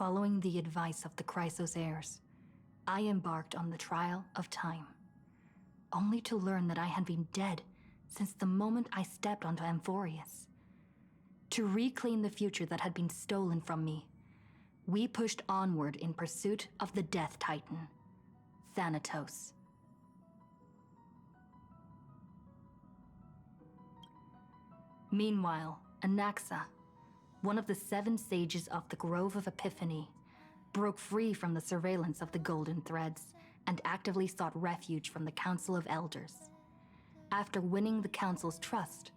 Following the advice of the Chrysos heirs, I embarked on the trial of time, only to learn that I had been dead since the moment I stepped onto Amphorius. To reclaim the future that had been stolen from me, we pushed onward in pursuit of the Death Titan, Thanatos. Meanwhile, Anaxa, one of the 7 sages of the Grove of Epiphany, broke free from the surveillance of the Golden Threads and actively sought refuge from the Council of Elders. After winning the Council's trust,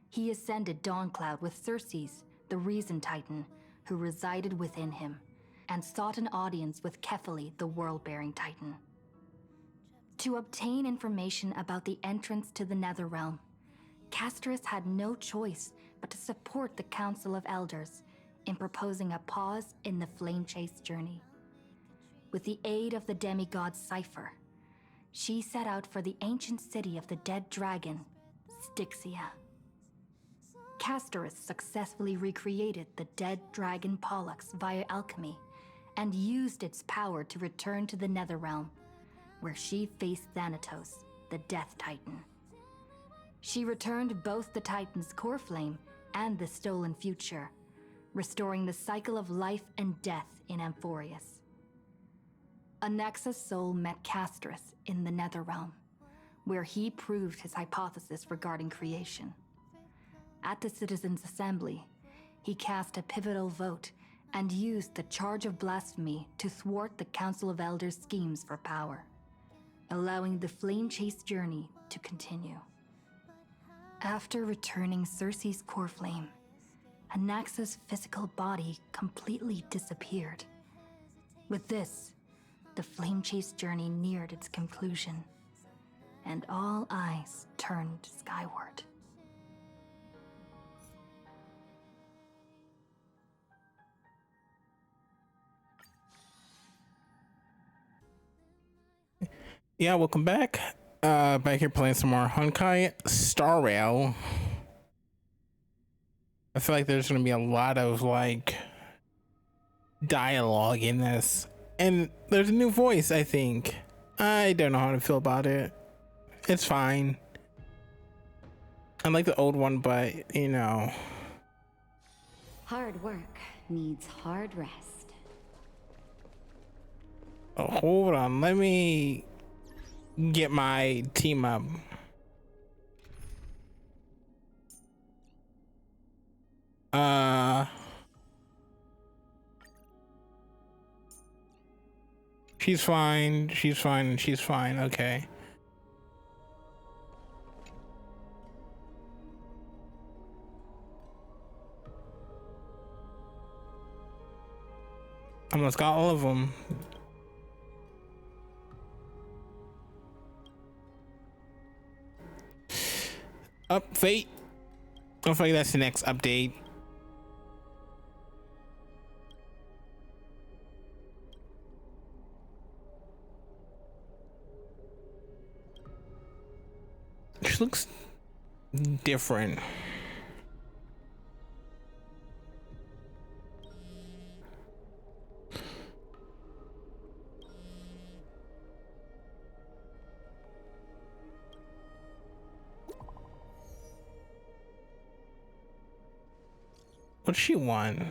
he ascended Dawncloud with Circes, the Reason Titan, who resided within him, and sought an audience with Kephili, the World-Bearing Titan. To obtain information about the entrance to the Netherrealm, Castorus had no choice but to support the Council of Elders in proposing a pause in the flame chase journey. With the aid of the demigod Cypher, she set out for the ancient city of the dead dragon, Styxia. Castorus successfully recreated the dead dragon Pollux via alchemy and used its power to return to the Netherrealm, where she faced Thanatos, the Death Titan. She returned both the Titan's core flame and the stolen future, restoring the cycle of life and death in Amphorius. Anaxa's soul met Castorus in the Netherrealm, where he proved his hypothesis regarding creation. At the Citizens' Assembly, he cast a pivotal vote and used the charge of blasphemy to thwart the Council of Elders' schemes for power, allowing the flame chase journey to continue. After returning Circe's core flame, Anaxa's physical body completely disappeared. With this, the flame chase journey neared its conclusion, and all eyes turned skyward. Yeah, welcome back. Back here playing some more Honkai Star Rail. I feel like there's gonna be a lot of like dialogue in this, and there's a new voice. I think I don't know how to feel about it. It's fine. I like the old one, but you know, hard work needs hard rest. oh, hold on, let me get my team up. She's fine, she's fine, she's fine. Okay. Almost got all of them. Up, Fate. Hopefully that's the next update. She looks different. What does she want?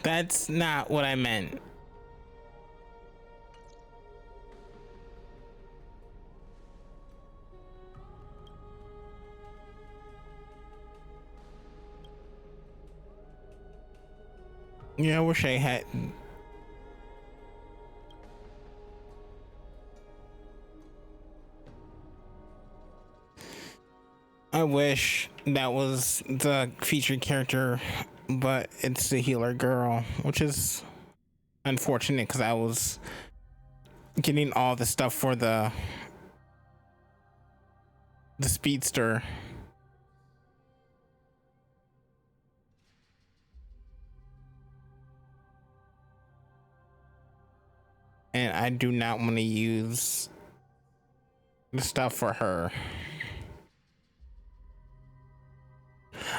That's not what I meant. Yeah, I wish I had. I wish that was the featured character, but it's the healer girl, which is unfortunate because I was getting all the stuff for the speedster. and I do not want to use the stuff for her.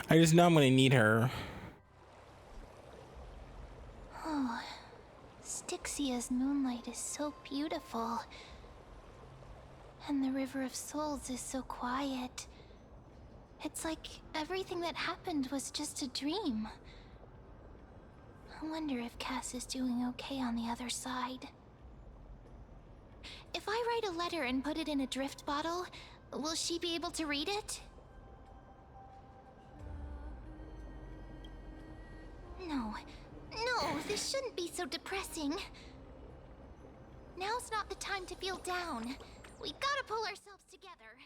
I just know I'm gonna need her. Oh, Styxia's moonlight is so beautiful. And the River of Souls is so quiet. It's like everything that happened was just a dream. I wonder if Cass is doing okay on the other side. If I write a letter and put it in a drift bottle, will she be able to read it? No, this shouldn't be so depressing. Now's not the time to feel down. We gotta pull ourselves together.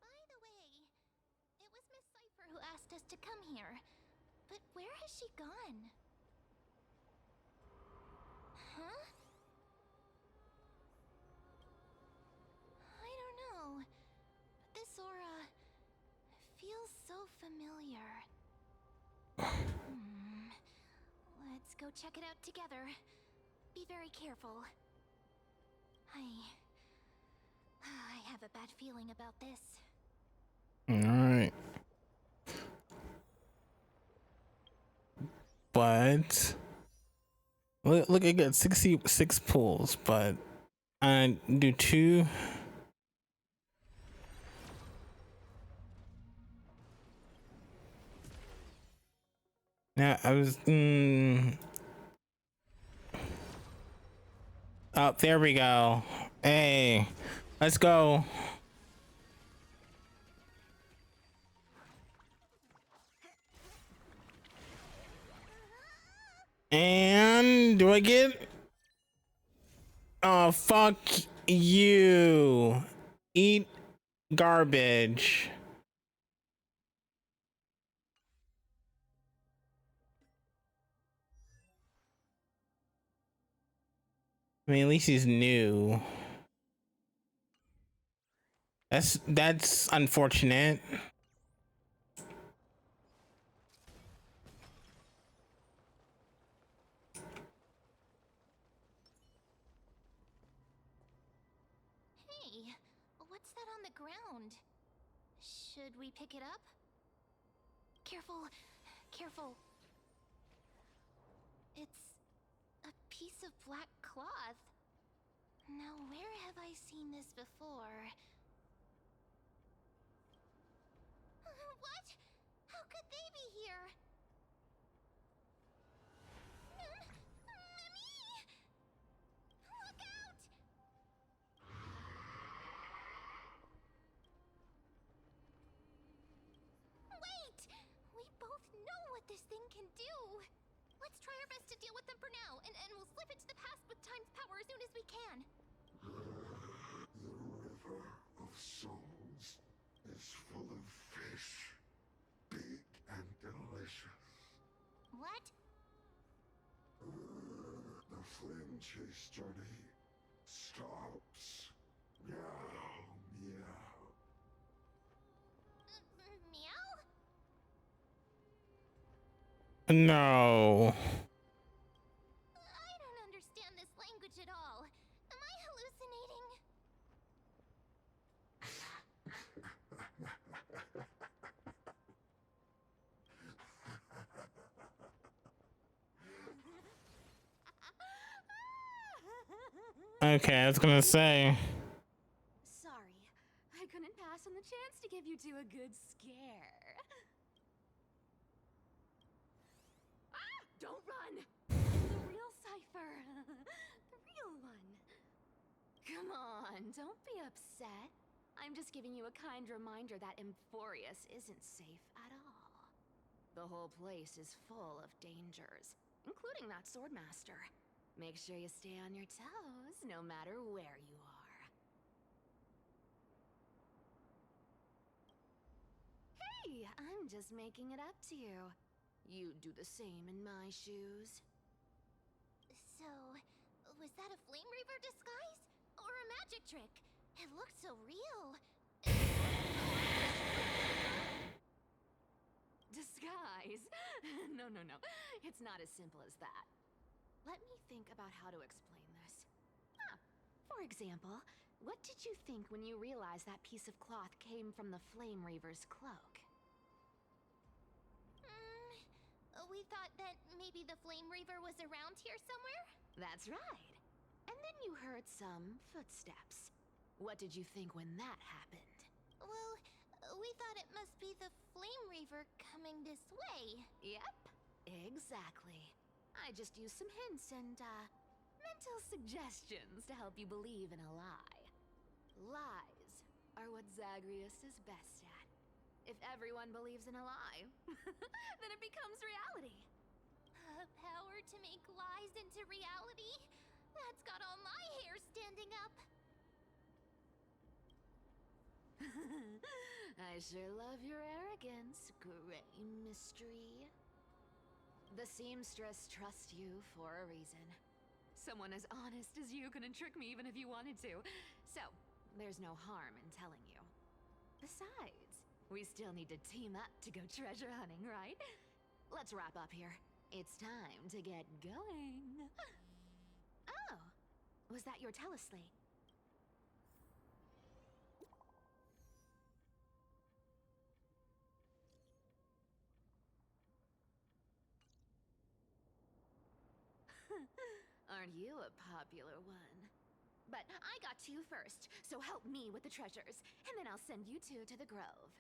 By the way, it was Miss Cipher who asked us to come here. But where has she gone? Huh? I don't know. But this aura feels so familiar. Let's go check it out together. Be very careful. I have a bad feeling about this. Alright. But look, I got 66 pulls, but I do 2. Now I was oh, there we go. Hey, let's go. And do I get? Oh, fuck you. Eat garbage. I mean, at least he's new. That's unfortunate. Hey, what's that on the ground? Should we pick it up? Careful, careful. It's a piece of black cloth. Now, where have I seen this before? What? How could they be here? Mimi! Look out! Wait! We both know what this thing can do. Let's try our best to deal with them for now, and we'll slip into the past with time's power as soon as we can. The River of Souls is full of fish, big and delicious. What? The flame chase journey stops. Meow, meow. Meow? No. I don't understand this language at all. Am I hallucinating? Okay, I was gonna say. Sorry, I couldn't pass on the chance to give you two a good scare. Ah! Don't run! The real Cipher. The real one. Come on, don't be upset. I'm just giving you a kind reminder that Emphorius isn't safe at all. The whole place is full of dangers, including that swordmaster. Make sure you stay on your toes, no matter where you are. Hey, I'm just making it up to you. You'd do the same in my shoes. So, was that a Flame Reaver disguise? Or a magic trick? It looked so real. Disguise? No. It's not as simple as that. Let me think about how to explain this. For example, what did you think when you realized that piece of cloth came from the Flame Reaver's cloak? We thought that maybe the Flame Reaver was around here somewhere? That's right. And then you heard some footsteps. What did you think when that happened? Well, we thought it must be the Flame Reaver coming this way. Yep, exactly. I just used some hints and, mental suggestions to help you believe in a lie. Lies are what Zagreus is best at. If everyone believes in a lie, then it becomes reality. Power to make lies into reality? That's got all my hair standing up. I sure love your arrogance, Gray Mystery. The seamstress trusts you for a reason. Someone as honest as you couldn't trick me even if you wanted to. So, there's no harm in telling you. Besides, we still need to team up to go treasure hunting, right? Let's wrap up here. It's time to get going. Oh, was that your teleslate? Aren't you a popular one? But I got two first, so help me with the treasures, and then I'll send you two to the grove.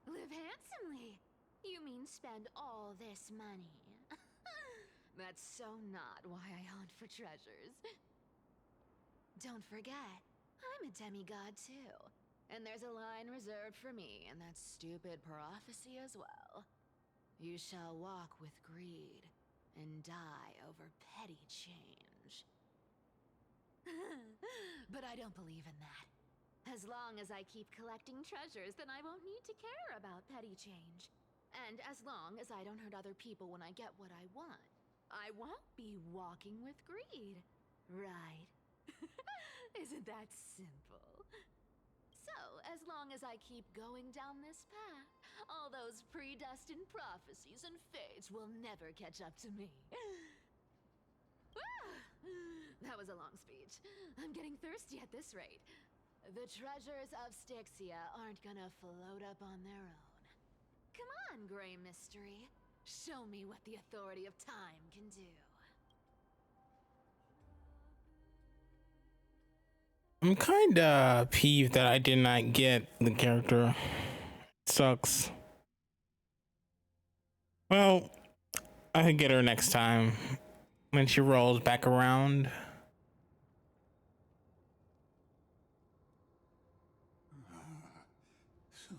Live handsomely. You mean spend all this money? That's so not why I hunt for treasures. Don't forget, I'm a demigod too. And there's a line reserved for me in that stupid prophecy as well. You shall walk with greed and die over petty change. But I don't believe in that. As long as I keep collecting treasures, then I won't need to care about petty change. And as long as I don't hurt other people when I get what I want, I won't be walking with greed. Right? Isn't that simple? So, as long as I keep going down this path, all those predestined prophecies and fates will never catch up to me. That was a long speech. I'm getting thirsty at this rate. The treasures of Styxia aren't gonna float up on their own. Come on, Gray Mystery. Show me what the authority of time can do. I'm kinda peeved that I did not get the character. Sucks. Well, I could get her next time when she rolls back around. So,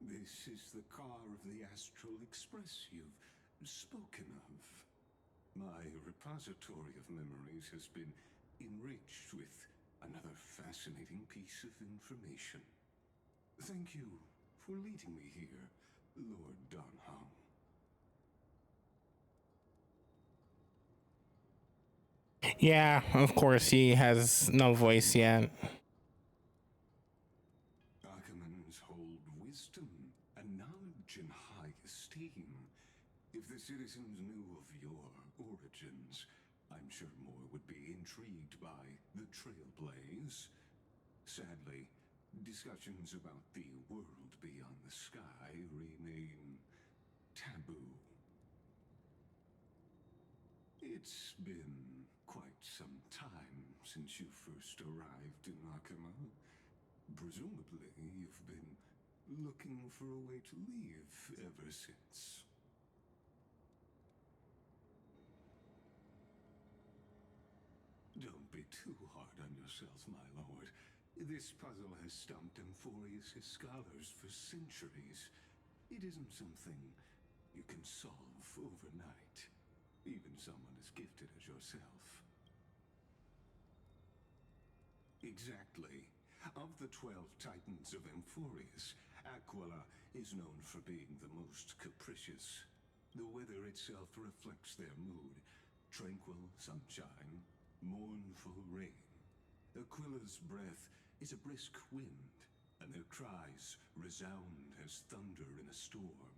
this is the car of the Astral Express you've spoken of. My repository of memories has been enriched with another fascinating piece of information. Thank you for leading me here, Lord Donhong. Yeah, of course, he has no voice yet. Archimans hold wisdom and knowledge in high esteem. If the citizens knew of your origins, I'm sure more would be intrigued by the Trailblaze. Sadly, discussions about the world beyond the sky remain taboo. It's been quite some time since you first arrived in Akima. Presumably, you've been looking for a way to leave ever since. Don't be too hard on yourself, my lord. This puzzle has stumped Amphorius' scholars for centuries. It isn't something you can solve overnight, even someone as gifted as yourself. Exactly. Of the 12 Titans of Amphorius, Aquila is known for being the most capricious. The weather itself reflects their mood. Tranquil sunshine, mournful rain. Aquila's breath is a brisk wind, and their cries resound as thunder in a storm.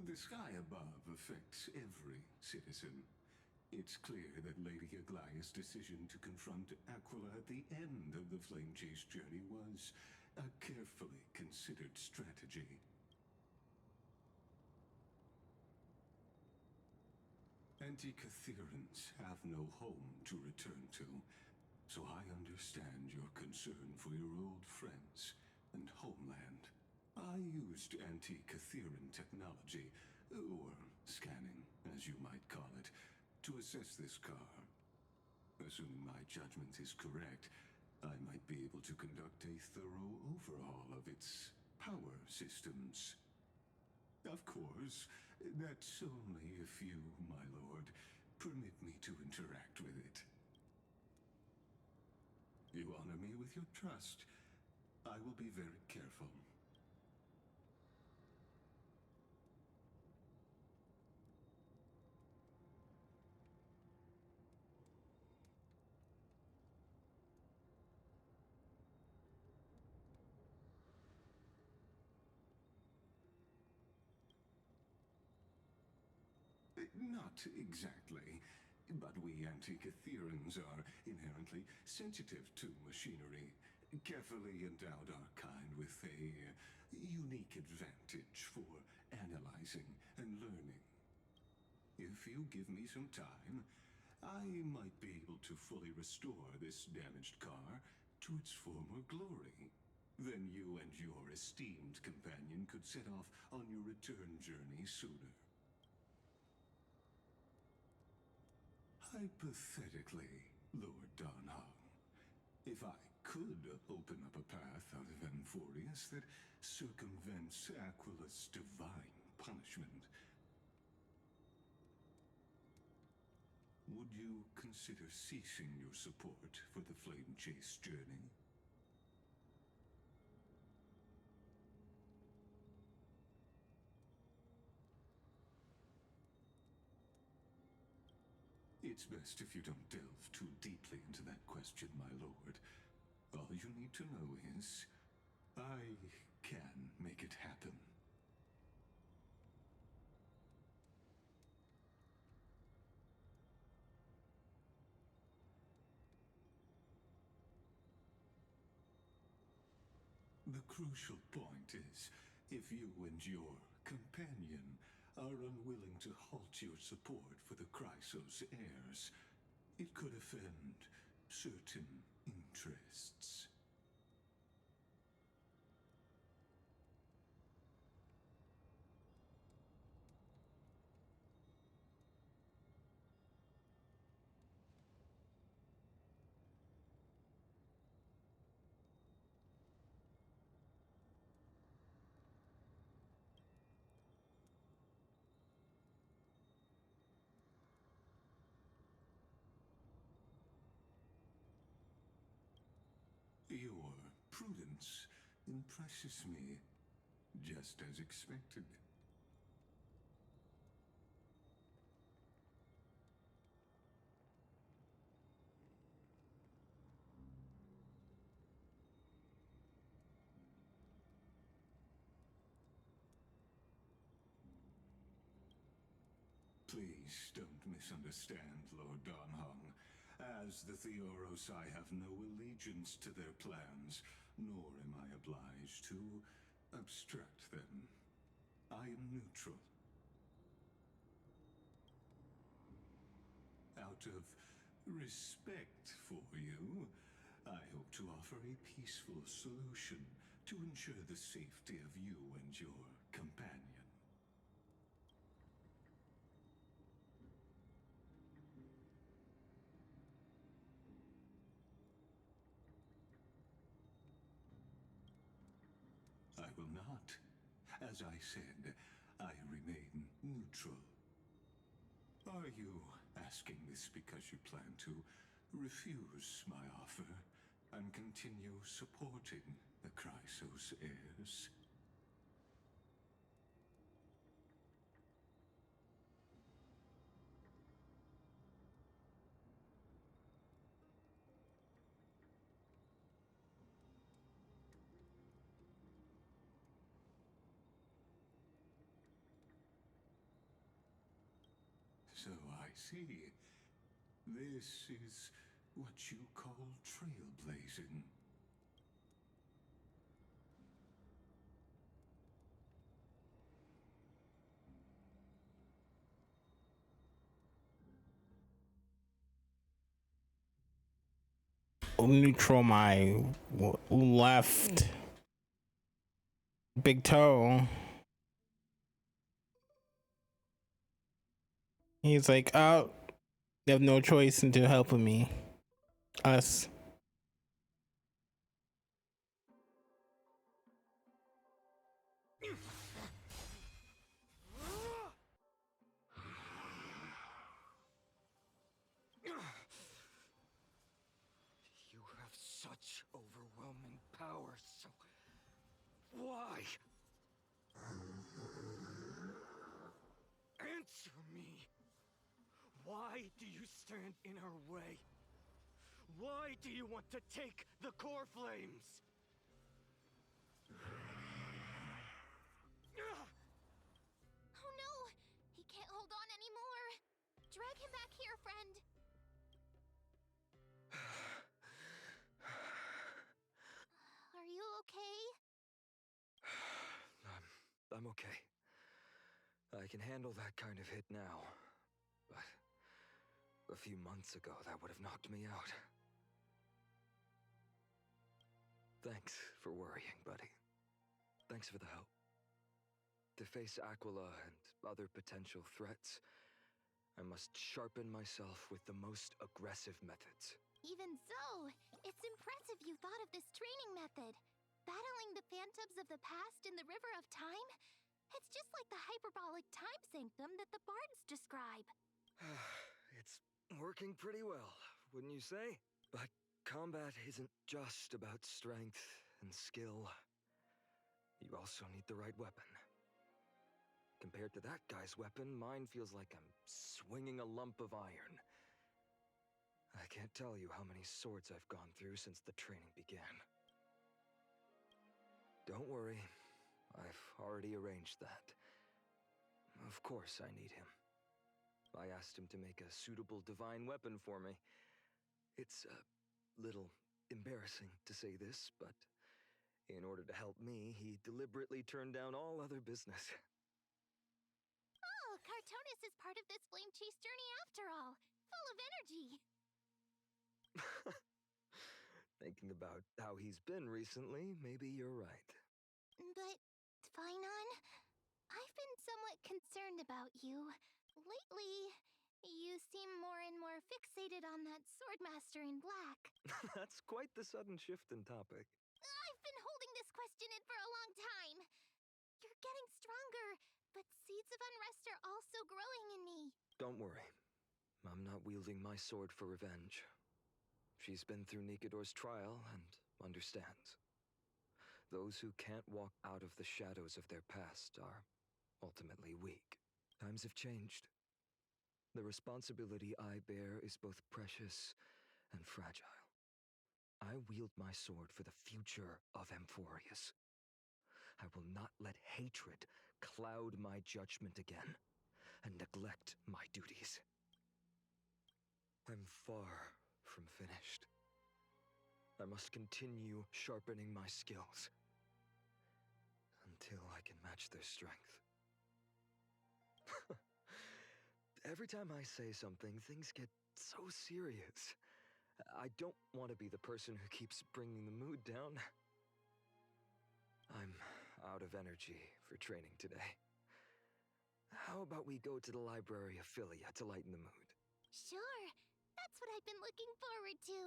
The sky above affects every citizen. It's clear that Lady Aglaya's decision to confront Aquila at the end of the Flame Chase journey was a carefully considered strategy. Antikytherans have no home to return to, so I understand your concern for your old friends and homeland. I used Antikytheran technology, or scanning, as you might call it, to assess this car. Assuming my judgment is correct, I might be able to conduct a thorough overhaul of its power systems. Of course, that's only if you, my lord, permit me to interact with it. You honor me with your trust. I will be very careful. Not exactly, but we Antikytherans are inherently sensitive to machinery. Carefully endowed our kind with a unique advantage for analyzing and learning. If you give me some time, I might be able to fully restore this damaged car to its former glory. Then you and your esteemed companion could set off on your return journey sooner. Hypothetically, Lord Donhong, if I could open up a path out of Amphorius that circumvents Aquila's divine punishment, would you consider ceasing your support for the Flame Chase journey? It's best if you don't delve too deeply into that question, my lord. All you need to know is, I can make it happen. The crucial point is, if you and your companion are unwilling to halt your support for the Chrysos heirs, it could offend certain interests. Your prudence impresses me, just as expected. Please don't misunderstand, Lord Donhong. As the Theoros, I have no allegiance to their plans, nor am I obliged to obstruct them. I am neutral. Out of respect for you, I hope to offer a peaceful solution to ensure the safety of you and your companion. I will not. As I said, I remain neutral. Are you asking this because you plan to refuse my offer and continue supporting the Chrysos heirs? see. This is what you call trailblazing. Neutral my left big toe. He's like, oh, you have no choice into helping me. Us. You have such overwhelming power, so why? Answer me! Why do you stand in our way? Why do you want to take the core flames? Oh no! He can't hold on anymore! Drag him back here, friend! Are you okay? I'm okay. I can handle that kind of hit now. But a few months ago, that would have knocked me out. Thanks for worrying, buddy. Thanks for the help. To face Aquila and other potential threats, I must sharpen myself with the most aggressive methods. Even so, it's impressive you thought of this training method. Battling the phantoms of the past in the River of Time? It's just like the hyperbolic time sanctum that the bards describe. It's working pretty well, wouldn't you say? But combat isn't just about strength and skill. You also need the right weapon. Compared to that guy's weapon, mine feels like I'm swinging a lump of iron. I can't tell you how many swords I've gone through since the training began. Don't worry, I've already arranged that. Of course I need him. I asked him to make a suitable divine weapon for me. It's a little embarrassing to say this, but in order to help me, he deliberately turned down all other business. Oh, Cartonis is part of this flame chase journey after all. Full of energy. Thinking about how he's been recently, maybe you're right. But, Finon, I've been somewhat concerned about you. Lately, you seem more and more fixated on that Swordmaster in black. That's quite the sudden shift in topic. I've been holding this question in for a long time. You're getting stronger, but seeds of unrest are also growing in me. Don't worry. I'm not wielding my sword for revenge. She's been through Nikador's trial and understands. Those who can't walk out of the shadows of their past are ultimately weak. Times have changed. The responsibility I bear is both precious and fragile. I wield my sword for the future of Amphorius. I will not let hatred cloud my judgment again and neglect my duties. I'm far from finished. I must continue sharpening my skills until I can match their strength. Every time I say something, things get so serious. I don't want to be the person who keeps bringing the mood down. I'm out of energy for training today. How about we go to the library of Philia to lighten the mood? Sure, that's what I've been looking forward to.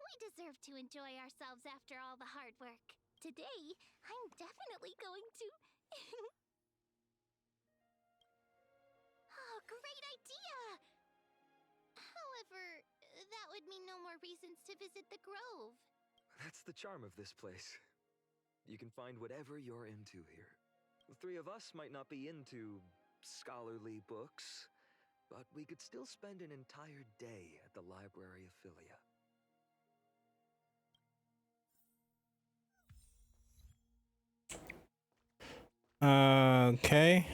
We deserve to enjoy ourselves after all the hard work. Today, I'm definitely going to... Oh, great idea! However, that would mean no more reasons to visit the Grove. That's the charm of this place. You can find whatever you're into here. The three of us might not be into scholarly books, but we could still spend an entire day at the library of Philia. Okay.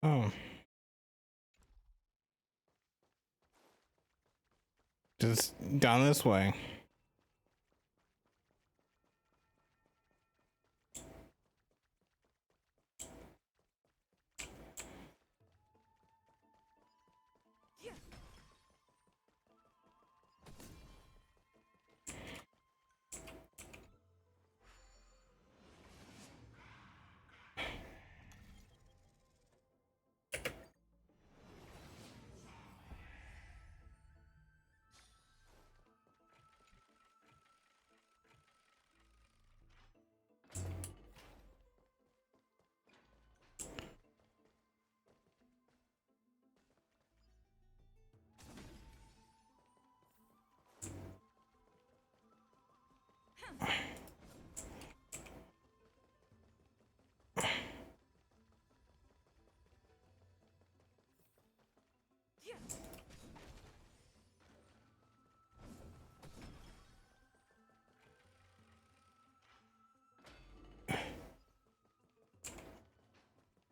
Oh, just down this way.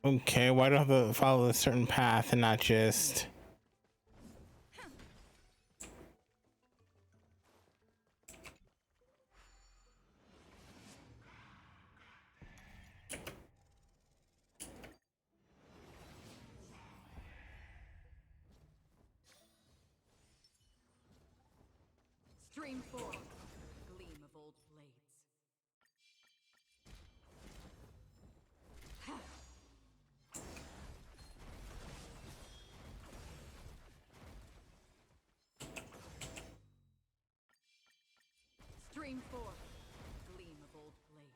Okay, why do I have to follow a certain path and not just... Stream forth, gleam of old blades. Stream forth, gleam of old blades.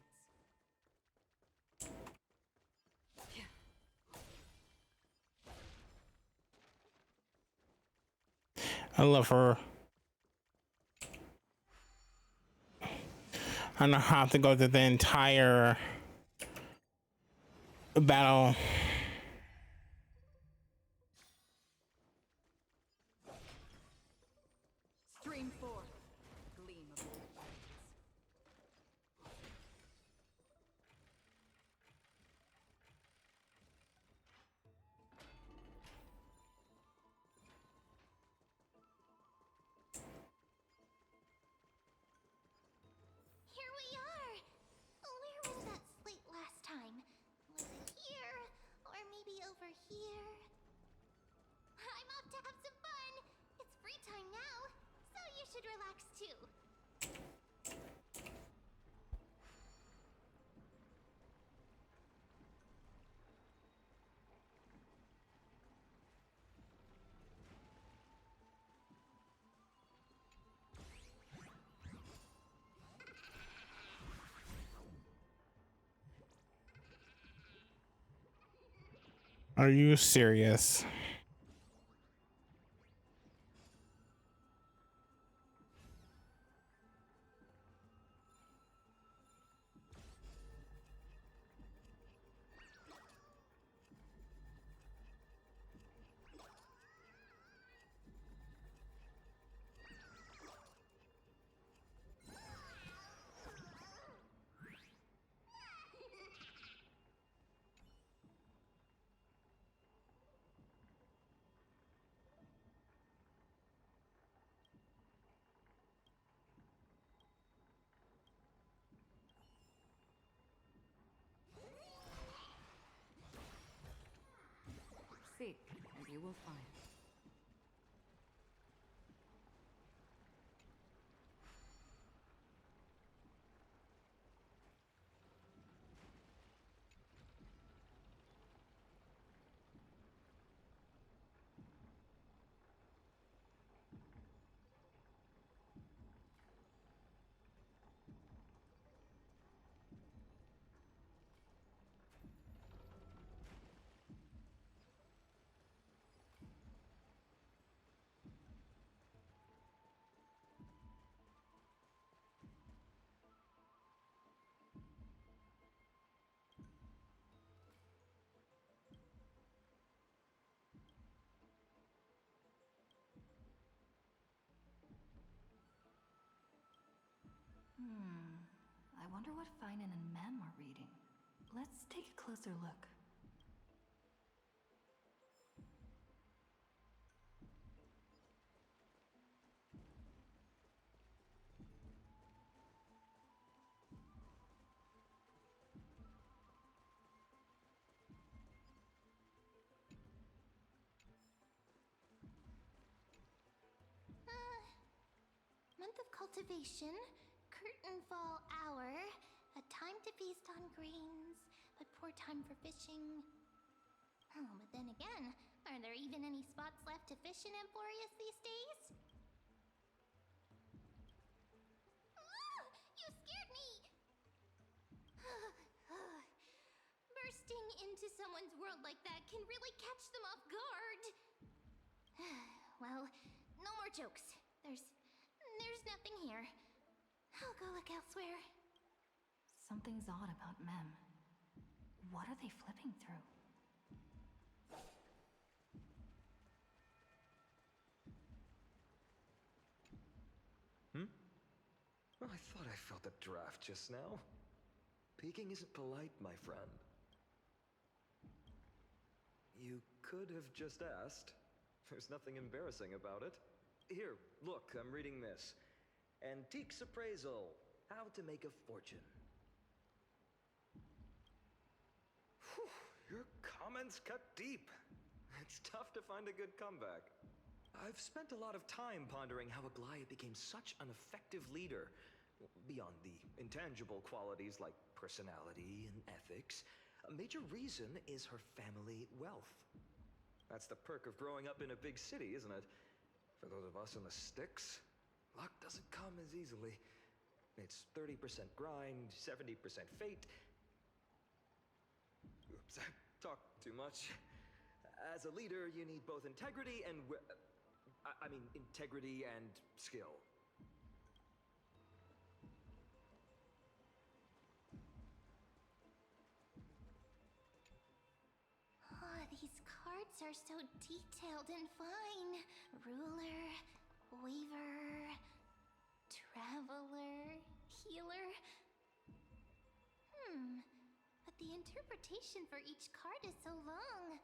I love her. I don't know how to go through the entire battle. Stream forth, gleam of old blades. Here we are! Where was that slate last time? Was it here? Or maybe over here? I'm off to have some fun! It's free time now, so you should relax too. Are you serious? Seek, and you will find. I wonder what Finan and Mem are reading. Let's take a closer look. cultivation, curtain fall hour, a time to feast on grains, but poor time for fishing. Oh, but then again, are there even any spots left to fish in Emporius these days? Ah, you scared me! Bursting into someone's world like that can really catch them off guard. Well, no more jokes. There's nothing here. I'll go look elsewhere. Something's odd about Mem. What are they flipping through? I thought I felt a draft just now. Peeking isn't polite, my friend. You could have just asked. There's nothing embarrassing about it. Here, look, I'm reading this. Antiques Appraisal. How to make a fortune. Whew, your comments cut deep. It's tough to find a good comeback. I've spent a lot of time pondering how Aglaia became such an effective leader. Beyond the intangible qualities like personality and ethics, a major reason is her family wealth. That's the perk of growing up in a big city, isn't it? For those of us in the sticks, luck doesn't come as easily. It's 30% grind, 70% fate. Oops, I talked too much. As a leader, you need both integrity and integrity and skill. Oh, these cards are so detailed and fine. Ruler, weaver, traveler, healer. But the interpretation for each card is so long.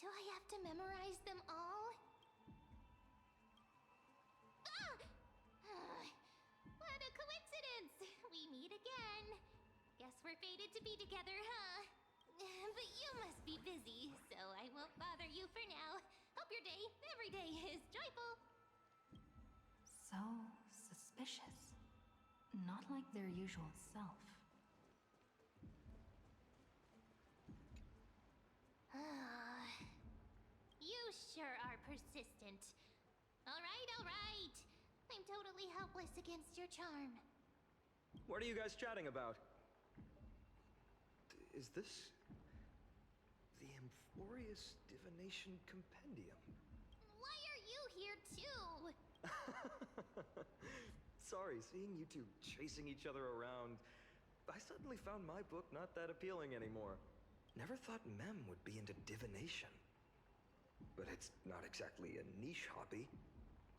Do I have to memorize them all? Ah! What a coincidence! We meet again. Guess we're fated to be together, huh? But you must be busy, so I won't bother you for now. Hope your day, every day, is joyful. So suspicious. Not like their usual self. You sure are persistent. All right. I'm totally helpless against your charm. What are you guys chatting about? Is this the Amphorius Divination Compendium? Why are you here too? Sorry, seeing you two chasing each other around, I suddenly found my book not that appealing anymore. Never thought Mem would be into divination. But it's not exactly a niche hobby,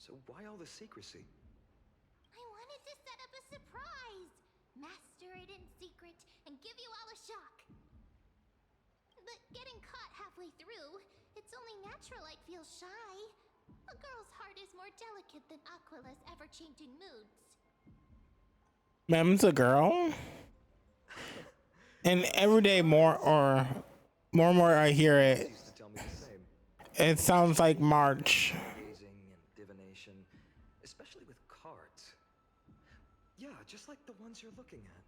so why all the secrecy? I wanted to set up a surprise! Master it in secret and give you all a shock. But getting caught halfway through, it's only natural I'd feel shy. A girl's heart is more delicate than Aquila's ever-changing moods. Mem's a girl? And every day more and more I hear it. Used to tell me the same. It sounds like March. Gazing and divination, especially with cards. Yeah, just like the ones you're looking at.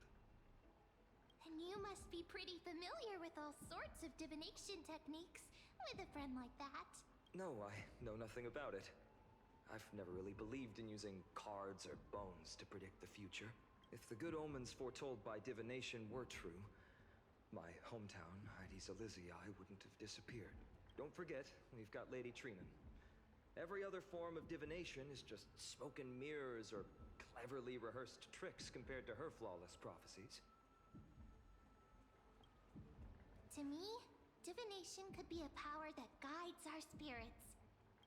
And you must be pretty familiar with all sorts of divination techniques with a friend like that. No, I know nothing about it. I've never really believed in using cards or bones to predict the future. If the good omens foretold by divination were true, my hometown, Heidi's Elysiae, wouldn't have disappeared. Don't forget, we've got Lady Trinan. Every other form of divination is just smoke and mirrors or cleverly rehearsed tricks compared to her flawless prophecies. To me, divination could be a power that guides our spirits.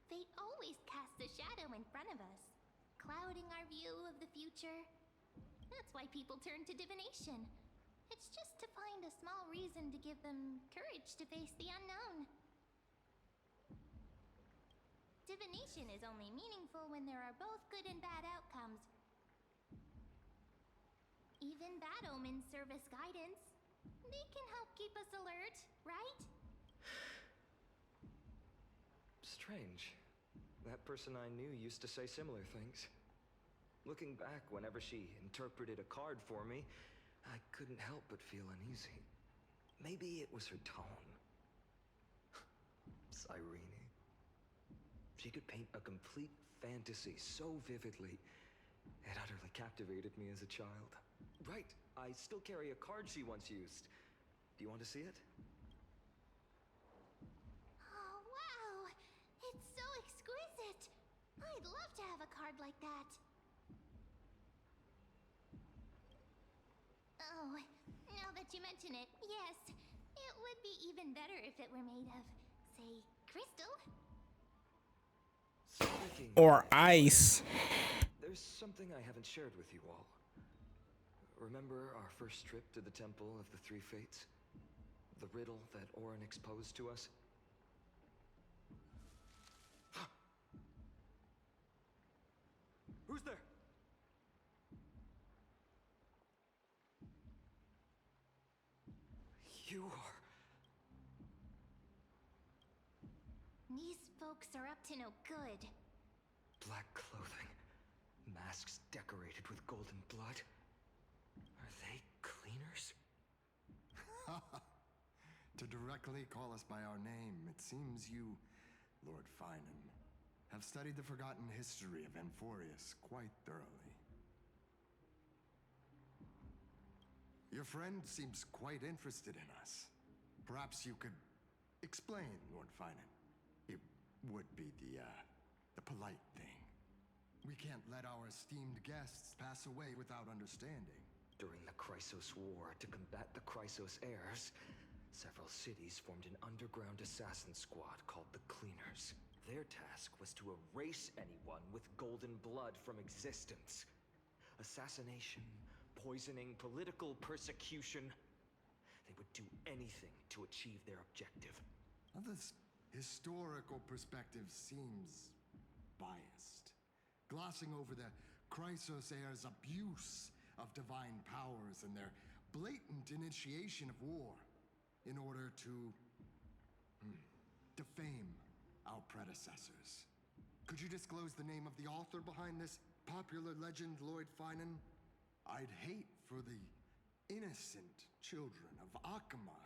Fate always casts a shadow in front of us, clouding our view of the future. That's why people turn to divination. It's just to find a small reason to give them courage to face the unknown. Divination is only meaningful when there are both good and bad outcomes. Even bad omens serve as guidance. They can help keep us alert, right? Strange. That person I knew used to say similar things. Looking back, whenever she interpreted a card for me, I couldn't help but feel uneasy. Maybe it was her tone. Cyrene. She could paint a complete fantasy so vividly, it utterly captivated me as a child. Right, I still carry a card she once used. Do you want to see it? Oh, wow! It's so exquisite! I'd love to have a card like that. Oh, now that you mention it, yes. It would be even better if it were made of, say, crystal. Speaking Or of ice. there's something I haven't shared with you all. Remember our first trip to the Temple of the Three Fates? The riddle that Orin exposed to us? Who's there? You are... These folks are up to no good. Black clothing, masks decorated with golden blood. Are they cleaners? To directly call us by our name, it seems you, Lord Finan, have studied the forgotten history of Amphorius quite thoroughly. Your friend seems quite interested in us. Perhaps you could explain, Lord Finan. It would be the polite thing. We can't let our esteemed guests pass away without understanding. During the Chrysos War, to combat the Chrysos heirs, several cities formed an underground assassin squad called the Cleaners. Their task was to erase anyone with golden blood from existence. Assassination, poisoning, political persecution. They would do anything to achieve their objective. Well, this historical perspective seems biased, glossing over the Chrysos heirs' abuse of divine powers and their blatant initiation of war in order to defame our predecessors. Could you disclose the name of the author behind this popular legend, Lord Finan? I'd hate for the innocent children of Akama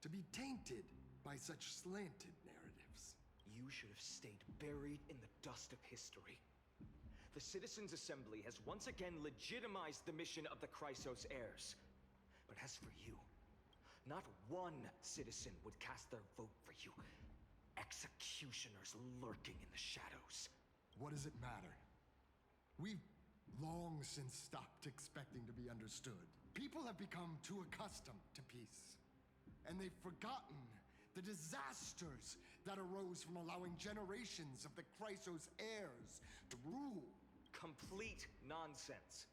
to be tainted by such slanted narratives. You should have stayed buried in the dust of history. The Citizens' Assembly has once again legitimized the mission of the Chrysos heirs. But as for you, not one citizen would cast their vote for you. Executioners lurking in the shadows. What does it matter? We've long since stopped expecting to be understood. People have become too accustomed to peace, and they've forgotten the disasters that arose from allowing generations of the Chrysos heirs to rule. Complete nonsense.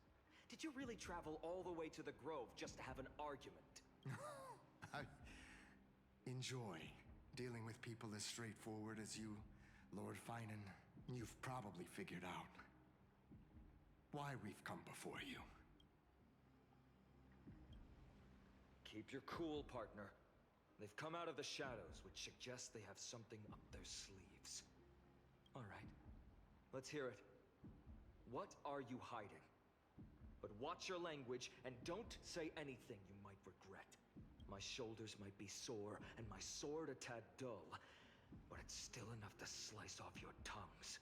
Did you really travel all the way to the Grove just to have an argument? I enjoy dealing with people as straightforward as you, Lord Finan. You've probably figured out why we've come before you. Keep your cool, partner. They've come out of the shadows, which suggests they have something up their sleeves. All right, let's hear it. What are you hiding? But watch your language and don't say anything you might regret. My shoulders might be sore and my sword a tad dull, but it's still enough to slice off your tongues.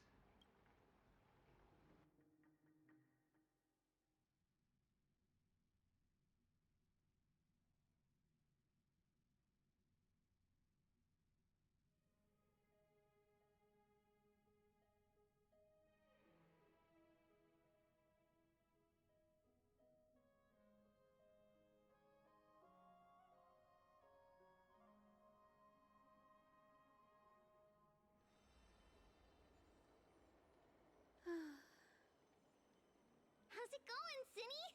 How's it going, Cinny?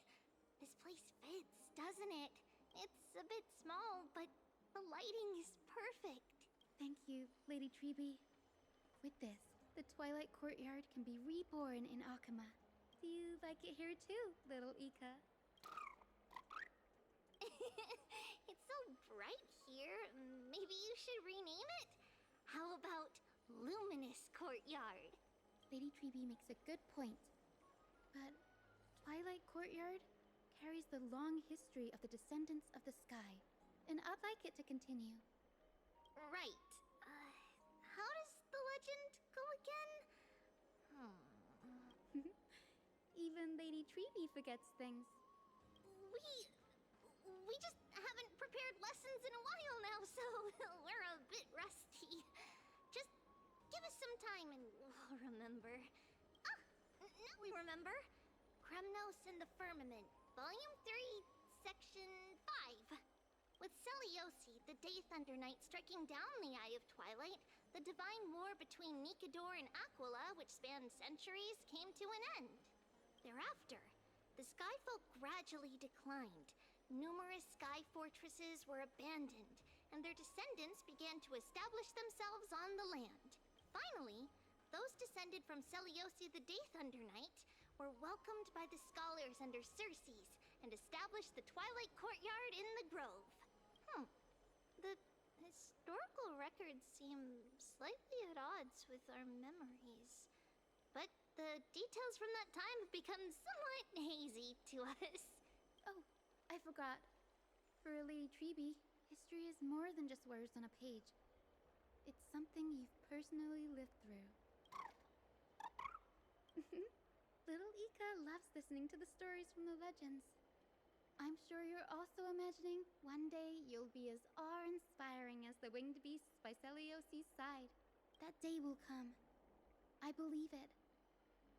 This place fits, doesn't it? It's a bit small, but the lighting is perfect. Thank you, Lady Treeby. With this, the Twilight Courtyard can be reborn in Akama. Do you like it here too, little Ika? It's so bright here. Maybe you should rename it? How about Luminous Courtyard? Lady Treeby makes a good point. But Twilight Courtyard carries the long history of the descendants of the sky, and I'd like it to continue. Right. How does the legend go again? Even Lady Treeby forgets things. We just haven't prepared lessons in a while now, so we're a bit rusty. Just give us some time and we'll remember. Now we remember. Kremnos in the Firmament, Volume 3, Section 5. With Seliosi, the Day Thunder Knight, striking down the Eye of Twilight, the divine war between Nikador and Aquila, which spanned centuries, came to an end. Thereafter, the Skyfolk gradually declined. Numerous sky fortresses were abandoned, and their descendants began to establish themselves on the land. Finally, those descended from Seliosi the Day Thunder Knight were welcomed by the scholars under Circes and established the Twilight Courtyard in the Grove. The historical records seem slightly at odds with our memories, but the details from that time have become somewhat hazy to us. Oh, I forgot. For Lady Treeby, history is more than just words on a page. It's something you've personally lived through. Little Ika loves listening to the stories from the legends. I'm sure you're also imagining one day you'll be as awe-inspiring as the winged beasts by Seliosi's side. That day will come. I believe it.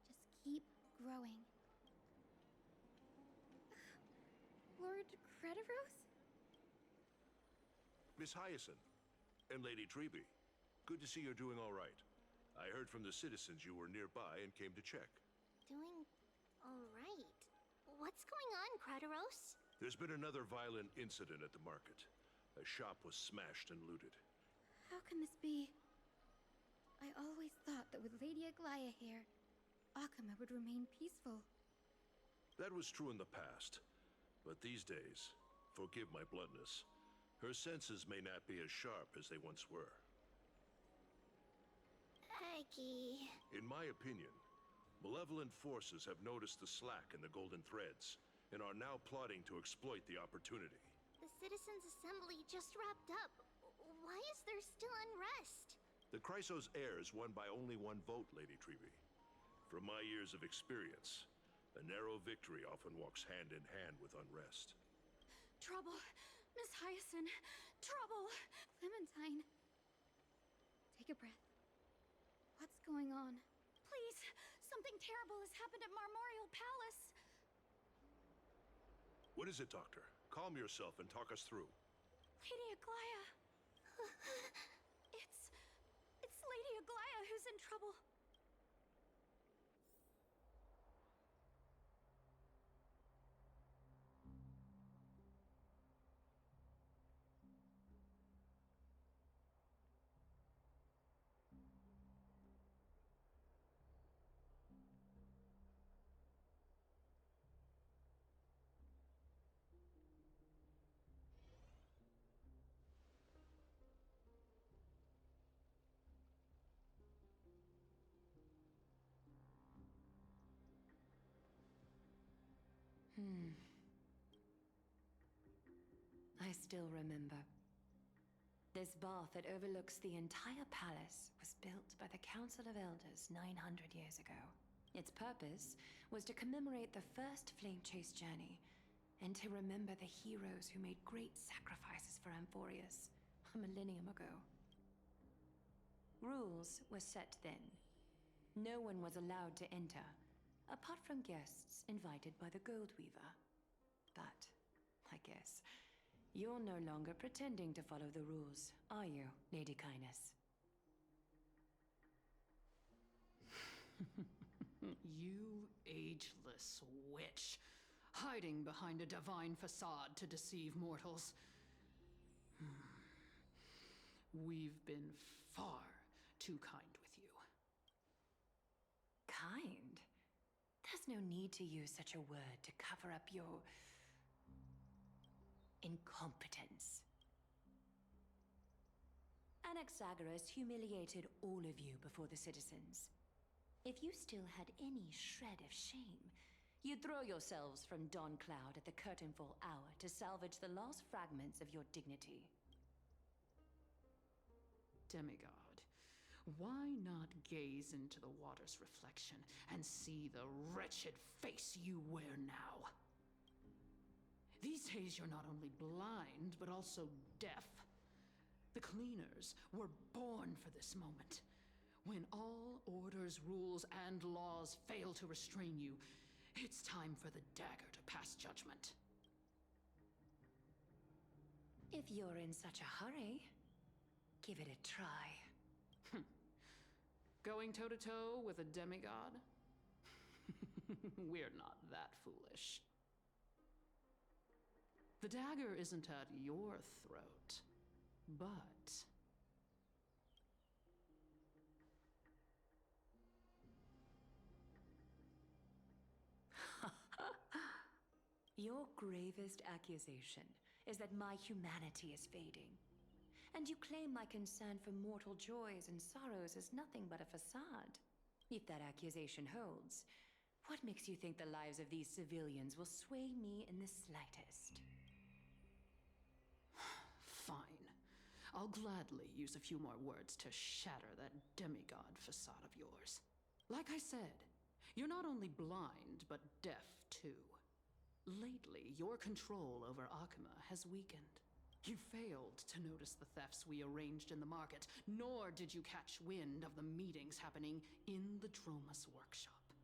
Just keep growing. Lord Crediros? Miss Hyacinth and Lady Treeby, good to see you're doing all right. I heard from the citizens you were nearby and came to check. Doing all right. What's going on, Crediros? There's been another violent incident at the market. A shop was smashed and looted. How can this be? I always thought that with Lady Aglaya here, Akama would remain peaceful. That was true in the past, but these days, forgive my bluntness, her senses may not be as sharp as they once were. Aggie. In my opinion, malevolent forces have noticed the slack in the Golden Threads and are now plotting to exploit the opportunity. The Citizens' Assembly just wrapped up. Why is there still unrest? The Chrysos heirs won by only one vote, Lady Treeby. From my years of experience, a narrow victory often walks hand in hand with unrest. Trouble! Miss Hyacinth! Trouble! Clementine. Take a breath. What's going on? Please! Something terrible has happened at Marmorial Palace! What is it, Doctor? Calm yourself and talk us through. Lady Aglaya! It's Lady Aglaya who's in trouble. I still remember. This bath that overlooks the entire palace was built by the Council of Elders 900 years ago. Its purpose was to commemorate the first flame chase journey and to remember the heroes who made great sacrifices for Amphorius a millennium ago. Rules were set then. No one was allowed to enter, apart from guests invited by the Gold Weaver. But, I guess, you're no longer pretending to follow the rules, are you, Lady Kindness? You ageless witch, hiding behind a divine facade to deceive mortals. We've been far too kind with you. Kind? There's no need to use such a word to cover up your incompetence. Anaxagoras humiliated all of you before the citizens. If you still had any shred of shame, You throw yourselves from dawn cloud at the curtainfall hour to salvage the last fragments of your dignity. Demigod, why not gaze into the water's reflection and see the wretched face you wear now? These days you're not only blind, but also deaf. The cleaners were born for this moment. When all orders, rules, and laws fail to restrain you, it's time for the dagger to pass judgment. If you're in such a hurry, give it a try. Going toe-to-toe with a demigod? We're not that foolish. The dagger isn't at your throat, but... Your gravest accusation is that my humanity is fading. And you claim my concern for mortal joys and sorrows is nothing but a facade. If that accusation holds, what makes you think the lives of these civilians will sway me in the slightest? Fine. I'll gladly use a few more words to shatter that demigod facade of yours. Like I said, you're not only blind, but deaf too. Lately, your control over Akuma has weakened. You failed to notice the thefts we arranged in the market, nor did you catch wind of the meetings happening in the Dromus workshop.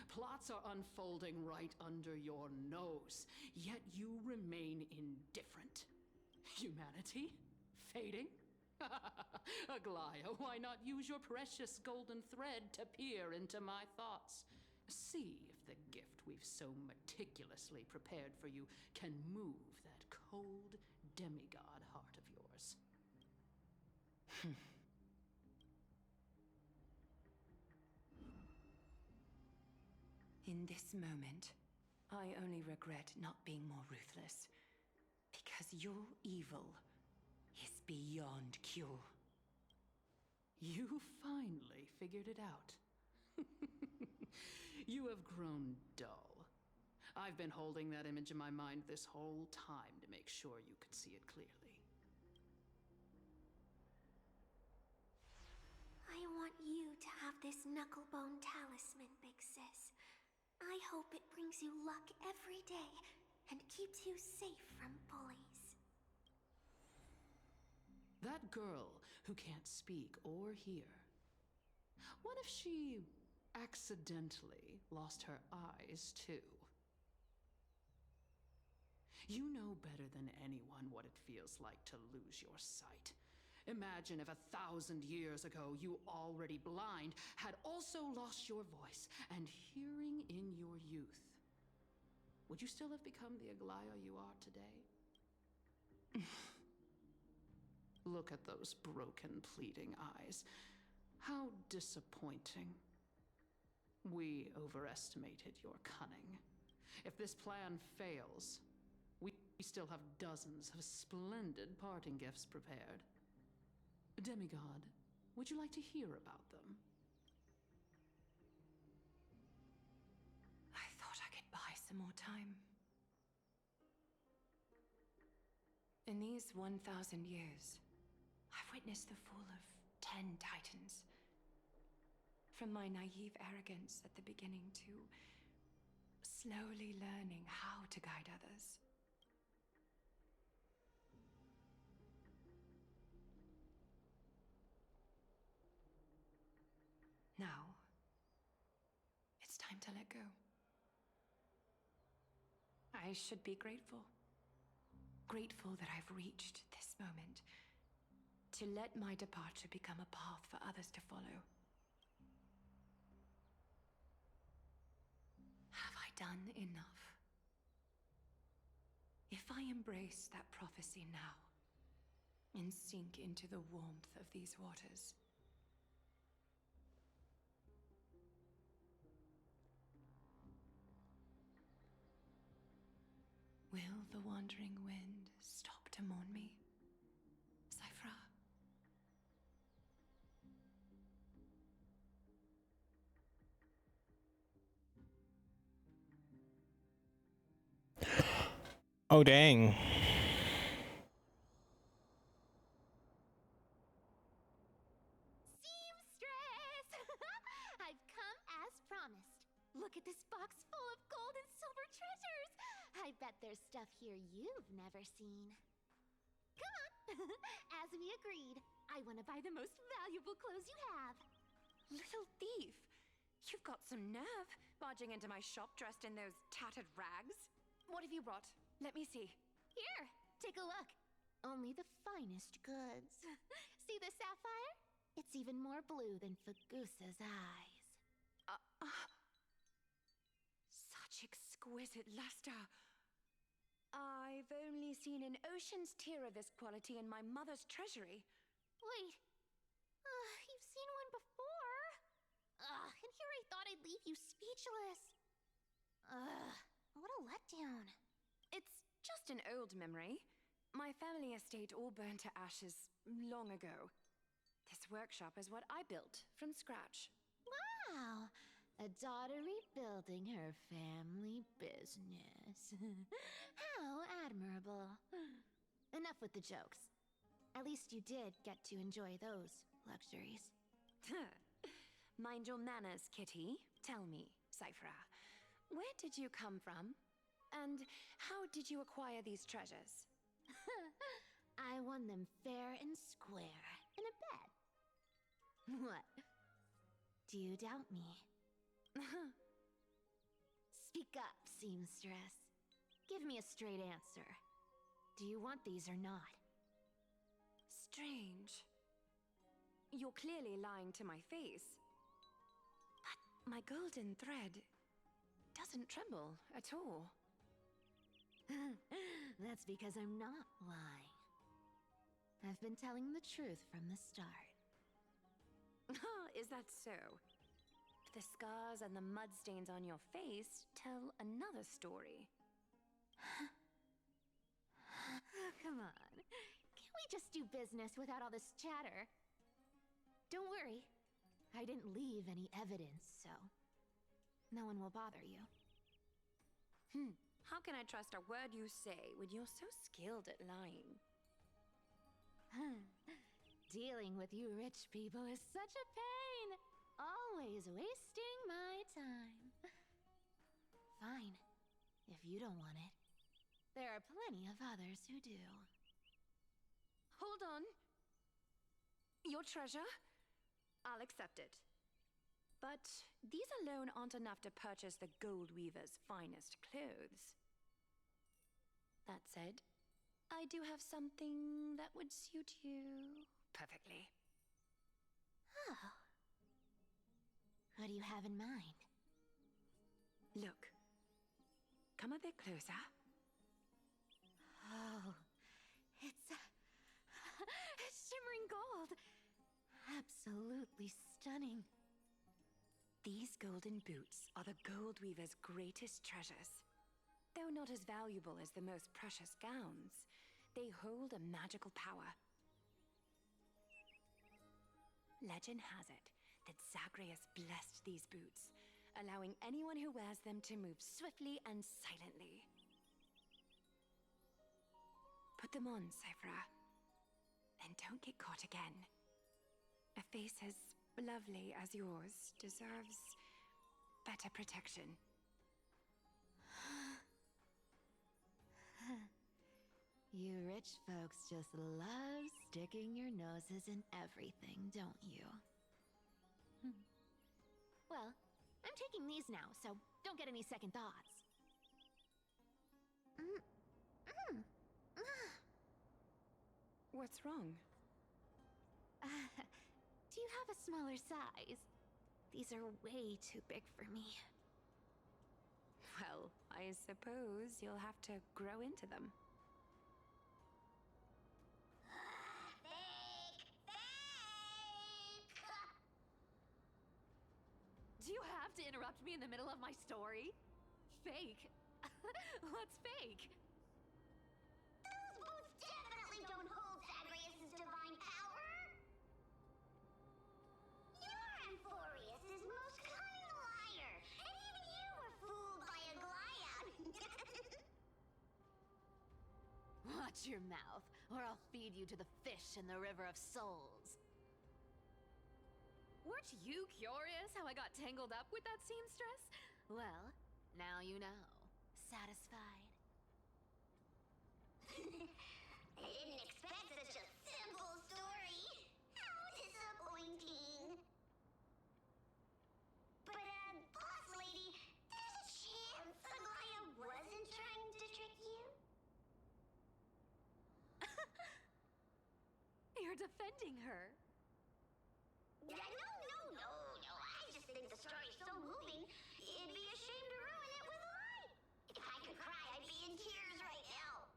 Plots are unfolding right under your nose, yet you remain indifferent. Humanity? Fading? Aglaya, why not use your precious golden thread to peer into my thoughts? See if the gift we've so meticulously prepared for you can move that cold demigod heart of yours. In this moment, I only regret not being more ruthless. Because your evil is beyond cure. You finally figured it out. You have grown dull. I've been holding that image in my mind this whole time to make sure you could see it clearly. I want you to have this knucklebone talisman, Big Sis. I hope it brings you luck every day and keeps you safe from bullies. That girl who can't speak or hear. What if she accidentally lost her eyes too? You know better than anyone what it feels like to lose your sight. Imagine if 1,000 years ago you, already blind, had also lost your voice and hearing in your youth. Would you still have become the Aglaya you are today? Look at those broken, pleading eyes. How disappointing. We overestimated your cunning. If this plan fails, we still have dozens of splendid parting gifts prepared. Demigod, would you like to hear about them? I thought I could buy some more time. In these 1,000 years, I've witnessed the fall of 10 titans. From my naive arrogance at the beginning to slowly learning how to guide others. Now, it's time to let go. I should be grateful. Grateful that I've reached this moment. To let my departure become a path for others to follow. Have I done enough? If I embrace that prophecy now, and sink into the warmth of these waters, will the wandering wind stop to mourn me, Cyphra? Oh, dang. Seamstress! I've come as promised. Look at this box full of gold and silver treasures. I bet there's stuff here you've never seen. Come on! As we agreed, I want to buy the most valuable clothes you have. Little thief! You've got some nerve, barging into my shop dressed in those tattered rags. What have you brought? Let me see. Here, take a look. Only the finest goods. See the sapphire? It's even more blue than Fagusa's eyes. Such exquisite luster. I've only seen an ocean's tear of this quality in my mother's treasury. Wait. You've seen one before. And here I thought I'd leave you speechless. What a letdown. It's just an old memory. My family estate all burned to ashes long ago. This workshop is what I built from scratch. Wow. A daughter rebuilding her family business. How admirable. Enough with the jokes. At least you did get to enjoy those luxuries. Mind your manners, Kitty. Tell me, Cyphra, where did you come from? And how did you acquire these treasures? I won them fair and square in a bet. What? Do you doubt me? Speak up, seamstress. Give me a straight answer. Do you want these or not? Strange. You're clearly lying to my face. But my golden thread doesn't tremble at all. That's because I'm not lying. I've been telling the truth from the start. Is that so? The scars and the mud stains on your face tell another story. Come on. Can't we just do business without all this chatter? Don't worry. I didn't leave any evidence, so no one will bother you. How can I trust a word you say when you're so skilled at lying? Dealing with you rich people is such a pain. Always wasting my time. Fine, if you don't want it. There are plenty of others who do. Hold on. Your treasure? I'll accept it. But these alone aren't enough to purchase the gold weaver's finest clothes. That said, I do have something that would suit you perfectly. Oh. What do you have in mind? Look. Come a bit closer. Oh, it's shimmering gold. Absolutely stunning. These golden boots are the gold weaver's greatest treasures. Though not as valuable as the most precious gowns, they hold a magical power. Legend has it that Zagreus blessed these boots, allowing anyone who wears them to move swiftly and silently. Put them on, Cyphra. And don't get caught again. A face as lovely as yours deserves better protection. You rich folks just love sticking your noses in everything, don't you? Well, I'm taking these now, so don't get any second thoughts. What's wrong? Do you have a smaller size? These are way too big for me. Well, I suppose you'll have to grow into them. Do you have to interrupt me in the middle of my story? Fake? What's fake? Those boots definitely don't hold Zagreus' divine power! You're Amphorius' most cunning liar, and even you were fooled by a Glaiad! Watch your mouth, or I'll feed you to the fish in the River of Souls. Weren't you curious how I got tangled up with that seamstress? Well, now you know. Satisfied? I didn't expect such a simple story. How disappointing. But, boss lady, there's a chance Aglaya wasn't trying to trick you? You're defending her. No. I just think the story's so moving, it'd be a shame to ruin it with a lie. If I could cry, I'd be in tears right now.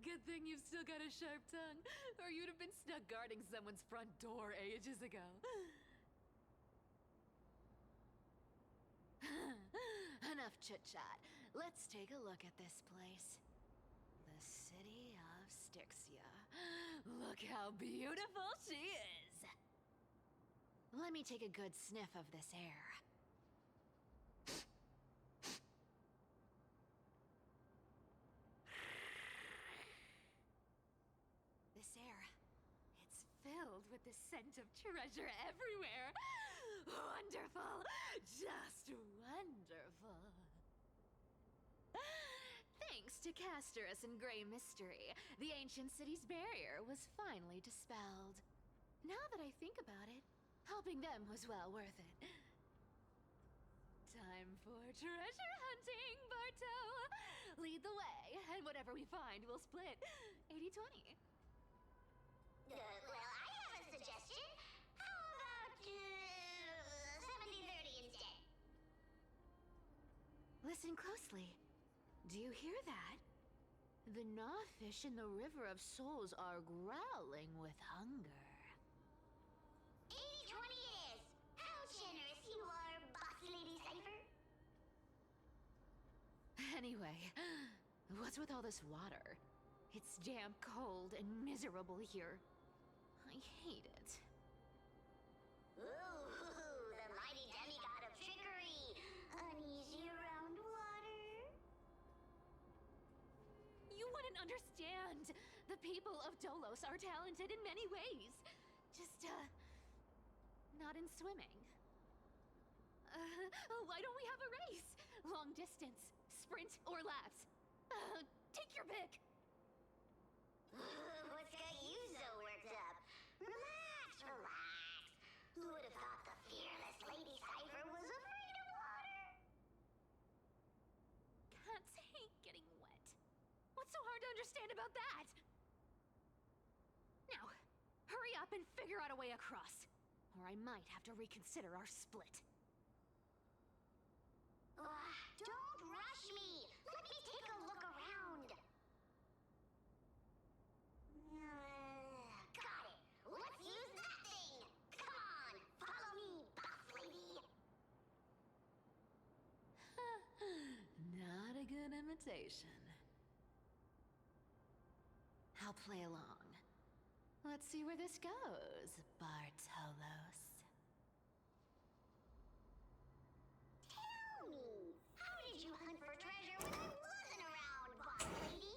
Good thing you've still got a sharp tongue, or you'd have been stuck guarding someone's front door ages ago. Enough chit-chat. Let's take a look at this place. The city of Styxia. Look how beautiful she is! Let me take a good sniff of this air. This air, it's filled with the scent of treasure everywhere. Wonderful! Just wonderful. Thanks to Castorus and Grey Mystery, the ancient city's barrier was finally dispelled. Now that I think about it, helping them was well worth it. Time for treasure hunting, Barto! Lead the way, and whatever we find, we'll split 80-20. Well, I have a suggestion. How about, 70-30 instead? Listen closely. Do you hear that? The gnawfish in the River of Souls are growling with hunger. 80-20 it is. How generous you are, Boss Lady Cypher. Anyway, what's with all this water? It's damp, cold, and miserable here. I hate it. Ooh, the mighty demigod of trickery. Uneasy around water. You wouldn't understand. The people of Dolos are talented in many ways. Just, not in swimming. Why don't we have a race? Long distance, sprint, or laps? Take your pick. What's got you so worked up? Relax. Who would have thought the fearless Lady Cypher was afraid of water? Cats hate getting wet. What's so hard to understand about that? Now, hurry up and figure out a way across, or I might have to reconsider our split. Don't rush me. Let me take a look around. Got it. Let's use that thing. Come on, follow me, Boss Lady. Not a good imitation. I'll play along. Let's see where this goes, Bartolos. Tell me, how did you hunt for treasure when I wasn't around, Boss Lady?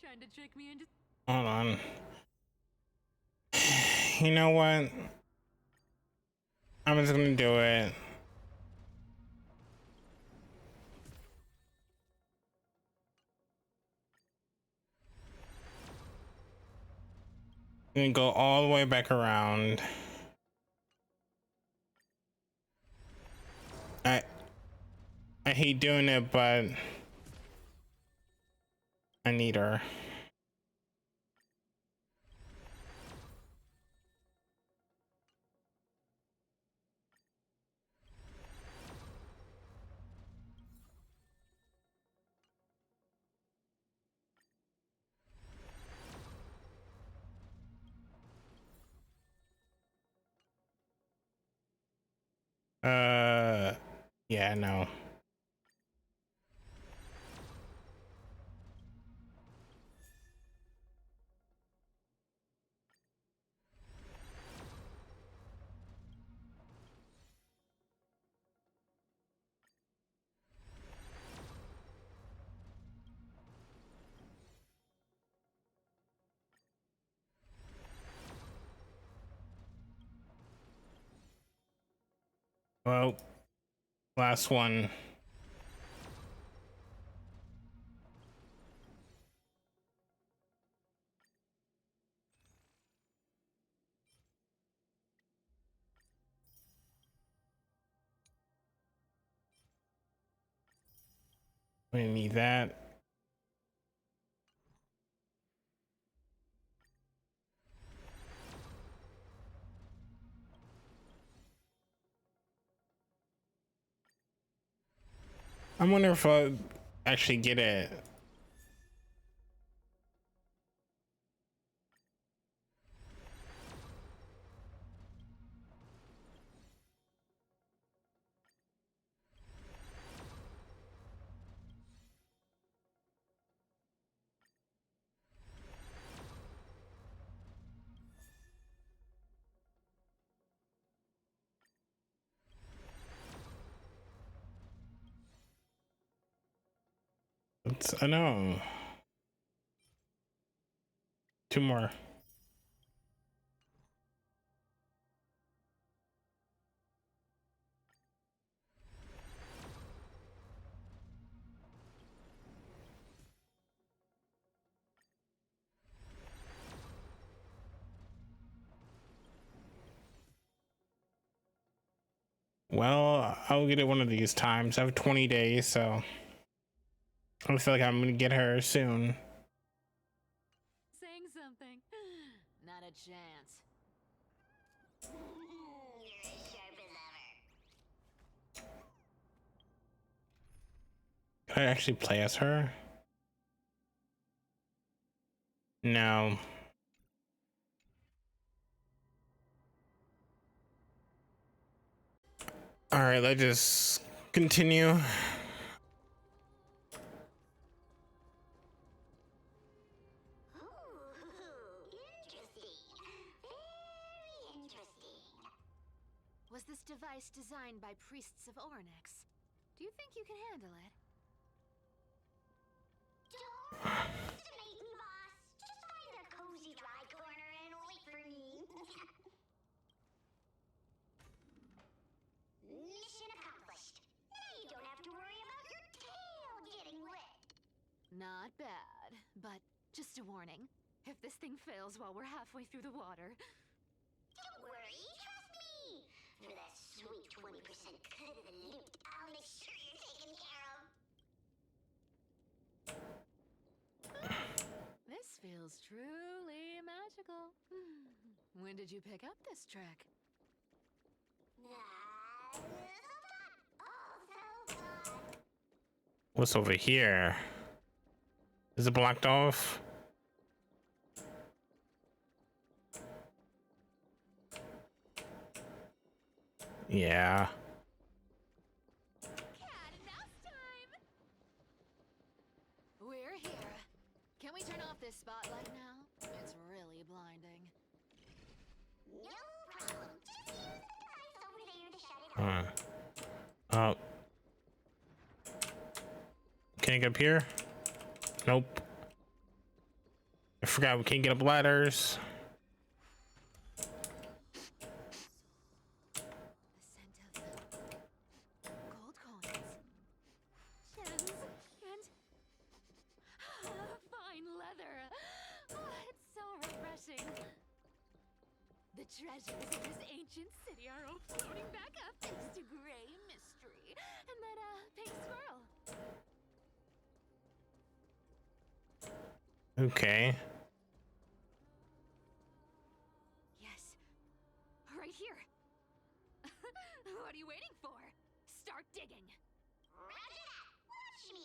Trying to trick me into... Hold on. You know what? I'm just gonna do it. And go all the way back around. I hate doing it, but I need her. Yeah, no. Well, last one. We need that. I wonder if I'll actually get it. I know. 2 more. Well, I'll get it one of these times. I have 20 days, so I feel like I'm gonna get her soon. Saying something. Not a chance. You're as sharp as ever. Can I actually play as her? No. All right, let's just continue. Was this device designed by priests of Ornyx? Do you think you can handle it? Don't underestimate me, boss. Just find a cozy dry corner and wait for me. Mission accomplished. Now you don't have to worry about your tail getting wet. Not bad, but just a warning. If this thing fails while we're halfway through the water... Don't worry, trust me. For that sweet 20% cut of the loot, I'll make sure you're taken care of. This feels truly magical. When did you pick up this trick? What's over here? Is it blocked off? Yeah. Cat and mouse time! We're here. Can we turn off this spotlight now? It's really blinding. No problem. Just use the device over there to shut it off. Oh. Can I get up here? Nope. I forgot we can't get up ladders. Gold coins. Gems and fine leather. Oh, it's so refreshing. The treasures of this ancient city are all floating back up thanks to Gray Mystery and that pink squirrel. Okay. Yes. Right here. What are you waiting for? Start digging. Roger that. Watch me.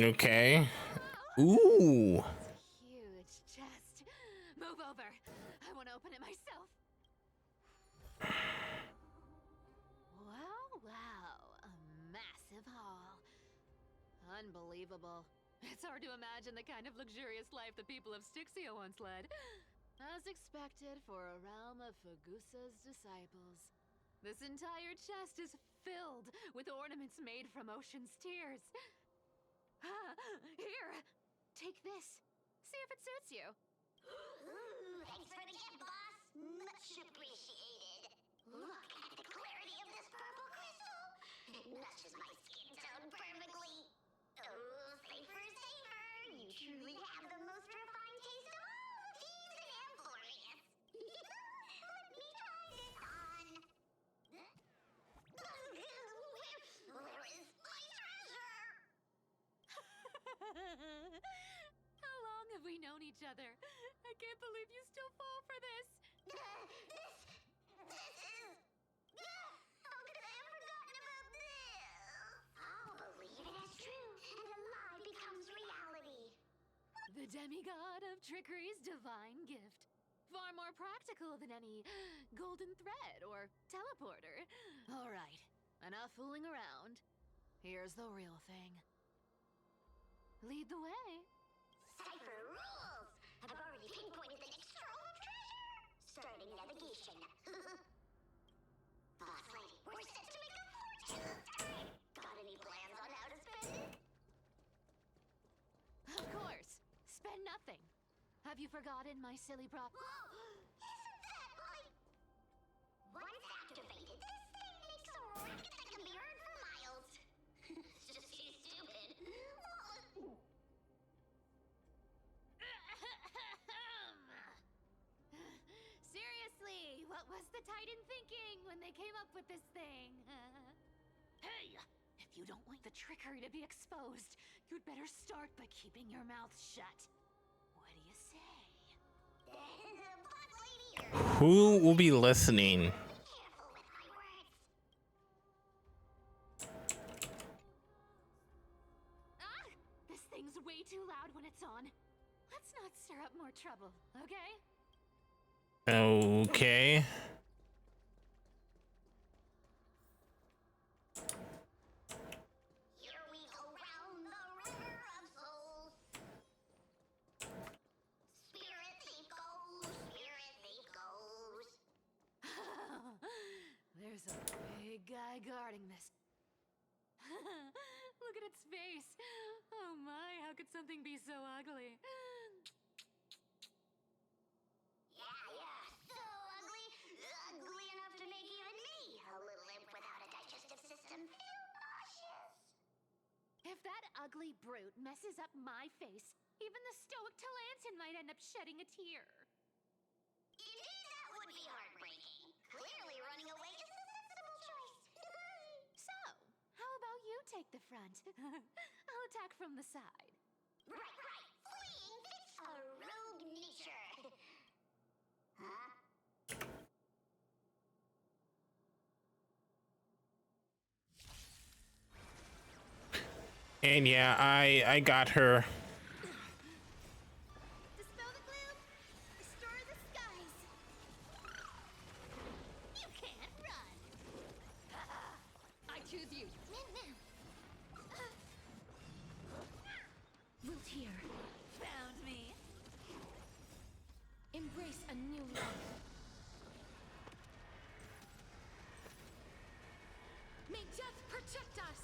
Okay. Ooh. Huge chest. Move over. I want to open it myself. Wow. A massive haul. Unbelievable. It's hard to imagine the kind of luxurious life the people of Styxia once led. As expected for a realm of Fagusa's disciples. This entire chest is filled with ornaments made from ocean's tears. Here! Take this. See if it suits you. Ooh, thanks for the gift, boss. Much appreciated. Look, truly have the most refined taste of all thieves and employees. Let me try this on. Where is my treasure? How long have we known each other? I can't believe you still fall for this. This is... How could I have forgotten about this? I'll believe it as true, and a lie becomes reality. The demigod of trickery's divine gift. Far more practical than any golden thread or teleporter. All right, enough fooling around. Here's the real thing. Lead the way. Cipher rules! I've already pinpointed the next trove of treasure! Starting navigation. Boss lady, we're set to make a fortune! Got any plans on how to spend it? Of course. Spend nothing. Have you forgotten my silly prop? Isn't that like... Once activated, this thing makes a racket that can be heard for miles. It's just too stupid. Seriously, what was the Titan thinking when they came up with this thing? Hey! If you don't want the trickery to be exposed, you'd better start by keeping your mouth shut. What do you say? Boss lady, Who will be listening? careful with my words. Ah! This thing's way too loud when it's on. Let's not stir up more trouble, okay? Okay. Here we go round the river of souls. Spirit thief goes, spirit thief goes. There's a big guy guarding this. Look at its face. Oh my, how could something be so ugly? Yeah, so ugly. Ugly enough to make even me, a little imp without a digestive system, feel nauseous. If that ugly brute messes up my face, even the stoic Talantin might end up shedding a tear. Indeed, that would be heartbreaking. Clearly, running away is the sensible choice. So, how about you take the front? I'll attack from the side. Right. Fleeing fits a rogue nature. Huh? And yeah, I got her. Dispel the gloom, destroy the skies. You can't run. I choose you. Root here. Found me. Embrace a new life. May death protect us!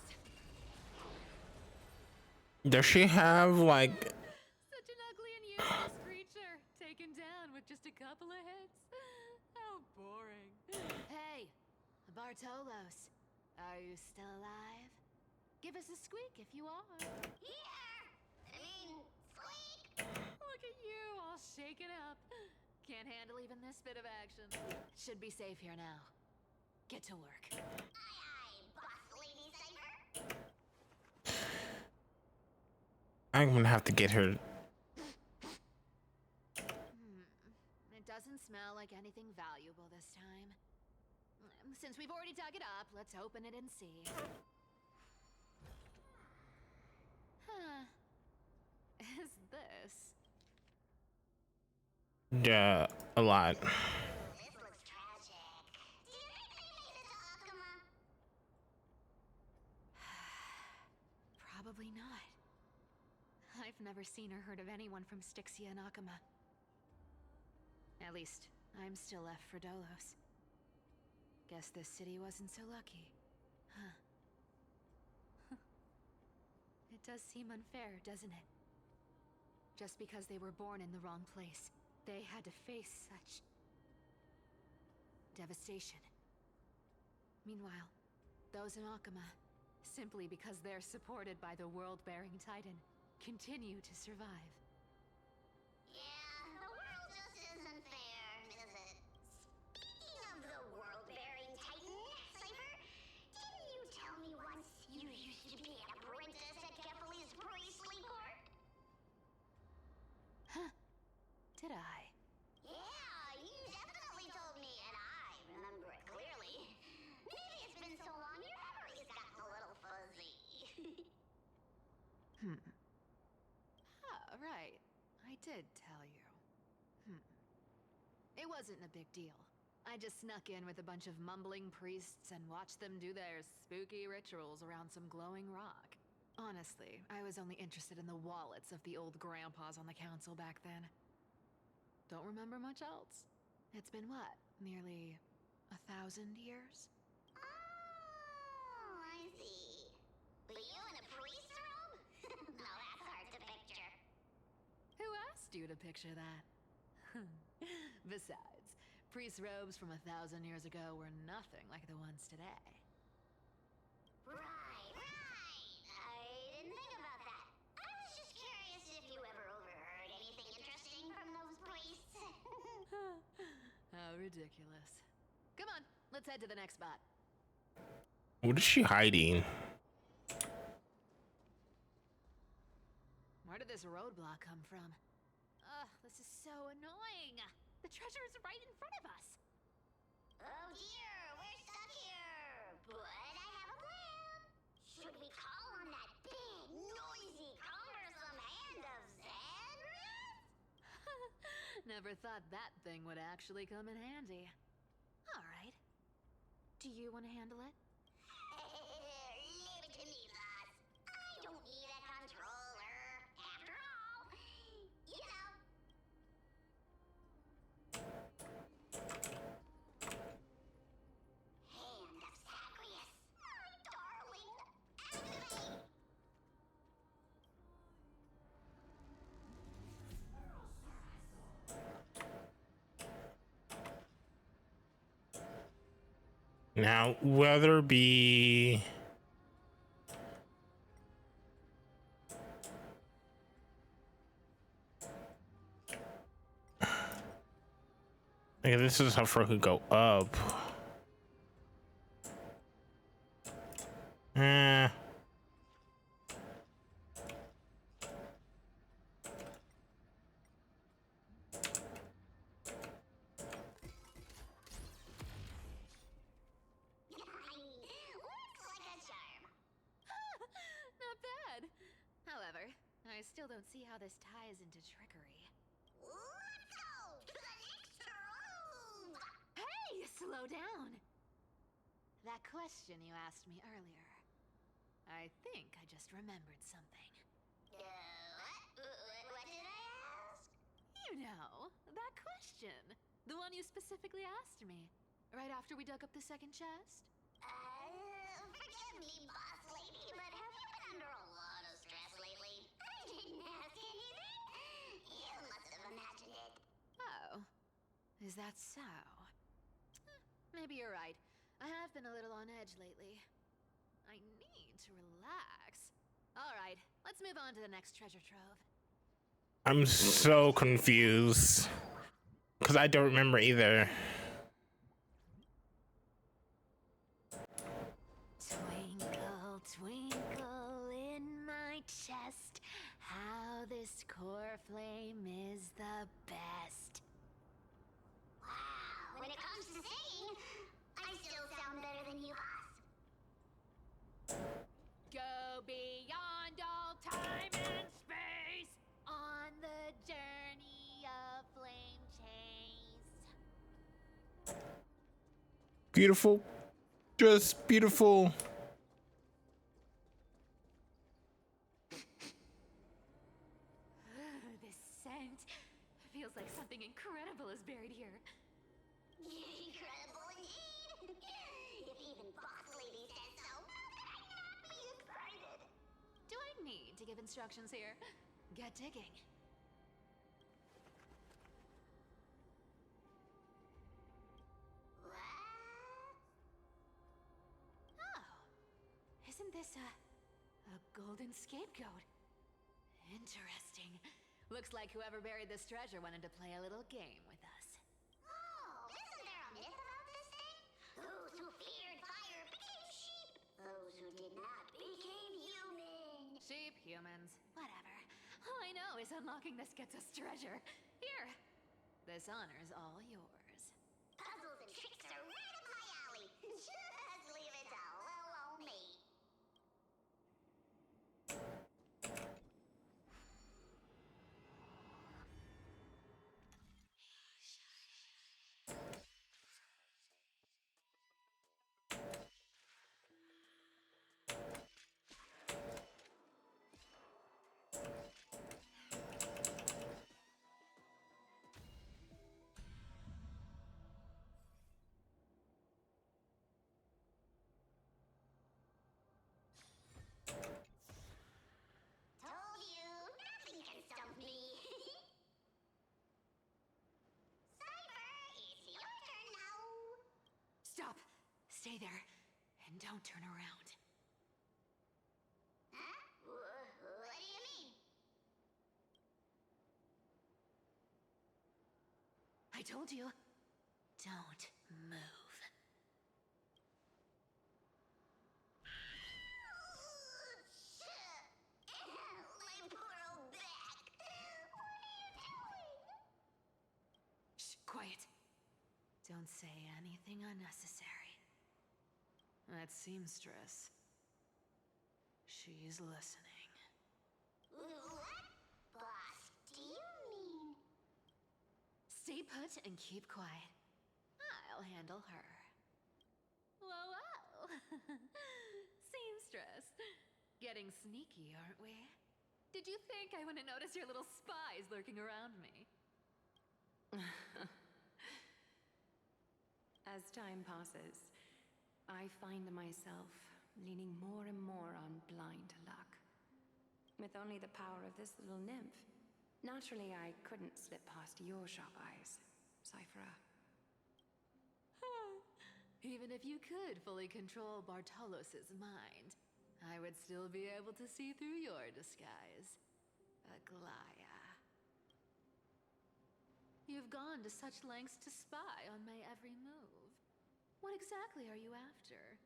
Does she have like... Such an ugly and useless creature, taken down with just a couple of hits. How boring. Hey, Bartolos, are you still alive? Give us a squeak if you are. Squeak! Look at you, all shaken up. Can't handle even this bit of action. Should be safe here now. Get to work. Aye, boss lady Cipher. I'm gonna have to get her. It doesn't smell like anything valuable this time. Since we've already dug it up, let's open it and see. Huh. Is this? Yeah, a lot. This looks tragic. Do you think they made it to Akuma? Probably not. I've never seen or heard of anyone from Styxia and Akuma. At least, I'm still left for Dolos. Guess this city wasn't so lucky. Huh. It does seem unfair, doesn't it? Just because they were born in the wrong place, they had to face such devastation. Meanwhile, those in Akuma, simply because they're supported by the world-bearing Titan, continue to survive. did I? Yeah, you definitely told me, and I remember it clearly. Maybe it's been so long your memory's gotten a little fuzzy. Ah, right. I did tell you. It wasn't a big deal. I just snuck in with a bunch of mumbling priests and watched them do their spooky rituals around some glowing rock. Honestly, I was only interested in the wallets of the old grandpas on the council back then. Don't remember much else. It's been what, nearly 1,000 years? Oh, I see. But you in a priest robe? No, that's hard to picture. Who asked you to picture that? Besides, priest robes from 1,000 years ago were nothing like the ones today. Right. I didn't think about that. I was just curious if you ever overheard anything interesting from those priests. How ridiculous. Come on, let's head to the next spot. What is she hiding? Where did this roadblock come from? Ugh, this is so annoying. The treasure is right in front of us. Oh dear, we're stuck here. But I have a plan. Should we call on that big, noisy, cumbersome hand of Xandris? Never thought that thing would actually come in handy. All right. Do you want to handle it? Leave it to me, boss. I don't need a controller. After all, you know. Hand of Zagreus, my darling. Activate! Now, whether it be okay, this is how far it could go up. Looks like a charm. Not bad. However, I still don't see how this ties into trickery. Let's go to the next room. Hey, slow down. That question you asked me earlier. I think I just remembered something. What did I ask? You know, that question. The one you specifically asked me. Right after we dug up the second chest? Forgive me, boss lady, but have you been under a lot of stress lately? I didn't ask anything. You must have imagined it. Oh, is that so? Maybe you're right. I have been a little on edge lately. I need to relax. All right, let's move on to the next treasure trove. I'm so confused because I don't remember either. Twinkle, twinkle in my chest, how this core flame is the best. Wow, when it comes to singing, I still sound better than you, boss. Go beyond all time and space on the journey of flame chase. Beautiful, just beautiful. This scent feels like something incredible is buried here. Incredible indeed. If even boss lady says so, how could I not be excited? Do I need to give instructions here? Get digging. Oh, isn't this a golden scapegoat? Interesting. Looks like whoever buried this treasure wanted to play a little game with us. Oh, isn't there a myth about this thing? Those who feared fire became sheep. Those who did not became human. Sheep, humans, whatever. All I know is unlocking this gets us treasure. Here, This honor's all yours. Puzzles and tricks are right up my alley. Just leave it to little old me. Told you, nothing can stop me. Cypher, it's your turn now. Stop! Stay there, and don't turn around. Huh? What do you mean? I told you, don't move. My poor old back. What are you doing? Shh, quiet. Don't say anything unnecessary. That seamstress. She's listening. What? Boss, do you mean? Stay put and keep quiet. I'll handle her. Whoa, whoa! Seamstress. Getting sneaky, aren't we? Did you think I wouldn't notice your little spies lurking around me? As time passes, I find myself leaning more and more on blind luck. With only the power of this little nymph, naturally I couldn't slip past your sharp eyes, Cyphera. Even if you could fully control Bartolos's mind, I would still be able to see through your disguise. Aglaya. You've gone to such lengths to spy on my every move. What exactly are you after?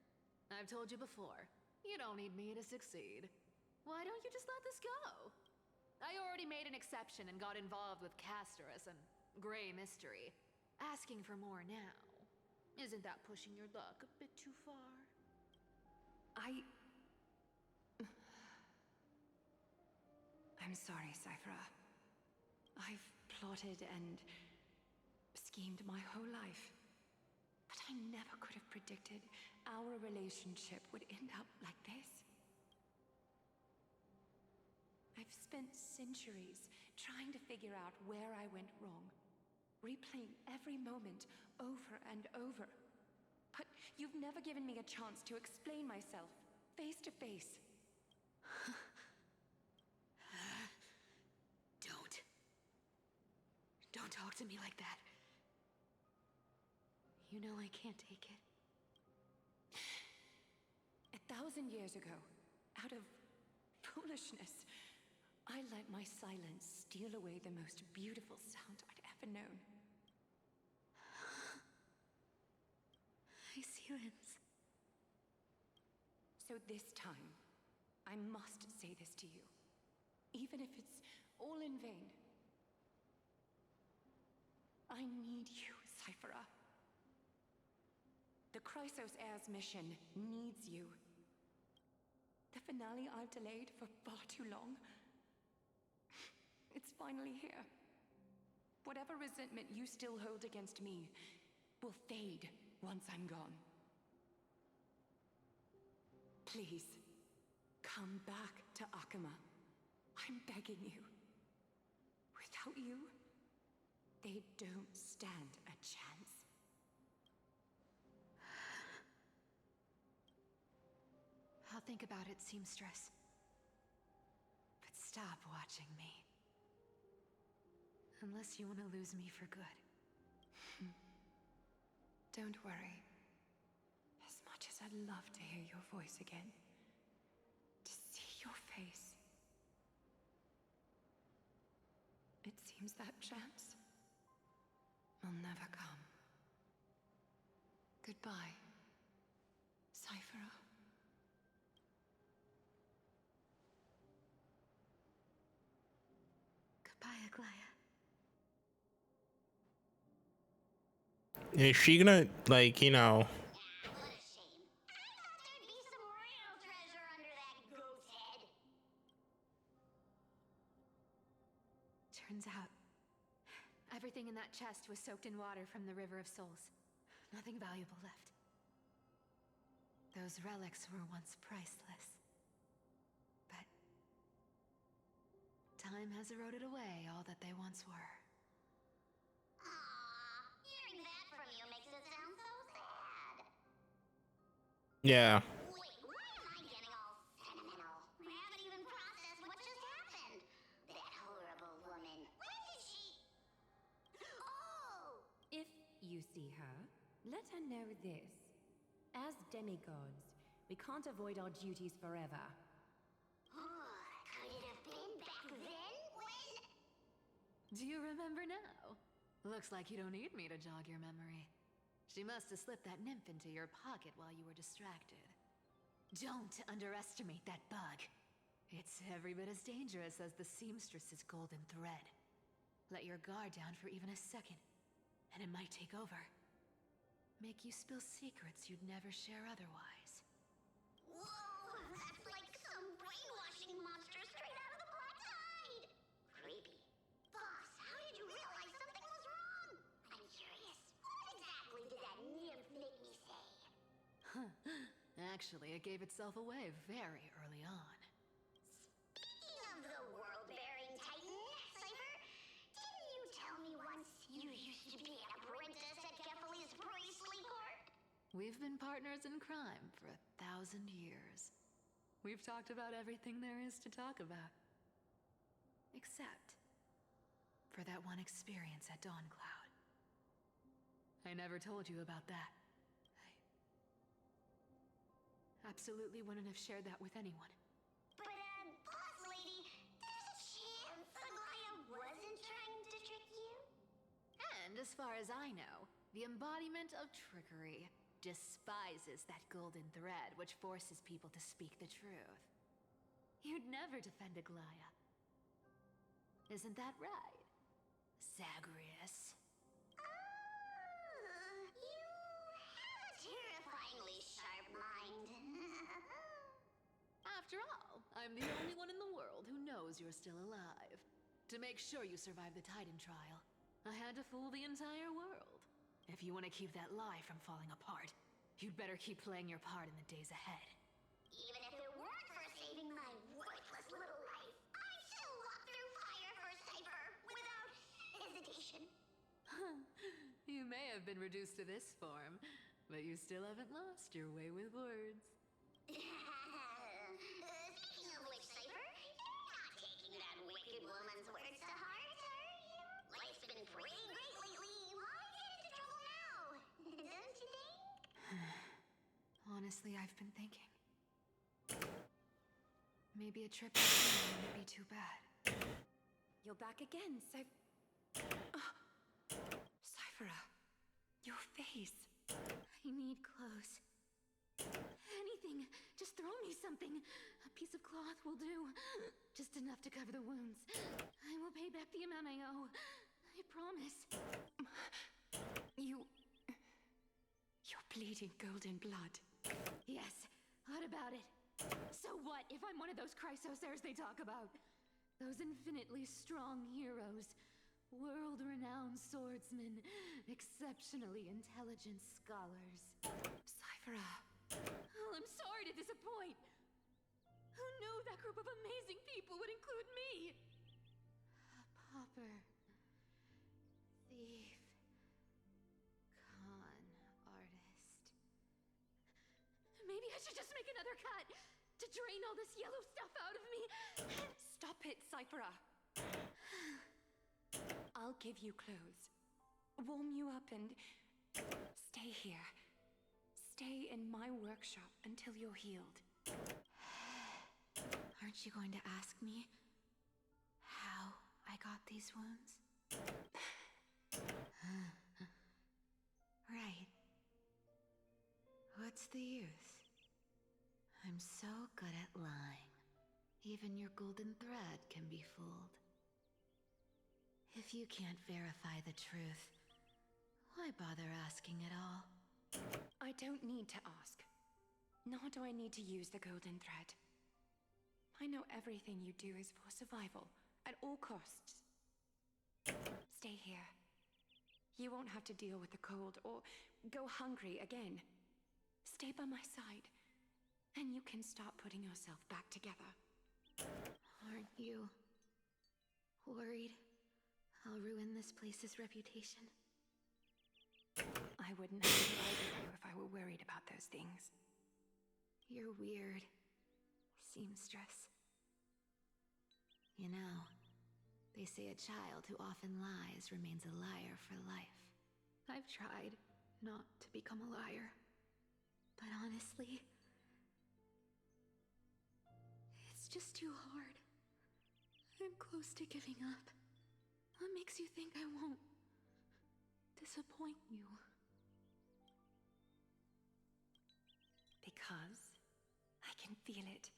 I've told you before, you don't need me to succeed. Why don't you just let this go? I already made an exception and got involved with Castorus and Grey Mystery. Asking for more now. Isn't that pushing your luck a bit too far? I'm sorry, Cyphera. I've plotted and schemed my whole life. But I never could have predicted our relationship would end up like this. I've spent centuries trying to figure out where I went wrong, replaying every moment over and over. But you've never given me a chance to explain myself, face to face. Don't talk to me like that. You know I can't take it. 1,000 years ago, out of foolishness, I let my silence steal away the most beautiful sound I'd ever known. My silence. So this time, I must say this to you, even if it's all in vain. I need you, Cyphera. The Chrysos Heir's mission needs you. The finale I've delayed for far too long. It's finally here. Whatever resentment you still hold against me will fade once I'm gone. Please, come back to Akama. I'm begging you. Without you, they don't stand a chance. I'll think about it, seamstress. But stop watching me. Unless you want to lose me for good. Don't worry. As much as I'd love to hear your voice again, to see your face, it seems that chance will never come. Goodbye, Cyphera. Goodbye, Aglaya. Is she gonna, like, you know? What a shame. I thought there'd be some real treasure under that goat's head. Turns out, everything in that chest was soaked in water from the River of Souls. Nothing valuable left. Those relics were once priceless. But time has eroded away all that they once were. Aww, hearing that from you makes it sound so sad. Yeah. Wait, why am I getting all sentimental? I haven't even processed what just happened. That horrible woman. When did she... Oh! If you see her, let her know this. As demigods, we can't avoid our duties forever. Could it have been back then when... Do you remember now? Looks like you don't need me to jog your memory. She must have slipped that nymph into your pocket while you were distracted. Don't underestimate that bug. It's every bit as dangerous as the seamstress's golden thread. Let your guard down for even a second, and it might take over. Make you spill secrets you'd never share otherwise. Whoa, that's like some brainwashing monster straight out of the Black Tide! Creepy. Boss, how did you realize something was wrong? I'm curious. What exactly did that nymph make me say? Actually, it gave itself away very early on. Speaking of the world-bearing titan, Cypher, didn't you tell me once you used to be an apprentice at Kefali's priestly court? We've been partners in crime for 1,000 years. We've talked about everything there is to talk about. Except for that one experience at Dawncloud. I never told you about that. I absolutely wouldn't have shared that with anyone. But, boss lady, there's a chance Aglaya wasn't trying to trick you? And as far as I know, the embodiment of trickery despises that golden thread which forces people to speak the truth. You'd never defend Aglaya. Isn't that right, Zagreus? You have a terrifyingly sharp mind. After all, I'm the only one in the world who knows you're still alive. To make sure you survive the Titan trial, I had to fool the entire world. If you want to keep that lie from falling apart, you'd better keep playing your part in the days ahead. Even if it weren't for saving my worthless little life, I'd still walk through fire for Cypher without hesitation. You may have been reduced to this form, but you still haven't lost your way with words. Speaking of which, Cypher, you're not taking that wicked woman's words to heart, are you? Life's been pretty great lately. Why get into trouble now? Don't you think? Honestly, I've been thinking. Maybe a trip to China wouldn't be too bad. You're back again, Cyphera, your face. I need clothes. Anything. Just throw me something. A piece of cloth will do. Just enough to cover the wounds. I will pay back the amount I owe. I promise. You're bleeding golden blood. Yes, what about it? So what if I'm one of those Chrysosairs they talk about? Those infinitely strong heroes. World-renowned swordsmen. Exceptionally intelligent scholars. Cyphera. Oh, I'm sorry to disappoint. Who knew that group of amazing people would include me? A pauper. Thief. Con artist. Maybe I should just make another cut to drain all this yellow stuff out of me. Stop it, Cyphera. I'll give you clothes. Warm you up and stay here. Stay in my workshop until you're healed. Aren't you going to ask me how I got these wounds? Right. What's the use? I'm so good at lying. Even your golden thread can be fooled. If you can't verify the truth, Why bother asking at all? I don't need to ask. Nor do I need to use the golden thread. I know everything you do is for survival, at all costs. Stay here. You won't have to deal with the cold or go hungry again. Stay by my side, and you can start putting yourself back together. Aren't you worried I'll ruin this place's reputation? I wouldn't have to ride with you if I were worried about those things. You're weird, seamstress. You know, they say a child who often lies remains a liar for life. I've tried not to become a liar, but honestly, it's just too hard. I'm close to giving up. What makes you think I won't disappoint you? Because I can feel it.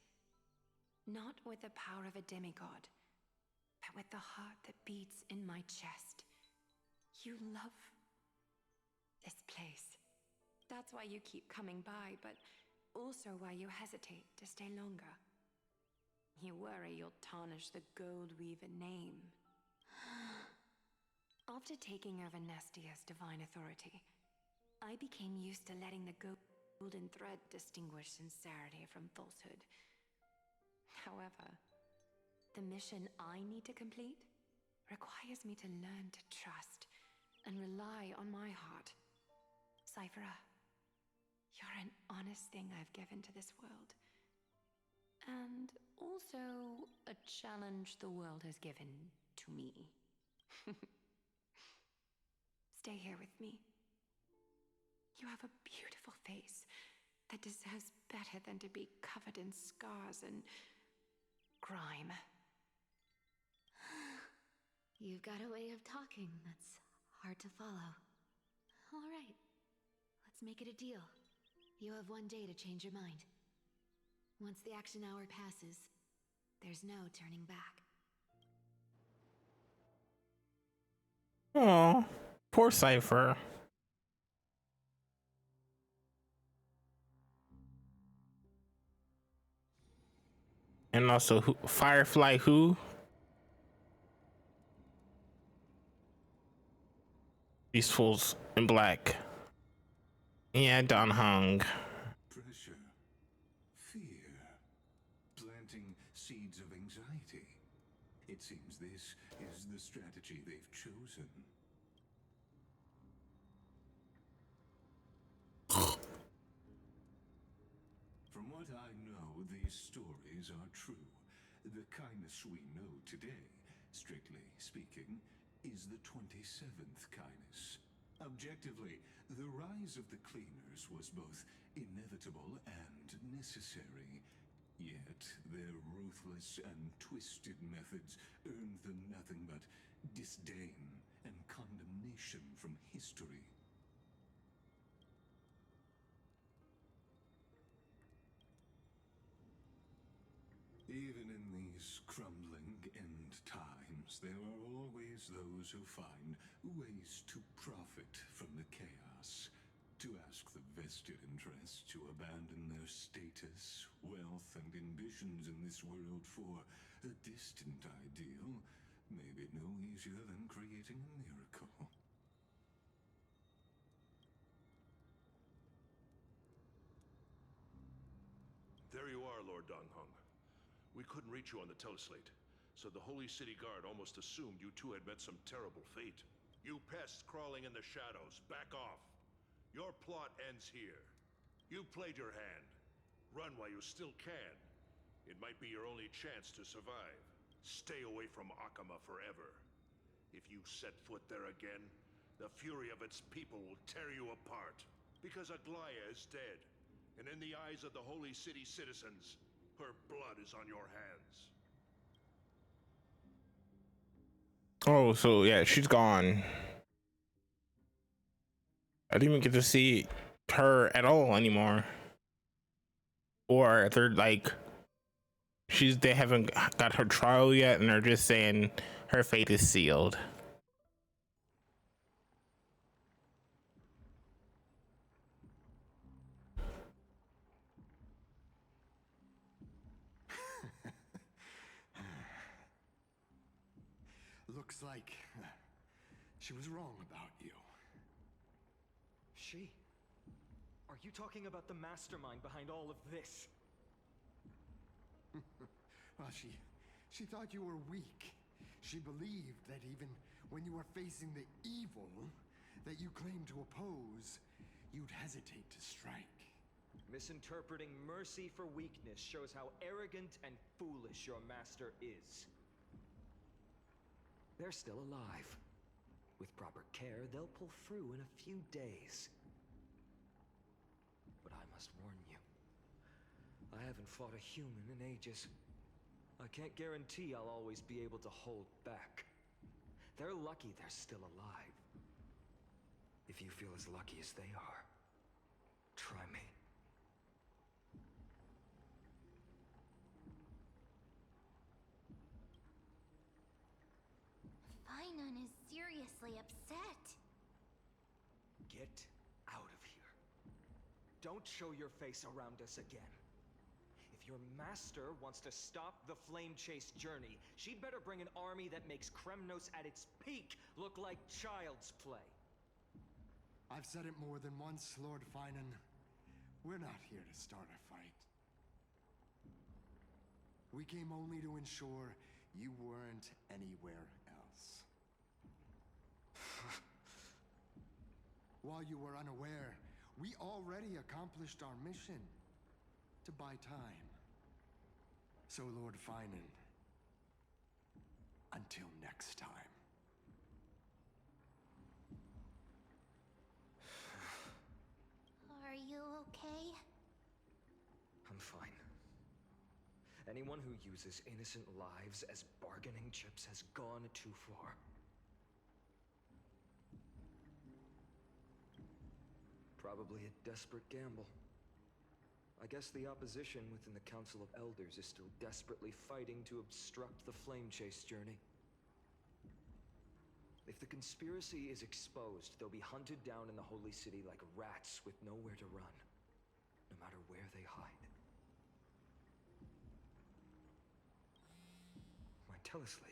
Not with the power of a demigod, but with the heart that beats in my chest. You love this place. That's why you keep coming by, but also why you hesitate to stay longer. You worry you'll tarnish the Gold Weaver name. After taking over Nestia's divine authority, I became used to letting the golden thread distinguish sincerity from falsehood. However, the mission I need to complete requires me to learn to trust and rely on my heart. Cyphera, you're an honest thing I've given to this world. And also a challenge the world has given to me. Stay here with me. You have a beautiful face that deserves better than to be covered in scars and grime. You've got a way of talking that's hard to follow. All right, let's make it a deal. You have 1 day to change your mind. Once the action hour passes, there's no turning back. Oh, poor Cypher. And also, Firefly who? These fools in black. Yeah, Don Hung. Pressure, fear, planting seeds of anxiety. It seems this is the strategy they've chosen. From what I know, these stories are true. The kindness we know today, strictly speaking, is the 27th kindness. Objectively, the rise of the cleaners was both inevitable and necessary. Yet, their ruthless and twisted methods earned them nothing but disdain and condemnation from history. Even in these crumbling end times, there are always those who find ways to profit from the chaos, to ask the vested interests to abandon their status, wealth, and ambitions in this world for a distant ideal may be no easier than creating a miracle. There you are, Lord Donghung. We couldn't reach you on the teleslate, so the Holy City Guard almost assumed you two had met some terrible fate. You pests crawling in the shadows, back off. Your plot ends here. You played your hand. Run while you still can. It might be your only chance to survive. Stay away from Akama forever. If you set foot there again, the fury of its people will tear you apart. Because Aglaya is dead, and in the eyes of the Holy City citizens, her blood is on your hands. Oh, so yeah, she's gone. I didn't even get to see her at all anymore. Or they're like, they haven't got her trial yet, and they're just saying her fate is sealed. Looks like she was wrong about you. She? Are you talking about the mastermind behind all of this? Well, she thought you were weak. She believed that even when you were facing the evil that you claim to oppose, you'd hesitate to strike. Misinterpreting mercy for weakness shows how arrogant and foolish your master is. They're still alive. With proper care, they'll pull through in a few days. But I must warn you, I haven't fought a human in ages. I can't guarantee I'll always be able to hold back. They're lucky they're still alive. If you feel as lucky as they are, try me. Finon is seriously upset. Get out of here. Don't show your face around us again. If your master wants to stop the Flame Chase journey, she'd better bring an army that makes Kremnos at its peak look like child's play. I've said it more than once, Lord Finon. We're not here to start a fight. We came only to ensure you weren't anywhere else. While you were unaware, we already accomplished our mission to buy time. So, Lord Finon, until next time. Are you okay? I'm fine. Anyone who uses innocent lives as bargaining chips has gone too far. Probably a desperate gamble. I guess the opposition within the Council of Elders is still desperately fighting to obstruct the Flame Chase journey. If the conspiracy is exposed, they'll be hunted down in the Holy City like rats with nowhere to run, no matter where they hide. My teleslate.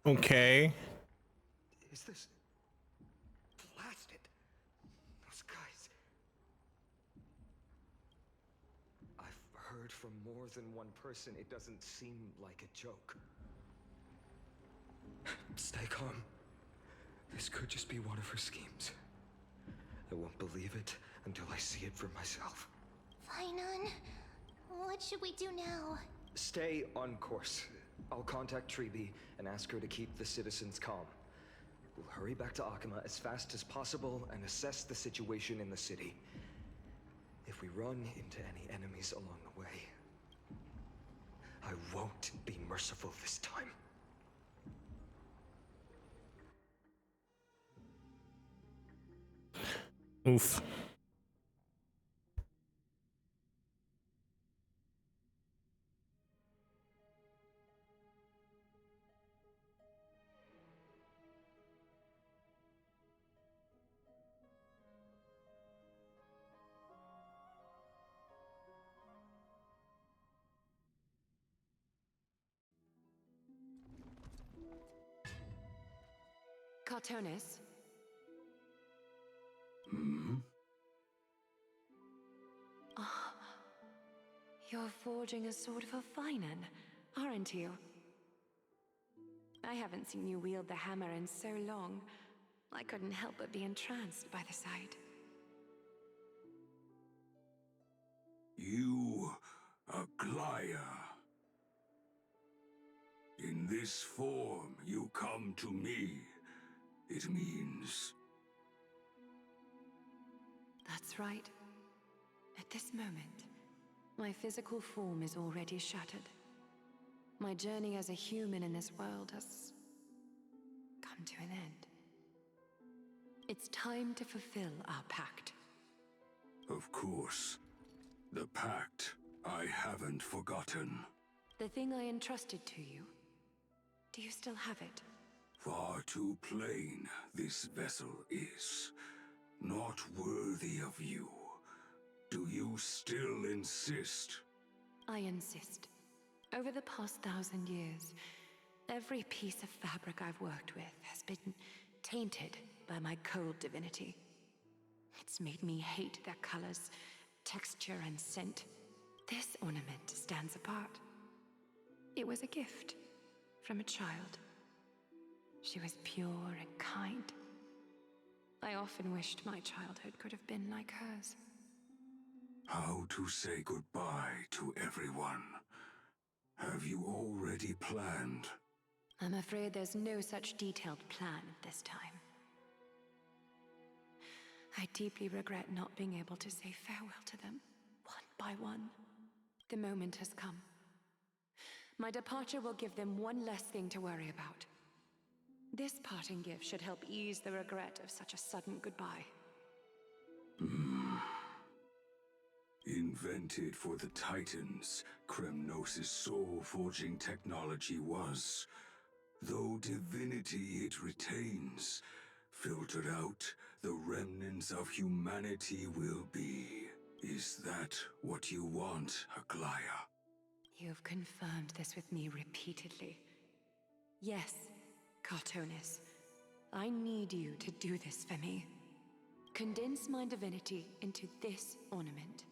Okay. Is this... blasted? Those guys... I've heard from more than one person. It doesn't seem like a joke. Stay calm. This could just be one of her schemes. I won't believe it until I see it for myself. Finon, what should we do now? Stay on course. I'll contact Treeby and ask her to keep the citizens calm. We'll hurry back to Akama as fast as possible and assess the situation in the city. If we run into any enemies along the way, I won't be merciful this time. Oof. Cartonis? Ah, you're forging a sword for Finon, aren't you? I haven't seen you wield the hammer in so long. I couldn't help but be entranced by the sight. You, Aglaya. In this form you come to me. It means... That's right. At this moment, My physical form is already shattered. My journey as a human in this world has come to an end. It's time to fulfill our pact. Of course. The pact. I haven't forgotten. The thing I entrusted to you. Do you still have it? Far too plain this vessel is. Not worthy of you. Do you still insist? I insist. Over the past 1,000 years, every piece of fabric I've worked with has been tainted by my cold divinity. It's made me hate their colors, texture, and scent. This ornament stands apart. It was a gift from a child. She was pure and kind. I often wished my childhood could have been like hers. How to say goodbye to everyone? Have you already planned? I'm afraid there's no such detailed plan at this time. I deeply regret not being able to say farewell to them, one by one. The moment has come. My departure will give them one less thing to worry about. This parting gift should help ease the regret of such a sudden goodbye. Invented for the Titans, Kremnos' soul-forging technology was. Though divinity it retains, filtered out, the remnants of humanity will be. Is that what you want, Aglaya? You've confirmed this with me repeatedly. Yes, Cartonis. I need you to do this for me. Condense my divinity into this ornament.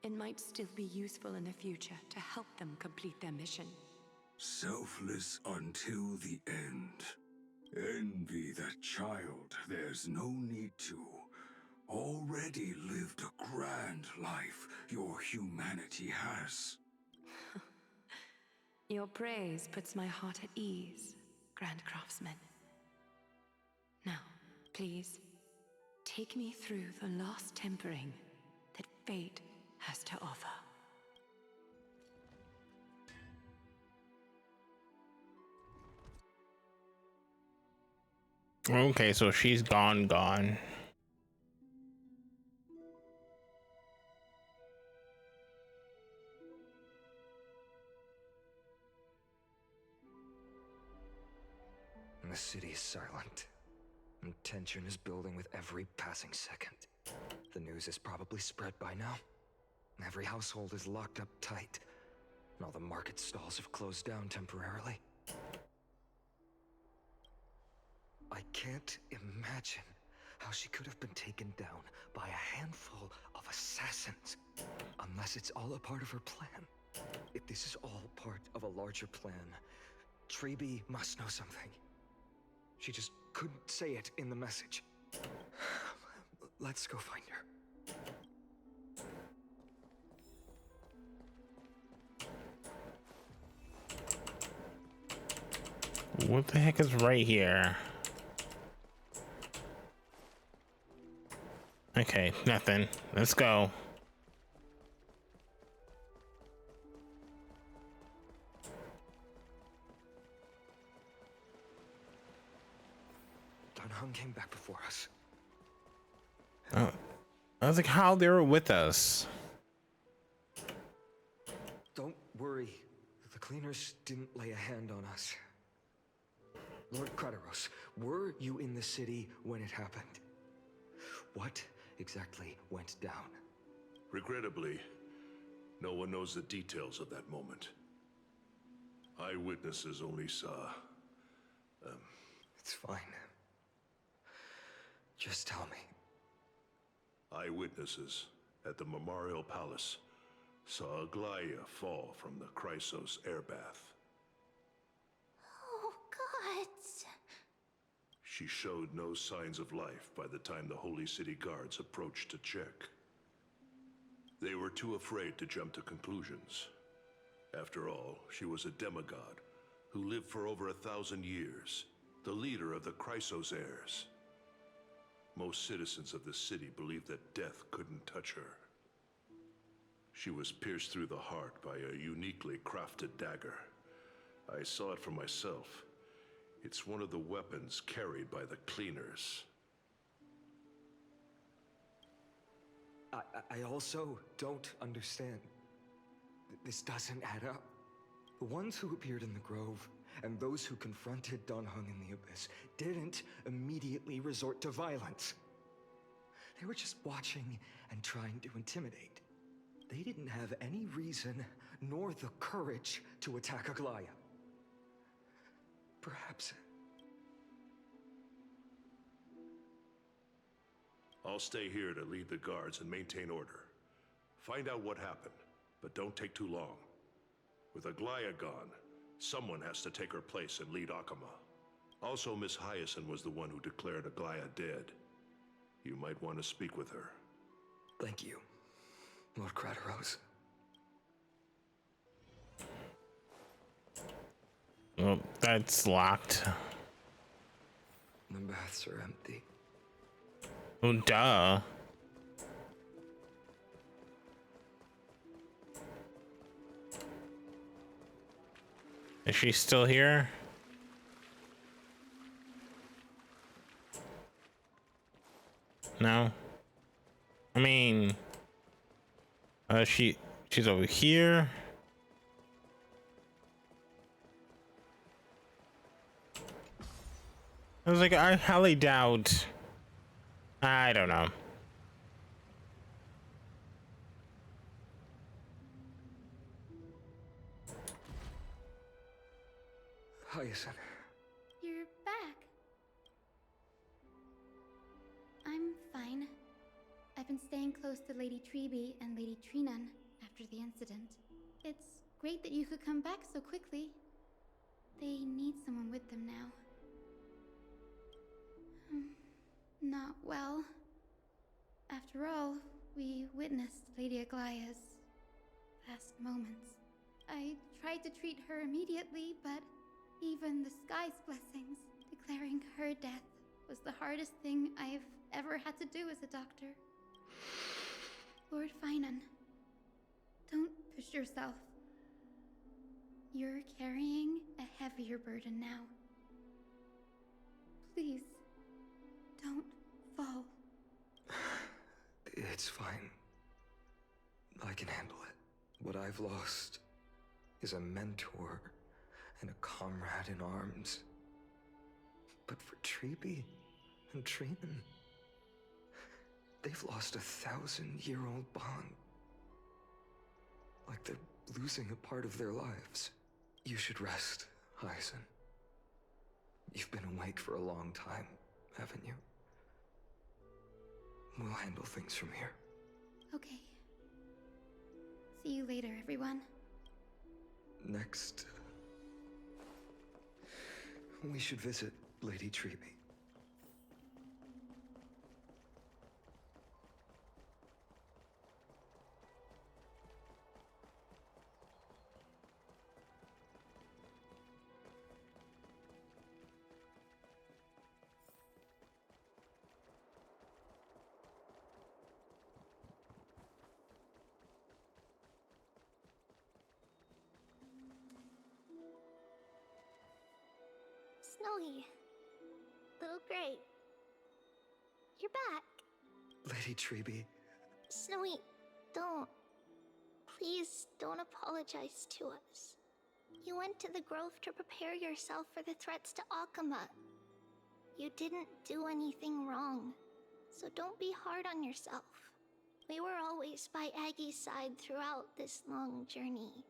It might still be useful in the future to help them complete their mission. Selfless until the end. Envy that child, there's no need to. Already lived a grand life your humanity has. Your praise puts my heart at ease, Grand Craftsman. Now, please, take me through the last tempering that fate has to offer. Okay, so she's gone. The city is silent, and tension is building with every passing second. The news is probably spread by now. Every household is locked up tight, and all the market stalls have closed down temporarily. I can't imagine how she could have been taken down by a handful of assassins, unless it's all a part of her plan. If this is all part of a larger plan, Treeby must know something. She just couldn't say it in the message. Let's go find her. What the heck is right here? Okay, nothing. Let's go. Danheng came back before us. Oh, I was like, how they were with us. Don't worry. The cleaners didn't lay a hand on us. Lord Krateros, were you in the city when it happened? What exactly went down? Regrettably, no one knows the details of that moment. Eyewitnesses only saw... It's fine. Just tell me. Eyewitnesses at the Memorial Palace saw Aglaya fall from the Chrysos airbath. Oh, God. She showed no signs of life by the time the Holy City Guards approached to check. They were too afraid to jump to conclusions. After all, she was a demigod who lived for over 1,000 years, the leader of the Chrysos heirs. Most citizens of the city believed that death couldn't touch her. She was pierced through the heart by a uniquely crafted dagger. I saw it for myself. It's one of the weapons carried by the cleaners. I also don't understand. This doesn't add up. The ones who appeared in the Grove and those who confronted Dan Heng in the Abyss didn't immediately resort to violence. They were just watching and trying to intimidate. They didn't have any reason nor the courage to attack Aglaya. Perhaps... I'll stay here to lead the guards and maintain order. Find out what happened, but don't take too long. With Aglaya gone, someone has to take her place and lead Akama. Also, Miss Hyacinth was the one who declared Aglaya dead. You might want to speak with her. Thank you, Lord Crateros. Well, that's locked. The baths are empty. Oh, duh. Is she still here? No. I mean, she's over here. I was like, I highly doubt. I don't know. Hyacinth. You're back. I'm fine. I've been staying close to Lady Treeby and Lady Trinan after the incident. It's great that you could come back so quickly. They need someone with them now. Not well. After all, we witnessed Lady Aglaya's last moments. I tried to treat her immediately, but even the sky's blessings, declaring her death, was the hardest thing I've ever had to do as a doctor. Lord Finan, don't push yourself. You're carrying a heavier burden now. Please, don't fall. It's fine. I can handle it. What I've lost is a mentor and a comrade in arms. But for Treeby and Trinan, they've lost a 1,000-year-old bond. Like they're losing a part of their lives. You should rest, Hyacinth. You've been awake for a long time, haven't you? We'll handle things from here. Okay. See you later, everyone. Next, we should visit Lady Treeby. Snowy. Little Gray. You're back. Lady Treeby. Snowy, don't. Please don't apologize to us. You went to the Grove to prepare yourself for the threats to Akama. You didn't do anything wrong, so don't be hard on yourself. We were always by Aggie's side throughout this long journey.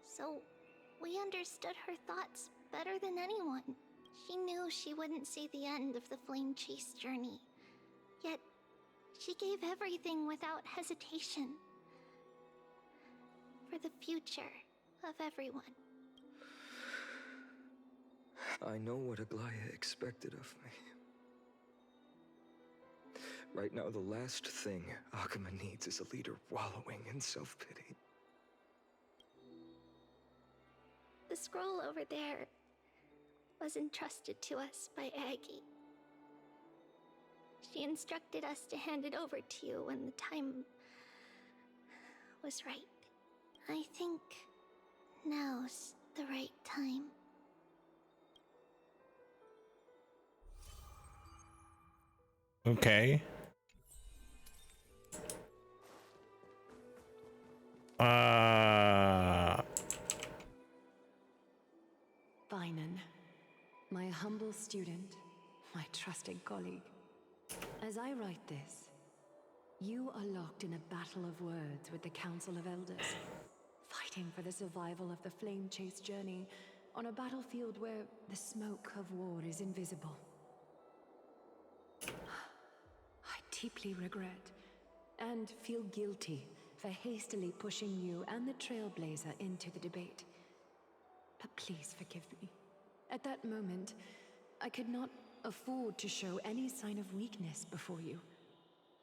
So, we understood her thoughts better than anyone. She knew she wouldn't see the end of the Flame Chase journey. Yet, she gave everything without hesitation. For the future of everyone. I know what Aglaya expected of me. Right now, the last thing Akama needs is a leader wallowing in self-pity. The scroll over there was entrusted to us by Aggie. She instructed us to hand it over to you when the time was right. I think now's the right time. Okay. Finan, my humble student, my trusted colleague. As I write this, you are locked in a battle of words with the Council of Elders, fighting for the survival of the Flame Chase journey on a battlefield where the smoke of war is invisible. I deeply regret and feel guilty for hastily pushing you and the Trailblazer into the debate. But please forgive me. At that moment, I could not afford to show any sign of weakness before you,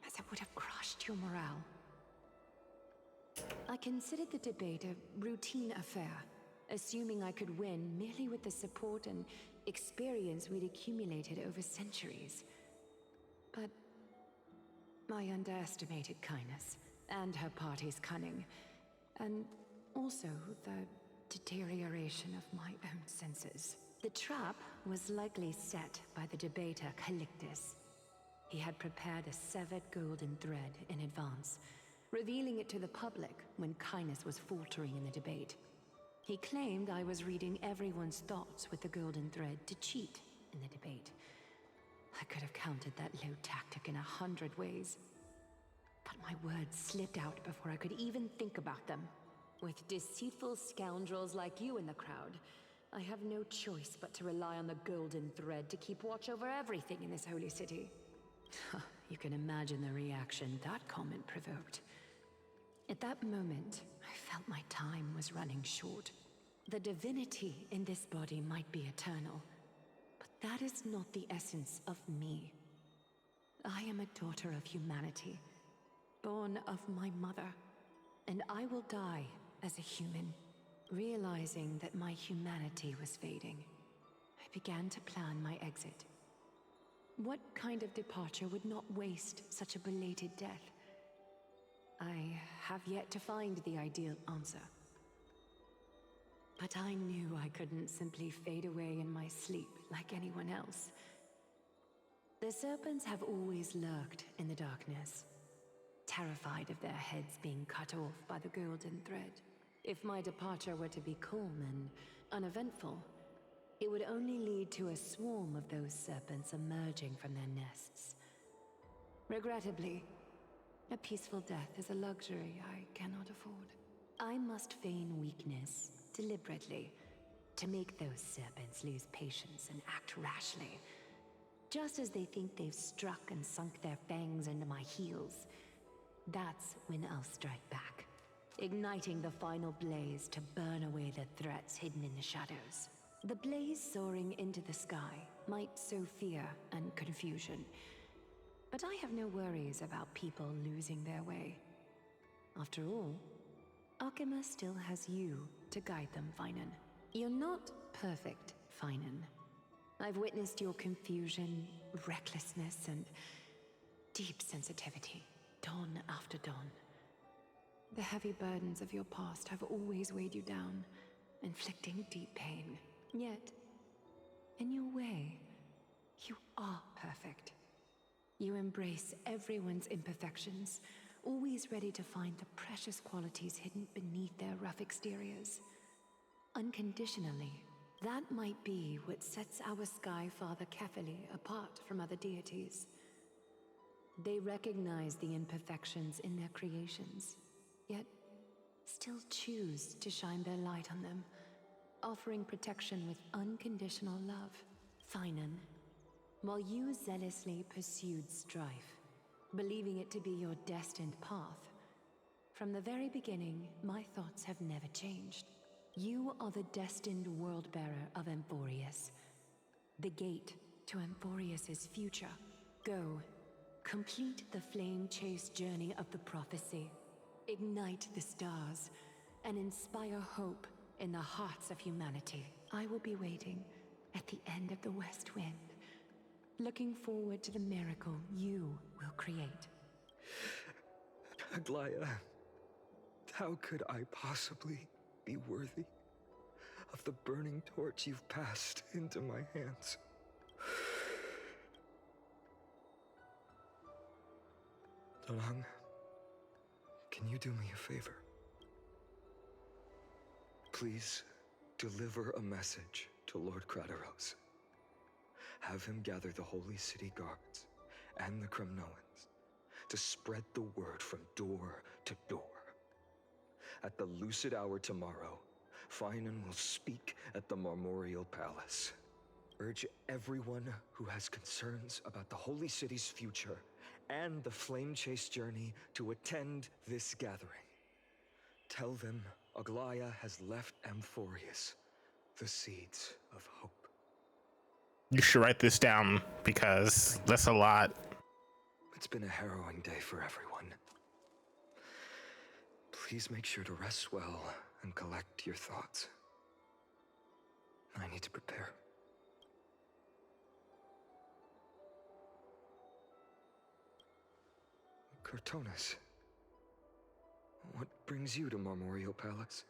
as it would have crushed your morale. I considered the debate a routine affair, assuming I could win merely with the support and experience we'd accumulated over centuries. But I underestimated Kindness and her party's cunning, and also the deterioration of my own senses. The trap was likely set by the debater Calictus. He had prepared a severed golden thread in advance, revealing it to the public when Kindness was faltering in the debate. He claimed I was reading everyone's thoughts with the golden thread to cheat in the debate. I could have countered that low tactic in 100 ways. But my words slipped out before I could even think about them. With deceitful scoundrels like you in the crowd, I have no choice but to rely on the golden thread to keep watch over everything in this holy city. You can imagine the reaction that comment provoked. At that moment, I felt my time was running short. The divinity in this body might be eternal, but that is not the essence of me. I am a daughter of humanity, born of my mother, and I will die as a human. Realizing that my humanity was fading, I began to plan my exit. What kind of departure would not waste such a belated death? I have yet to find the ideal answer. But I knew I couldn't simply fade away in my sleep like anyone else. The serpents have always lurked in the darkness, terrified of their heads being cut off by the golden thread. If my departure were to be calm and uneventful, it would only lead to a swarm of those serpents emerging from their nests. Regrettably, a peaceful death is a luxury I cannot afford. I must feign weakness deliberately to make those serpents lose patience and act rashly. Just as they think they've struck and sunk their fangs into my heels, that's when I'll strike back, igniting the final blaze to burn away the threats hidden in the shadows. The blaze soaring into the sky might sow fear and confusion, but I have no worries about people losing their way. After all, Arkema still has you to guide them, Finan. You're not perfect, Finan. I've witnessed your confusion, recklessness, and deep sensitivity, dawn after dawn. The heavy burdens of your past have always weighed you down, inflicting deep pain. Yet, in your way, you are perfect. You embrace everyone's imperfections, always ready to find the precious qualities hidden beneath their rough exteriors. Unconditionally, that might be what sets our Sky Father Kefili apart from other deities. They recognize the imperfections in their creations, yet still choose to shine their light on them, offering protection with unconditional love. Finan, while you zealously pursued strife, believing it to be your destined path, from the very beginning, my thoughts have never changed. You are the destined world-bearer of Emphorius, the gate to Emphorius's future. Go, complete the flame chase journey of the prophecy, ignite the stars, and inspire hope in the hearts of humanity. I will be waiting at the end of the West Wind, looking forward to the miracle you will create. Aglaya, How could I possibly be worthy of the burning torch you've passed into my hands? Donang, can you do me a favor? Please deliver a message to Lord Krateros. Have him gather the Holy City Guards and the Kremnoans to spread the word from door to door. At the lucid hour tomorrow, Finan will speak at the Marmorial Palace. Urge everyone who has concerns about the Holy City's future and the Flame Chase journey to attend this gathering. Tell them Aglaya has left Amphorius the seeds of hope. You should write this down because that's a lot. It's been a harrowing day for everyone. Please make sure to rest well and collect your thoughts. I need to prepare. Cartonis, what brings you to Marmorial Palace?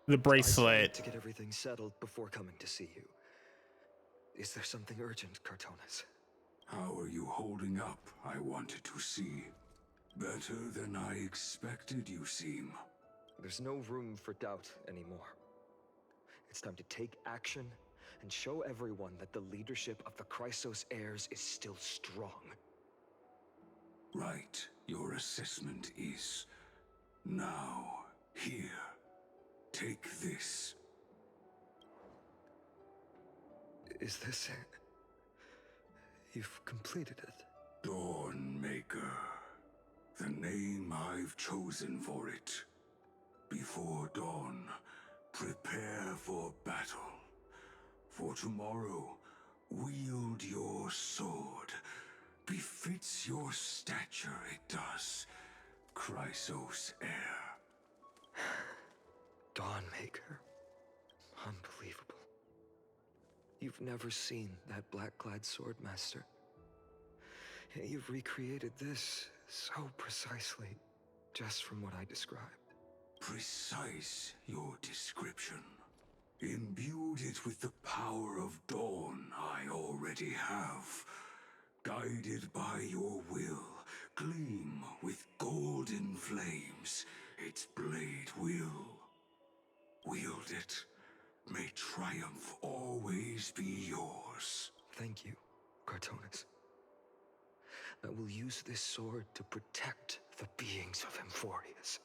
The I bracelet. tried to get everything settled before coming to see you. Is there something urgent, Cartonis? How are you holding up, I wanted to see. Better than I expected, you seem. There's no room for doubt anymore. It's time to take action and show everyone that the leadership of the Chrysos heirs is still strong. Right, your assessment is. Now, here. Take this. Is this it? You've completed it. Dawnmaker. The name I've chosen for it. Before dawn, prepare for battle. For tomorrow, wield your sword. Befits your stature, it does. Chrysos heir. Dawnmaker. Unbelievable. You've never seen that black-clad sword master. Yet you've recreated this so precisely, just from what I described. Precise, your description. Imbued it with the power of dawn I already have. Guided by your will, gleam with golden flames, its blade will. Wield it. May triumph always be yours. Thank you, Cartonis. I will use this sword to protect the beings of Amphorius.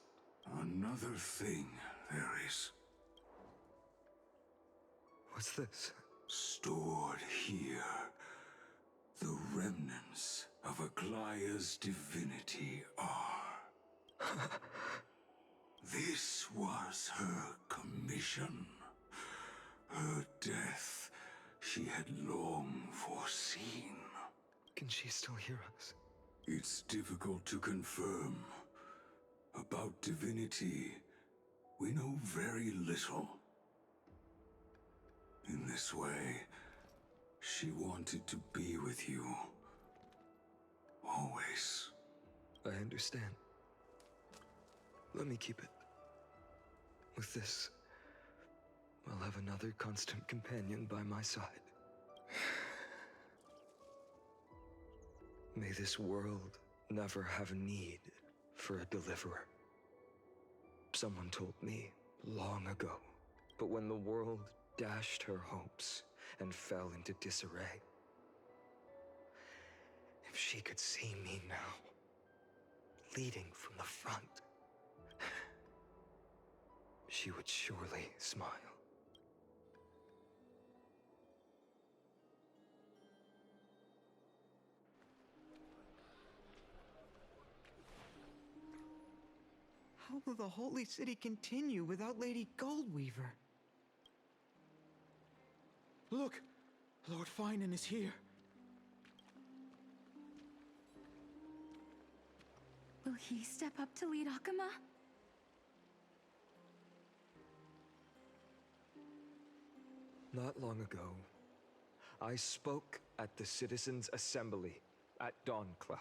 Another thing there is. What's this? Stored here. The remnants of Aglaya's divinity are. This was her commission. Her death she had long foreseen. Can she still hear us? It's difficult to confirm. About divinity, we know very little. In this way, she wanted to be with you. Always. I understand. Let me keep it. With this, I'll have another constant companion by my side. May this world never have a need for a deliverer. Someone told me long ago, but when the world dashed her hopes and fell into disarray, if she could see me now, leading from the front, she would surely smile. How will the Holy City continue without Lady Goldweaver? Look! Lord Finan is here. Will he step up to lead Akama? Not long ago, I spoke at the Citizens' Assembly at Dawncloud.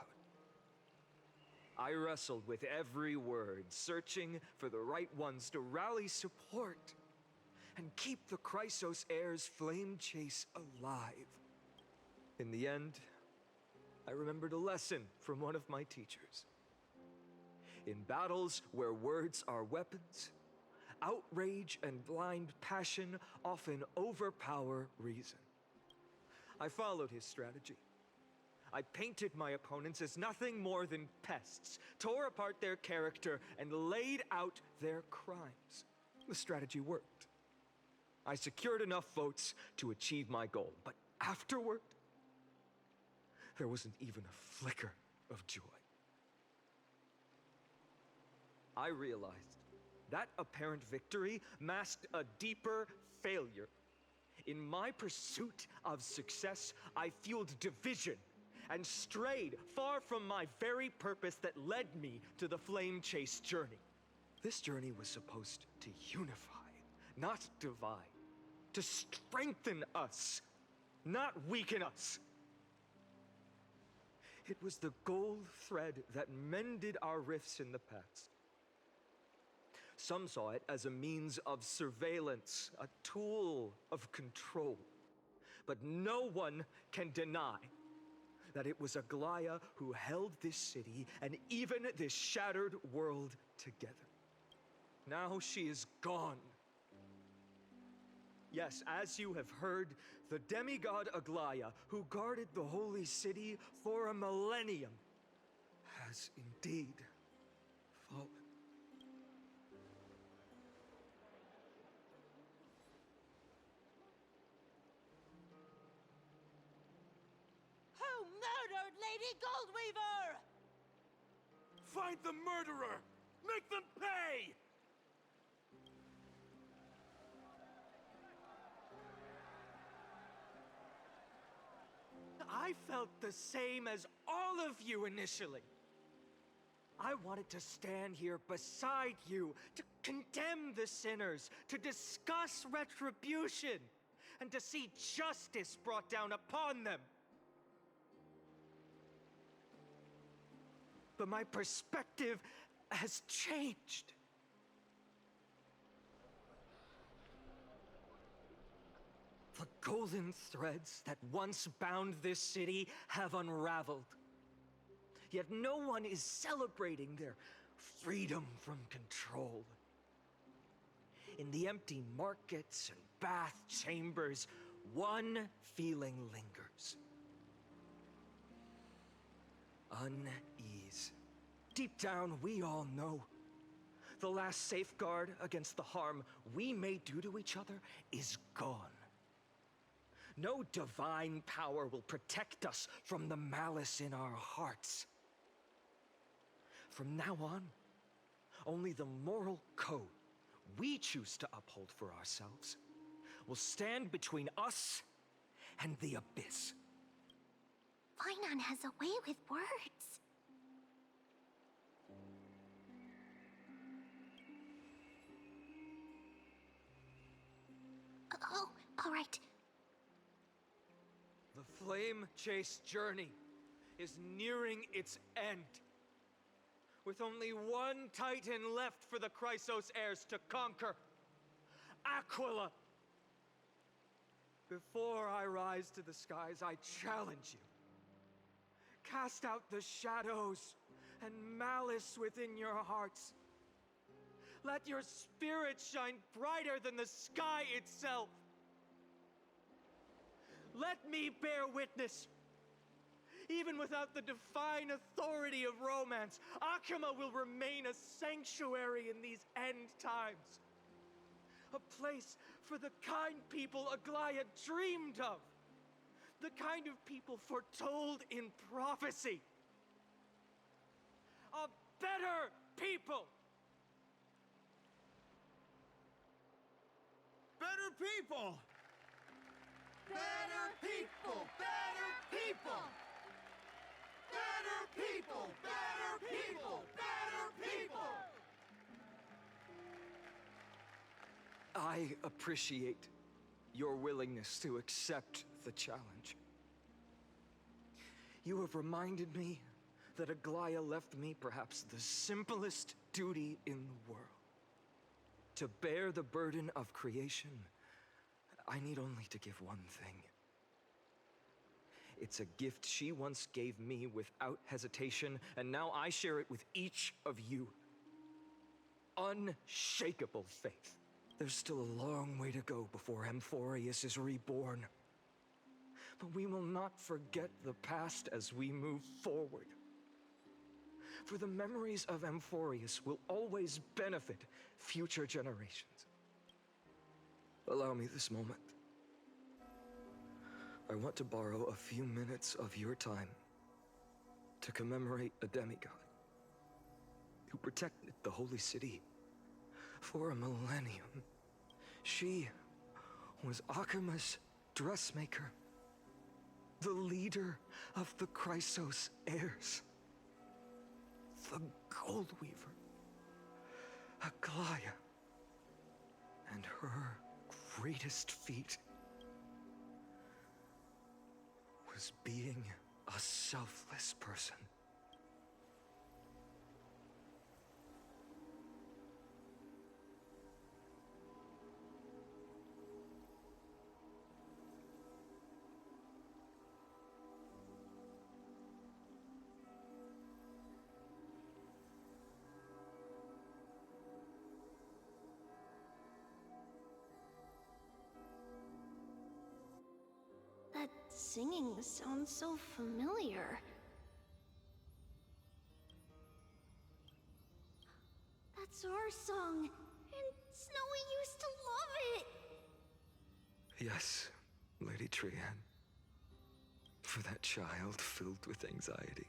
I wrestled with every word, searching for the right ones to rally support and keep the Chrysos heir's flame chase alive. In the end, I remembered a lesson from one of my teachers. In battles where words are weapons, outrage and blind passion often overpower reason. I followed his strategy. I painted my opponents as nothing more than pests, tore apart their character, and laid out their crimes. The strategy worked. I secured enough votes to achieve my goal, but afterward, there wasn't even a flicker of joy. I realized that apparent victory masked a deeper failure. In my pursuit of success, I fueled division and strayed far from my very purpose that led me to the flame chase journey. This journey was supposed to unify, not divide, to strengthen us, not weaken us. It was the gold thread that mended our rifts in the past. Some saw it as a means of surveillance, a tool of control. But no one can deny that it was Aglaya who held this city and even this shattered world together. Now she is gone. Yes, as you have heard, the demigod Aglaya, who guarded the holy city for a millennium, has indeed fallen. Who murdered Lady Goldweaver? Find the murderer! Make them pay! I felt the same as all of you initially. I wanted to stand here beside you, to condemn the sinners, to discuss retribution, and to see justice brought down upon them. But my perspective has changed. The golden threads that once bound this city have unraveled. Yet no one is celebrating their freedom from control. In the empty markets and bath chambers, one feeling lingers. Unease. Deep down, we all know the last safeguard against the harm we may do to each other is gone. No divine power will protect us from the malice in our hearts. From now on, only the moral code we choose to uphold for ourselves will stand between us and the abyss. Finon has a way with words. Oh, all right. The flame chase journey is nearing its end. With only one Titan left for the Chrysos heirs to conquer, Aquila. Before I rise to the skies, I challenge you. Cast out the shadows and malice within your hearts. Let your spirit shine brighter than the sky itself. Let me bear witness. Even without the divine authority of romance, Akima will remain a sanctuary in these end times. A place for the kind people Aglaya dreamed of. The kind of people foretold in prophecy. A better people. Better people! Better people! Better people! Better people! Better people! Better people! I appreciate your willingness to accept the challenge. You have reminded me that Aglaya left me perhaps the simplest duty in the world. To bear the burden of creation, I need only to give one thing. It's a gift she once gave me without hesitation, and now I share it with each of you. Unshakable faith. There's still a long way to go before Amphorius is reborn. But we will not forget the past as we move forward. For the memories of Amphorius will always benefit future generations. Allow me this moment. I want to borrow a few minutes of your time to commemorate a demigod who protected the Holy City for a millennium. She was Akima's dressmaker, the leader of the Chrysos heirs, the Gold Weaver, Aglaya, and her greatest feat was being a selfless person. That singing sounds so familiar. That's our song, and Snowy used to love it! Yes, Lady Trian. For that child filled with anxiety,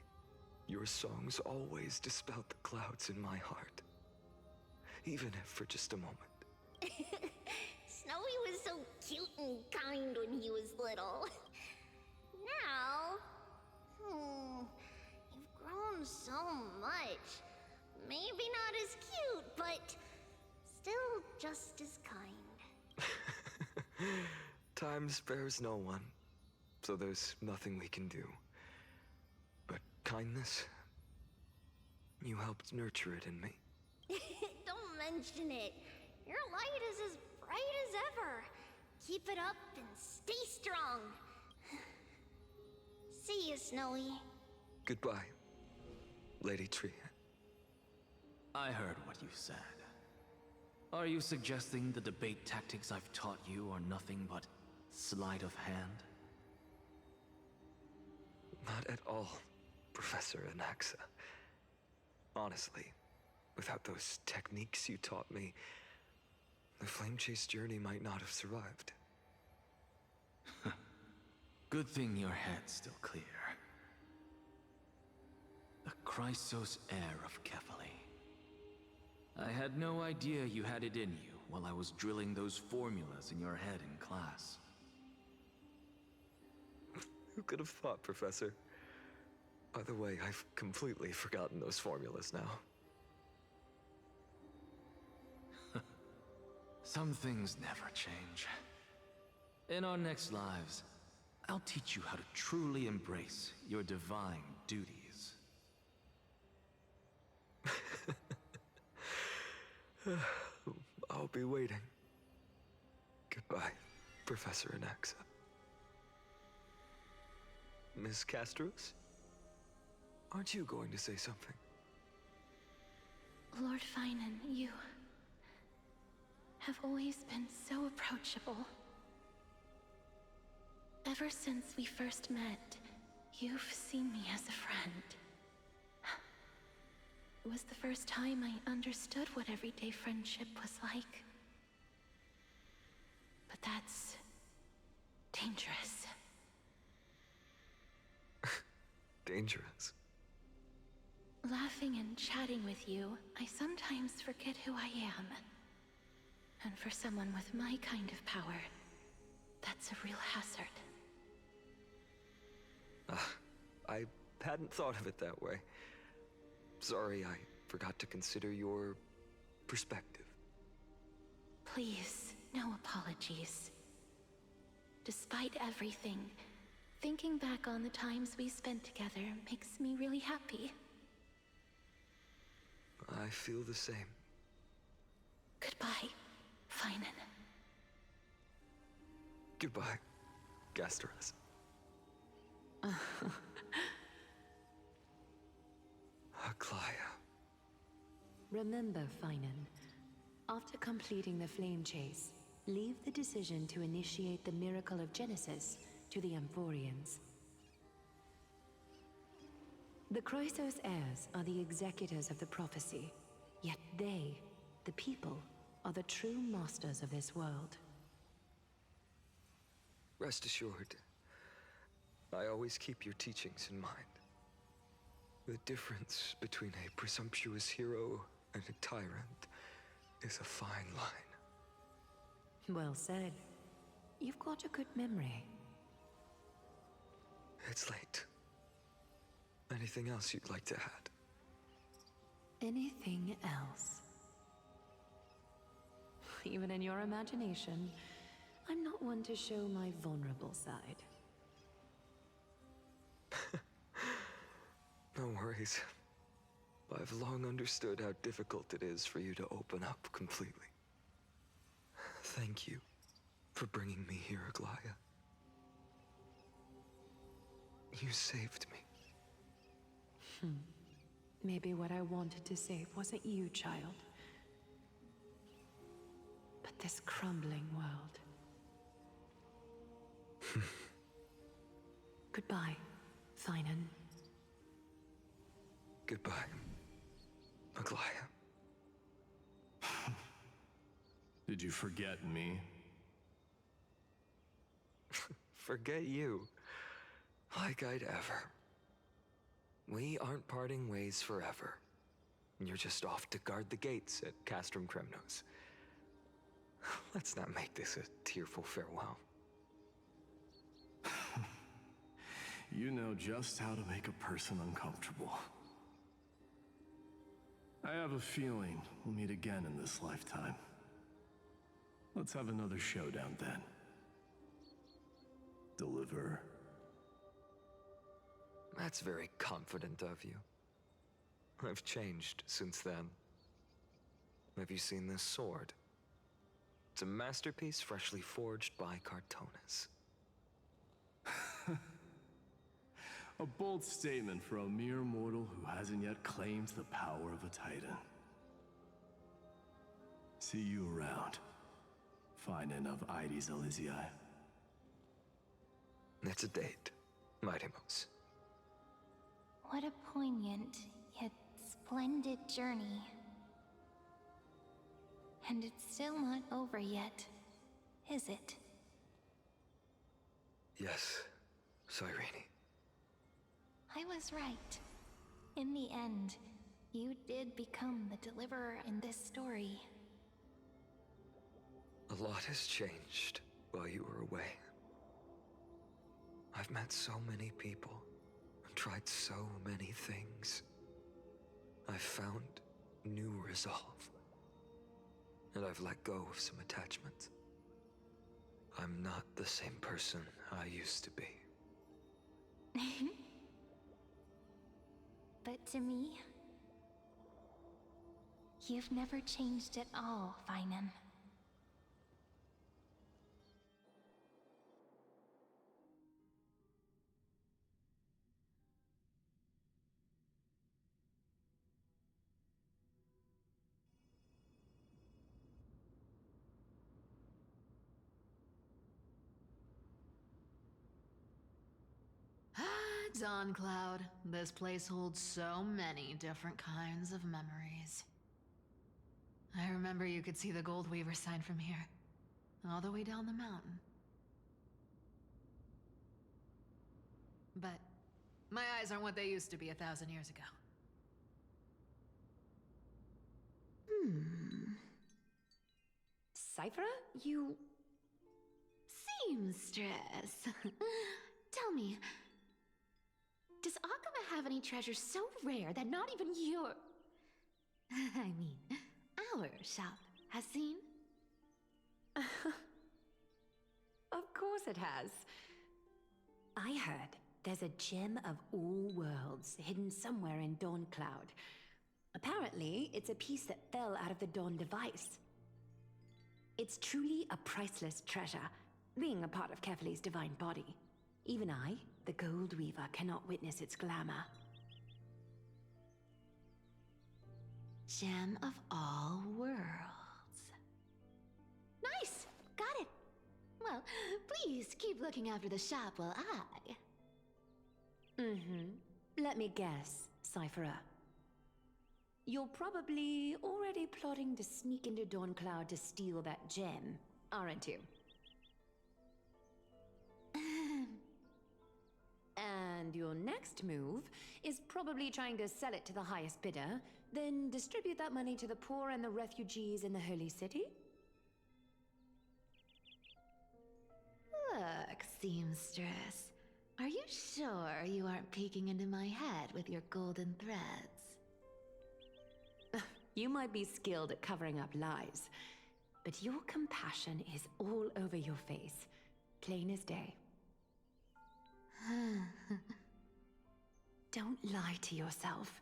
your songs always dispelled the clouds in my heart. Even if for just a moment. Snowy was so cute and kind when he was little. Now, you've grown so much. Maybe not as cute, but still just as kind. Time spares no one, so there's nothing we can do. But kindness, you helped nurture it in me. Don't mention it. Your light is as bright as ever. Keep it up and stay strong. See you, Snowy. Goodbye, Lady Trian. I heard what you said. Are you suggesting the debate tactics I've taught you are nothing but sleight of hand? Not at all, Professor Anaxa. Honestly, without those techniques you taught me, the Flame Chase journey might not have survived. Good thing your head's still clear. The Chrysos heir of Kefali. I had no idea you had it in you while I was drilling those formulas in your head in class. Who could have thought, Professor? By the way, I've completely forgotten those formulas now. Some things never change. In our next lives, I'll teach you how to truly embrace your divine duties. I'll be waiting. Goodbye, Professor Anaxa. Miss Castros? Aren't you going to say something? Lord Finan, you have always been so approachable. Ever since we first met, you've seen me as a friend. It was the first time I understood what everyday friendship was like. But that's dangerous. Dangerous? Laughing and chatting with you, I sometimes forget who I am. And for someone with my kind of power, that's a real hazard. I hadn't thought of it that way. Sorry, I forgot to consider your perspective. Please, no apologies. Despite everything, Thinking back on the times we spent together makes me really happy. I feel the same. Goodbye, Finan. Goodbye, Gasteras. Aglaia. Remember, Finan, after completing the flame chase, leave the decision to initiate the miracle of Genesis to the Amphorians. The Chrysos heirs are the executors of the prophecy, yet they, the people, are the true masters of this world. Rest assured, I always keep your teachings in mind. The difference between a presumptuous hero and a tyrant is a fine line. Well said. You've got a good memory. It's late. Anything else you'd like to add? Anything else? Even in your imagination, I'm not one to show my vulnerable side. No worries. I've long understood how difficult it is for you to open up completely. Thank you for bringing me here, Aglaia. You saved me. Maybe what I wanted to save wasn't you, child, but this crumbling world. Goodbye, Finan. Goodbye, Aglaia. Did you forget me? Forget you. Like I'd ever. We aren't parting ways forever. You're just off to guard the gates at Castrum Kremnos. Let's not make this a tearful farewell. You know just how to make a person uncomfortable. I have a feeling we'll meet again in this lifetime. Let's have another showdown then. Deliver. That's very confident of you. I've changed since then. Have you seen this sword? It's a masterpiece freshly forged by Cartonis. A bold statement for a mere mortal who hasn't yet claimed the power of a titan. See you around, Finan of Ides Elysiae. It's a date, Mightimos. What a poignant, yet splendid journey. And it's still not over yet, is it? Yes, Cyrene. I was right. In the end, you did become the deliverer in this story. A lot has changed while you were away. I've met so many people, and tried so many things. I've found new resolve. And I've let go of some attachments. I'm not the same person I used to be. But to me, you've never changed at all, Finan. Dawn Cloud. This place holds so many different kinds of memories. I remember you could see the Gold Weaver sign from here, all the way down the mountain. But my eyes aren't what they used to be 1,000 years ago. Cyphra, you... Seamstress. Tell me, does Akama have any treasures so rare that not even your... I mean, our shop has seen? Of course it has. I heard there's a gem of all worlds hidden somewhere in Dawn Cloud. Apparently, it's a piece that fell out of the Dawn device. It's truly a priceless treasure, being a part of Kefali's divine body. Even I, the Gold Weaver, cannot witness its glamour. Gem of all worlds. Nice! Got it! Well, please keep looking after the shop while I... Let me guess, Cypherer. You're probably already plotting to sneak into Dawncloud to steal that gem, aren't you? And your next move is probably trying to sell it to the highest bidder, then distribute that money to the poor and the refugees in the Holy City? Look, seamstress. Are you sure you aren't peeking into my head with your golden threads? You might be skilled at covering up lies, but your compassion is all over your face, plain as day. Don't lie to yourself.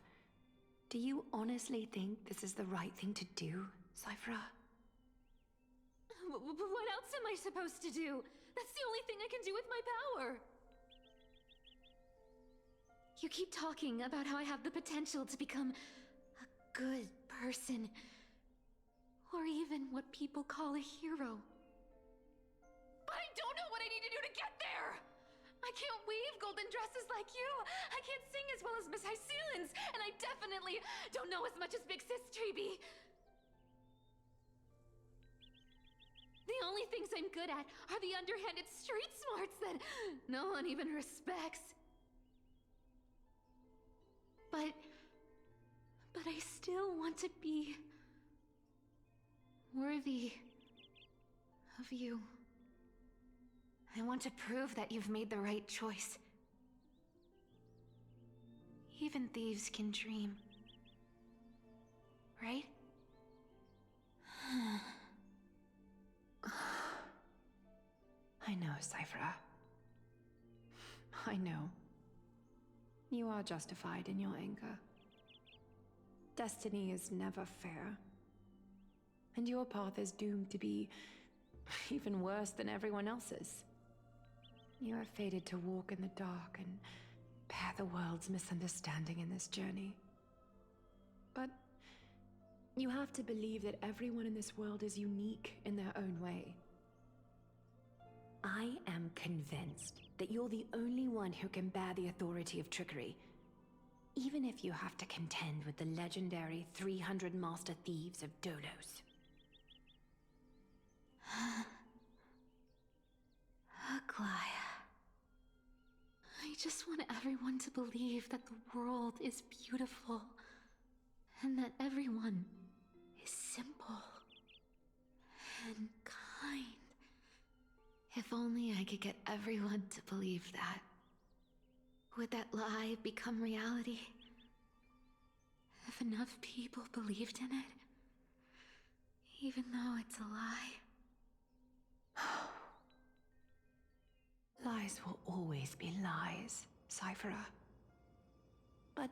Do you honestly think this is the right thing to do, Cypherer? What else am I supposed to do? That's the only thing I can do with my power. You keep talking about how I have the potential to become a good person, or even what people call a hero. But I don't know what I need to do to get there! I can't weave golden dresses like you! I can't sing as well as Miss Hyceelens! And I definitely don't know as much as Big Sis Treby! The only things I'm good at are the underhanded street smarts that no one even respects. But I still want to be worthy of you. I want to prove that you've made the right choice. Even thieves can dream. Right? I know, Cypherer. I know. You are justified in your anger. Destiny is never fair. And your path is doomed to be even worse than everyone else's. You are fated to walk in the dark and bear the world's misunderstanding in this journey. But you have to believe that everyone in this world is unique in their own way. I am convinced that you're the only one who can bear the authority of trickery, even if you have to contend with the legendary 300 master thieves of Dolos. Aglaya. I just want everyone to believe that the world is beautiful, and that everyone is simple and kind. If only I could get everyone to believe that. Would that lie become reality? If enough people believed in it, even though it's a lie. Lies will always be lies, Cypherer. But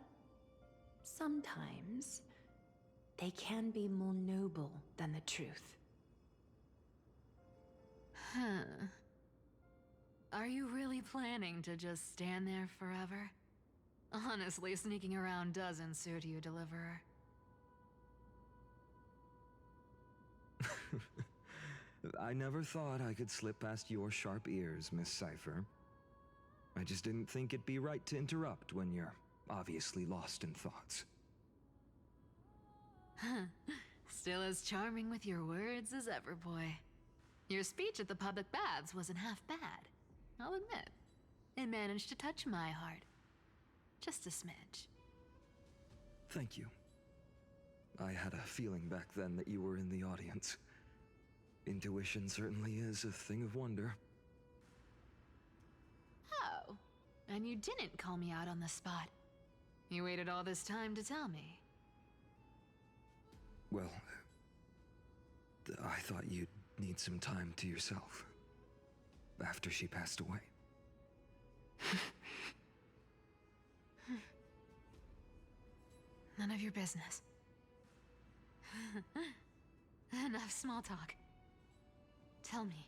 sometimes they can be more noble than the truth. Huh. Are you really planning to just stand there forever? Honestly, sneaking around doesn't suit you, Deliverer. I never thought I could slip past your sharp ears, Miss Cypher. I just didn't think it'd be right to interrupt when you're obviously lost in thoughts. Still as charming with your words as ever, boy. Your speech at the public baths wasn't half bad. I'll admit. It managed to touch my heart. Just a smidge. Thank you. I had a feeling back then that you were in the audience. Intuition certainly is a thing of wonder. Oh, and you didn't call me out on the spot. You waited all this time to tell me. Well, I thought you'd need some time to yourself after she passed away. None of your business. Enough small talk. Tell me,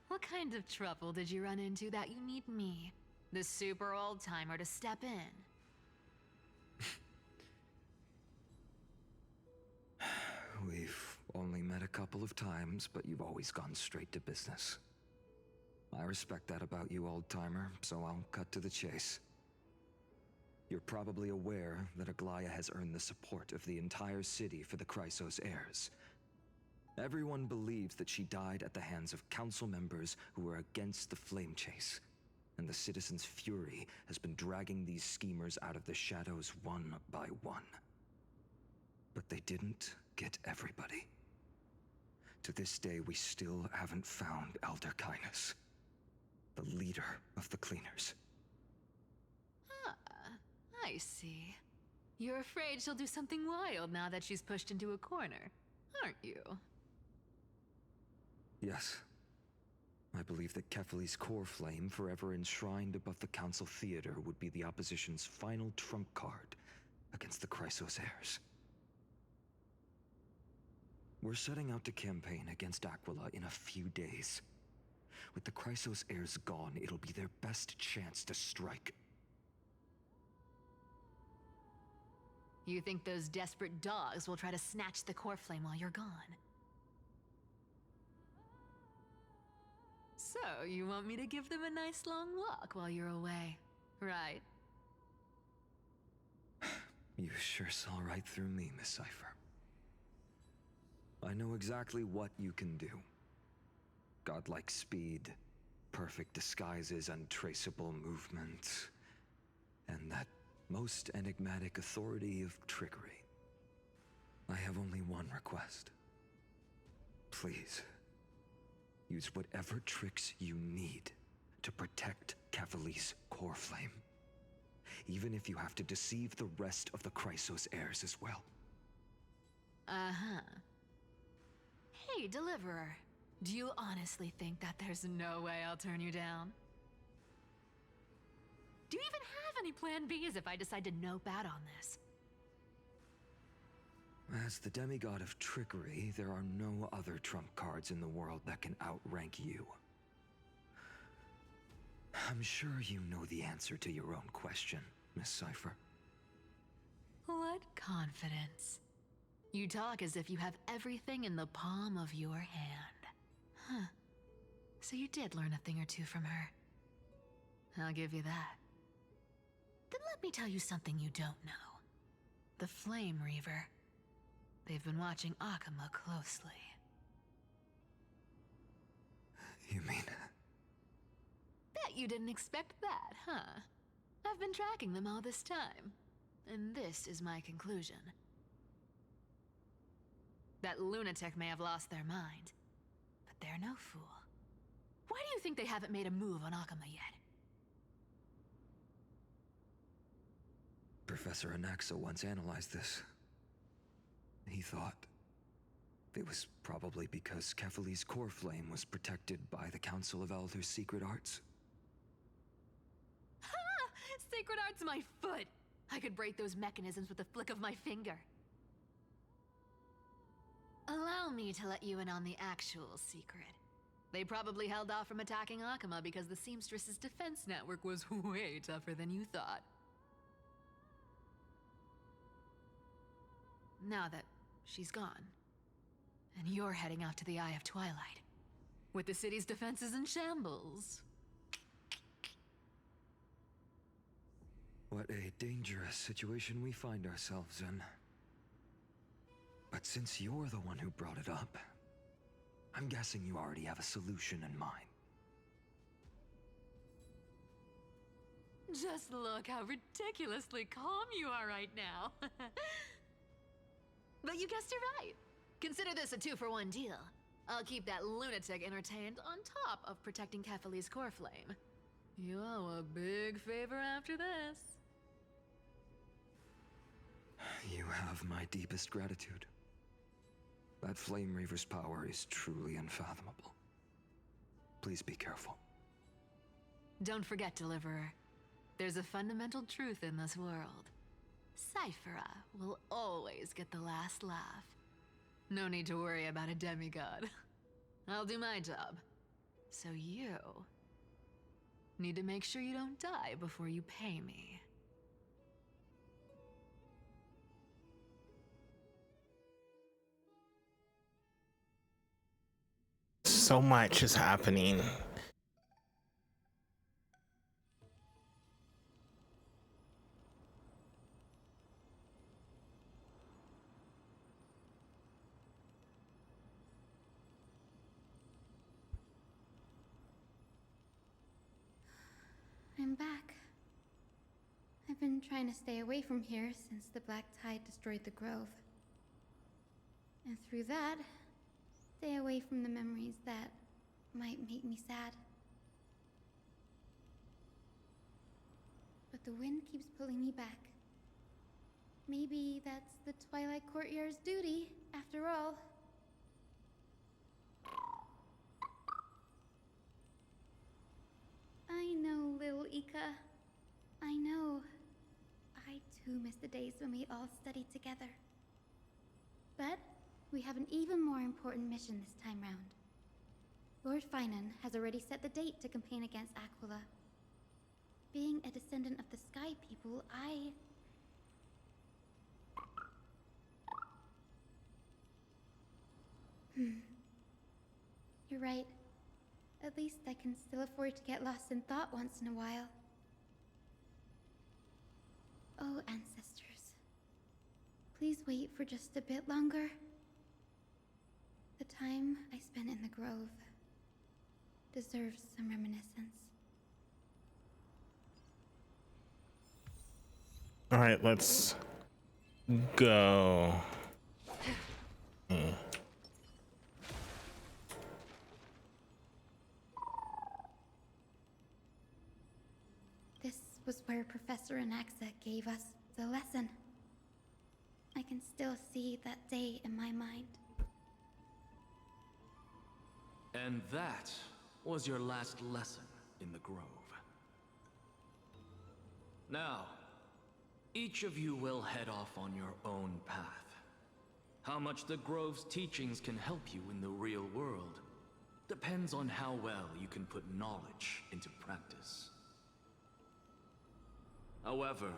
what kind of trouble did you run into that you need me, the super old-timer, to step in? We've only met a couple of times, but you've always gone straight to business. I respect that about you, old-timer, so I'll cut to the chase. You're probably aware that Aglaya has earned the support of the entire city for the Chrysos heirs. Everyone believes that she died at the hands of council members who were against the flame chase, and the citizens' fury has been dragging these schemers out of the shadows one by one. But they didn't get everybody. To this day, we still haven't found Elder Kynus, the leader of the Cleaners. I see. You're afraid she'll do something wild now that she's pushed into a corner, aren't you? Yes. I believe that Kefali's core flame, forever enshrined above the Council Theater, would be the opposition's final trump card against the Chrysos heirs. We're setting out to campaign against Aquila in a few days. With the Chrysos heirs gone, it'll be their best chance to strike. You think those desperate dogs will try to snatch the core flame while you're gone? So, you want me to give them a nice long walk while you're away, right? You sure saw right through me, Miss Cypher. I know exactly what you can do. Godlike speed, perfect disguises, untraceable movement, and that most enigmatic authority of trickery. I have only one request. Please, use whatever tricks you need to protect Kefali's core flame. Even if you have to deceive the rest of the Chrysos heirs as well. Uh-huh. Hey, Deliverer. Do you honestly think that there's no way I'll turn you down? Do you even have any plan Bs if I decide to nope out on this? As the demigod of trickery, there are no other trump cards in the world that can outrank you. I'm sure you know the answer to your own question, Miss Cypher. What confidence. You talk as if you have everything in the palm of your hand. Huh. So you did learn a thing or two from her. I'll give you that. Then let me tell you something you don't know. The Flame Reaver. They've been watching Akama closely. You mean... Bet you didn't expect that, huh? I've been tracking them all this time. And this is my conclusion. That lunatic may have lost their mind, but they're no fool. Why do you think they haven't made a move on Akama yet? Professor Anaxa once analyzed this. He thought it was probably because Kefali's core flame was protected by the Council of Elders' secret arts. Ha! Sacred art's my foot! I could break those mechanisms with a flick of my finger. Allow me to let you in on the actual secret. They probably held off from attacking Akama because the Seamstress's defense network was way tougher than you thought. Now that she's gone, and you're heading out to the Eye of Twilight, with the city's defenses in shambles. What a dangerous situation we find ourselves in. But since you're the one who brought it up, I'm guessing you already have a solution in mind. Just look how ridiculously calm you are right now. But you guessed it right. Consider this a 2-for-1 deal. I'll keep that lunatic entertained on top of protecting Kefali's core flame. You owe a big favor after this. You have my deepest gratitude. That Flame Reaver's power is truly unfathomable. Please be careful. Don't forget, Deliverer. There's a fundamental truth in this world. Cyphera will always get the last laugh. No need to worry about a demigod. I'll do my job. So you need to make sure you don't die before you pay me. So much is happening. I'm back. I've been trying to stay away from here since the Black Tide destroyed the grove. And through that, stay away from the memories that might make me sad. But the wind keeps pulling me back. Maybe that's the Twilight Courtyard's duty, after all. I know, little Ika. I know. I too miss the days when we all studied together. But we have an even more important mission this time round. Lord Finan has already set the date to campaign against Aquila. Being a descendant of the Sky People, You're right. At least I can still afford to get lost in thought once in a while. Oh, ancestors. Please wait for just a bit longer. The time I spent in the grove deserves some reminiscence. All right, let's go. This was where Professor Anaxa gave us the lesson. I can still see that day in my mind. And that was your last lesson in the grove. Now, each of you will head off on your own path. How much the grove's teachings can help you in the real world depends on how well you can put knowledge into practice. However,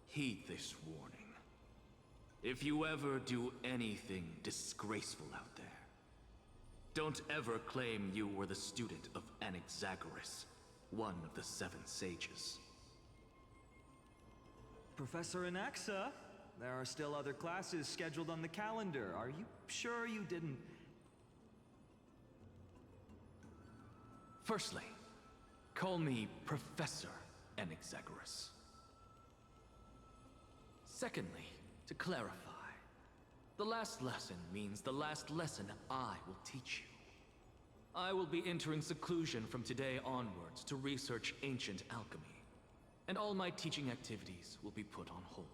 heed this warning. If you ever do anything disgraceful out there, don't ever claim you were the student of Anaxagoras, one of the 7 sages. Professor Anaxa, there are still other classes scheduled on the calendar. Are you sure you didn't... Firstly, call me Professor Anaxagoras. Secondly, to clarify, the last lesson means the last lesson I will teach you. I will be entering seclusion from today onwards to research ancient alchemy, and all my teaching activities will be put on hold.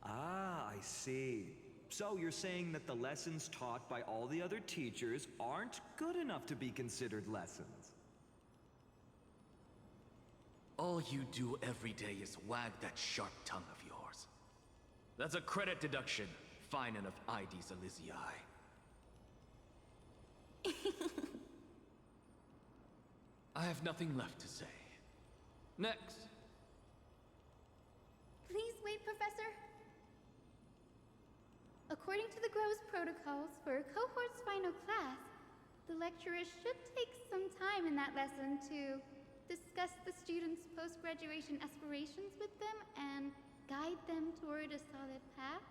Ah, I see. So you're saying that the lessons taught by all the other teachers aren't good enough to be considered lessons? All you do every day is wag that sharp tongue of yours. That's a credit deduction, Finan of Ides Elysiae. I have nothing left to say. Next. Please wait, Professor. According to the Grove's protocols for a cohort's final class, the lecturer should take some time in that lesson to discuss the students' post-graduation aspirations with them and guide them toward a solid path.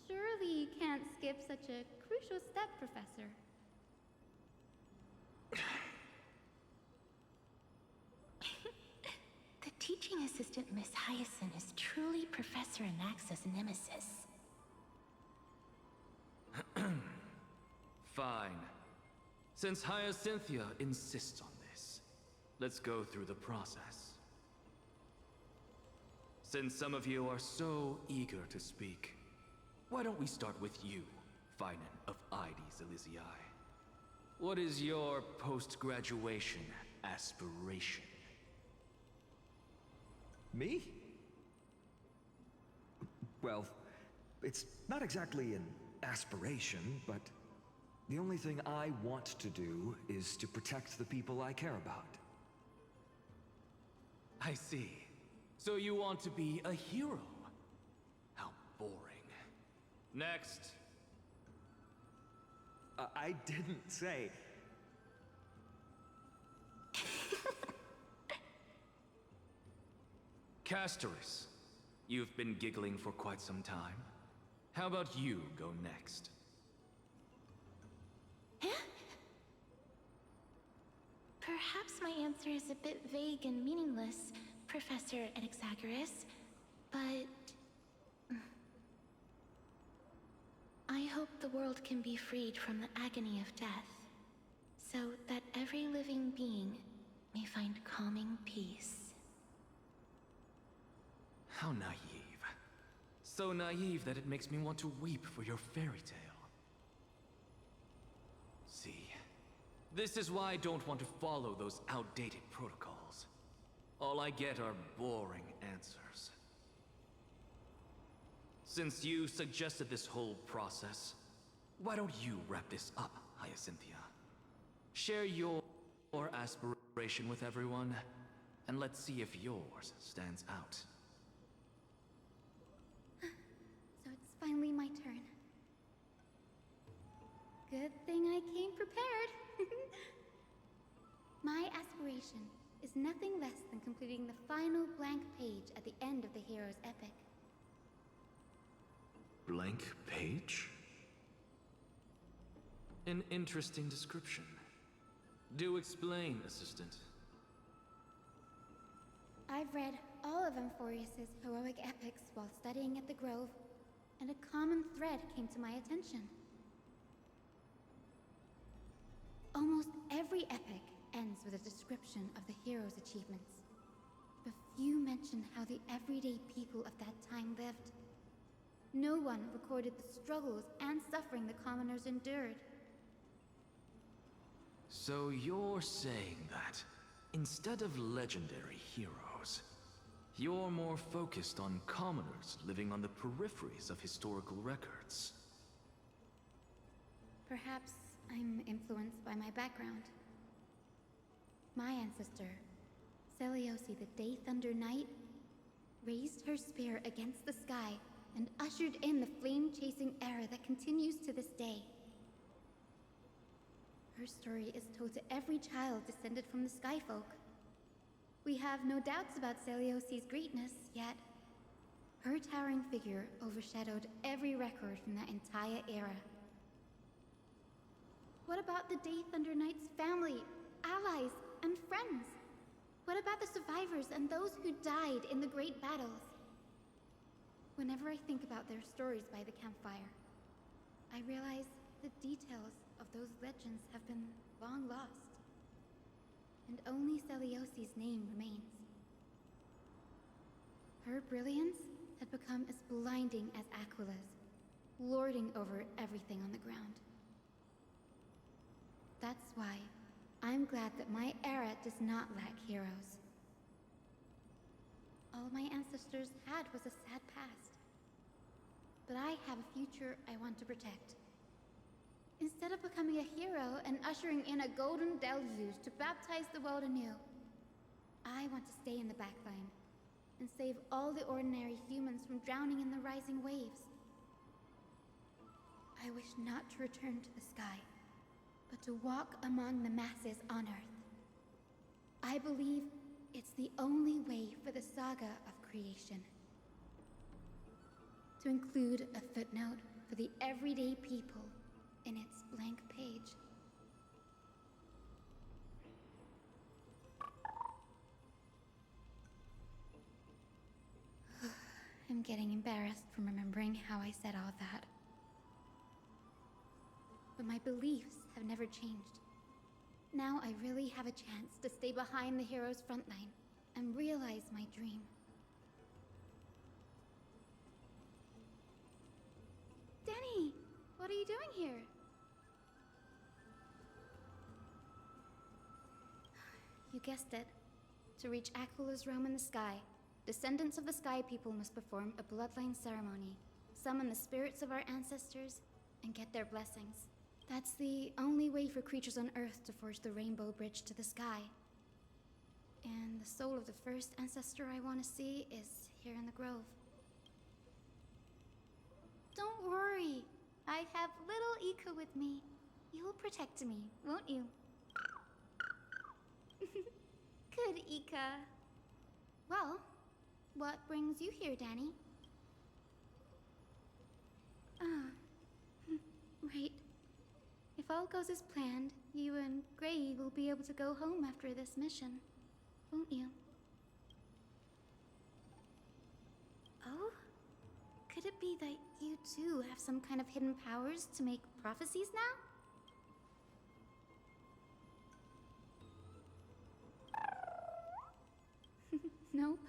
Surely you can't skip such a crucial step, Professor. The teaching assistant, Miss Hyacinth, is truly Professor Anaxa's nemesis. Fine. Since Hyacinthia insists on this, let's go through the process. Since some of you are so eager to speak, why don't we start with you, Finan of Ides Elysiae? What is your post-graduation aspiration? Me? Well, it's not exactly an aspiration, but the only thing I want to do is to protect the people I care about. I see. So you want to be a hero? How boring. Next. I didn't say... Castoris, you've been giggling for quite some time. How about you go next? Perhaps my answer is a bit vague and meaningless, Professor Anaxagoras, but... I hope the world can be freed from the agony of death, so that every living being may find calming peace. How naive. So naive that it makes me want to weep for your fairy tale. See, this is why I don't want to follow those outdated protocols. All I get are boring answers. Since you suggested this whole process, why don't you wrap this up, Hyacinthia? Share your aspiration with everyone, and let's see if yours stands out. So it's finally my turn. Good thing I came prepared. My aspiration is nothing less than completing the final blank page at the end of the hero's epic. Blank page? An interesting description. Do explain, Assistant. I've read all of Amphorius's heroic epics while studying at the Grove, and a common thread came to my attention. Almost every epic ends with a description of the hero's achievements. But few mention how the everyday people of that time lived. No one recorded the struggles and suffering the commoners endured. So you're saying that, instead of legendary heroes, you're more focused on commoners living on the peripheries of historical records. Perhaps I'm influenced by my background. My ancestor, Seliosi the Day Thunder Knight, raised her spear against the sky and ushered in the flame-chasing era that continues to this day. Her story is told to every child descended from the Skyfolk. We have no doubts about Seliosi's greatness, yet her towering figure overshadowed every record from that entire era. What about the Day Thunder Knight's family, allies, and friends? What about the survivors and those who died in the great battles? Whenever I think about their stories by the campfire, I realize the details of those legends have been long lost, and only Seliosi's name remains. Her brilliance had become as blinding as Aquila's, lording over everything on the ground. That's why I'm glad that my era does not lack heroes. All my ancestors had was a sad past, but I have a future I want to protect. Instead of becoming a hero and ushering in a golden deluge to baptize the world anew, I want to stay in the backline and save all the ordinary humans from drowning in the rising waves. I wish not to return to the sky, but to walk among the masses on Earth. I believe it's the only way for the saga of creation. To include a footnote for the everyday people in its blank page. I'm getting embarrassed from remembering how I said all that. But my beliefs have never changed. Now I really have a chance to stay behind the hero's front line and realize my dream. Denny, what are you doing here? You guessed it. To reach Aquala's realm in the sky, descendants of the Sky People must perform a bloodline ceremony, summon the spirits of our ancestors, and get their blessings. That's the only way for creatures on Earth to forge the rainbow bridge to the sky. And the soul of the first ancestor I want to see is here in the grove. Don't worry. I have little Ika with me. You'll protect me, won't you? Good, Ika. Well, what brings you here, Danny? Right. If all goes as planned, you and Gray will be able to go home after this mission, won't you? Oh? Could it be that you too have some kind of hidden powers to make prophecies now? Nope.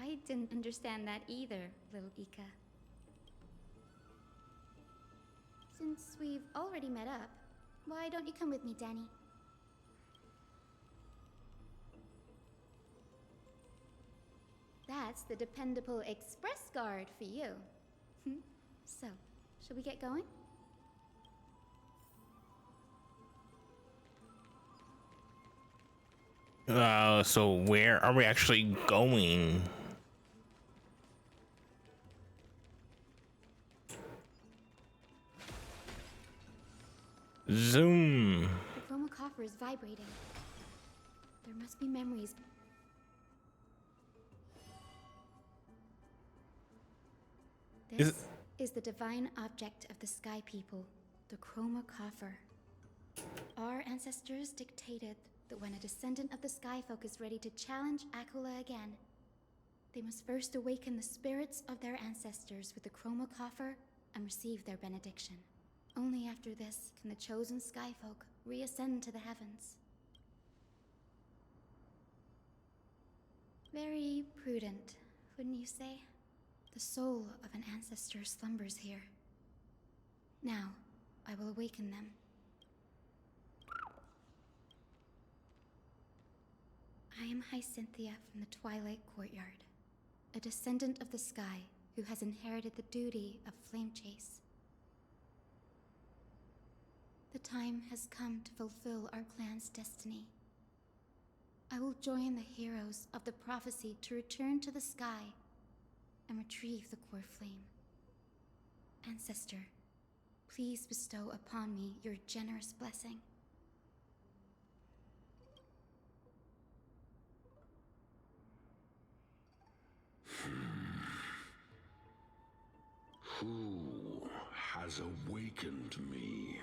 I didn't understand that either, little Ika. Since we've already met up, why don't you come with me, Danny? That's the dependable express guard for you. So, shall we get going? So where are we actually going? Zoom. The chroma coffer is vibrating. There must be memories. This is the divine object of the Sky People, the chroma coffer. Our ancestors dictated that when a descendant of the Sky Folk is ready to challenge Aquila again, they must first awaken the spirits of their ancestors with the chroma coffer and receive their benediction. Only after this can the chosen Sky Folk reascend to the heavens. Very prudent, wouldn't you say? The soul of an ancestor slumbers here. Now, I will awaken them. I am Hyacinthia from the Twilight Courtyard, a descendant of the sky who has inherited the duty of Flame Chase. The time has come to fulfill our clan's destiny. I will join the heroes of the prophecy to return to the sky and retrieve the core flame. Ancestor, please bestow upon me your generous blessing. Who has awakened me?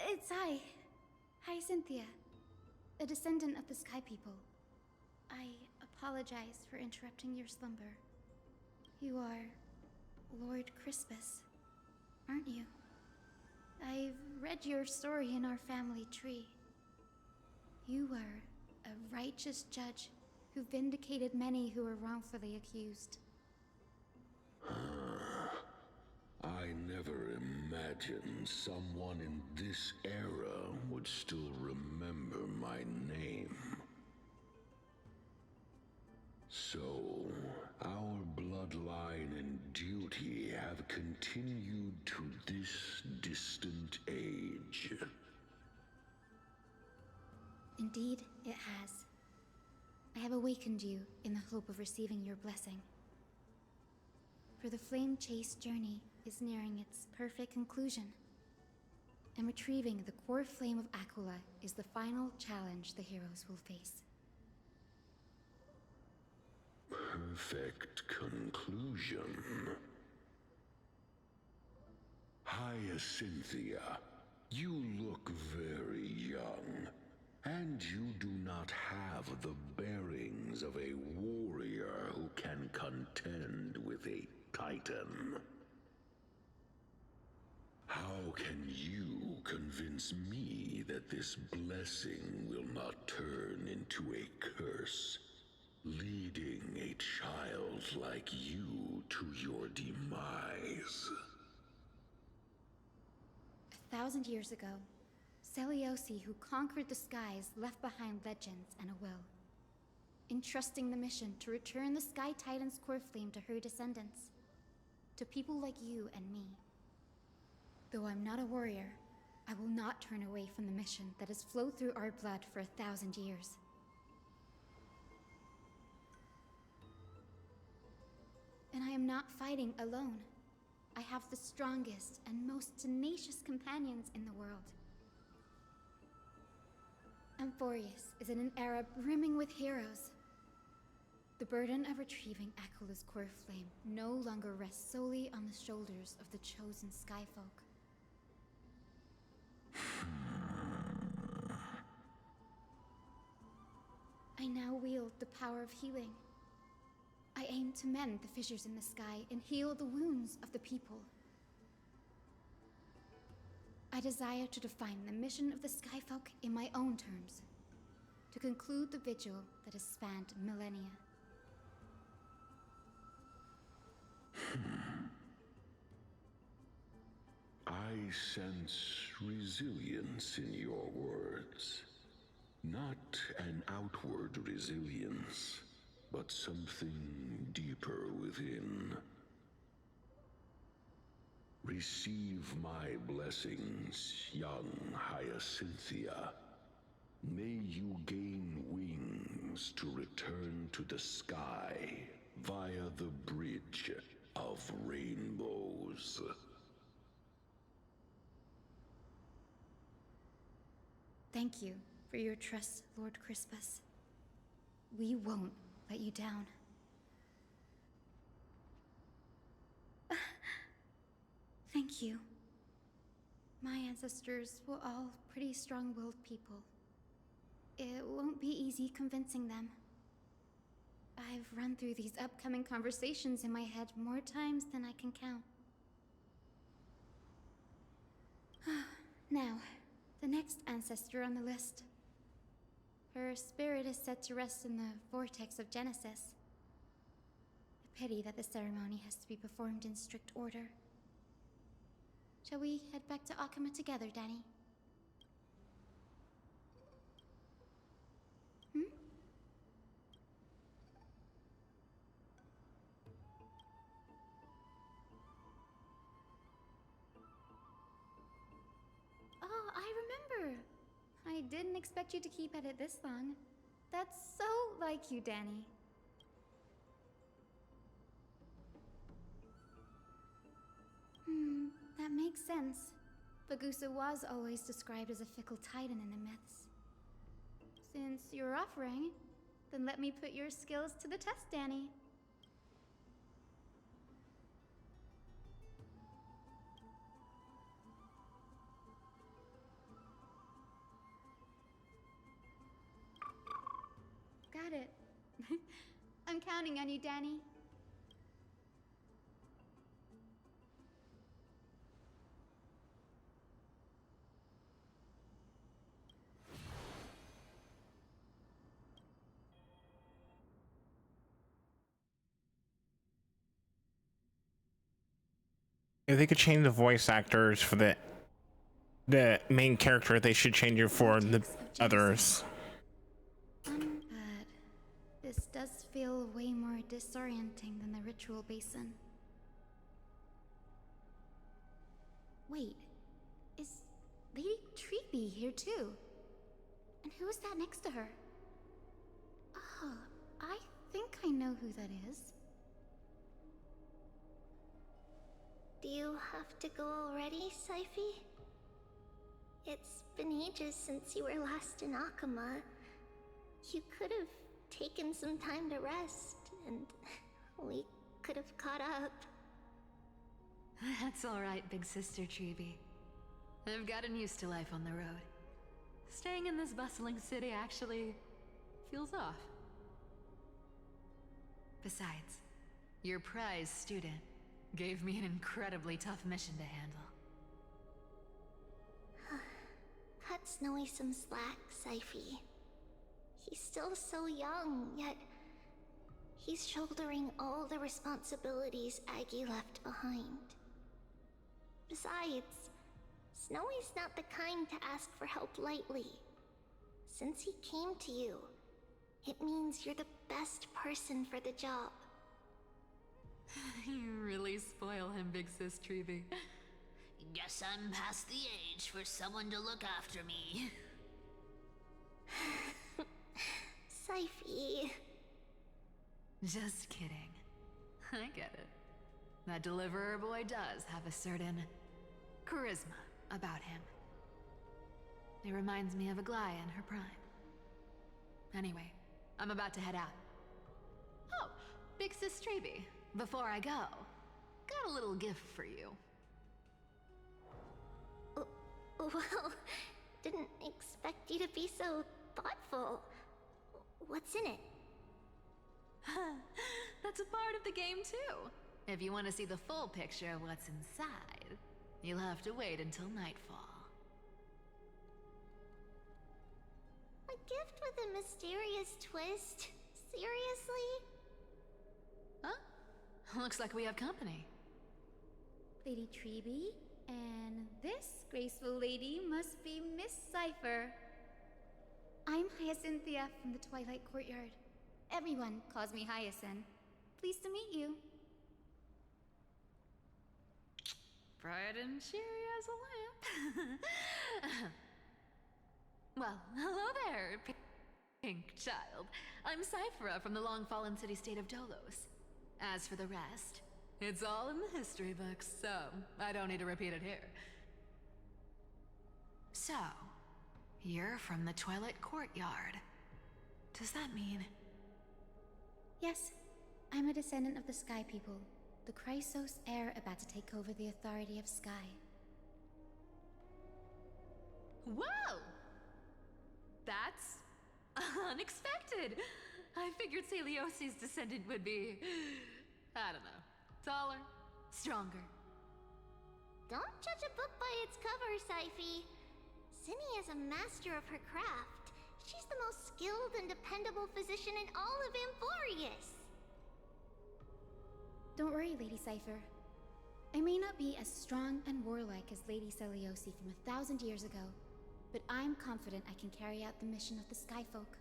It's I, Hyacinthia, a descendant of the Sky People. I apologize for interrupting your slumber. You are Lord Crispus, aren't you? I've read your story in our family tree. You were a righteous judge who vindicated many who were wrongfully accused. I never imagined someone in this era would still remember my name. So, our bloodline and duty have continued to this distant age. Indeed, it has. I have awakened you in the hope of receiving your blessing. For the Flame Chase journey is nearing its perfect conclusion, and retrieving the core flame of Aquila is the final challenge the heroes will face. Perfect conclusion. Hyacinthia, you look very young, and you do not have the bearings of a warrior who can contend with a titan. How can you convince me that this blessing will not turn into a curse, leading a child like you to your demise? 1,000 years ago, Seliosi, who conquered the skies, left behind legends and a will, entrusting the mission to return the Sky Titan's core flame to her descendants, to people like you and me. Though I'm not a warrior, I will not turn away from the mission that has flowed through our blood for 1,000 years. And I am not fighting alone. I have the strongest and most tenacious companions in the world. Amphorius is in an era brimming with heroes. The burden of retrieving Akula's core flame no longer rests solely on the shoulders of the chosen Skyfolk. I now wield the power of healing. I aim to mend the fissures in the sky and heal the wounds of the people. I desire to define the mission of the Skyfolk in my own terms, to conclude the vigil that has spanned millennia. I sense resilience in your words. Not an outward resilience, but something deeper within. Receive my blessings, young Hyacinthia. May you gain wings to return to the sky via the bridge of rainbows. Thank you for your trust, Lord Crispus. We won't let you down. Thank you. My ancestors were all pretty strong-willed people. It won't be easy convincing them. I've run through these upcoming conversations in my head more times than I can count. Now, the next ancestor on the list. Her spirit is set to rest in the vortex of Genesis. A pity that the ceremony has to be performed in strict order. Shall we head back to Akama together, Danny? Oh, I remember! I didn't expect you to keep at it this long. That's so like you, Danny. That makes sense. Bagusa was always described as a fickle titan in the myths. Since you're offering, then let me put your skills to the test, Danny. Got it. I'm counting on you, Danny. If they could change the voice actors for the main character, they should change it for the others. But this does feel way more disorienting than the ritual basin. Wait, is Lady Treeby here too? And who is that next to her? Oh, I think I know who that is. Do you have to go already, Syphi? It's been ages since you were last in Akama. You could have taken some time to rest, and we could have caught up. That's alright, big sister Treeby. I've gotten used to life on the road. Staying in this bustling city actually feels off. Besides, your prize student gave me an incredibly tough mission to handle. Cut Snowy some slack, Syphi. He's still so young, yet he's shouldering all the responsibilities Aggie left behind. Besides, Snowy's not the kind to ask for help lightly. Since he came to you, it means you're the best person for the job. You really spoil him, Big Sis Treeby. Guess I'm past the age for someone to look after me. Syphie. Just kidding. I get it. That deliverer boy does have a certain charisma about him. It reminds me of Aglaia in her prime. Anyway, I'm about to head out. Oh, Big Sis Treeby, before I go, got a little gift for you. Well, didn't expect you to be so thoughtful. What's in it? That's a part of the game too. If you want to see the full picture of what's inside, you'll have to wait until nightfall. A gift with a mysterious twist? Seriously? Huh? Looks like we have company. Lady Treeby, and this graceful lady must be Miss Cypher. I'm Hyacinthia from the Twilight Courtyard. Everyone calls me Hyacinth. Pleased to meet you. Bright and cheery as a lamp. Well, hello there, pink child. I'm Cyphera from the long-fallen city-state of Dolos. As for the rest, it's all in the history books, so I don't need to repeat it here. So, you're from the Twilight Courtyard. Does that mean... Yes, I'm a descendant of the Sky People, the Chrysos heir about to take over the authority of Sky. Whoa! That's unexpected. I figured Celiosi's descendant would be, I don't know, taller, stronger. Don't judge a book by its cover, Syphie. Cinny is a master of her craft. She's the most skilled and dependable physician in all of Amphorius. Don't worry, Lady Cypher. I may not be as strong and warlike as Lady Celiosi from 1,000 years ago, but I'm confident I can carry out the mission of the Skyfolk.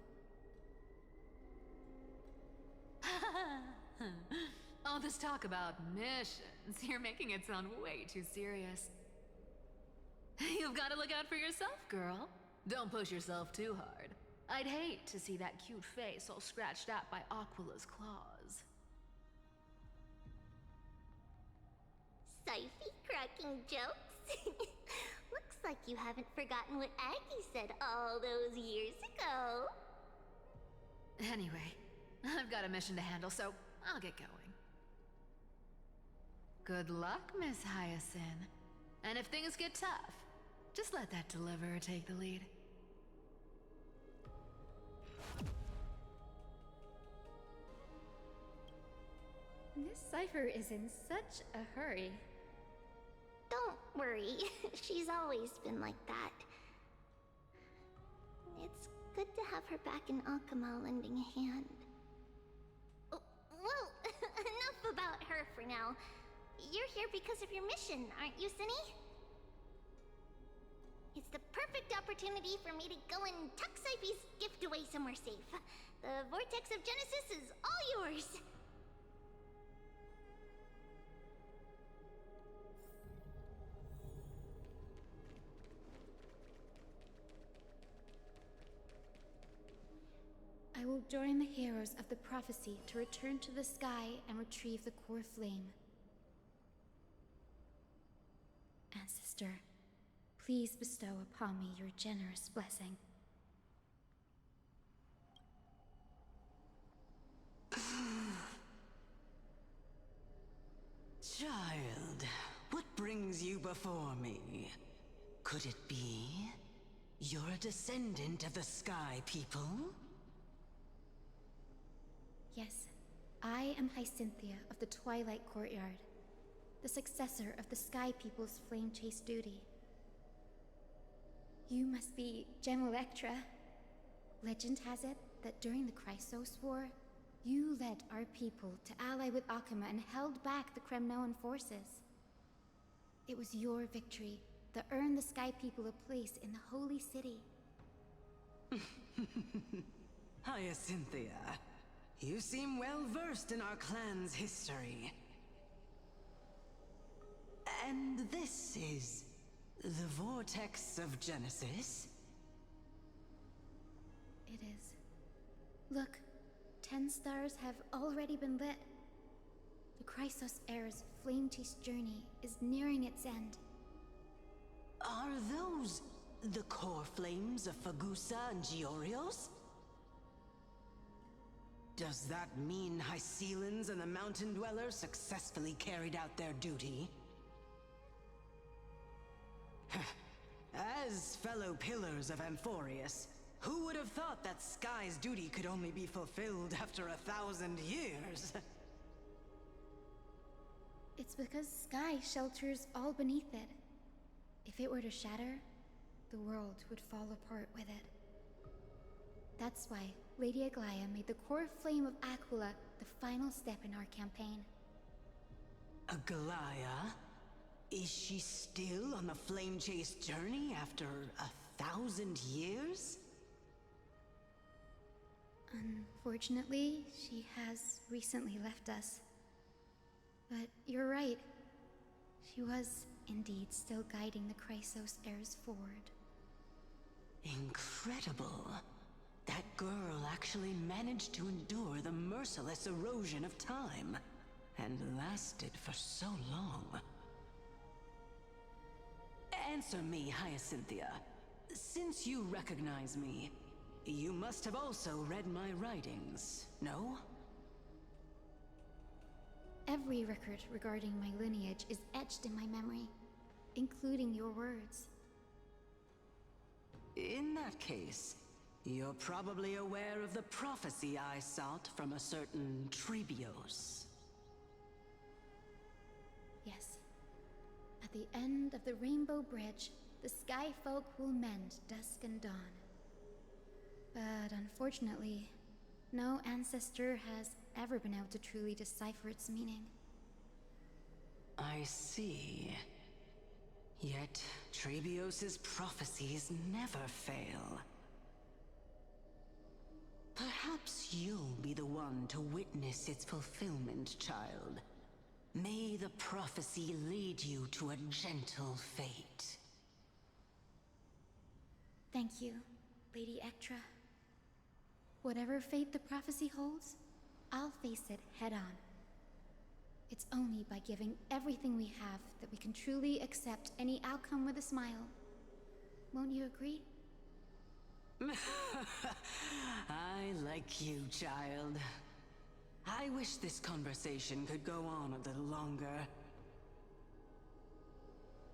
All this talk about missions, you're making it sound way too serious. You've got to look out for yourself, girl. Don't push yourself too hard. I'd hate to see that cute face all scratched out by Aquila's claws. Syphie cracking jokes? Looks like you haven't forgotten what Aggie said all those years ago. Anyway, I've got a mission to handle, so I'll get going. Good luck, Miss Hyacinth. And if things get tough, just let that deliverer take the lead. Miss Cypher is in such a hurry. Don't worry, she's always been like that. It's good to have her back in Akama lending a hand. Oh, well, enough about her for now. You're here because of your mission, aren't you, Cinny? It's the perfect opportunity for me to go and tuck Syphie's gift away somewhere safe. The Vortex of Genesis is all yours. I will join the heroes of the prophecy to return to the sky and retrieve the core flame. Ancestor, please bestow upon me your generous blessing. Child, what brings you before me? Could it be you're a descendant of the Sky People? Yes, I am Hyacinthia of the Twilight Courtyard, the successor of the Sky People's Flame Chase duty. You must be Gem Electra. Legend has it that during the Chrysos War, you led our people to ally with Akama and held back the Kremnoan forces. It was your victory that earn the Sky People a place in the Holy City. Hyacinthia, you seem well versed in our clan's history. And this is the Vortex of Genesis? It is. Look, 10 stars have already been lit. The Chrysos Heir's flame-chased journey is nearing its end. Are those the core flames of Fagusa and Giorios? Does that mean Hycelans and the Mountain Dwellers successfully carried out their duty? As fellow pillars of Amphorius, who would have thought that Sky's duty could only be fulfilled after 1,000 years? It's because Sky shelters all beneath it. If it were to shatter, the world would fall apart with it. That's why Lady Aglaya made the core flame of Aquila the final step in our campaign. Aglaya? Is she still on the flame chase journey after 1,000 years? Unfortunately, she has recently left us. But you're right. She was indeed still guiding the Chrysos heirs forward. Incredible. That girl actually managed to endure the merciless erosion of time, and lasted for so long. Answer me, Hyacinthia. Since you recognize me, you must have also read my writings, no? Every record regarding my lineage is etched in my memory, including your words. In that case, you're probably aware of the prophecy I sought from a certain Trebios. Yes. At the end of the Rainbow Bridge, the Sky Folk will mend dusk and dawn. But unfortunately, no ancestor has ever been able to truly decipher its meaning. I see. Yet, Trebios's prophecies never fail. Perhaps you'll be the one to witness its fulfillment, child. May the prophecy lead you to a gentle fate. Thank you, Lady Ectra. Whatever fate the prophecy holds, I'll face it head on. It's only by giving everything we have that we can truly accept any outcome with a smile. Won't you agree? I like you, child. I wish this conversation could go on a little longer.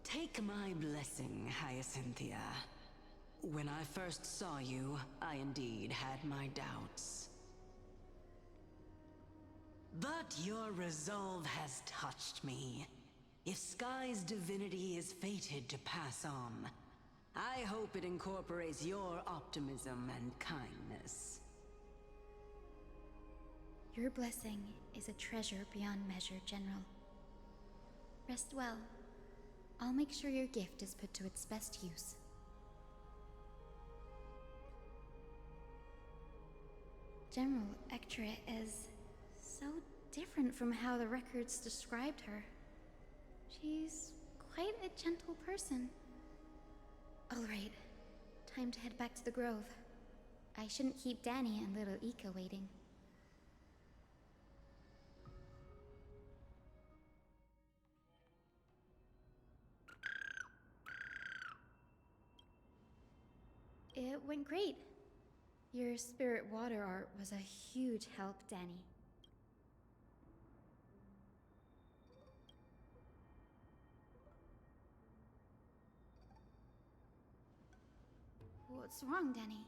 Take my blessing, Hyacinthia. When I first saw you, I indeed had my doubts. But your resolve has touched me. If Sky's divinity is fated to pass on, I hope it incorporates your optimism and kindness. Your blessing is a treasure beyond measure, General. Rest well. I'll make sure your gift is put to its best use. General Ectra is so different from how the records described her. She's quite a gentle person. All right, time to head back to the grove. I shouldn't keep Danny and little Ika waiting. It went great. Your spirit water art was a huge help, Danny. What's wrong, Danny?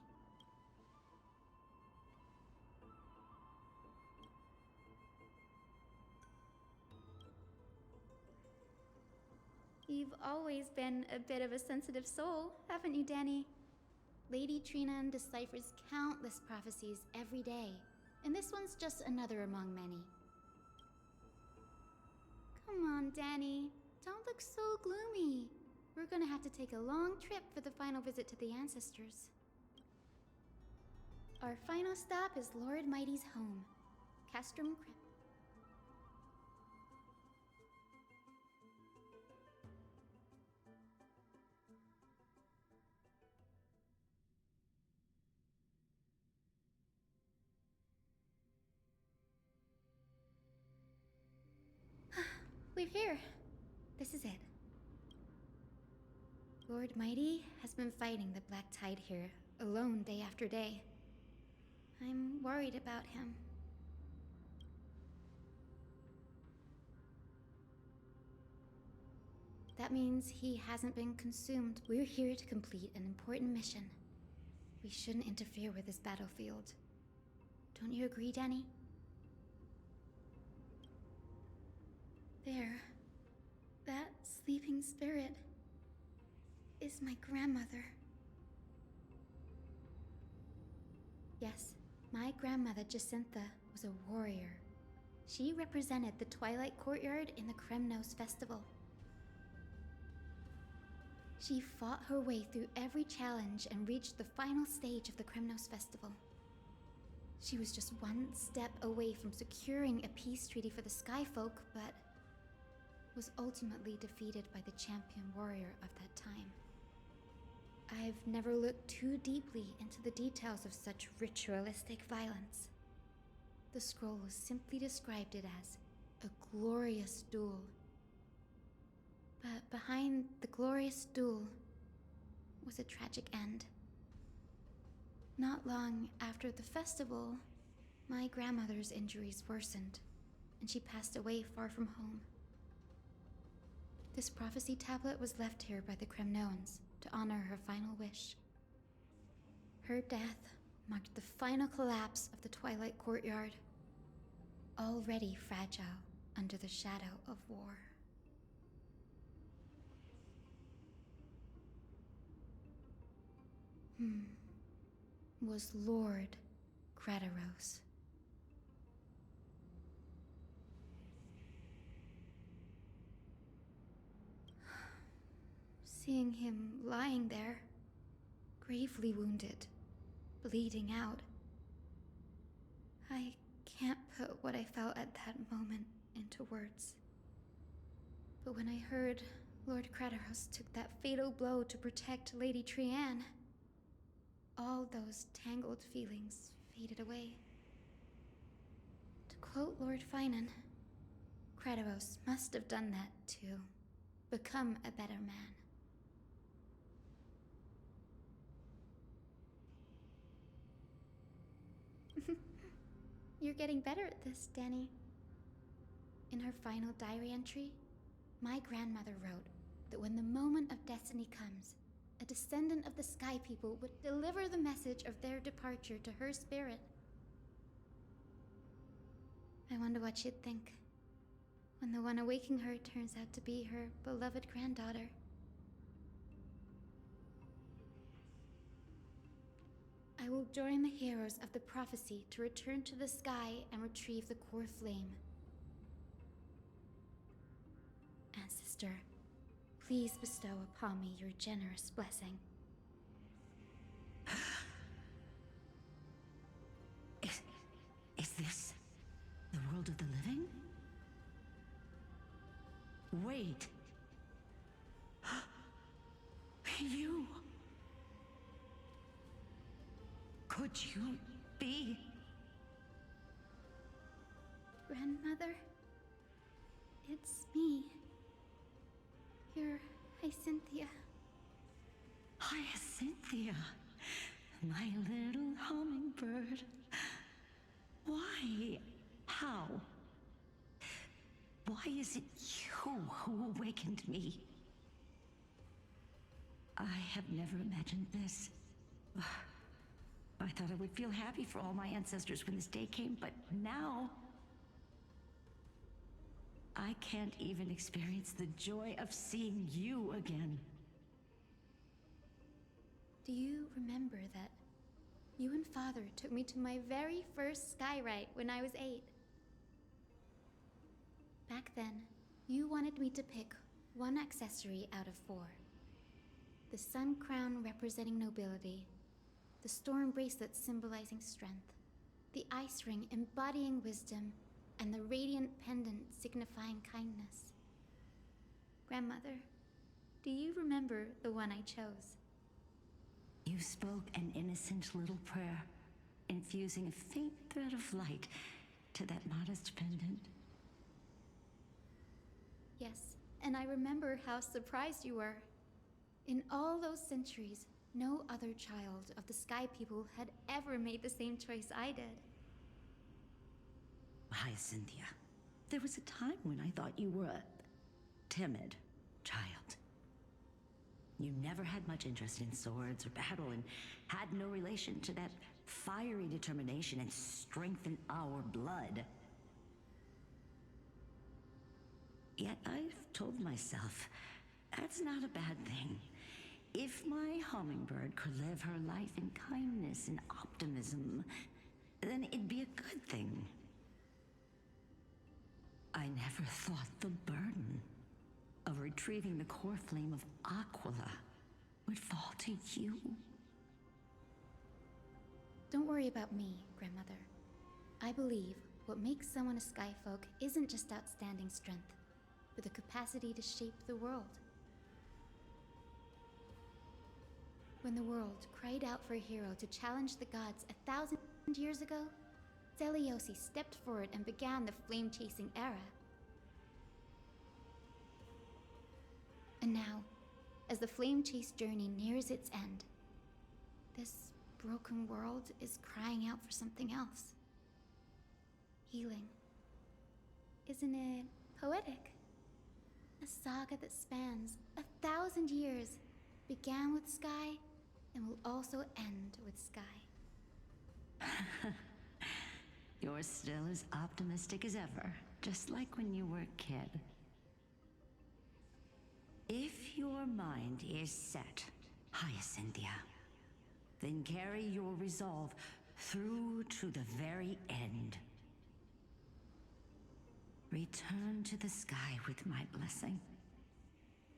You've always been a bit of a sensitive soul, haven't you, Danny? Lady Trinan deciphers countless prophecies every day, and this one's just another among many. Come on, Danny. Don't look so gloomy. we're gonna have to take a long trip for the final visit to the ancestors. Our final stop is Lord Mighty's home, Castrum Crypt. We're here. This is it. Lord Mighty has been fighting the Black Tide here, alone day after day. I'm worried about him. That means he hasn't been consumed. We're here to complete an important mission. We shouldn't interfere with his battlefield. Don't you agree, Danny? There. That sleeping spirit is my grandmother. Yes, my grandmother Jacintha was a warrior. She represented the Twilight Courtyard in the Kremnos Festival. She fought her way through every challenge and reached the final stage of the Kremnos Festival. She was just one step away from securing a peace treaty for the Skyfolk, but was ultimately defeated by the champion warrior of that time. I've never looked too deeply into the details of such ritualistic violence. The scroll simply described it as a glorious duel. But behind the glorious duel was a tragic end. Not long after the festival, my grandmother's injuries worsened, and she passed away far from home. This prophecy tablet was left here by the Kremnoans to honor her final wish. Her death marked the final collapse of the Twilight Courtyard, already fragile under the shadow of war. Was Lord Grataros. Seeing him lying there, gravely wounded, bleeding out, I can't put what I felt at that moment into words. But when I heard Lord Grataros took that fatal blow to protect Lady Trianne, all those tangled feelings faded away. To quote Lord Finan, Grataros must have done that to become a better man. You're getting better at this, Danny. In her final diary entry, my grandmother wrote that when the moment of destiny comes, a descendant of the Sky People would deliver the message of their departure to her spirit. I wonder what she'd think when the one awaking her turns out to be her beloved granddaughter. I will join the heroes of the prophecy to return to the sky and retrieve the core flame. Ancestor, please bestow upon me your generous blessing. Is this the world of the living? Wait. You. Could you be? Grandmother, it's me. You're Hyacinthia. Hyacinthia, my little hummingbird. Why? How? Why is it you who awakened me? I have never imagined this. I thought I would feel happy for all my ancestors when this day came, but now I can't even experience the joy of seeing you again. Do you remember that you and Father took me to my very first sky ride when I was 8? Back then, you wanted me to pick one accessory out of 4, The sun crown representing nobility, the storm bracelet symbolizing strength, the ice ring embodying wisdom, and the radiant pendant signifying kindness. Grandmother, do you remember the one I chose? You spoke an innocent little prayer, infusing a faint thread of light to that modest pendant. Yes, and I remember how surprised you were. In all those centuries, no other child of the Sky People had ever made the same choice I did. Hyacinthia, there was a time when I thought you were a timid child. You never had much interest in swords or battle and had no relation to that fiery determination and strength in our blood. Yet I've told myself, that's not a bad thing. If my hummingbird could live her life in kindness and optimism, then it'd be a good thing. I never thought the burden of retrieving the core flame of Aquila would fall to you. Don't worry about me, Grandmother. I believe what makes someone a Skyfolk isn't just outstanding strength, but the capacity to shape the world. When the world cried out for a hero to challenge the gods 1,000 years ago, Zeliosi stepped forward and began the flame-chasing era. And now, as the flame chase journey nears its end, this broken world is crying out for something else. Healing. Isn't it poetic? A saga that spans 1,000 years, began with Sky, and will also end with Sky. You're still as optimistic as ever, just like when you were a kid. If your mind is set, Hyacinthia, then carry your resolve through to the very end. Return to the sky with my blessing,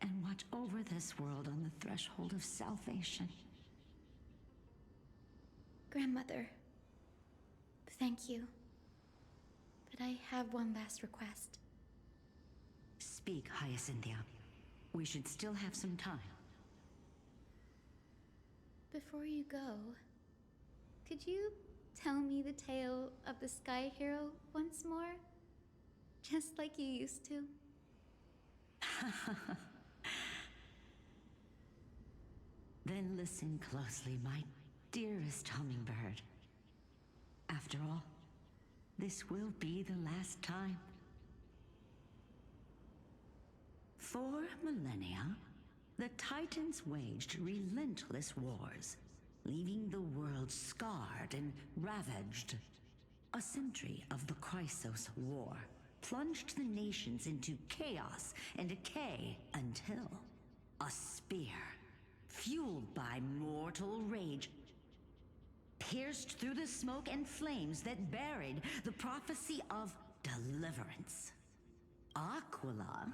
and watch over this world on the threshold of salvation. Grandmother, thank you. But I have one last request. Speak, Hyacinthia. We should still have some time. Before you go, could you tell me the tale of the Sky Hero once more? Just like you used to. Then listen closely, my dearest hummingbird. After all, this will be the last time. For millennia, the Titans waged relentless wars, leaving the world scarred and ravaged. A century of the Chrysos War plunged the nations into chaos and decay until a spear, fueled by mortal rage, pierced through the smoke and flames that buried the prophecy of deliverance. Aquila,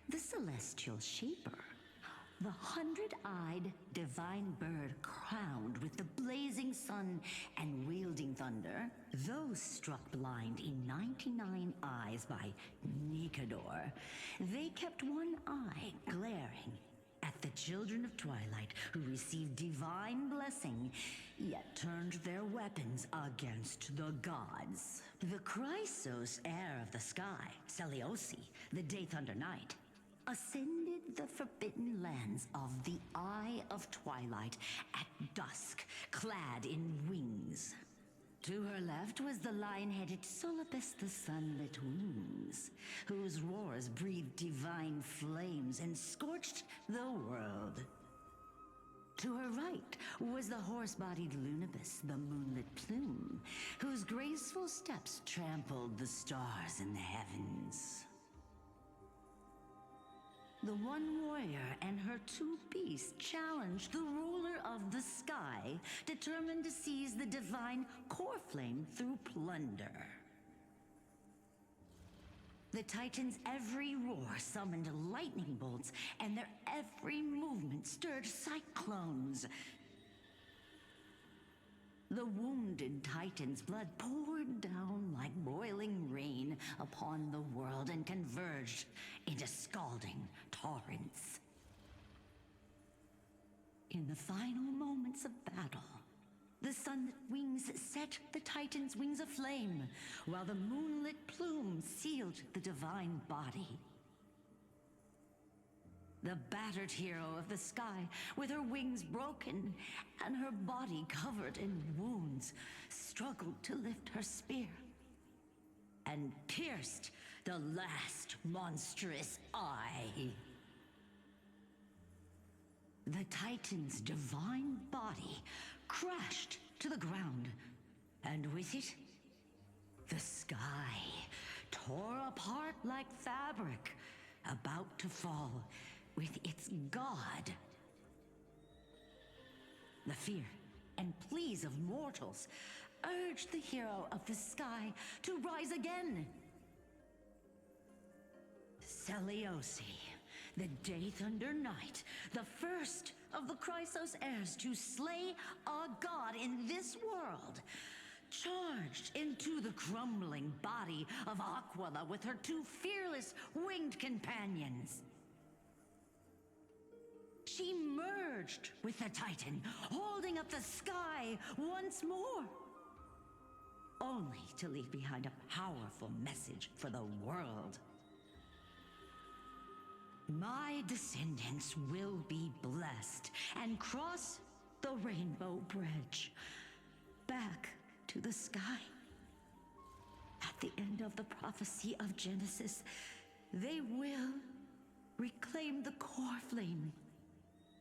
the celestial shaper, the 100-eyed divine bird crowned with the blazing sun and wielding thunder, though struck blind in 99 eyes by Nicodor, they kept one eye glaring at the children of Twilight who received divine blessing, yet turned their weapons against the gods. The Chrysos heir of the sky, Seliosi, the Day Thunder Knight, ascended the forbidden lands of the Eye of Twilight at dusk, clad in wings. To her left was the lion-headed Solibus the Sunlit Wounds, whose roars breathed divine flames and scorched the world. To her right was the horse-bodied Lunibus the Moonlit Plume, whose graceful steps trampled the stars in the heavens. The one warrior and her two beasts challenged the ruler of the sky, determined to seize the divine core flame through plunder. The The Titans' every roar summoned lightning bolts, and their every movement stirred cyclones. The wounded Titan's blood poured down like boiling rain upon the world and converged into scalding torrents. In the final moments of battle, the sunlit wings set the Titan's wings aflame, while the moonlit plume sealed the divine body. The battered hero of the sky, with her wings broken and her body covered in wounds, struggled to lift her spear and pierced the last monstrous eye. The Titan's divine body crashed to the ground, and with it, the sky tore apart like fabric, about to fall with its god. The fear and pleas of mortals urged the hero of the sky to rise again. Celiosi, the Day Thunder Knight, the first of the Chrysos heirs to slay a god in this world, charged into the crumbling body of Aquila with her two fearless winged companions. She merged with the Titan, holding up the sky once more, only to leave behind a powerful message for the world. My descendants will be blessed and cross the Rainbow Bridge back to the sky. At the end of the prophecy of Genesis, they will reclaim the core flame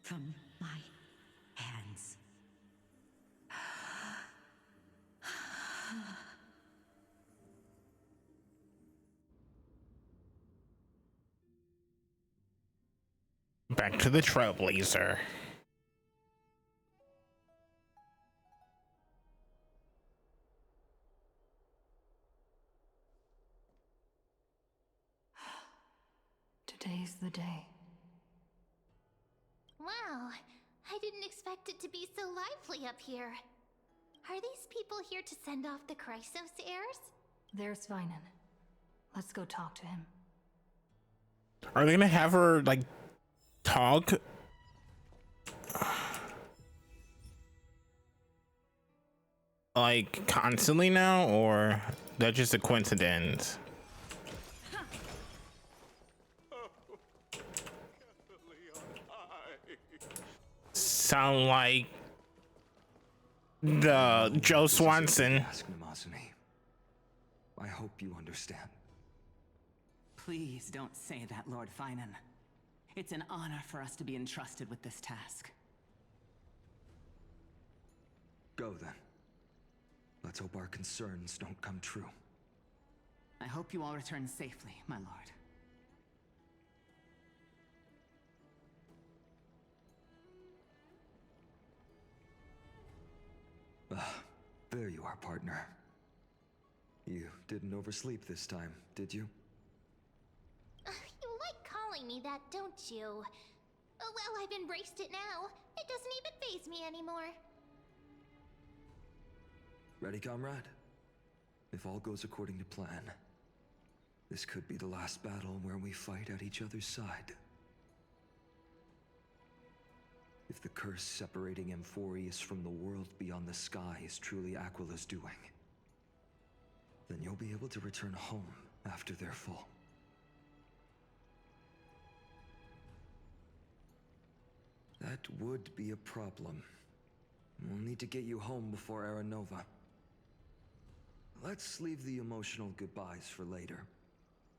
from my hands. Back to the Trailblazer. Today's the day. Wow, I didn't expect it to be so lively up here. Are these people here to send off the Chrysos heirs? There's Vinen. Let's go talk to him. Are they gonna have her, like, talk? Like, constantly now? Or that's just a coincidence? Sound like the Joe Swanson. I hope you understand. Please don't say that, Lord Finan. It's an honor for us to be entrusted with this task. Go then. Let's hope our concerns don't come true. I hope you all return safely, my lord. There you are, partner. You didn't oversleep this time, did you? You like calling me that, don't you? Oh, well, I've embraced it now. It doesn't even faze me anymore. Ready, comrade? If all goes according to plan, this could be the last battle where we fight at each other's side. If the curse separating Amphorius from the world beyond the sky is truly Aquila's doing, then you'll be able to return home after their fall. That would be a problem. We'll need to get you home before Aranova. Let's leave the emotional goodbyes for later.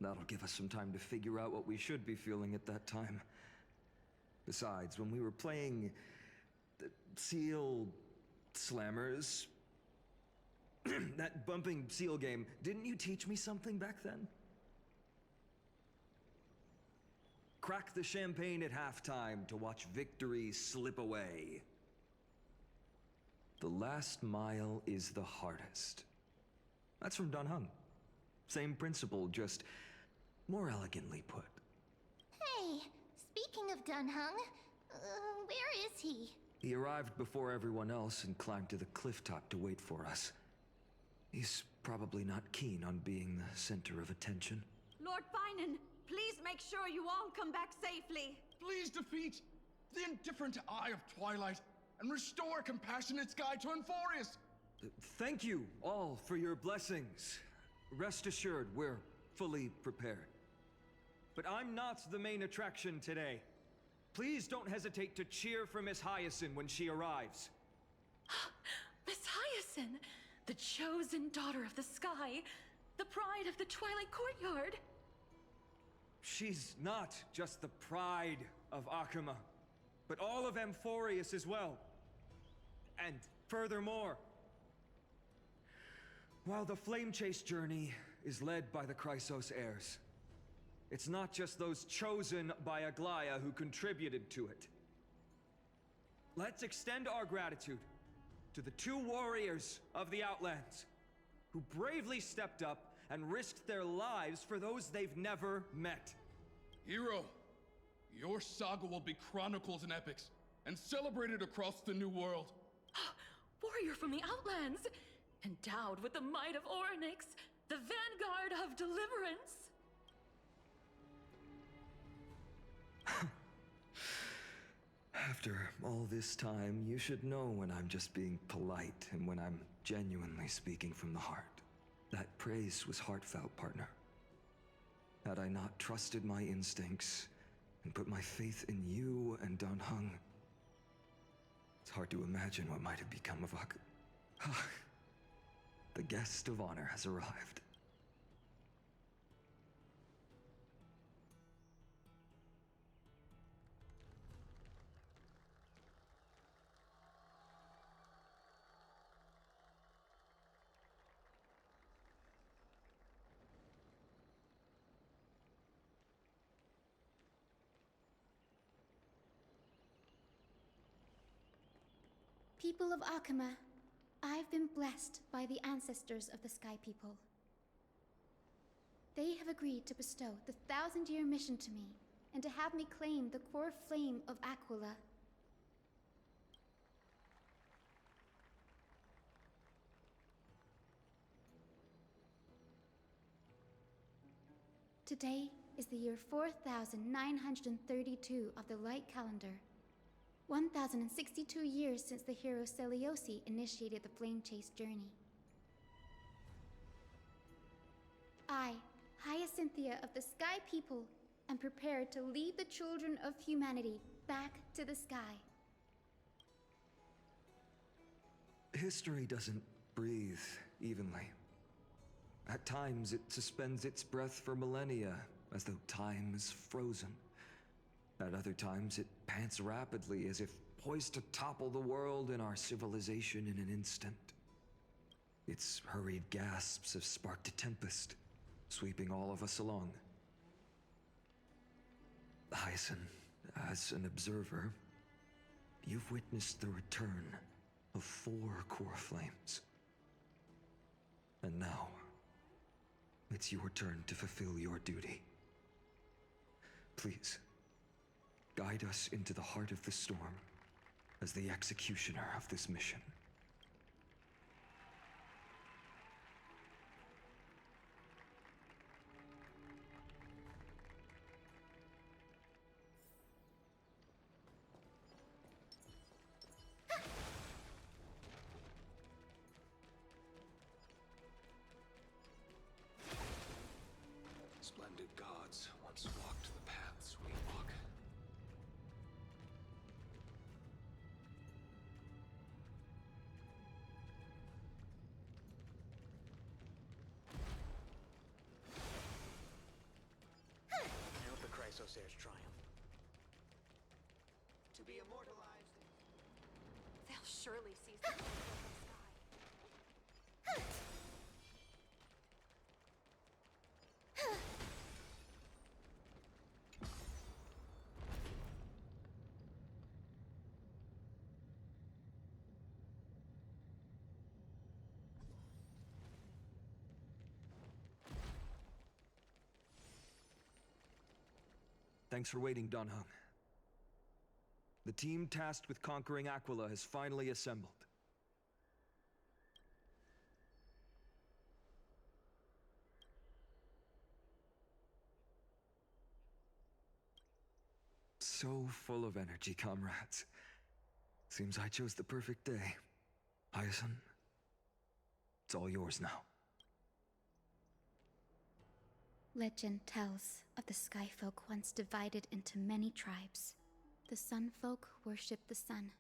That'll give us some time to figure out what we should be feeling at that time. Besides, when we were playing the Seal Slammers, that bumping seal game, didn't you teach me something back then? Crack the champagne at halftime to watch victory slip away. The last mile is the hardest. That's from Dan Heng. Same principle, just more elegantly put. Hey, speaking of Dunhung, where is he? He arrived before everyone else and climbed to the cliff top to wait for us. He's probably not keen on being the center of attention. Lord Finan, please make sure you all come back safely. Please defeat the indifferent Eye of Twilight and restore a compassionate sky to Enforius. Thank you all for your blessings. Rest assured, we're fully prepared. But I'm not the main attraction today. Please don't hesitate to cheer for Miss Hyacinth when she arrives. Miss Hyacinth, the chosen daughter of the sky, the pride of the Twilight Courtyard. She's not just the pride of Akuma, but all of Amphorius as well. And furthermore, while the Flame Chase journey is led by the Chrysos heirs, it's not just those chosen by Aglaya who contributed to it. Let's extend our gratitude to the 2 warriors of the Outlands who bravely stepped up and risked their lives for those they've never met. Hero, your saga will be chronicled in epics and celebrated across the New World. Warrior from the Outlands, endowed with the might of Orynyx, the vanguard of deliverance. After all this time, you should know when I'm just being polite and when I'm genuinely speaking from the heart. That praise was heartfelt, partner. Had I not trusted my instincts and put my faith in you and Dunhung, it's hard to imagine what might have become of The guest of honor has arrived. People of Akuma, I've been blessed by the ancestors of the Sky People. They have agreed to bestow the 1,000-year mission to me, and to have me claim the core flame of Aquila. Today is the year 4932 of the Light Calendar. 1,062 years since the hero Seliosi initiated the Flame Chase journey. I, Hyacinthia of the Sky People, am prepared to lead the children of humanity back to the sky. History doesn't breathe evenly. At times, it suspends its breath for millennia, as though time is frozen. At other times, it pants rapidly, as if poised to topple the world and our civilization in an instant. Its hurried gasps have sparked a tempest, sweeping all of us along. Hyacinth, as an observer, you've witnessed the return of 4 core flames. And now, it's your turn to fulfill your duty. Please, guide us into the heart of the storm as the executioner of this mission. Splendid gods once walked the paths we walk. I hope the Chrysos heirs triumph. To be immortalized. They'll surely seize the flame from the sky. Thanks for waiting, Dunhung. The team tasked with conquering Aquila has finally assembled. So full of energy, comrades. Seems I chose the perfect day. Hyacinth, it's all yours now. Legend tells of the Sky Folk once divided into many tribes. The Sun Folk worshipped the sun.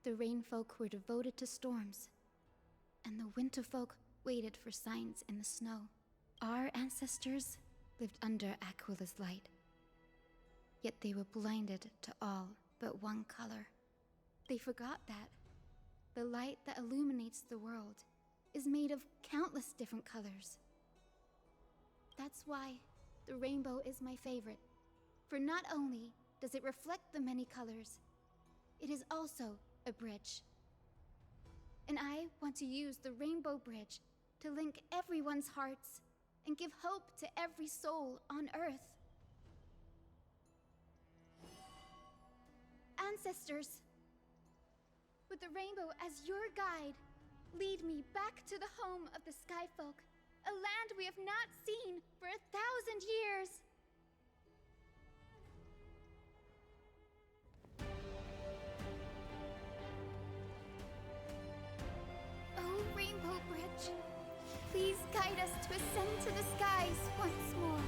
The Rain Folk were devoted to storms. And the Winter Folk waited for signs in the snow. Our ancestors lived under Aquila's light. Yet they were blinded to all but one color. They forgot that the light that illuminates the world is made of countless different colors. That's why the rainbow is my favorite. For not only does it reflect the many colors, it is also a bridge. And I want to use the Rainbow Bridge to link everyone's hearts and give hope to every soul on Earth. Ancestors, with the rainbow as your guide, lead me back to the home of the Sky Folk, a land we have not seen for 1,000 years. Oh, Rainbow Bridge, please guide us to ascend to the skies once more.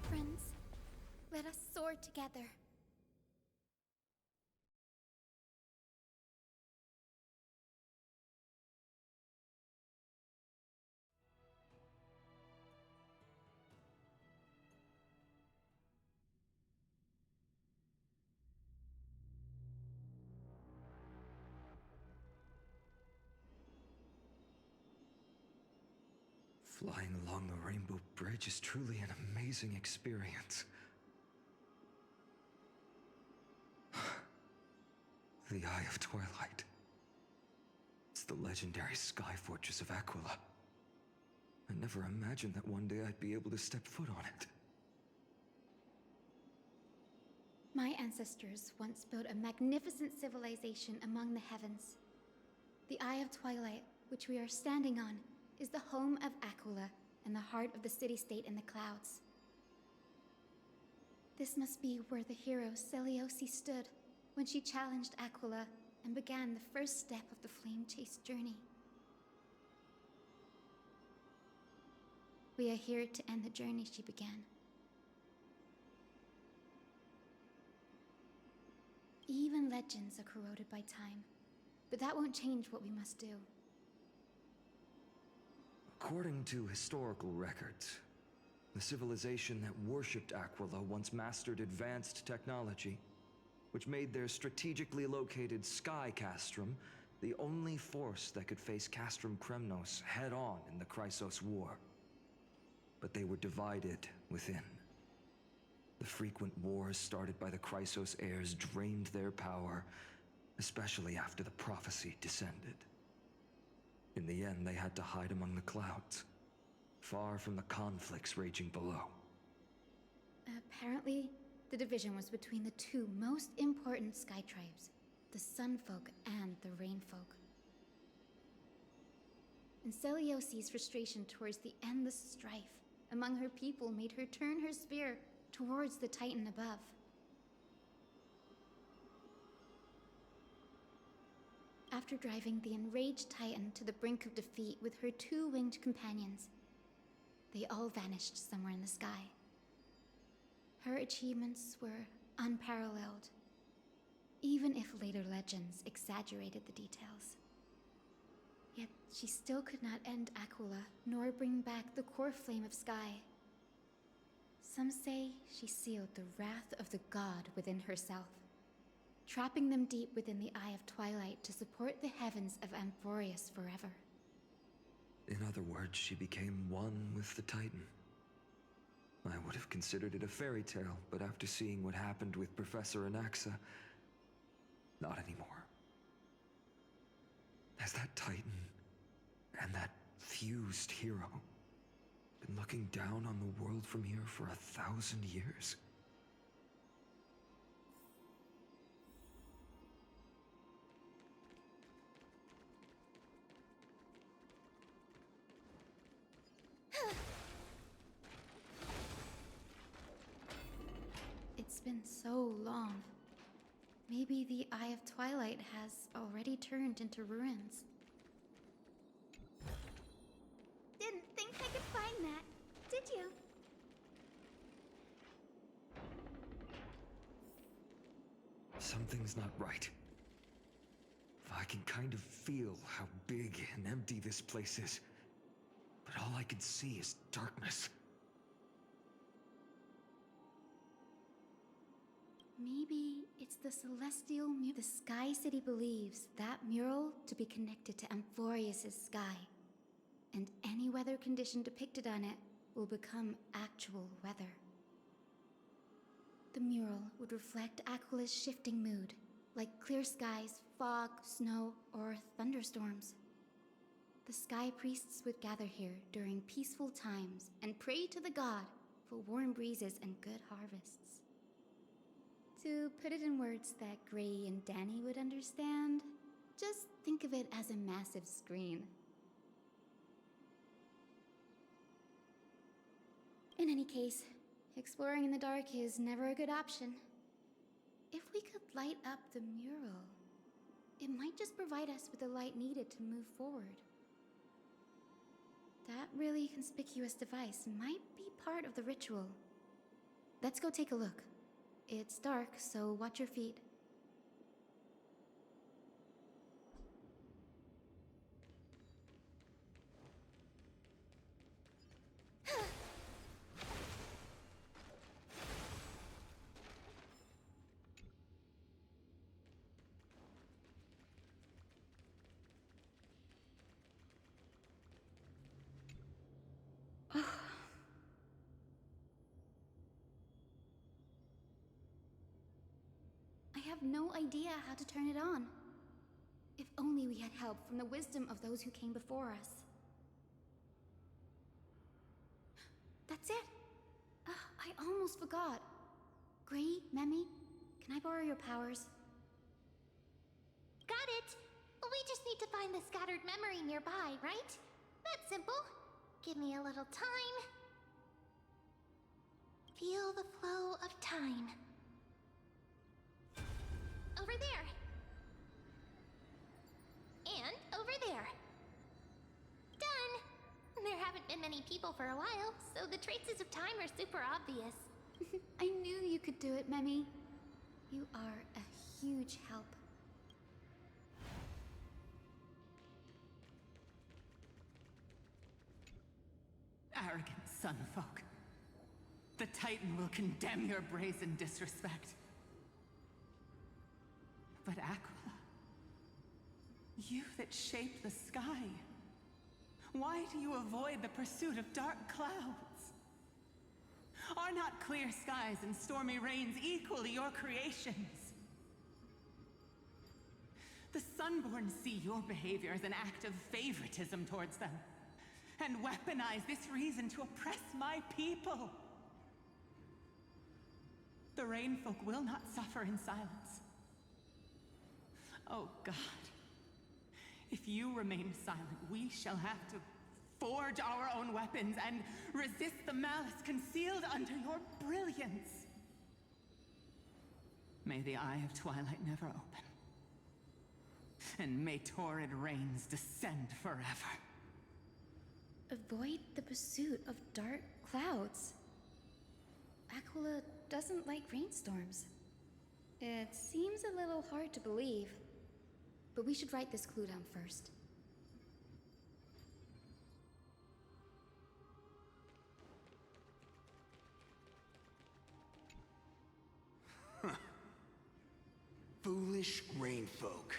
Friends, let us soar together. Flying along the Rainbow Bridge is truly an amazing experience. The Eye of Twilight. It's the legendary sky fortress of Aquila. I never imagined that one day I'd be able to step foot on it. My ancestors once built a magnificent civilization among the heavens. The Eye of Twilight, which we are standing on, is the home of Aquila and the heart of the city-state in the clouds. This must be where the hero Selioce stood when she challenged Aquila and began the first step of the Flame Chase journey. We are here to end the journey she began. Even legends are corroded by time, but that won't change what we must do. According to historical records, the civilization that worshipped Aquila once mastered advanced technology, which made their strategically located Sky Castrum the only force that could face Castrum Kremnos head-on in the Chrysos War. But they were divided within. The frequent wars started by the Chrysos heirs drained their power, especially after the prophecy descended. In the end, they had to hide among the clouds, far from the conflicts raging below. Apparently, the division was between the two most important sky tribes, the Sun Folk and the Rain Folk. And Selioce's frustration towards the endless strife among her people made her turn her spear towards the Titan above. After driving the enraged Titan to the brink of defeat with her two-winged companions, they all vanished somewhere in the sky. Her achievements were unparalleled, even if later legends exaggerated the details. Yet she still could not end Aquila, nor bring back the core flame of Sky. Some say she sealed the wrath of the god within herself, trapping them deep within the Eye of Twilight to support the heavens of Amphorius forever. In other words, she became one with the Titan. I would have considered it a fairy tale, but after seeing what happened with Professor Anaxa, not anymore. Has that Titan and that fused hero been looking down on the world from here for 1,000 years? It's been so long. Maybe the Eye of Twilight has already turned into ruins. Didn't think I could find that, did you? Something's not right. I can kind of feel how big and empty this place is, but all I can see is darkness. Maybe it's the celestial mural. The Sky City believes that mural to be connected to Amphorius' sky, and any weather condition depicted on it will become actual weather. The mural would reflect Aquila's shifting mood, like clear skies, fog, snow, or thunderstorms. The sky priests would gather here during peaceful times and pray to the god for warm breezes and good harvests. To put it in words that Gray and Danny would understand, just think of it as a massive screen. In any case, exploring in the dark is never a good option. If we could light up the mural, it might just provide us with the light needed to move forward. That really conspicuous device might be part of the ritual. Let's go take a look. It's dark, so watch your feet. I have no idea how to turn it on. If only we had help from the wisdom of those who came before us. That's it! I almost forgot. Gray, Memi, can I borrow your powers? Got it! We just need to find the scattered memory nearby, right? That's simple. Give me a little time. Feel the flow of time. Over there. And over there. Done! There haven't been many people for a while, so the traces of time are super obvious. I knew you could do it, Memi. You are a huge help. Arrogant sunfolk. The Titan will condemn your brazen disrespect. But Aquila, you that shape the sky, why do you avoid the pursuit of dark clouds? Are not clear skies and stormy rains equally your creations? The Sunborn see your behavior as an act of favoritism towards them, and weaponize this reason to oppress my people. The Rainfolk will not suffer in silence. Oh God, if you remain silent, we shall have to forge our own weapons and resist the malice concealed under your brilliance. May the Eye of Twilight never open, and may torrid rains descend forever. Avoid the pursuit of dark clouds. Aquila doesn't like rainstorms. It seems a little hard to believe, but we should write this clue down first. Foolish rainfolk.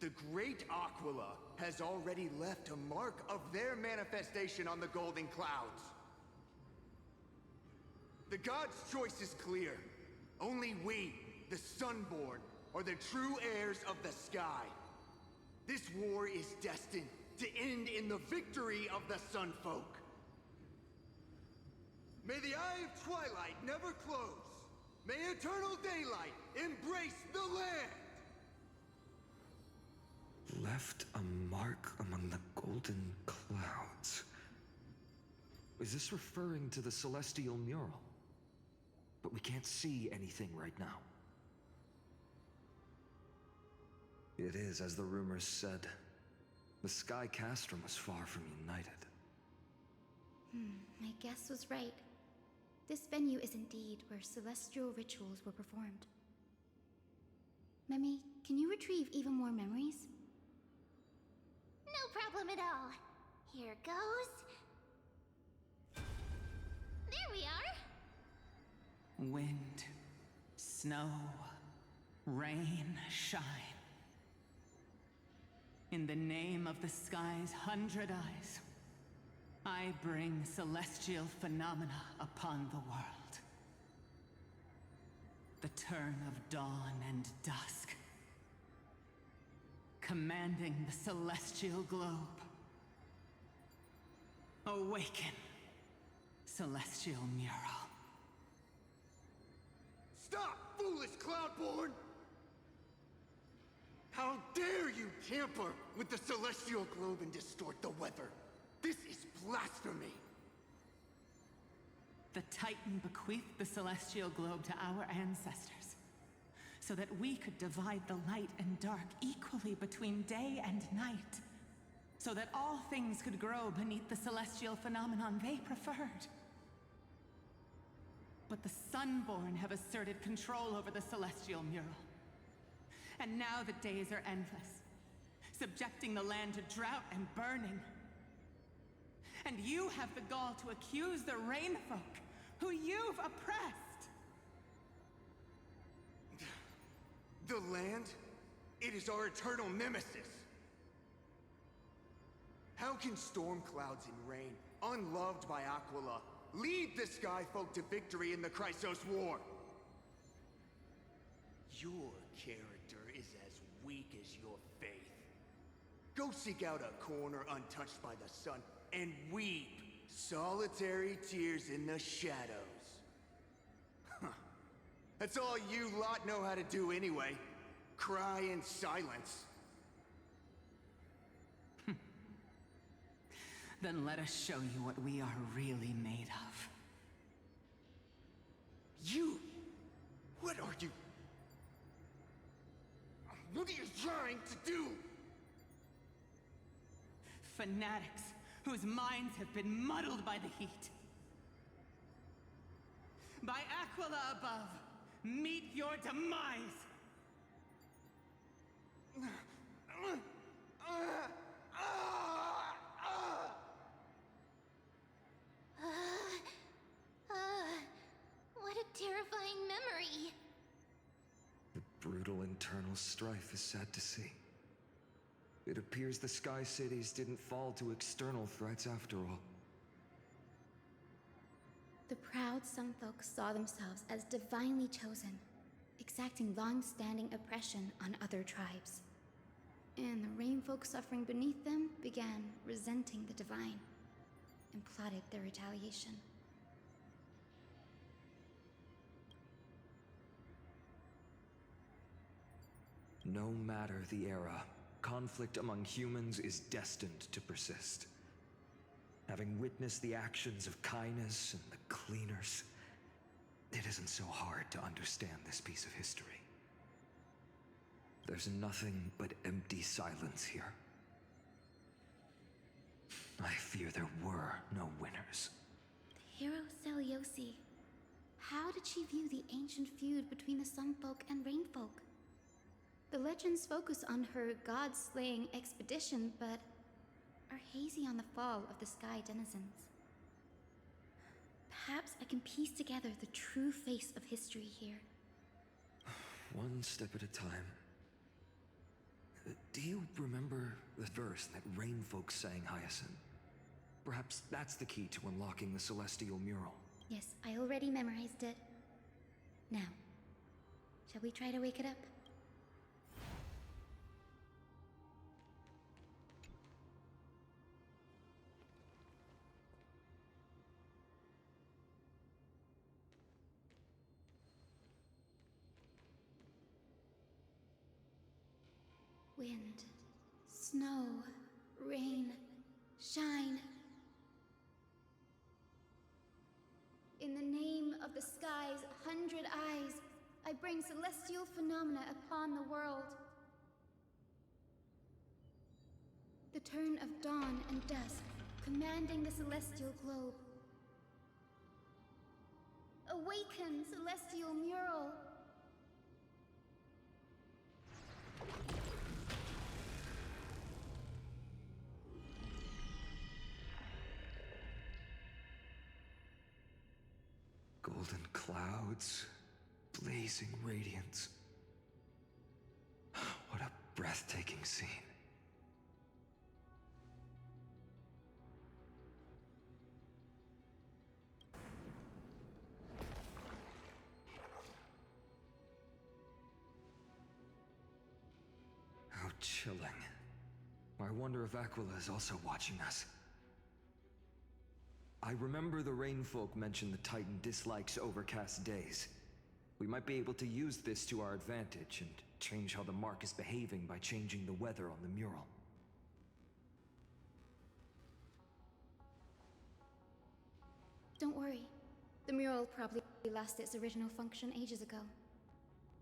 The great Aquila has already left a mark of their manifestation on the golden clouds. The gods' choice is clear. Only we, the Sunborn, are the true heirs of the sky. This war is destined to end in the victory of the Sun Folk. May the Eye of Twilight never close. May eternal daylight embrace the land! Left a mark among the golden clouds. Is this referring to the celestial mural? But we can't see anything right now. It is, as the rumors said. The Sky Castrum was far from united. My guess was right. This venue is indeed where celestial rituals were performed. Memi, can you retrieve even more memories? No problem at all. Here goes. There we are. Wind, snow, rain, shine. In the name of the sky's 100 eyes, I bring celestial phenomena upon the world. The turn of dawn and dusk, commanding the celestial globe. Awaken, celestial mural. Stop, foolish Cloudborn! How dare you tamper with the celestial globe and distort the weather? This is blasphemy! The Titan bequeathed the celestial globe to our ancestors, so that we could divide the light and dark equally between day and night, so that all things could grow beneath the celestial phenomenon they preferred. But the Sunborn have asserted control over the celestial mural. And now the days are endless, subjecting the land to drought and burning. And you have the gall to accuse the Rainfolk, who you've oppressed! The land? It is our eternal nemesis! How can storm clouds and rain, unloved by Aquila, lead the Skyfolk to victory in the Chrysos War? Your character is as weak as your faith. Go seek out a corner untouched by the sun and weep solitary tears in the shadows. Huh. That's all you lot know how to do anyway. Cry in silence. Then let us show you what we are really made of. You? What are you? What are you trying to do? Fanatics whose minds have been muddled by the heat. By Aquila above, meet your demise! What a terrifying memory. The brutal internal strife is sad to see. It appears the Sky Cities didn't fall to external threats after all. The proud Sunfolk saw themselves as divinely chosen, exacting long-standing oppression on other tribes. And the Rainfolk suffering beneath them began resenting the divine, and plotted their retaliation. No matter the era, conflict among humans is destined to persist. Having witnessed the actions of Kindness and the Cleaners, it isn't so hard to understand this piece of history. There's nothing but empty silence here. I fear there were no winners. The hero Seliosi. How did she view the ancient feud between the Sunfolk and Rainfolk? The legends focus on her god-slaying expedition, but are hazy on the fall of the Sky denizens. Perhaps I can piece together the true face of history here. One step at a time. Do you remember the verse that Rainfolk sang, Hyacinth? Perhaps that's the key to unlocking the celestial mural. Yes, I already memorized it. Now, shall we try to wake it up? Wind, snow, rain, shine. In the name of the sky's 100 eyes, I bring celestial phenomena upon the world. The turn of dawn and dusk, commanding the celestial globe. Awaken, celestial mural! Golden clouds, blazing radiance. What a breathtaking scene. How chilling. I wonder if Aquila is also watching us. I remember the Rainfolk mentioned the Titan dislikes overcast days. We might be able to use this to our advantage and change how the mark is behaving by changing the weather on the mural. Don't worry. The mural probably lost its original function ages ago.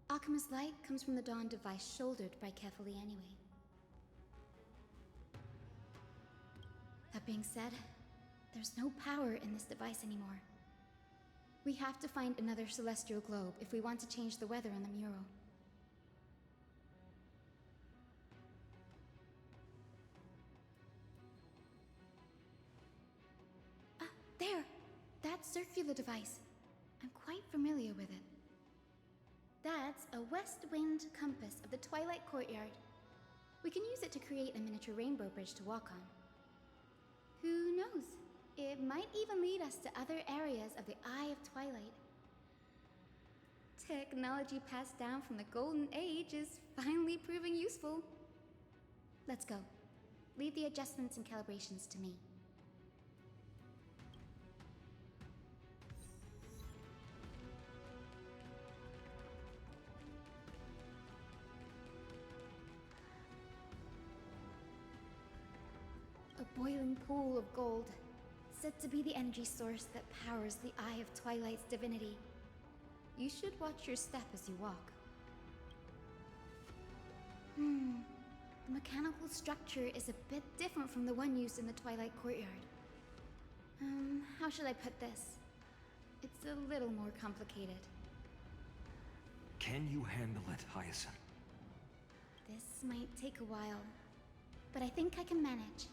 Alchemist's light comes from the Dawn device shouldered by Kefali anyway. That being said, there's no power in this device anymore. We have to find another celestial globe if we want to change the weather on the mural. There! That circular device. I'm quite familiar with it. That's a west wind compass of the Twilight Courtyard. We can use it to create a miniature rainbow bridge to walk on. Who knows? It might even lead us to other areas of the Eye of Twilight. Technology passed down from the Golden Age is finally proving useful. Let's go. Leave the adjustments and calibrations to me. A boiling pool of gold, said to be the energy source that powers the Eye of Twilight's divinity. You should watch your step as you walk. The mechanical structure is a bit different from the one used in the Twilight Courtyard. How should I put this? It's a little more complicated. Can you handle it, Hyacinth? This might take a while, but I think I can manage.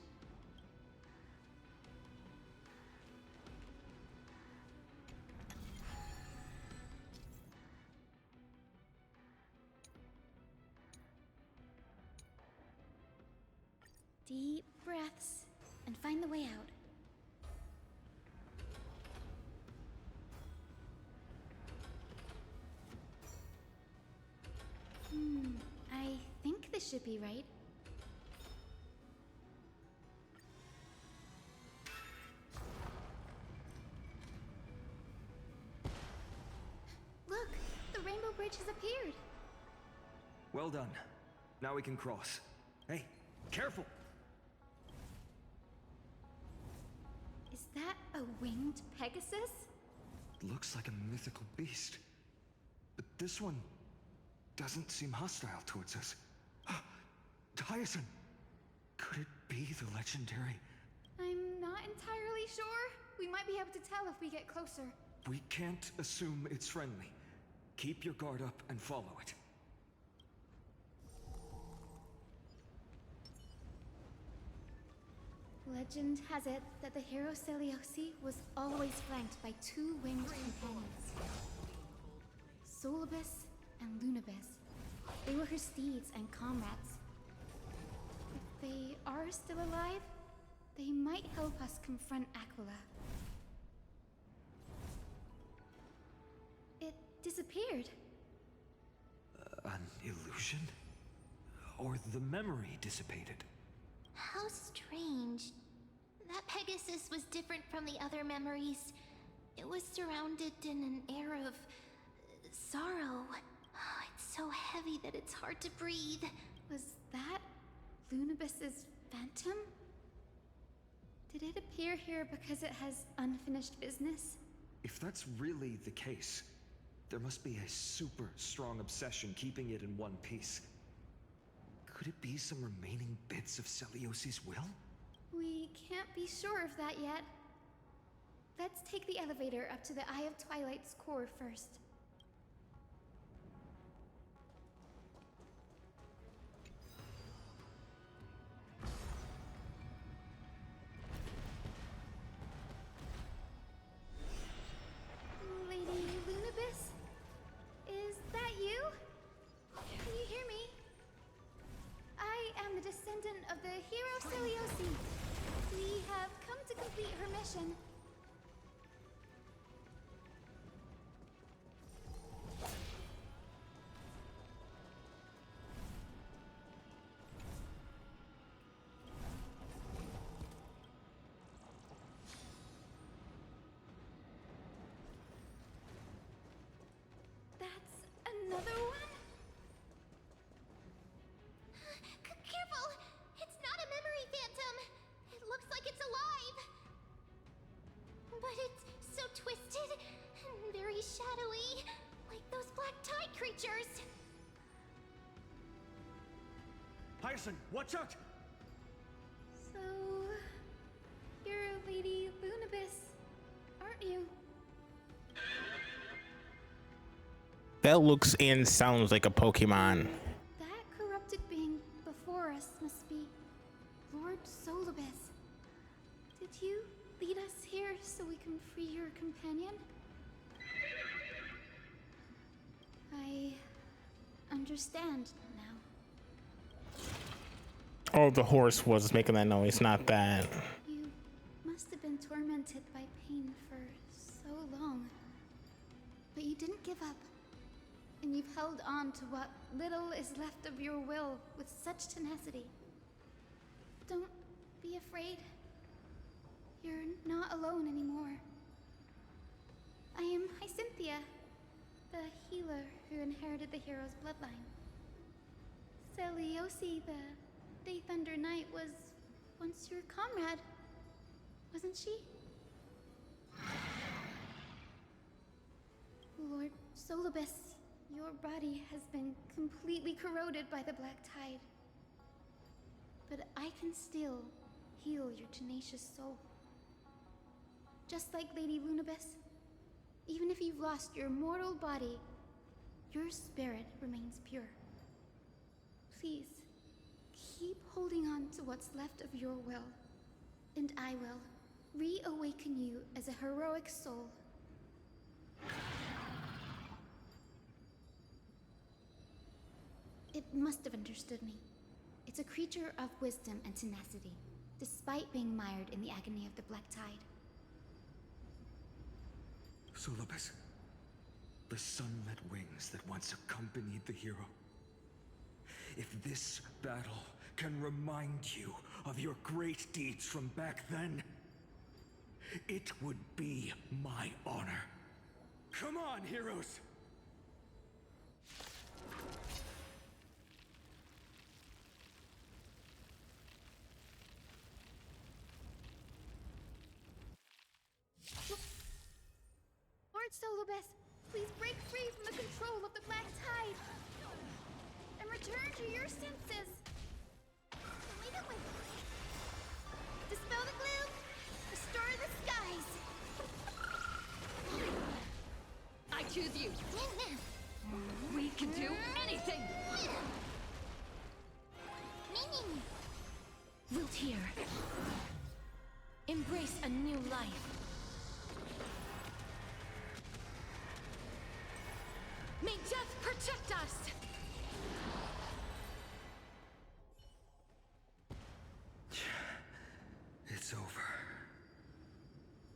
Deep breaths, and find the way out. I think this should be right. Look, the rainbow bridge has appeared. Well done. Now we can cross. Hey, careful! Is that a winged Pegasus? Looks like a mythical beast. But this one doesn't seem hostile towards us. Hyacinth! Could it be the legendary? I'm not entirely sure. We might be able to tell if we get closer. We can't assume it's friendly. Keep your guard up and follow it. Legend has it that the hero Celiosi was always flanked by two winged companions. Solibus and Lunabis. They were her steeds and comrades. If they are still alive, they might help us confront Aquila. It disappeared. An illusion? Or the memory dissipated? How strange. That Pegasus was different from the other memories. It was surrounded in an air of sorrow. It's so heavy that it's hard to breathe. Was that Lunabis's phantom? Did it appear here because it has unfinished business? If that's really the case, there must be a super strong obsession keeping it in one piece. Could it be some remaining bits of Celiosi's will? We can't be sure of that yet. Let's take the elevator up to the Eye of Twilight's core first. Lady Lunabis? Is that you? Can you hear me? I am the descendant of the hero Celiosi. We have come to complete her mission. That's another one? Careful! It's not a memory phantom! It looks like it's alive! But it's so twisted and very shadowy, like those black tide creatures. Hyacin, watch out! So, you're Lady Lunabis, aren't you? That looks and sounds like a Pokemon. That corrupted being before us must be Lord Solibus. Did you lead us here so we can free your companion? I understand now. Oh, the horse was making that noise, not that. You must have been tormented by pain for so long. But you didn't give up. And you've held on to what little is left of your will with such tenacity. Don't be afraid. You're not alone anymore. I am Hyacinthia, the healer who inherited the hero's bloodline. Celiosi, the Day Thunder Knight, was once your comrade, wasn't she? Lord Solibus, your body has been completely corroded by the black tide. But I can still heal your tenacious soul. Just like Lady Lunabis, even if you've lost your mortal body, your spirit remains pure. Please, keep holding on to what's left of your will, and I will reawaken you as a heroic soul. It must have understood me. It's a creature of wisdom and tenacity, despite being mired in the agony of the black tide. Solibus, the sunlit wings that once accompanied the hero. If this battle can remind you of your great deeds from back then, it would be my honor. Come on, heroes! Lord Solibus, please break free from the control of the black tide and return to your senses. Lead the way. Dispel the gloom. Restore the skies. I choose you. We can do anything. Meaning. Wilt here. Embrace a new life. May death protect us! It's over.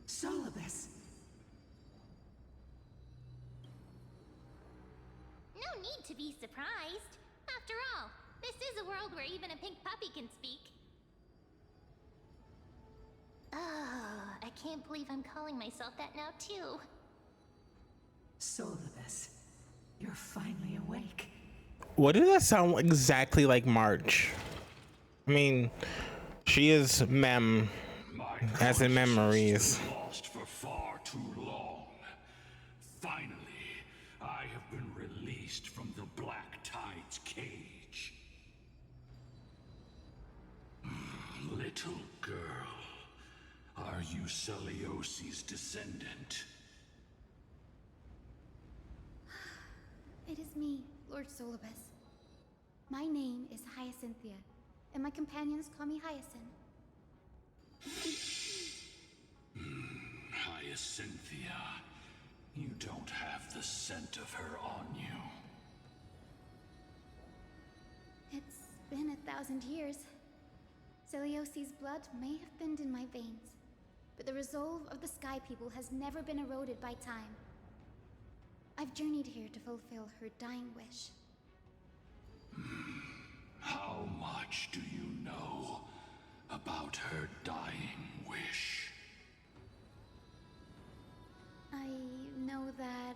Solibus. No need to be surprised. After all, this is a world where even a pink puppy can speak. Oh, I can't believe I'm calling myself that now, too. Solibus, you're finally awake. What did that sound exactly like March? I mean, she is Mem, as in memories. Lost for far too long. Finally, I have been released from the Black Tide's cage. Little girl, are you Celiosi's descendant? It is me, Lord Solibus. My name is Hyacinthia, and my companions call me Hyacinth. Hyacinthia, you don't have the scent of her on you. It's been 1,000 years. Celiosi's blood may have thinned in my veins, but the resolve of the Sky People has never been eroded by time. I've journeyed here to fulfill her dying wish. How much do you know about her dying wish? I know that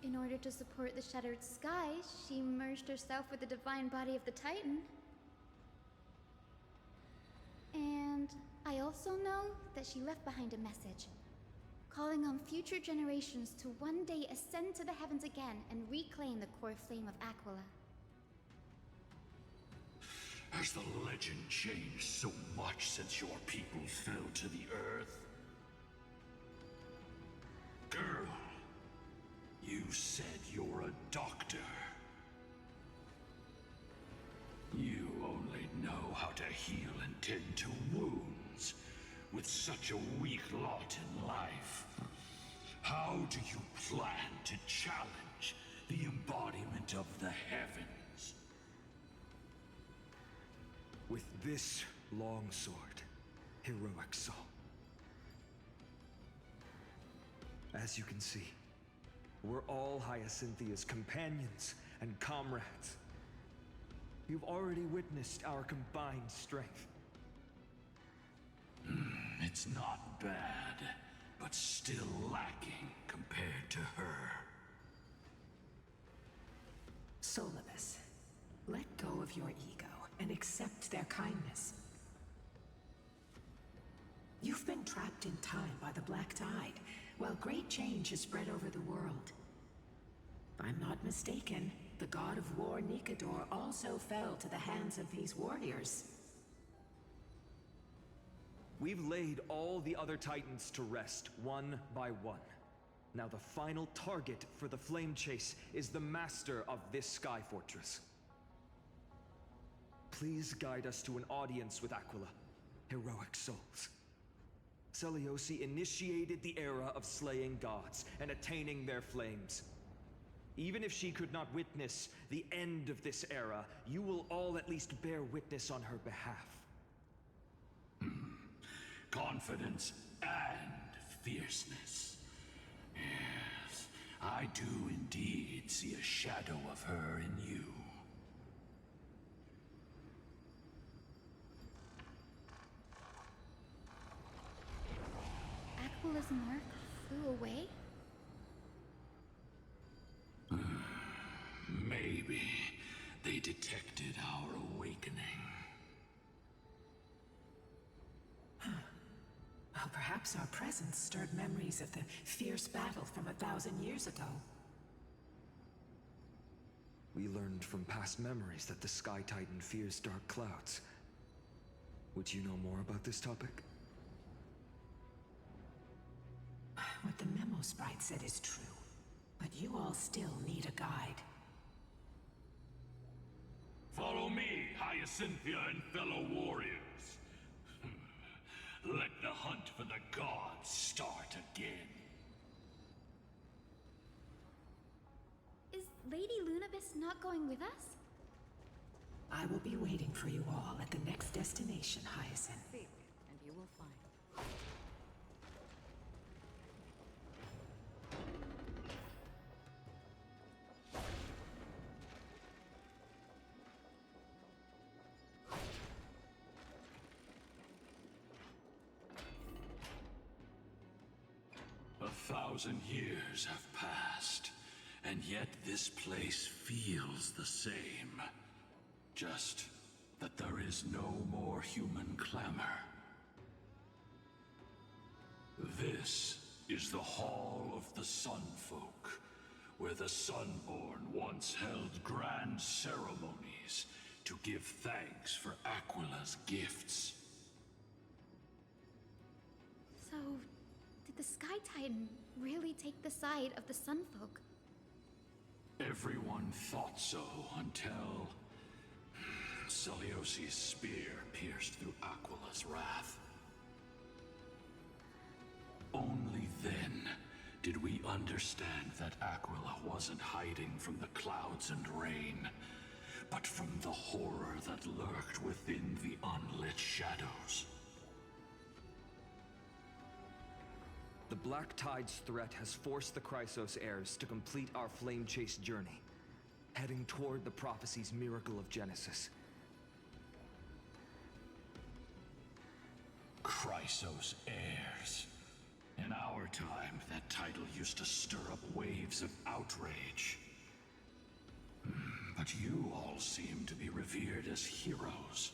in order to support the Shattered Sky, she merged herself with the divine body of the Titan. And I also know that she left behind a message, calling on future generations to one day ascend to the heavens again and reclaim the core flame of Aquila. Has the legend changed so much since your people fell to the earth? Girl, you said you're a doctor. You only know how to heal and tend to wounds with such a weak lot in life. How do you plan to challenge the embodiment of the heavens? With this longsword, heroic soul. As you can see, we're all Hyacinthia's companions and comrades. You've already witnessed our combined strength. It's not bad, but still lacking compared to her. Solibus, let go of your ego and accept their kindness. You've been trapped in time by the Black Tide, while great change has spread over the world. If I'm not mistaken, the god of war Nikador also fell to the hands of these warriors. We've laid all the other Titans to rest, one by one. Now the final target for the flame chase is the master of this sky fortress. Please guide us to an audience with Aquila, heroic souls. Celiosi initiated the era of slaying gods and attaining their flames. Even if she could not witness the end of this era, you will all at least bear witness on her behalf. Confidence and fierceness. Yes, I do indeed see a shadow of her in you. Aquila's mark flew away? Maybe they detected our awakening. Well, perhaps our presence stirred memories of the fierce battle from 1,000 years ago. We learned from past memories that the Sky Titan fears dark clouds. Would you know more about this topic? What the memo sprite said is true, but you all still need a guide. Follow me, Hyacinthia and fellow warriors. Let the hunt for the gods start again. Is Lady Lunabis not going with us? I will be waiting for you all at the next destination, Hyacinth. Seek, and you will find. 1,000 years have passed, and yet This place feels the same. Just that there is no more human clamor. This is the Hall of the Sunfolk, where the Sunborn once held grand ceremonies to give thanks for Aquila's gifts. So, did the Sky Titan really take the side of the Sunfolk? Everyone thought so until Celiosi's spear pierced through Aquila's wrath. Only then did we understand that Aquila wasn't hiding from the clouds and rain, but from the horror that lurked within the unlit shadows. The Black Tide's threat has forced the Chrysos heirs to complete our flame chase journey, heading toward the prophecy's miracle of Genesis. Chrysos heirs. In our time, that title used to stir up waves of outrage. But you all seem to be revered as heroes.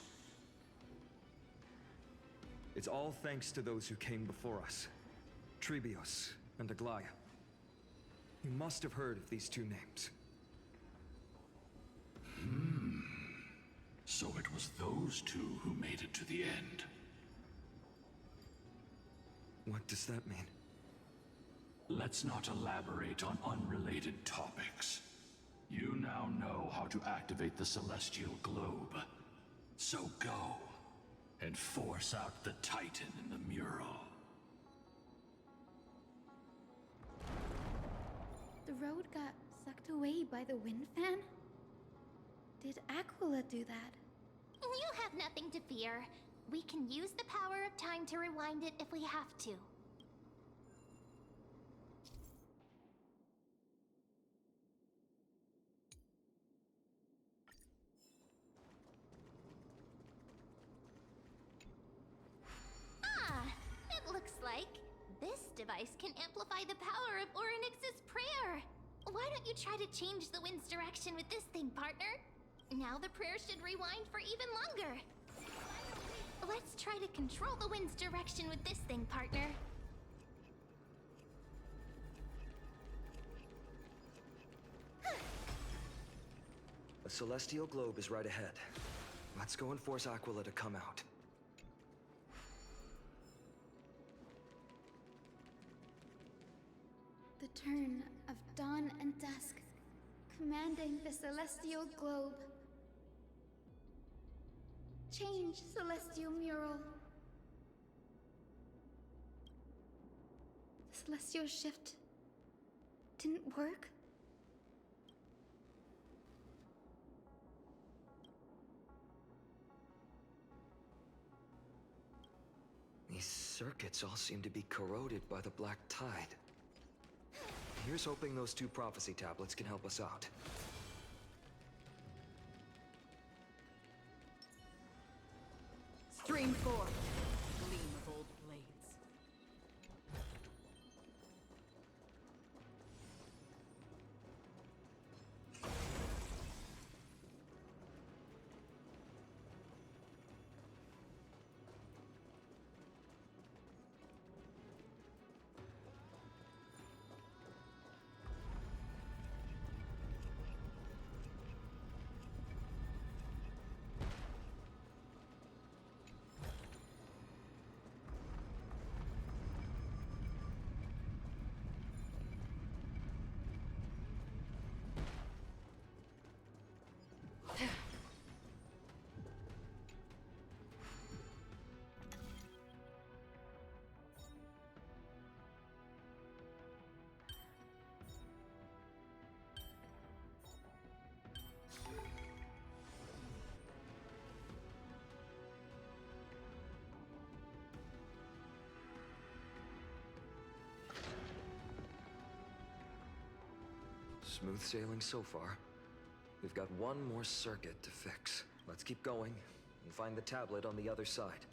It's all thanks to those who came before us. Trebios and Aglaya. You must have heard of these two names. So it was those two who made it to the end. What does that mean? Let's not elaborate on unrelated topics. You now know how to activate the Celestial Globe. So go, and force out the Titan in the mural. The road got sucked away by the wind fan? Did Aquila do that? You have nothing to fear. We can use the power of time to rewind it if we have to. Ah, it looks like this device can amplify the power of Orynyx's prayer. Why don't you try to change the wind's direction with this thing, partner? Now the prayer should rewind for even longer. Let's try to control the wind's direction with this thing, partner. A celestial globe is right ahead. Let's go and force Aquila to come out. The turn of dawn and dusk, commanding the celestial globe. Change, celestial mural. The celestial shift didn't work? These circuits all seem to be corroded by the Black Tide. Here's hoping those two prophecy tablets can help us out. Stream forth, gleam of old blades. Smooth sailing so far. We've got one more circuit to fix. Let's keep going and find the tablet on the other side.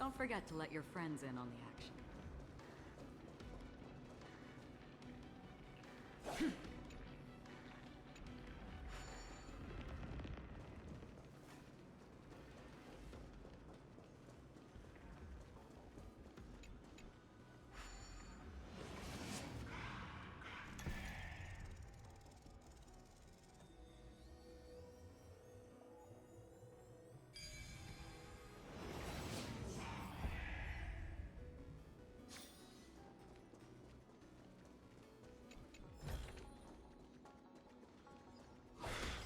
Don't forget to let your friends in on the action.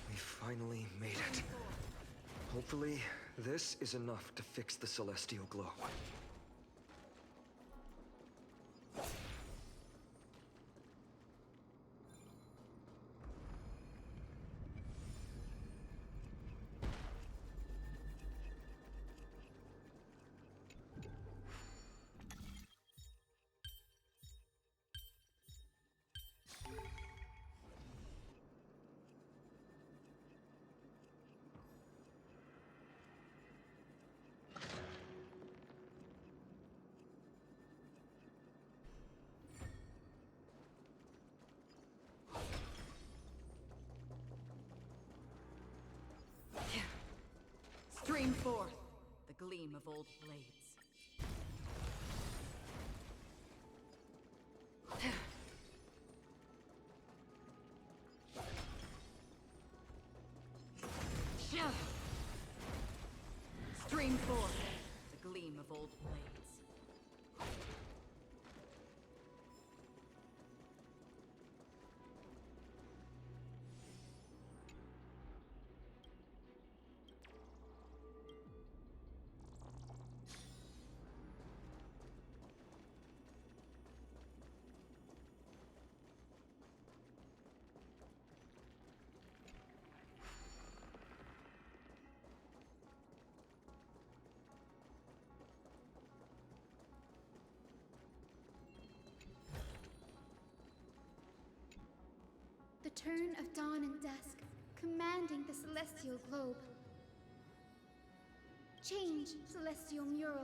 We finally made it. Hopefully, this is enough to fix the celestial glow. Stream forth the gleam of old blades. Stream forth the gleam of old blades. The turn of dawn and dusk, commanding the celestial globe. Change, celestial mural.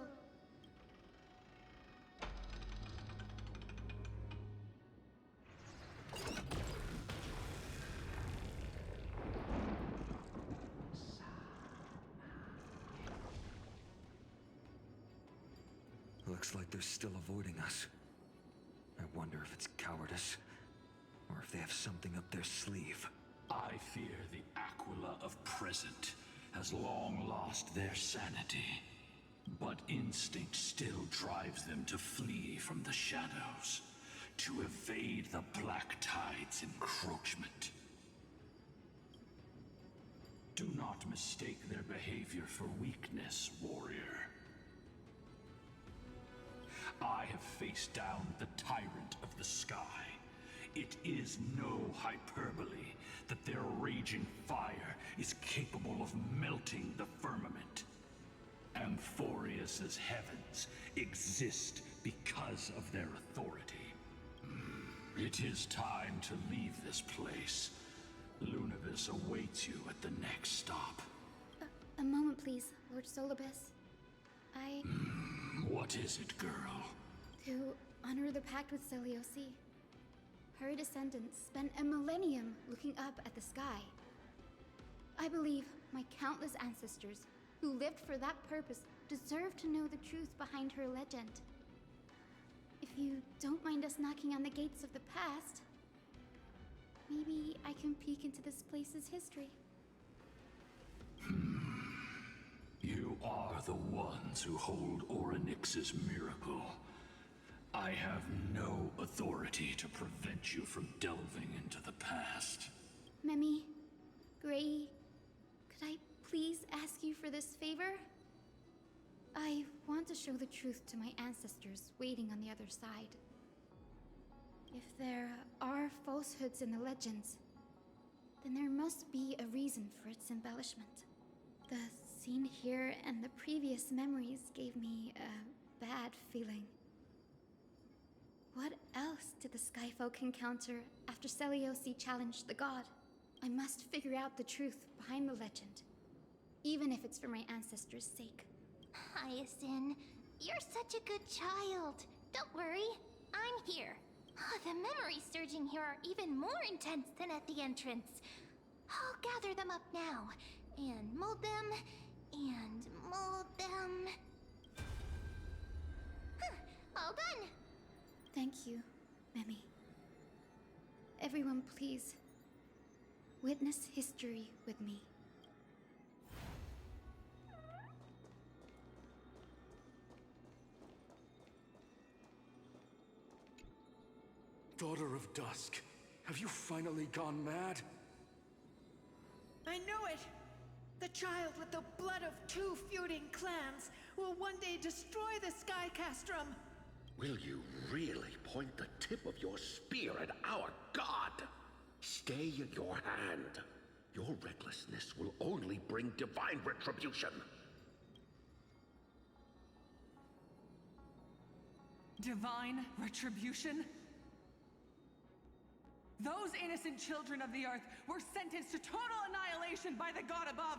Looks like they're still avoiding us. I wonder if it's cowardice, or if they have something up their sleeve. I fear the Aquila of present has long lost their sanity. But instinct still drives them to flee from the shadows, to evade the Black Tide's encroachment. Do not mistake their behavior for weakness, warrior. I have faced down the tyrant of the sky. It is no hyperbole that their raging fire is capable of melting the firmament. Amphorius's heavens exist because of their authority. It is time to leave this place. Lunavis awaits you at the next stop. A moment, please, Lord Solibus. What is it, girl? To honor the pact with Selioci. Her descendants spent a millennium looking up at the sky. I believe my countless ancestors who lived for that purpose deserve to know the truth behind her legend. If you don't mind us knocking on the gates of the past, maybe I can peek into this place's history. You are the ones who hold Orynyx's miracle. I have no authority to prevent you from delving into the past. Memi, Gray, could I please ask you for this favor? I want to show the truth to my ancestors waiting on the other side. If there are falsehoods in the legends, then there must be a reason for its embellishment. The scene here and the previous memories gave me a bad feeling. What else did the Skyfolk encounter after Selioci challenged the god? I must figure out the truth behind the legend, even if it's for my ancestors' sake. Hyacinth, You're such a good child. Don't worry, I'm here. The memories surging here are even more intense than at the entrance. I'll gather them up now, and mold them, and mold them. All done! Thank you, Memi. Everyone, please. Witness history with me. Daughter of Dusk, have you finally gone mad? I knew it! The child with the blood of two feuding clans will one day destroy the Sky Castrum! Will you really point the tip of your spear at our god? Stay your hand. Your recklessness will only bring divine retribution. Divine retribution? Those innocent children of the Earth were sentenced to total annihilation by the god above.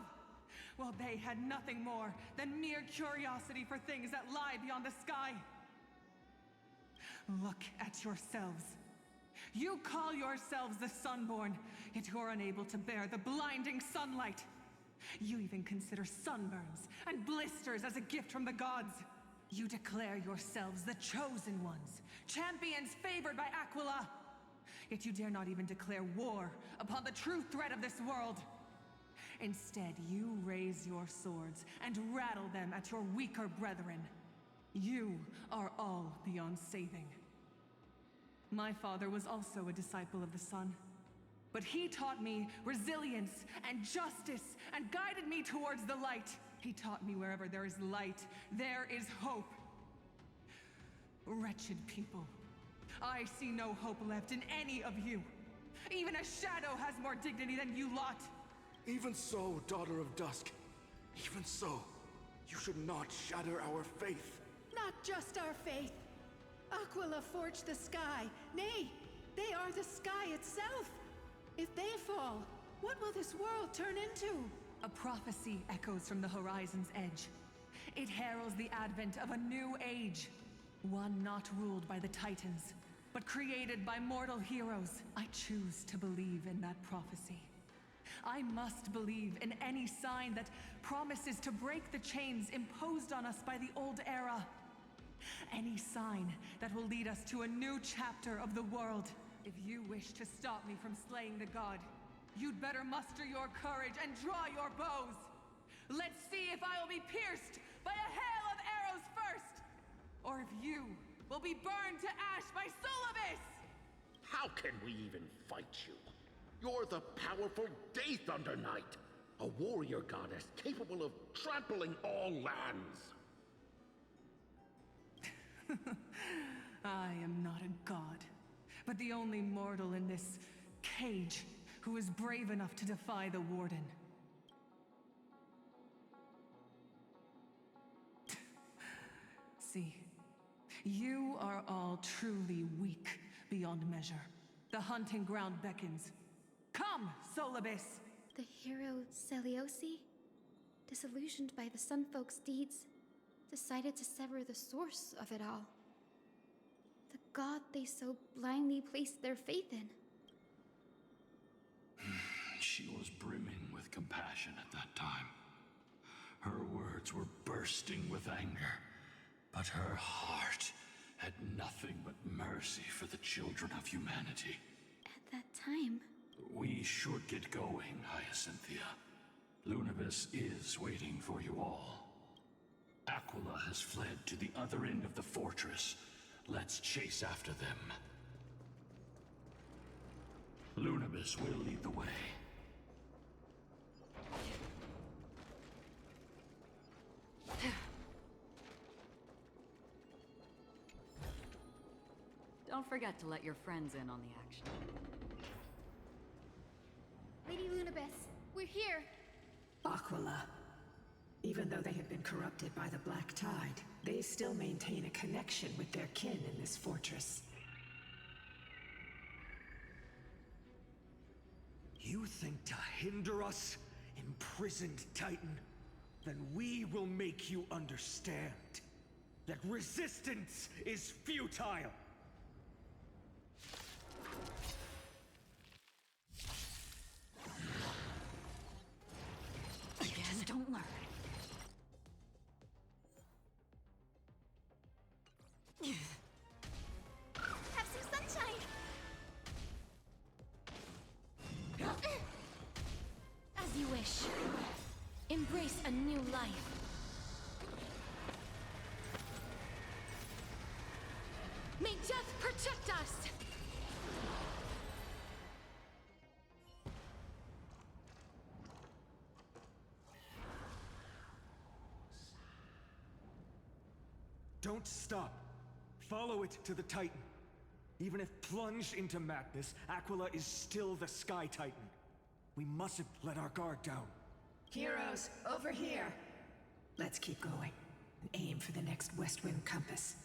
Well, they had nothing more than mere curiosity for things that lie beyond the sky. Look at yourselves. You call yourselves the Sunborn, yet you're unable to bear the blinding sunlight. You even consider sunburns and blisters as a gift from the gods. You declare yourselves the chosen ones, champions favored by Aquila. Yet you dare not even declare war upon the true threat of this world. Instead, you raise your swords and rattle them at your weaker brethren. You are all beyond saving. My father was also a disciple of the sun, but he taught me resilience and justice and guided me towards the light. He taught me wherever there is light, there is hope. Wretched people. I see no hope left in any of you. Even a shadow has more dignity than you lot. Even so, Daughter of Dusk. Even so, you should not shatter our faith. Not just our faith. Aquila forged the sky. Nay, they are the sky itself. If they fall, what will this world turn into? A prophecy echoes from the horizon's edge. It heralds the advent of a new age. One not ruled by the Titans, but created by mortal heroes. I choose to believe in that prophecy. I must believe in any sign that promises to break the chains imposed on us by the old era. Any sign that will lead us to a new chapter of the world. If you wish to stop me from slaying the god, you'd better muster your courage and draw your bows. Let's see if I will be pierced by a hail of arrows first, or if you will be burned to ash by Solibus! How can we even fight you? You're the powerful Day Thunder Knight, a warrior goddess capable of trampling all lands. I am not a god, but the only mortal in this cage who is brave enough to defy the Warden. See, you are all truly weak beyond measure. The hunting ground beckons. Come, Solibus! The hero Celiosi, disillusioned by the Sunfolk's deeds, decided to sever the source of it all. The god they so blindly placed their faith in. She was brimming with compassion at that time. Her words were bursting with anger, but her heart had nothing but mercy for the children of humanity. At that time... We should get going, Hyacinthia. Lunibus is waiting for you all. Aquila has fled to the other end of the fortress. Let's chase after them. Lunibus will lead the way. Don't forget to let your friends in on the action. Lady Lunibus, we're here! Aquila. Even though they have been corrupted by the Black Tide, they still maintain a connection with their kin in this fortress. You think to hinder us, imprisoned Titan? Then we will make you understand. that resistance is futile. You just don't learn. Have some sunshine! As you wish. Embrace a new life. May death protect us! Don't stop. Follow it to the Titan. Even if plunged into madness, Aquila is still the Sky Titan. We mustn't let our guard down. Heroes, over here. Let's keep going and aim for the next West Wind compass.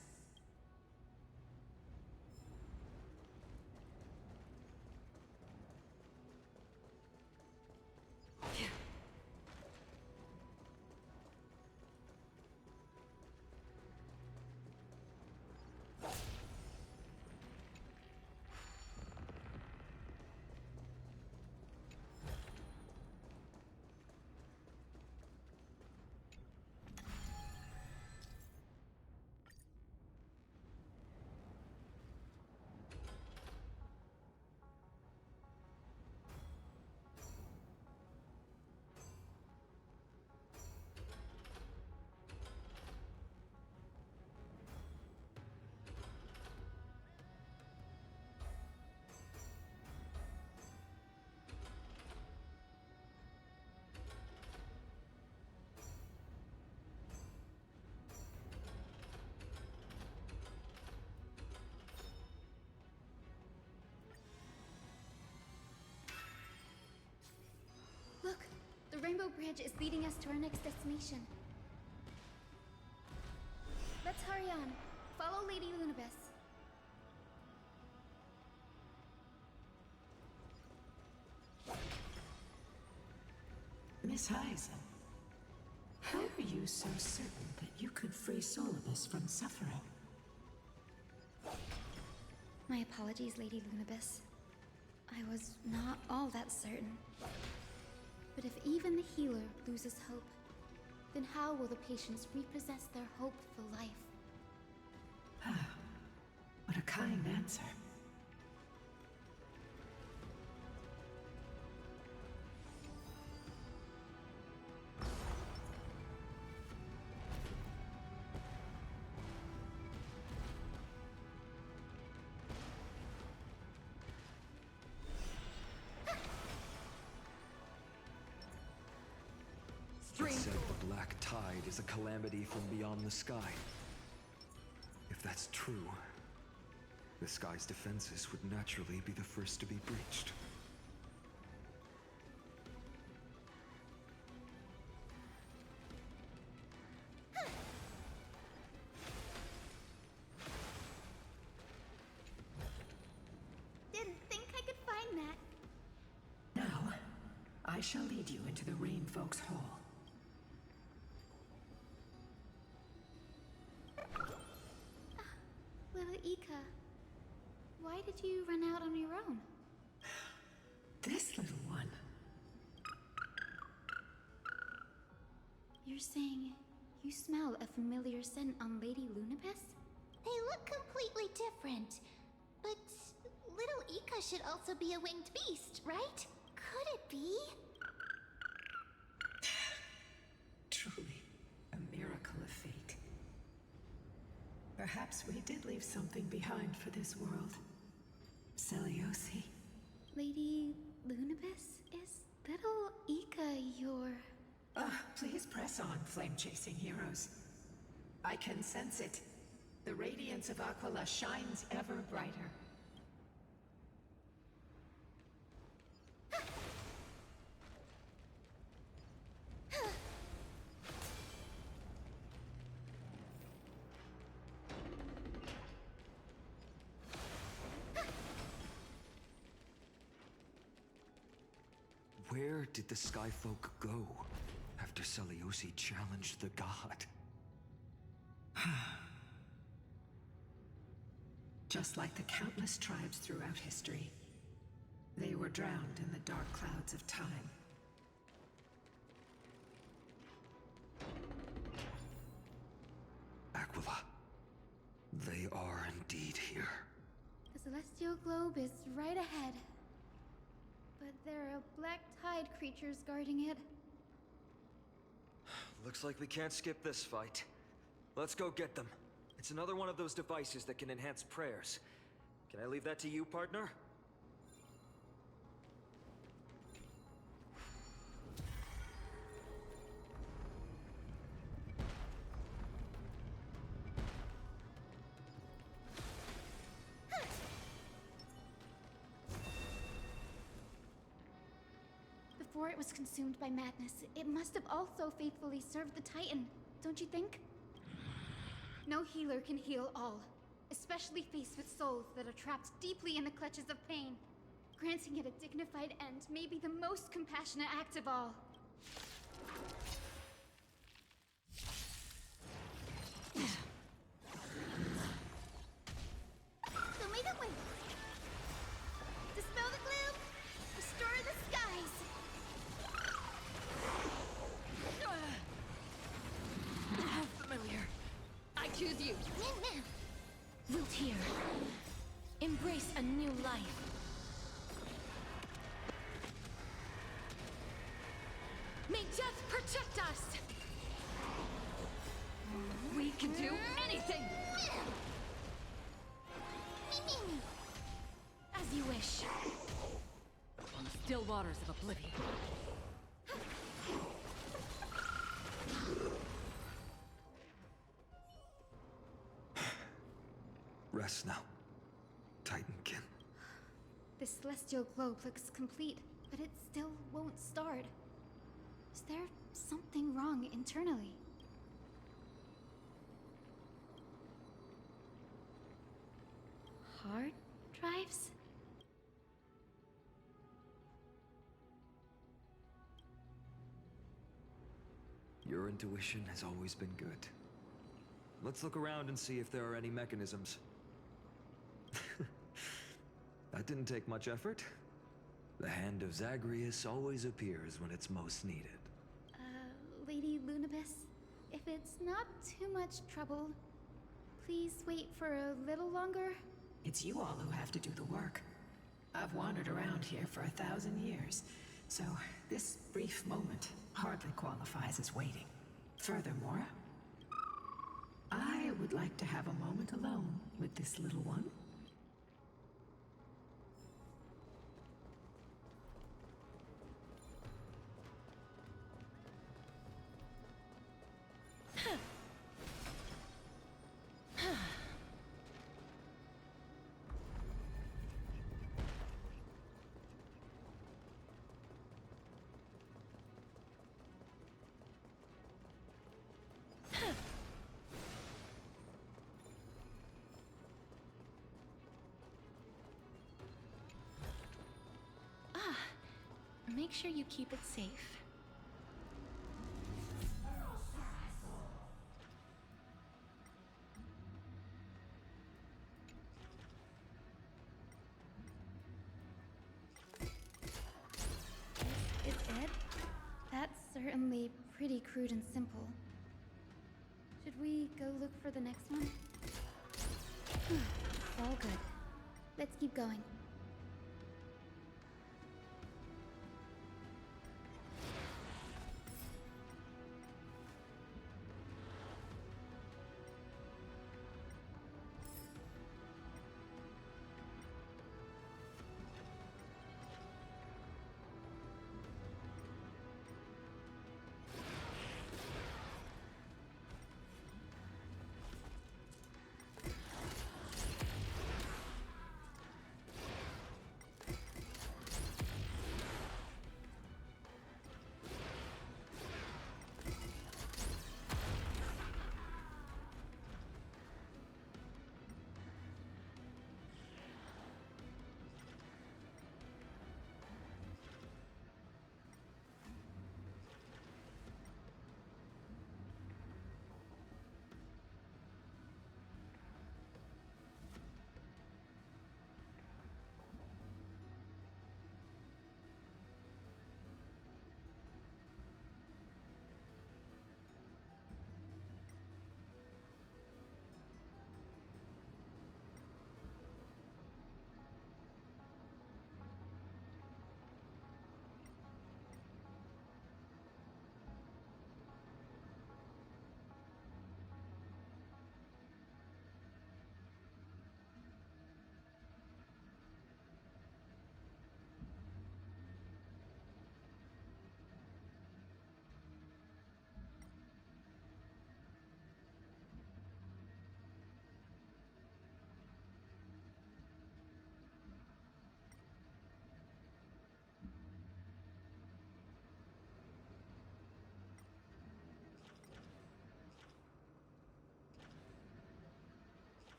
Look, the Rainbow Bridge is leading us to our next destination. Let's hurry on. Follow Lady Lunabis. Miss Hyzen, how are you so certain that you could free Solibus from suffering? My apologies, Lady Lunabis. I was not all that certain. But if even the healer loses hope, then how will the patients repossess their hope for life? Ah, what a kind answer. It said the black tide is a calamity from beyond the sky. If that's true, the sky's defenses would naturally be the first to be breached. Didn't think I could find that. Now, I shall lead you into the Rain Folks Hall. Little Ika, why did you run out on your own? This little one. You're saying you smell a familiar scent on Lady Lunabis? They look completely different. But little Ika should also be a winged beast, right? Could it be? Truly, a miracle of fate. Perhaps we did leave something behind for this world. Seliosi. Lady Lunabis, is little Ika your... Please press on, flame-chasing heroes. I can sense it. The radiance of Aquila shines ever brighter. Where did the Skyfolk go after Seliosi challenged the god? just like the countless tribes throughout history. They were drowned in the dark clouds of time. Aquila, they are indeed here. The celestial globe is right ahead. But there are black tide creatures guarding it. Looks like we can't skip this fight. Let's go get them. It's another one of those devices that can enhance prayers. Can I leave that to you, partner? Before it was consumed by madness, it must have also faithfully served the Titan, don't you think? No healer can heal all, especially faced with souls that are trapped deeply in the clutches of pain. Granting it a dignified end may be the most compassionate act of all. Show me the way! Dispel the gloom! Restore the skies! How familiar. I choose you. Root here. Embrace a new life. May death protect us! We can do anything! As you wish. On the still waters of oblivion. Rest now, Titankin. The celestial globe looks complete, but it still won't start. Is there something wrong internally? Hard drives? Your intuition has always been good. Let's look around and see if there are any mechanisms. That didn't take much effort. The hand of Zagreus always appears when it's most needed. Lady Lunabis, if it's not too much trouble, please wait for a little longer. It's you all who have to do the work. I've wandered around here for 1,000 years, so this brief moment hardly qualifies as waiting. Furthermore, I would like to have a moment alone with this little one. Make sure you keep it safe. Is it? That's certainly pretty crude and simple. Should we go look for the next one? All good. Let's keep going.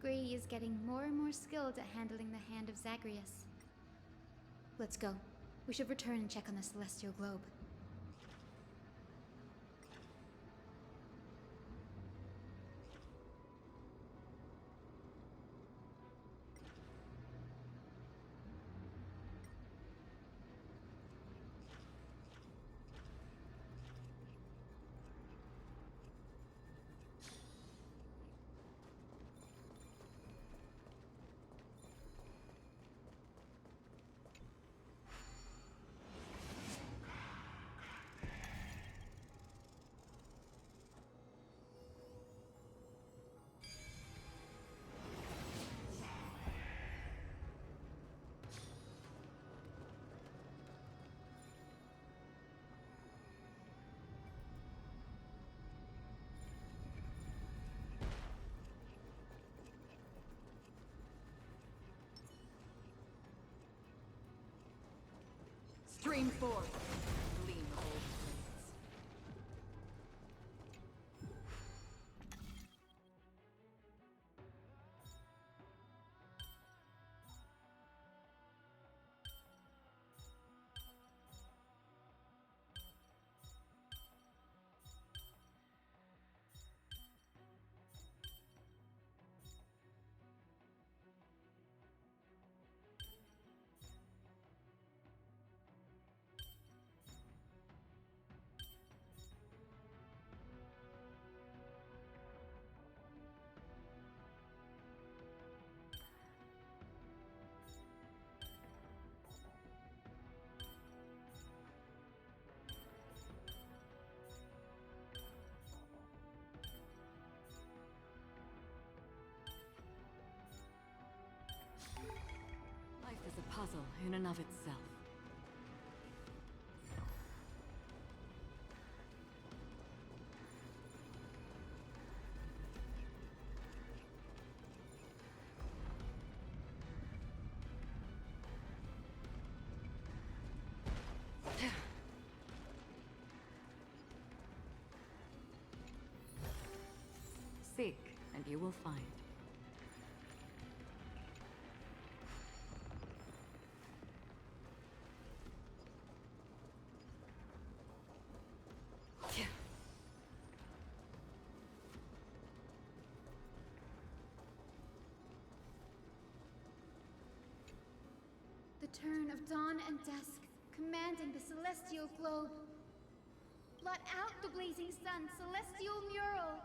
Gree is getting more and more skilled at handling the hand of Zagreus. Let's go. We should return and check on the celestial globe. Stream forth, gleam of old blades. Life is a puzzle in and of itself. Seek, and you will find. The turn of dawn and dusk, commanding the celestial globe. Blot out the blazing sun, celestial mural!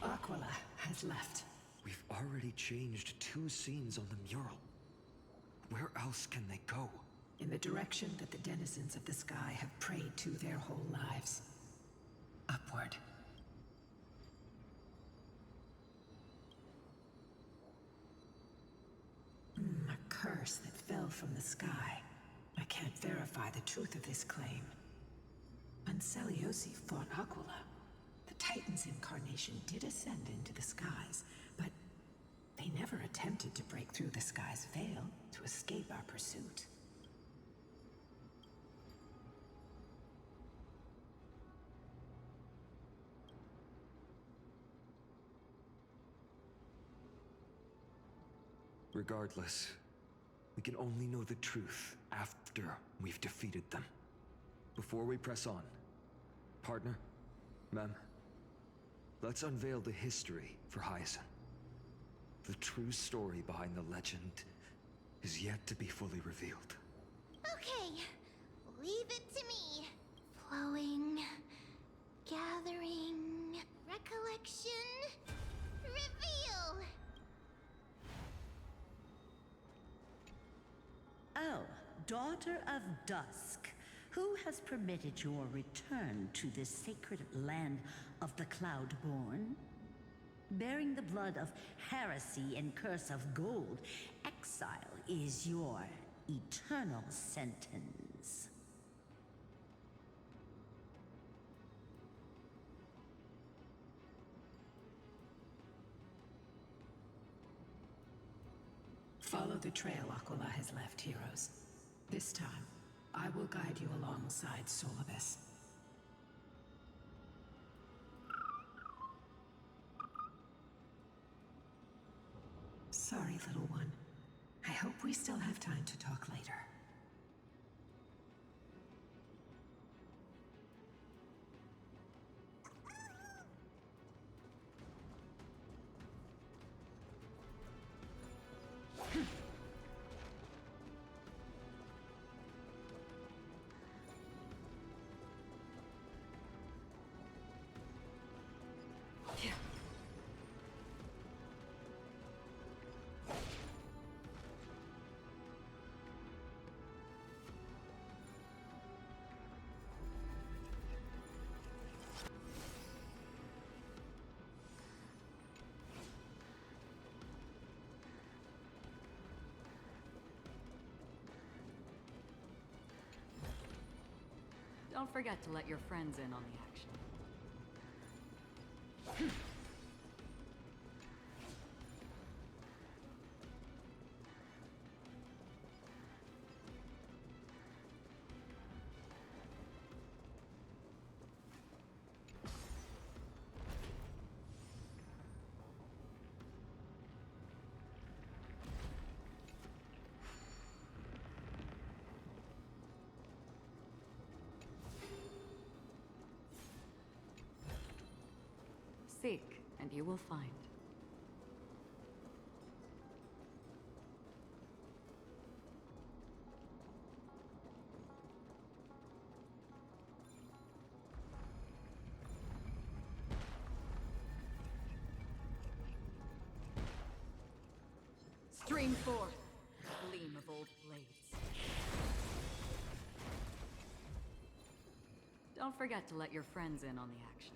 Aquila has left. We've already changed 2 scenes on the mural. Where else can they go? In the direction that the denizens of the sky have prayed to their whole lives. Upward. A curse that fell from the sky. I can't verify the truth of this claim. When Seliosi fought Aquila, the Titan's incarnation did ascend into the skies, but they never attempted to break through the sky's veil to escape our pursuit. Regardless, we can only know the truth after we've defeated them. Before we press on, partner, ma'am, let's unveil the history for Hyacinth. The true story behind the legend is yet to be fully revealed. Okay, leave it to me. Flowing, gathering, recollection, reveal! Oh, daughter of dusk, who has permitted your return to this sacred land of the Cloudborn? Bearing the blood of heresy and curse of gold, exile is your eternal sentence. Follow the trail Aquila has left, heroes. This time, I will guide you alongside Solibus. Sorry, little one. I hope we still have time to talk later. Don't forget to let your friends in on the action. Seek, and you will find. Stream forth, gleam of old blades. Don't forget to let your friends in on the action.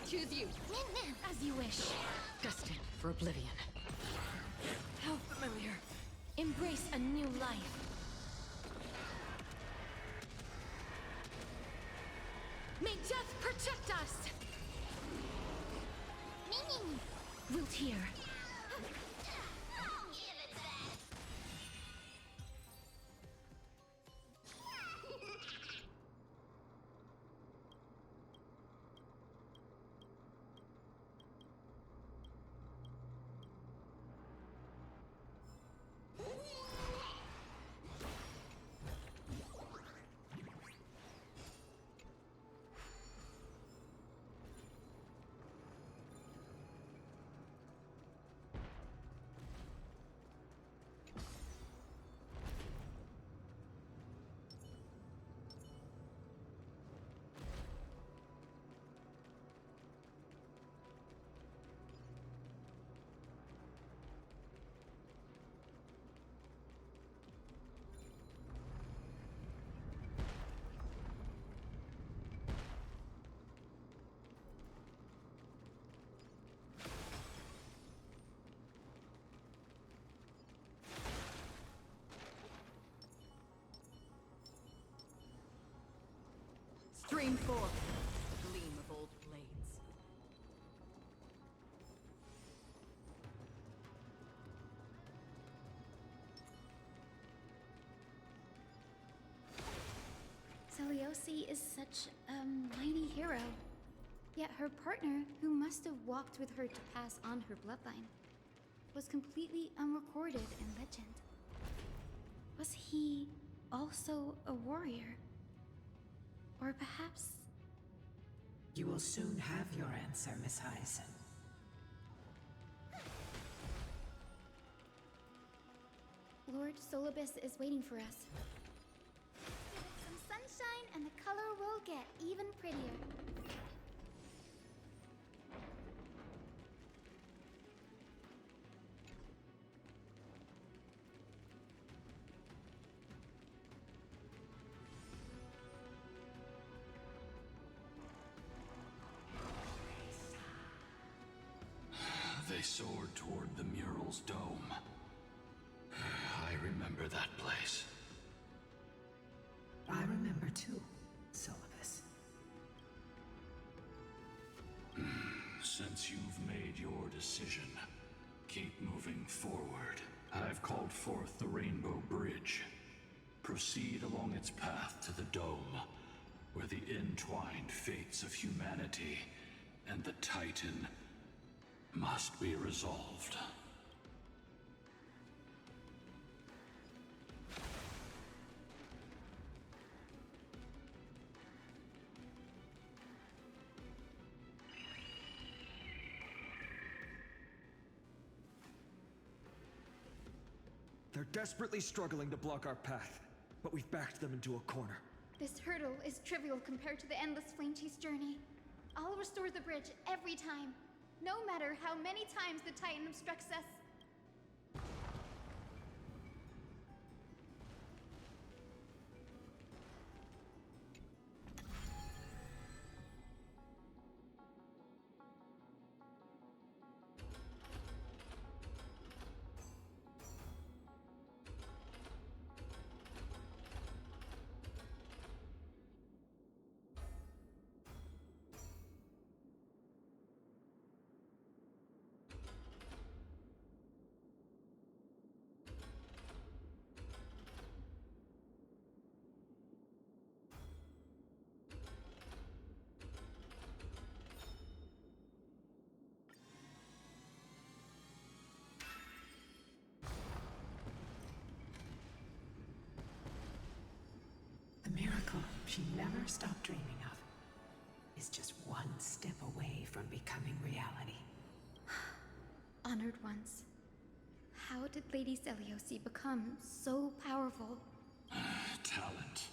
Choose you. As you wish. Destined for oblivion. How familiar. Embrace a new life. May death protect us! Meaning. Wilt hear. Stream 4. Gleam of old blades. Celiosi is such a mighty hero. Yet her partner, who must have walked with her to pass on her bloodline, was completely unrecorded in legend. Was he also a warrior? Or perhaps... You will soon have your answer, Miss Hyacinth. Lord Solibus is waiting for us. Give it some sunshine and the color will get even prettier. They soared toward the mural's dome. I remember that place. I remember too, Solibus. Since you've made your decision, keep moving forward. I've called forth the Rainbow Bridge. Proceed along its path to the dome, where the entwined fates of humanity and the Titan must be resolved. They're desperately struggling to block our path, but we've backed them into a corner. This hurdle is trivial compared to the endless flame chase journey. I'll restore the bridge every time, no matter how many times the Titan obstructs us. The miracle she never stopped dreaming of is just one step away from becoming reality. Honored ones. How did Lady Celiosi become so powerful? Talent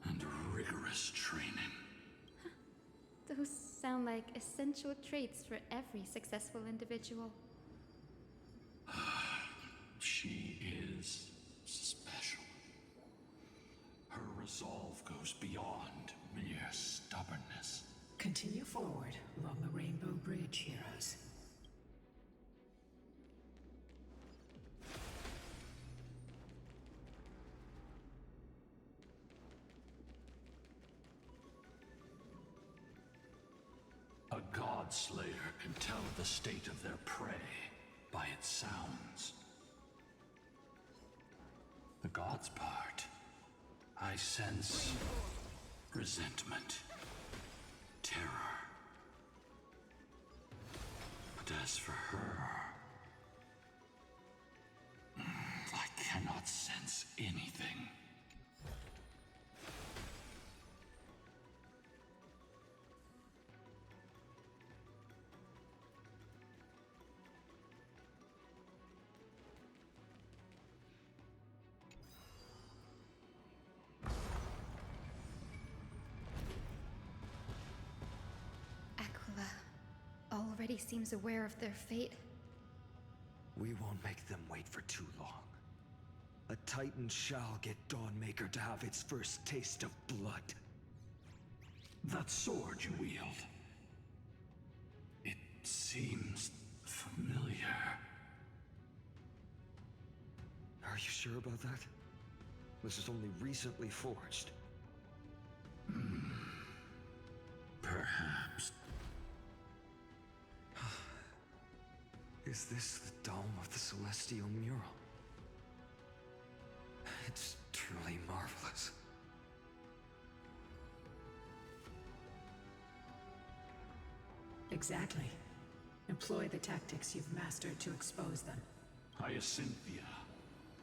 and rigorous training. Those sound like essential traits for every successful individual. She is special. Her resolve goes beyond mere stubbornness. Continue forward along the Rainbow Bridge, heroes. A god slayer can tell the state of their prey by its sounds. The god's part, I sense resentment, terror. But as for her, I cannot sense anything. Already seems aware of their fate. We won't make them wait for too long. A Titan shall get Dawnmaker to have its first taste of blood. That sword you wield, it seems familiar. Are you sure about that? This is only recently forged. perhaps. Is this the dome of the celestial mural? It's truly marvelous. Exactly. Employ the tactics you've mastered to expose them. Hyacinthia,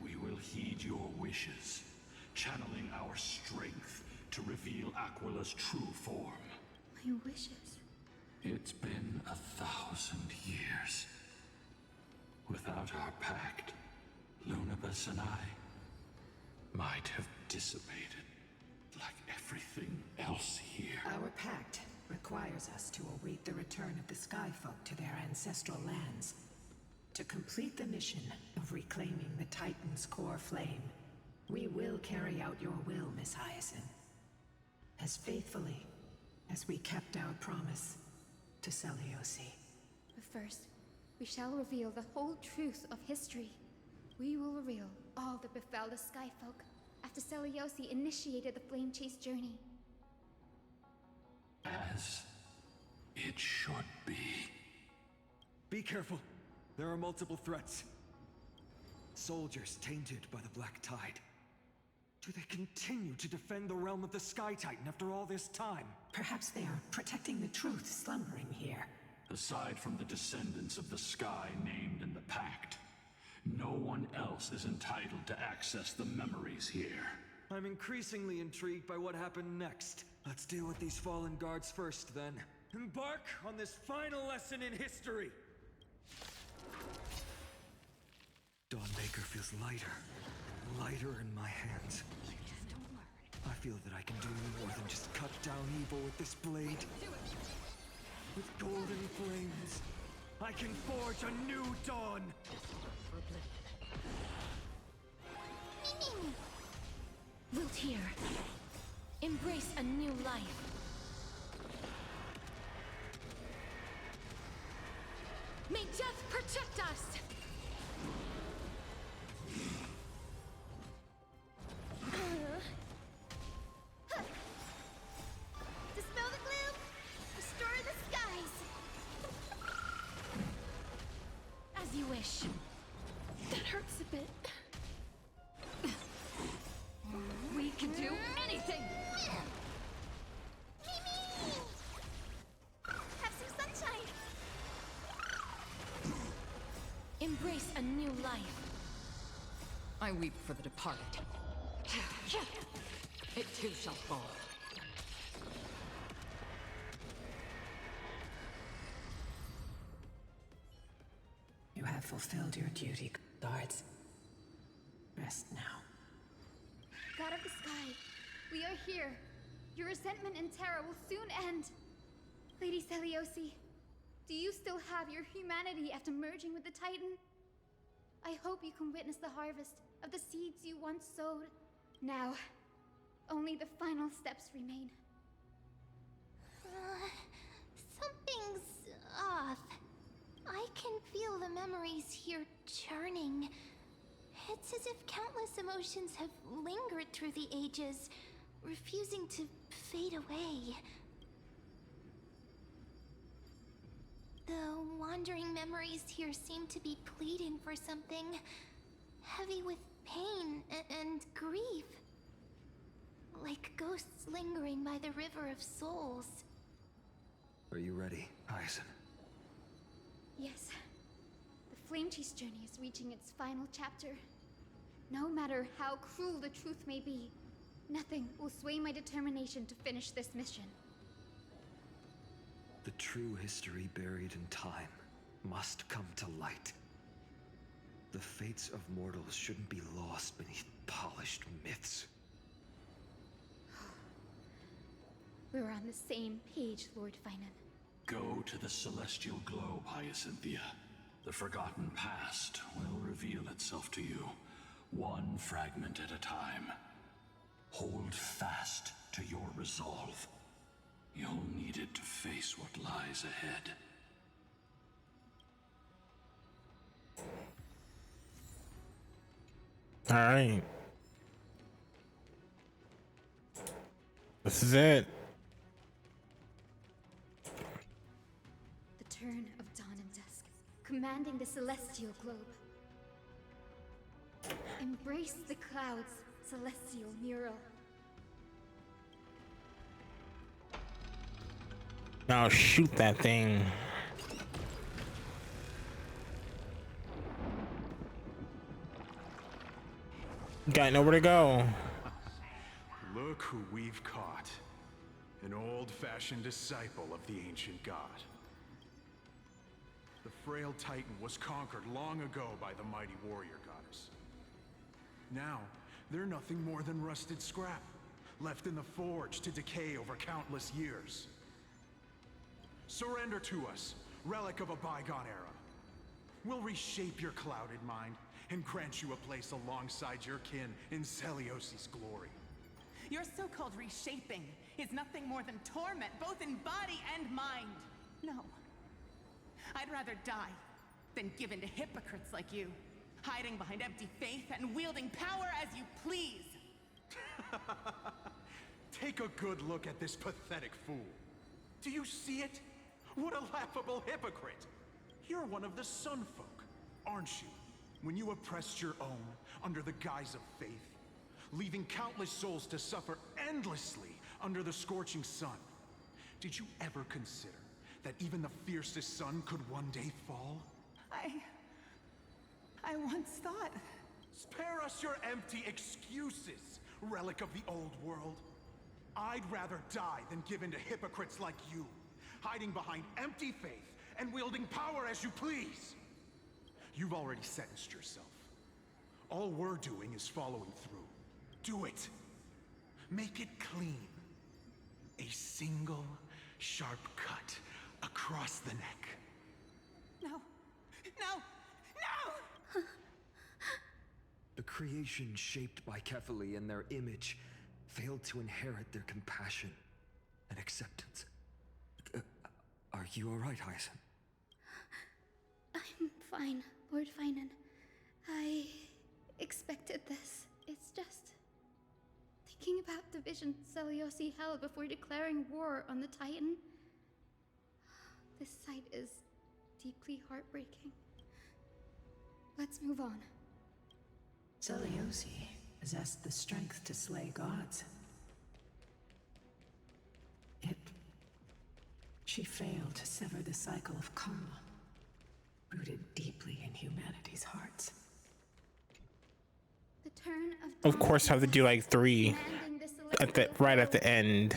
we will heed your wishes, channeling our strength to reveal Aquila's true form. My wishes. It's been 1,000 years. Without our pact, Lunabus and I might have dissipated like everything else here. Our pact requires us to await the return of the Skyfolk to their ancestral lands. To complete the mission of reclaiming the Titan's core flame, we will carry out your will, Miss Hyacinth. As faithfully as we kept our promise to Seliosi. But first, we shall reveal the whole truth of history. We will reveal all that befell the Skyfolk after Seliosi initiated the Flame Chase journey. As it should be. Be careful. There are multiple threats. Soldiers tainted by the Black Tide. Do they continue to defend the realm of the Sky Titan after all this time? Perhaps they are protecting the truth slumbering here. Aside from the descendants of the sky named in the pact, no one else is entitled to access the memories here. I'm increasingly intrigued by what happened next. Let's deal with these fallen guards first, then. Embark on this final lesson in history! Dawnmaker feels lighter, lighter in my hands. I feel that I can do more than just cut down evil with this blade. With golden flames, I can forge a new dawn! Wiltir, embrace a new life. May death protect us! Dispel the gloom! Restore the skies! As you wish. That hurts a bit. We can do anything! Have some sunshine! Embrace a new life. I weep for the departed. It too shall fall. You have fulfilled your duty, guards. Rest now. God of the sky, we are here. Your resentment and terror will soon end. Lady Seliosi, do you still have your humanity after merging with the Titan? I hope you can witness the harvest of the seeds you once sowed. Now, only the final steps remain. Something's off. I can feel the memories here churning. It's as if countless emotions have lingered through the ages, refusing to fade away. The wandering memories here seem to be pleading for something, heavy with pain and grief. Like ghosts lingering by the River of Souls. Are you ready, Hyacinth? Yes. The Flame Chase journey is reaching its final chapter. No matter how cruel the truth may be, nothing will sway my determination to finish this mission. The true history buried in time must come to light. The fates of mortals shouldn't be lost beneath polished myths. We're on the same page, Lord Finan. Go to the celestial globe, Hyacinthia. The forgotten past will reveal itself to you, one fragment at a time. Hold fast to your resolve. You'll need it to face what lies ahead. All right. This is it. commanding the celestial globe. Embrace the clouds, celestial mural. Now shoot that thing. Got nowhere to go. Look who we've caught. An old-fashioned disciple of the ancient god. The frail titan was conquered long ago by the mighty warrior goddess. Now, they're nothing more than rusted scrap, left in the forge to decay over countless years. Surrender to us, relic of a bygone era. We'll reshape your clouded mind and grant you a place alongside your kin in Celiosi's glory. Your so-called reshaping is nothing more than torment, both in body and mind. No. I'd rather die than give in to hypocrites like you, hiding behind empty faith and wielding power as you please. Take a good look at this pathetic fool. Do you see it? What a laughable hypocrite! You're one of the Sun Folk, aren't you? When you oppressed your own under the guise of faith, leaving countless souls to suffer endlessly under the scorching sun. Did you ever consider that even the fiercest sun could one day fall? I once thought... Spare us your empty excuses, relic of the old world. I'd rather die than give in to hypocrites like you, hiding behind empty faith and wielding power as you please. You've already sentenced yourself. All we're doing is following through. Do it. Make it clean. A single, sharp cut across the neck. No! No! No! The creation shaped by Kefali and their image failed to inherit their compassion and acceptance. Are you alright, Hyacin? I'm fine, Lord Finan. I expected this. It's just... thinking about the vision Celiosi held before declaring war on the Titan. This sight is deeply heartbreaking. Let's move on. Celiosi possessed the strength to slay gods. Yet, she failed to sever the cycle of karma, rooted deeply in humanity's hearts. The turn of Of course, have to do like 3 at the right at the end.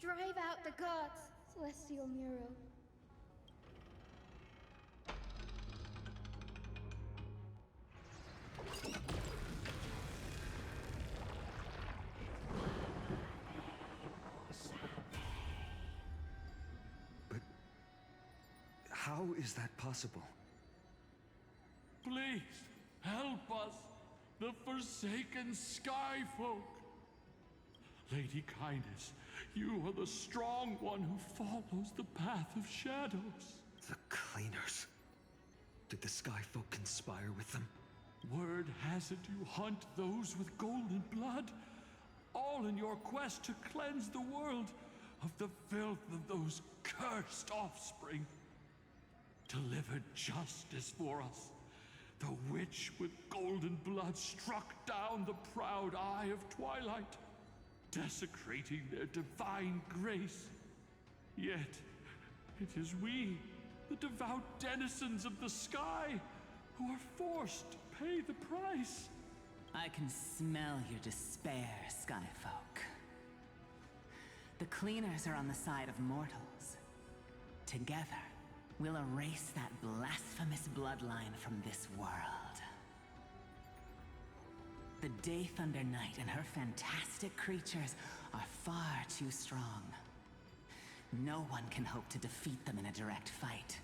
drive out the gods, celestial mural. How is that possible? Please, help us, the forsaken sky folk. Lady Kindness, you are the strong one who follows the path of shadows. The Cleaners. Did the Sky Folk conspire with them? Word has it you hunt those with golden blood, all in your quest to cleanse the world of the filth of those cursed offspring. Delivered justice for us. The witch with golden blood struck down the proud eye of twilight, desecrating their divine grace. Yet, it is we, the devout denizens of the sky, who are forced to pay the price. I can smell your despair, Skyfolk. The Cleaners are on the side of mortals. Together, we'll erase that blasphemous bloodline from this world. The Day Thunder Knight and her fantastic creatures are far too strong. No one can hope to defeat them in a direct fight.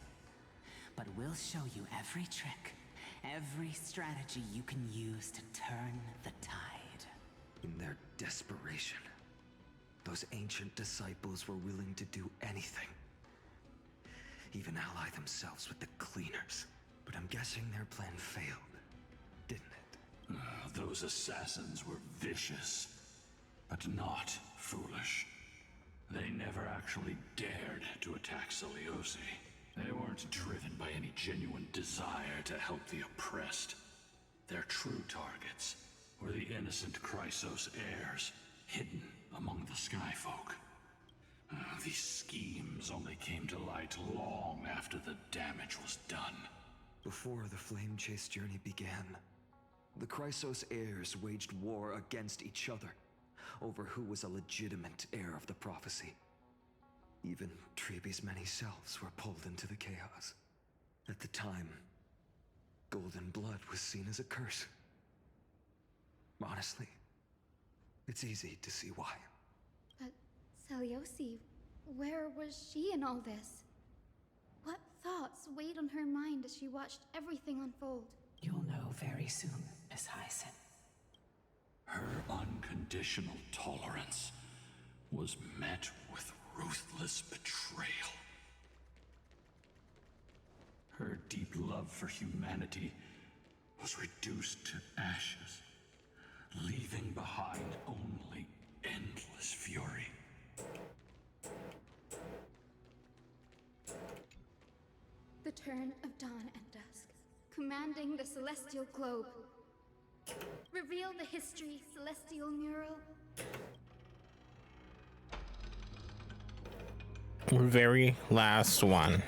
But we'll show you every trick, every strategy you can use to turn the tide. In their desperation, those ancient disciples were willing to do anything. Even ally themselves with the Cleaners. But I'm guessing their plan failed, didn't it? Those assassins were vicious, but not foolish. They never actually dared to attack Celiosi. They weren't weren't driven by any genuine desire to help the oppressed. Their true targets were the innocent Chrysos heirs, hidden among the Skyfolk. These schemes only came to light long after the damage was done. Before the Flame Chase journey began, the Chrysos heirs waged war against each other over who was a legitimate heir of the prophecy. Even Treeby's many selves were pulled into the chaos. At the time, golden blood was seen as a curse. Honestly, it's easy to see why. But Seliosi, where was she in all this? What thoughts weighed on her mind as she watched everything unfold? You'll know very soon, Miss Hyson. Her unconditional tolerance was met with ruthless betrayal. Her deep love for humanity was reduced to ashes, leaving behind only endless fury. The turn of dawn and dusk, commanding the celestial globe. Reveal the history, celestial mural. Very last one.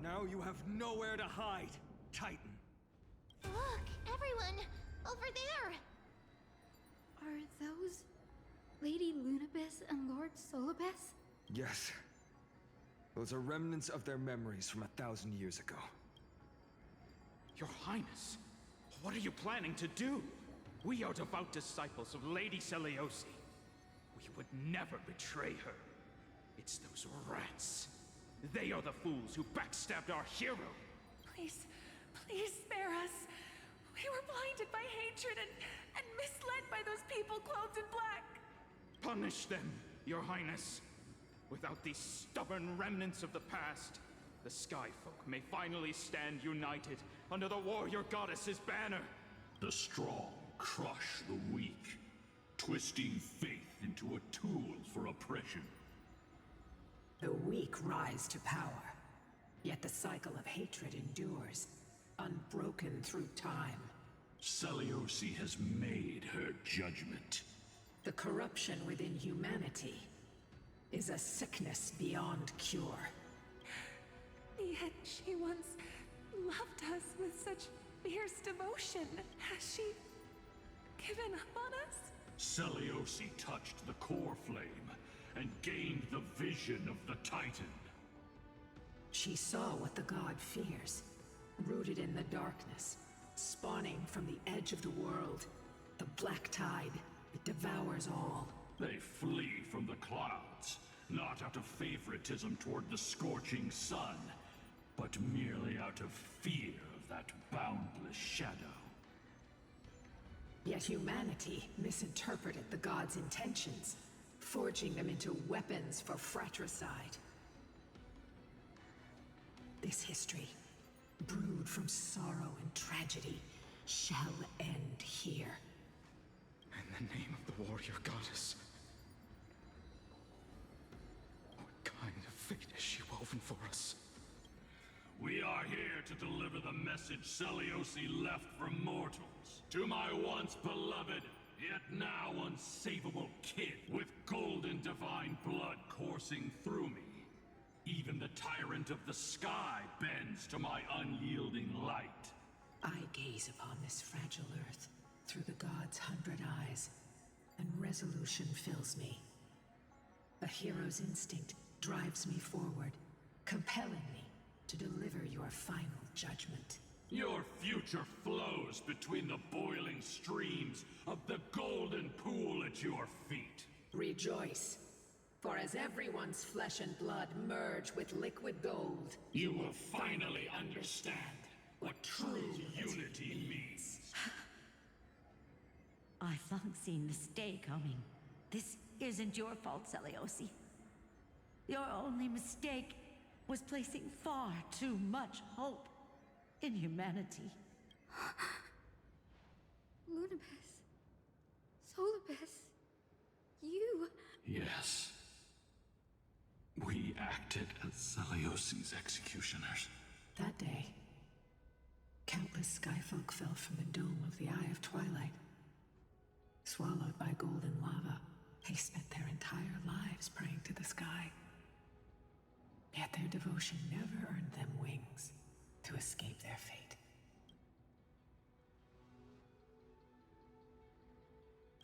Now you have nowhere to hide, Titan. Look, everyone! Over there! Are those Lady Lunabis and Lord Solibus? Yes. Those are remnants of their memories from 1,000 years ago. Your Highness, what are you planning to do? We are devout disciples of Lady Seliosi. We would never betray her. It's those rats. They are the fools who backstabbed our hero. Please, please spare us. We were blinded by hatred and misled by those people clothed in black. Punish them, Your Highness. Without these stubborn remnants of the past, the Skyfolk may finally stand united under the warrior goddess's banner. The strong crush the weak, twisting faith into a tool for oppression. The weak rise to power, yet the cycle of hatred endures, unbroken through time. Seliosi has made her judgment. The corruption within humanity is a sickness beyond cure. Yet she once loved us with such fierce devotion. Has she given up on us? Seliosi touched the core flame and gained the vision of the Titan. She saw what the god fears, rooted in the darkness, spawning from the edge of the world. The black tide, it devours all. They flee from the clouds, not out of favoritism toward the scorching sun, but merely out of fear of that boundless shadow. Yet humanity misinterpreted the god's intentions, forging them into weapons for fratricide. This history, brewed from sorrow and tragedy, shall end here. In the name of the warrior goddess. What kind of fate has she woven for us? We are here to deliver the message Seliosi left for mortals. To my once beloved, yet now unsavable kid with golden divine blood coursing through me. Even the tyrant of the sky bends to my unyielding light. I gaze upon this fragile earth through the god's 100 eyes, and resolution fills me. A hero's instinct drives me forward, compelling me to deliver your final judgment. Your future flows between the boiling streams of the golden pool at your feet. Rejoice, for as everyone's flesh and blood merge with liquid gold, you will finally understand what true unity means. I've long seen this day coming. This isn't your fault, Seliosi. Your only mistake was placing far too much hope in humanity. Lunabis. Solibus. You. Yes. acted as Celiosi's executioners. That day, countless skyfolk fell from the dome of the Eye of Twilight. Swallowed by golden lava, they spent their entire lives praying to the sky. Yet their devotion never earned them wings to escape their fate.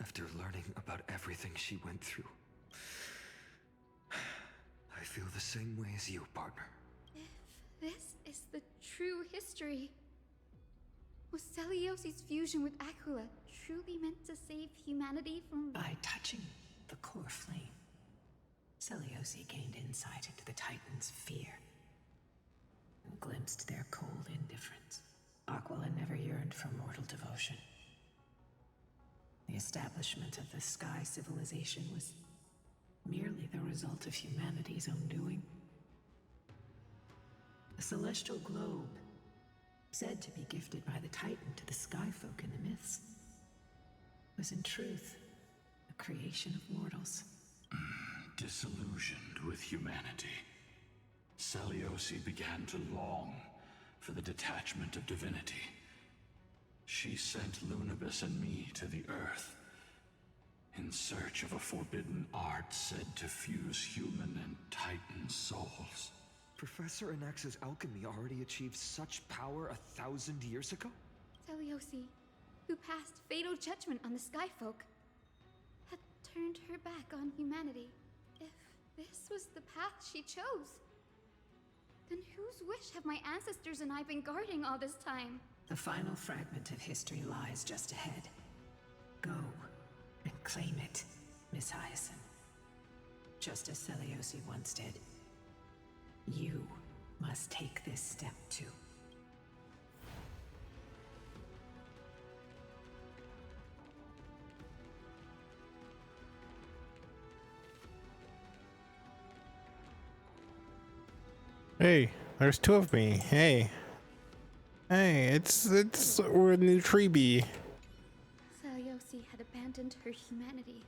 After learning about everything she went through, I feel the same way as you, partner. If this is the true history, was Celiosi's fusion with Aquila truly meant to save humanity from... By touching the core flame, Celiosi gained insight into the Titans' fear and glimpsed their cold indifference. Aquila never yearned for mortal devotion. The establishment of the Sky Civilization was merely the result of humanity's own doing. The celestial globe, said to be gifted by the Titan to the Skyfolk in the myths, was in truth a creation of mortals. Disillusioned with humanity, Celiosi began to long for the detachment of divinity. She sent Lunibus and me to the Earth in search of a forbidden art said to fuse human and Titan souls. Professor Anax's alchemy already achieved such power 1,000 years ago? Celiosi, who passed fatal judgment on the Skyfolk, had turned her back on humanity. If this was the path she chose, then whose wish have my ancestors and I been guarding all this time? The final fragment of history lies just ahead. Go and claim it, Miss Hyacinth. Just as Celiosi once did. You must take this step too. Hey, there's two of me. Hey. Hey, we're in the tree bee. Celiosi had abandoned her humanity.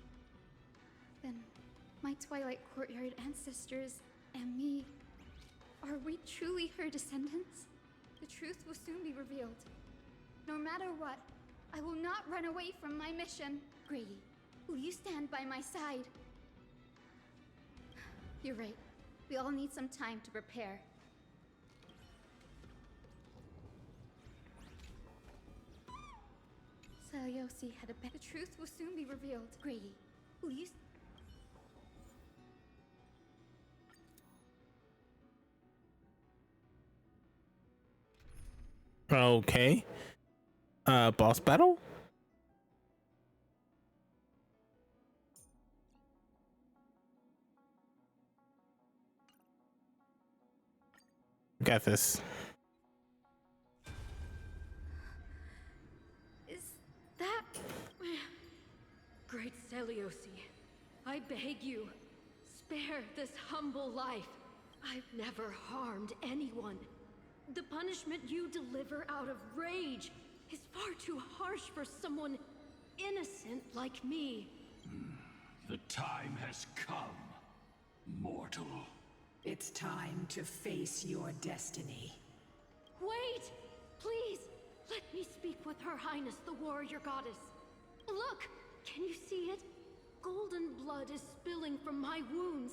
Then, my Twilight Courtyard ancestors and me, are we truly her descendants? The truth will soon be revealed. No matter what, I will not run away from my mission. Grady, will you stand by my side? You're right. We all need some time to prepare. Celiosi had a the truth will soon be revealed. Grady, will you... Okay. Boss battle? Got this. Is that... Great Celiosi, I beg you, spare this humble life. I've never harmed anyone. The punishment you deliver out of rage is far too harsh for someone innocent like me. The time has come, mortal. It's time to face your destiny. Wait! Please! Let me speak with Her Highness, the warrior goddess. Look! Can you see it? Golden blood is spilling from my wounds.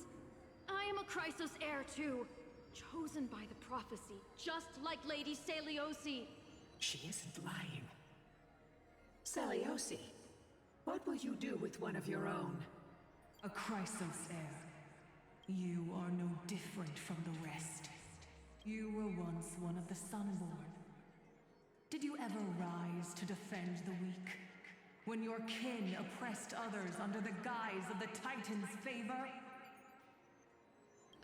I am a Chrysos heir too, chosen by the prophecy, just like Lady Celiosi. She isn't lying. Celiosi, what will you do with one of your own? A Chrysos heir. You are no different from the rest. You were once one of the Sunborn. Did you ever rise to defend the weak? When your kin oppressed others under the guise of the Titan's favor?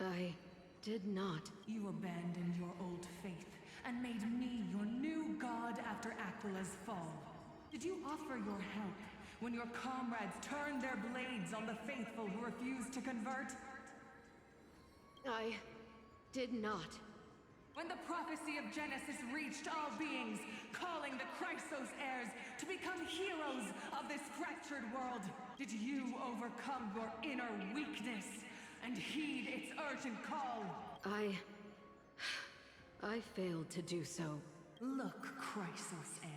I did not. You abandoned your old faith and made me your new god after Aquila's fall. Did you offer your help when your comrades turned their blades on the faithful who refused to convert? I did not. When the prophecy of Genesis reached all beings, calling the Chrysos heirs to become heroes of this fractured world, did you overcome your inner weakness and heed its urgent call. I failed to do so. Look, Chrysos Heir.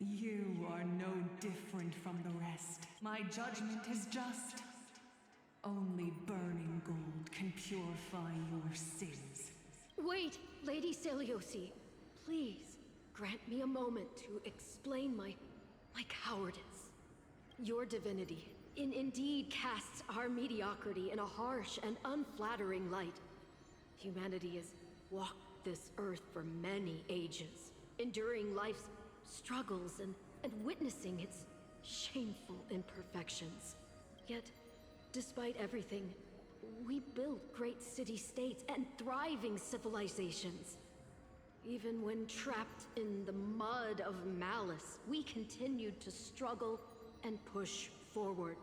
You are no different from the rest. My judgment is just. Only burning gold can purify your sins. Wait, Lady Seliosi. Please, grant me a moment to explain my cowardice. Your divinity indeed casts our mediocrity in a harsh and unflattering light. Humanity has walked this earth for many ages, enduring life's struggles and witnessing its shameful imperfections. Yet, despite everything, we built great city-states and thriving civilizations. Even when trapped in the mud of malice, we continued to struggle and push forward.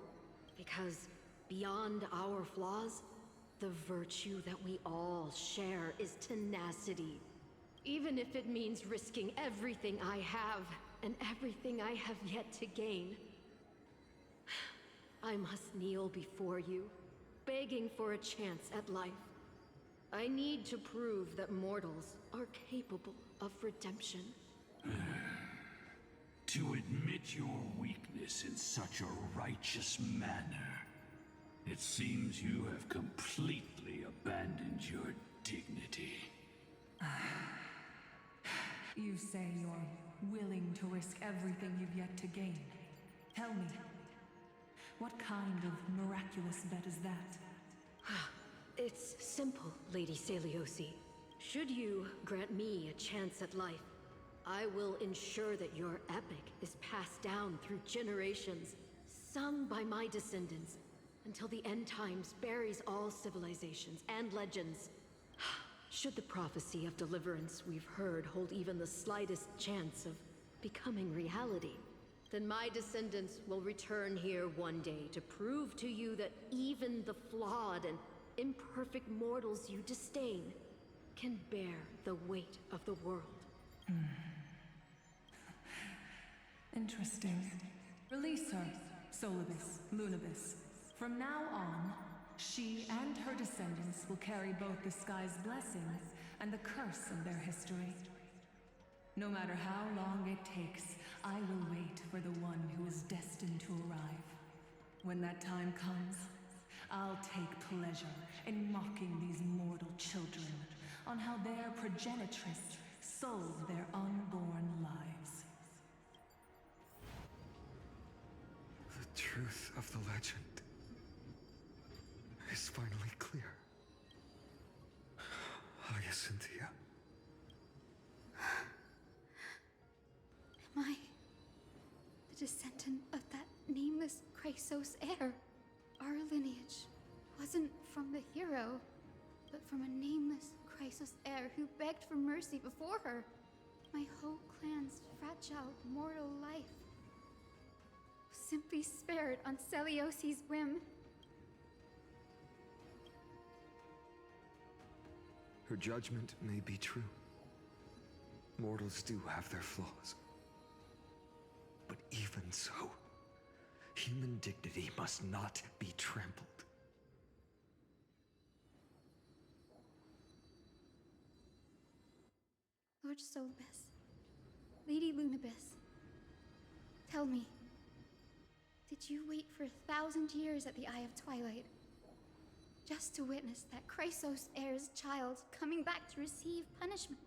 Because beyond our flaws, the virtue that we all share is tenacity. Even if it means risking everything I have and everything I have yet to gain. I must kneel before you, begging for a chance at life. I need to prove that mortals are capable of redemption. To admit your weakness in such a righteous manner, it seems you have completely abandoned your dignity. You say you're willing to risk everything you've yet to gain. Tell me, what kind of miraculous bet is that? It's simple, Lady Seliosi. Should you grant me a chance at life, I will ensure that your epic is passed down through generations, sung by my descendants, until the end times buries all civilizations and legends. Should the prophecy of deliverance we've heard hold even the slightest chance of becoming reality, then my descendants will return here one day to prove to you that even the flawed and imperfect mortals you disdain can bear the weight of the world. Interesting. Release her, Solibus, Lunibus. From now on, she and her descendants will carry both the sky's blessings and the curse of their history. No matter how long it takes, I will wait for the one who is destined to arrive. When that time comes, I'll take pleasure in mocking these mortal children on how their progenitress sold their unborn lives. The truth of the legend is finally clear. Hyacinthia. Am I the descendant of that nameless Chrysos heir? Our lineage wasn't from the hero, but from a nameless Chrysos heir who begged for mercy before her. My whole clan's fragile mortal life was simply spared on Seliosi's whim. Her judgment may be true. Mortals do have their flaws. But even so, human dignity must not be trampled. Lord Solibus, Lady Lunibus, tell me, did you wait for 1,000 years at the Eye of Twilight just to witness that Chrysos heir's child coming back to receive punishment?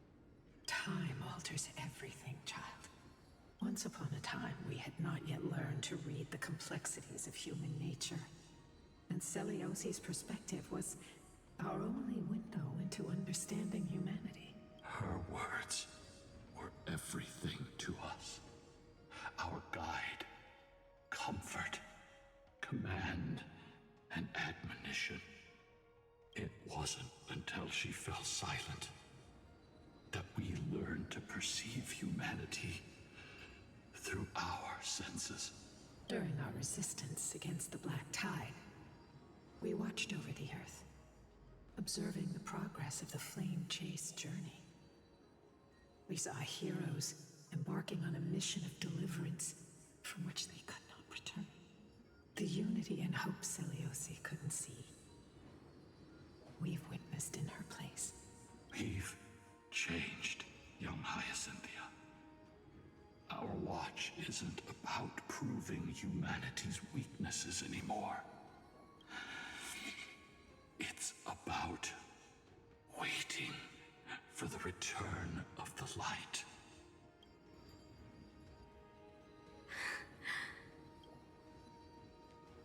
Time alters everything, child. Once upon a time, we had not yet learned to read the complexities of human nature. And Seliosi's perspective was our only window into understanding humanity. Her words were everything to us. Our guide, comfort, command, and admonition. It wasn't until she fell silent that we learned to perceive humanity through our senses. During our resistance against the Black Tide, we watched over the Earth, observing the progress of the Flame Chase journey. We saw heroes embarking on a mission of deliverance from which they could not return. The unity and hope Seliosi couldn't see. watch isn't about proving humanity's weaknesses anymore. It's about waiting for the return of the light.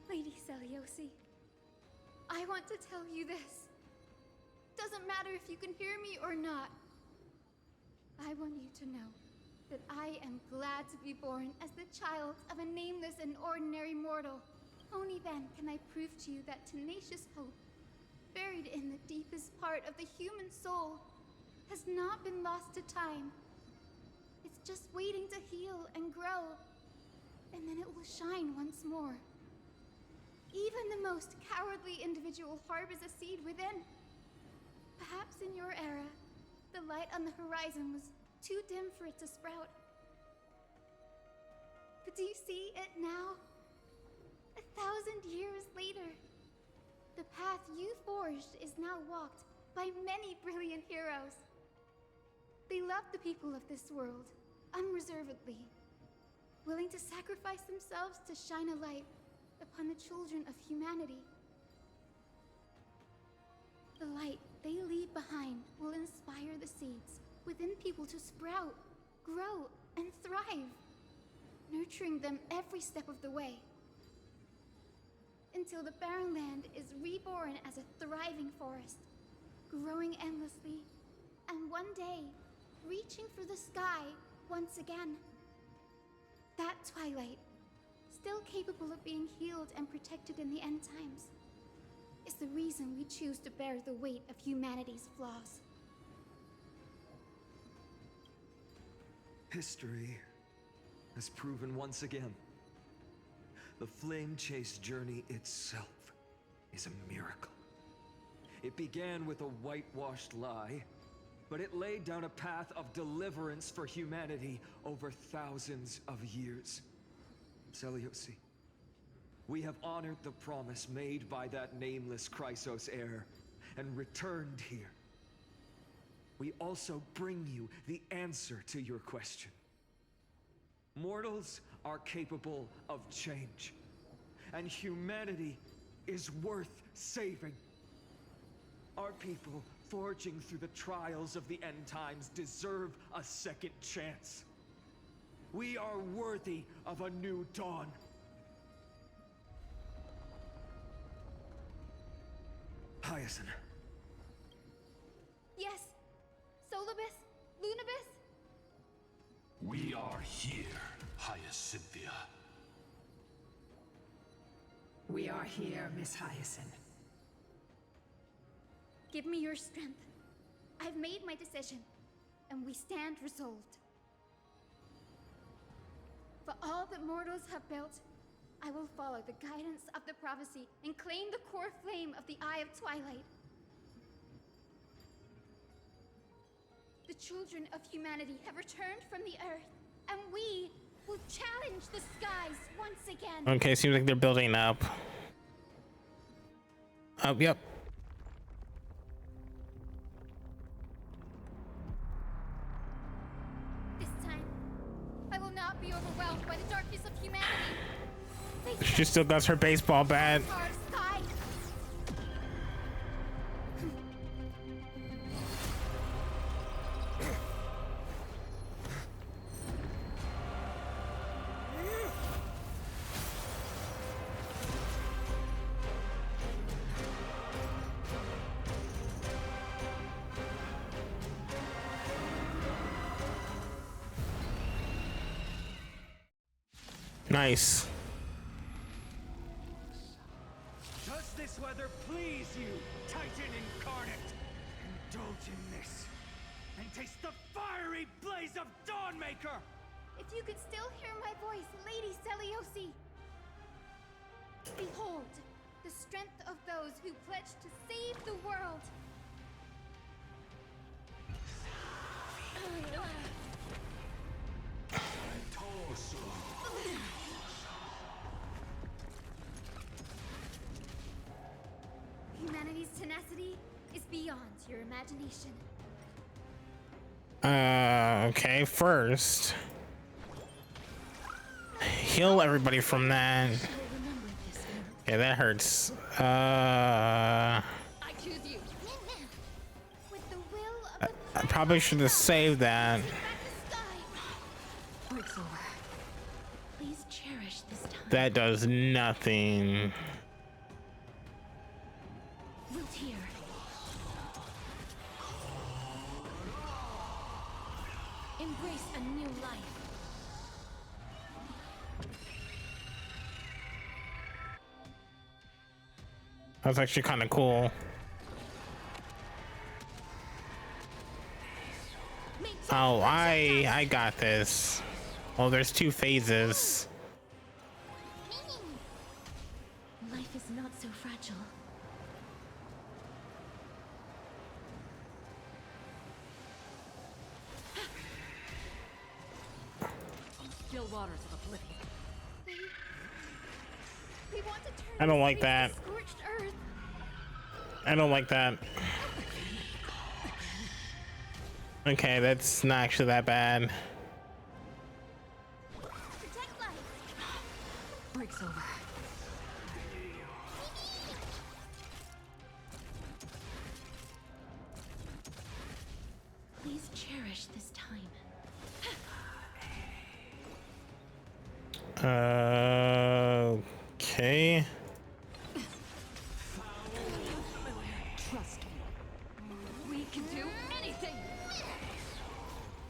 Lady Seliosi, I want to tell you this. Doesn't matter if you can hear me or not. I want you to know that I am glad to be born as the child of a nameless and ordinary mortal. Only then can I prove to you that tenacious hope, buried in the deepest part of the human soul, has not been lost to time. It's just waiting to heal and grow, and then it will shine once more. Even the most cowardly individual harbors a seed within. Perhaps in your era, the light on the horizon was too dim for it to sprout. But do you see it now? 1,000 years later, the path you forged is now walked by many brilliant heroes. They love the people of this world, unreservedly, willing to sacrifice themselves to shine a light upon the children of humanity. The light they leave behind will inspire the seeds within people to sprout, grow, and thrive, nurturing them every step of the way, until the barren land is reborn as a thriving forest, growing endlessly, and one day, reaching for the sky once again. That twilight, still capable of being healed and protected in the end times, is the reason we choose to bear the weight of humanity's flaws. History has proven once again, the Flame Chase journey itself is a miracle. It began with a whitewashed lie, but it laid down a path of deliverance for humanity over thousands of years. Seliosi, we have honored the promise made by that nameless Chrysos heir and returned here. We also bring you the answer to your question. Mortals are capable of change, and humanity is worth saving. Our people, forging through the trials of the end times, deserve a second chance. We are worthy of a new dawn. Hyacinth. Yes, Solibus, Lunibus. We are here, Hyacinthia. We are here, Miss Hyacinth. Give me your strength. I've made my decision, and we stand resolved. For all that mortals have built, I will follow the guidance of the prophecy and claim the core flame of the Eye of Twilight. The children of humanity have returned from the earth, and we will challenge the skies once again. Okay, seems like they're building up. Yep. This time, I will not be overwhelmed by the darkness of humanity. She still got her baseball bat. Nice. Does this weather please you, Titan incarnate? Indulge in this, and taste the fiery blaze of Dawnmaker! If you could still hear my voice, Lady Seliosi! Behold, the strength of those who pledged to save the world! Humanity's tenacity is beyond your heal everybody from that. Yeah, that hurts. I probably should have saved that. Please cherish this time. That does nothing. Wilt here. Embrace a new life. That's actually kind of cool. Oh, I got this. Oh, there's 2 phases. Life is not so fragile. Still waters of oblivion. We want to turn I don't this like place that. to scorched earth. I don't like that. Okay, that's not actually that bad. Protect life. Breaks over. Please cherish this time. Okay. Trust me. We can do anything.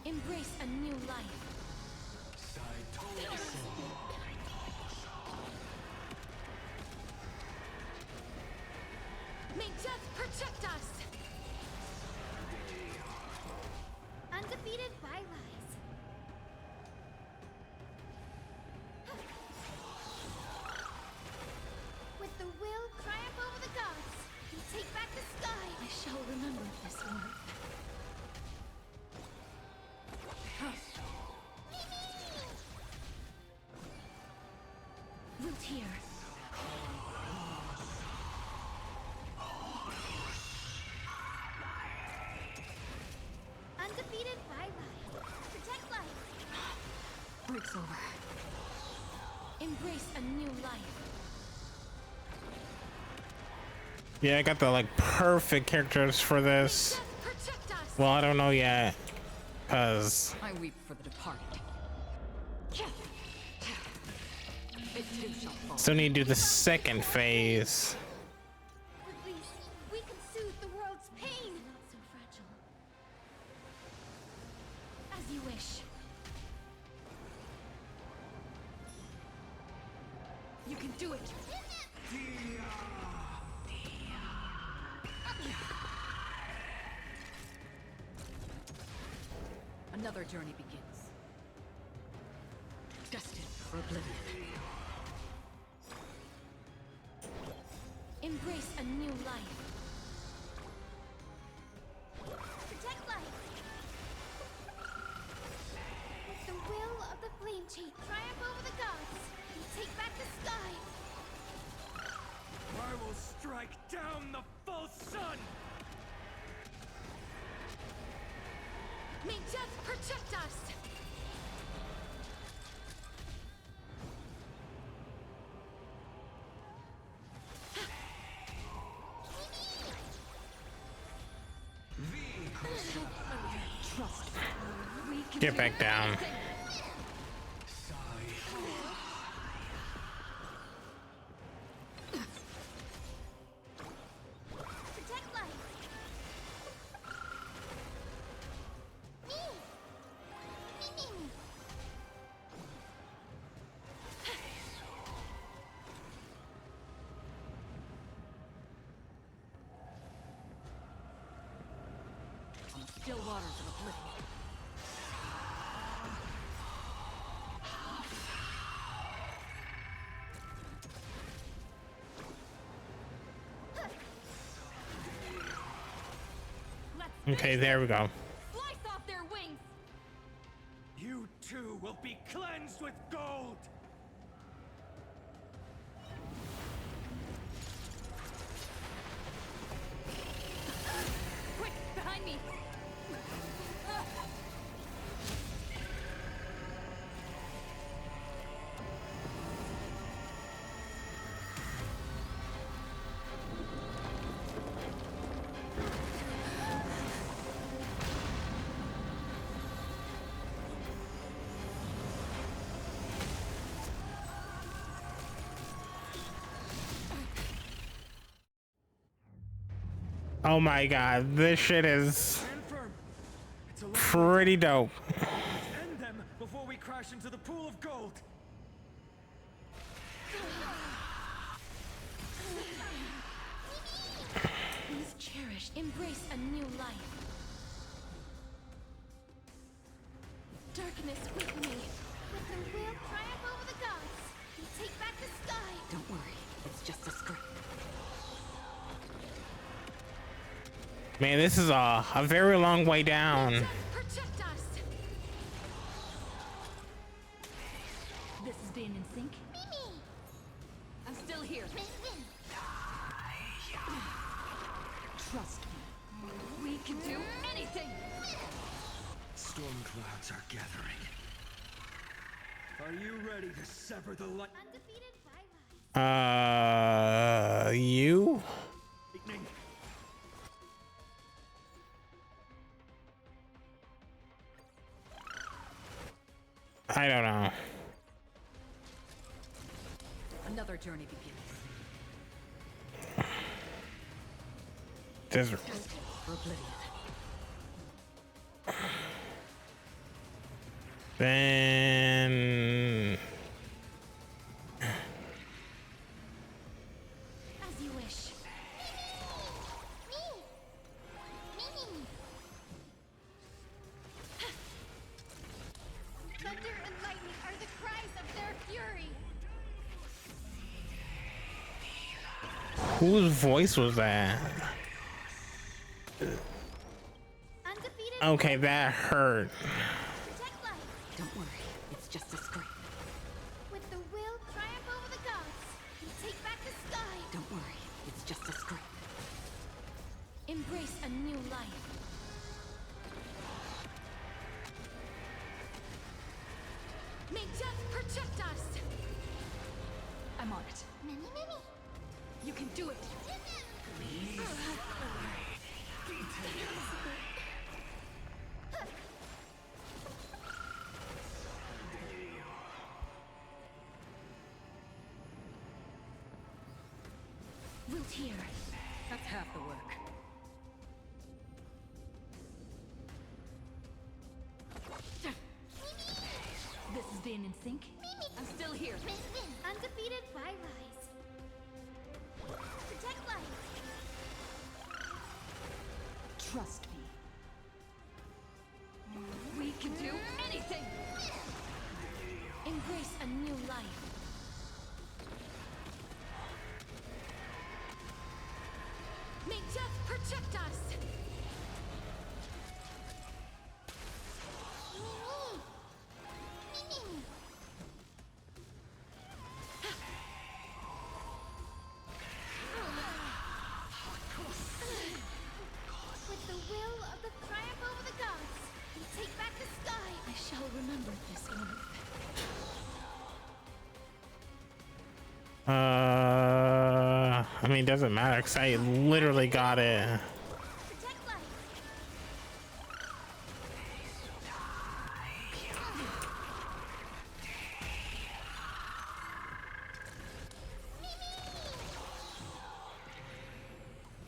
Embrace a new life. May death protect us. Undefeated by lies. With the will triumph over the gods, we take back the sky. I shall remember this one. Wilt here. Undefeated by lies. Protect life. Breaks over. Embrace a new life. Yeah, I got the like perfect characters for this. Well, I don't know yet, cause I weep for the departed. It too shall fall. still need to do the second phase. At least we can soothe the world's pain. Not so fragile. As you wish. You can do it. Another journey begins. Destined for oblivion. Embrace a new life. Protect life. With the will of the flame chain triumph over the gods, we take back the sky. I will strike down the false sun! May death protect us. Trust me. We can Get do back down. anything. Protect life. Me. Me. On the still waters of oblivion. Okay, there we go. Slice off their wings. You too will be cleansed with gold! Quick, behind me. Oh my god, this shit is Stand firm. It's a long pretty dope. end them before we crash into the pool of gold. Please cherish, embrace a new life. Darkness with me. With the will triumph over the gods. We take back the sky. Don't worry, it's just a script. Man, this is a very long way down. Protect us. This is being in sync. I'm still here. Trust me. We can do anything. Storm clouds are gathering. Are you ready to sever the light? Undefeated by You? Lightning. I don't know. Another journey begins. Desert. For oblivion. Then as you wish. Thunder and lightning are the cries of their fury. whose voice was that? Undefeated. Okay, that hurt. Protect life. Don't worry, it's just a script. With the will triumph over the gods. We take back the sky. Don't worry, it's just a script. Embrace a new life. May death protect us. I'm on it. Many. You can do it. Wilt here. That's half the work. This is being in sync. I'm still here. Undefeated by rise. Protect life. Trust me. We can do anything. Embrace a new life. May death protect us. With the will of the triumph over the gods. We take back the sky. I shall remember this one. I mean, it doesn't matter because I literally got it. Protect life.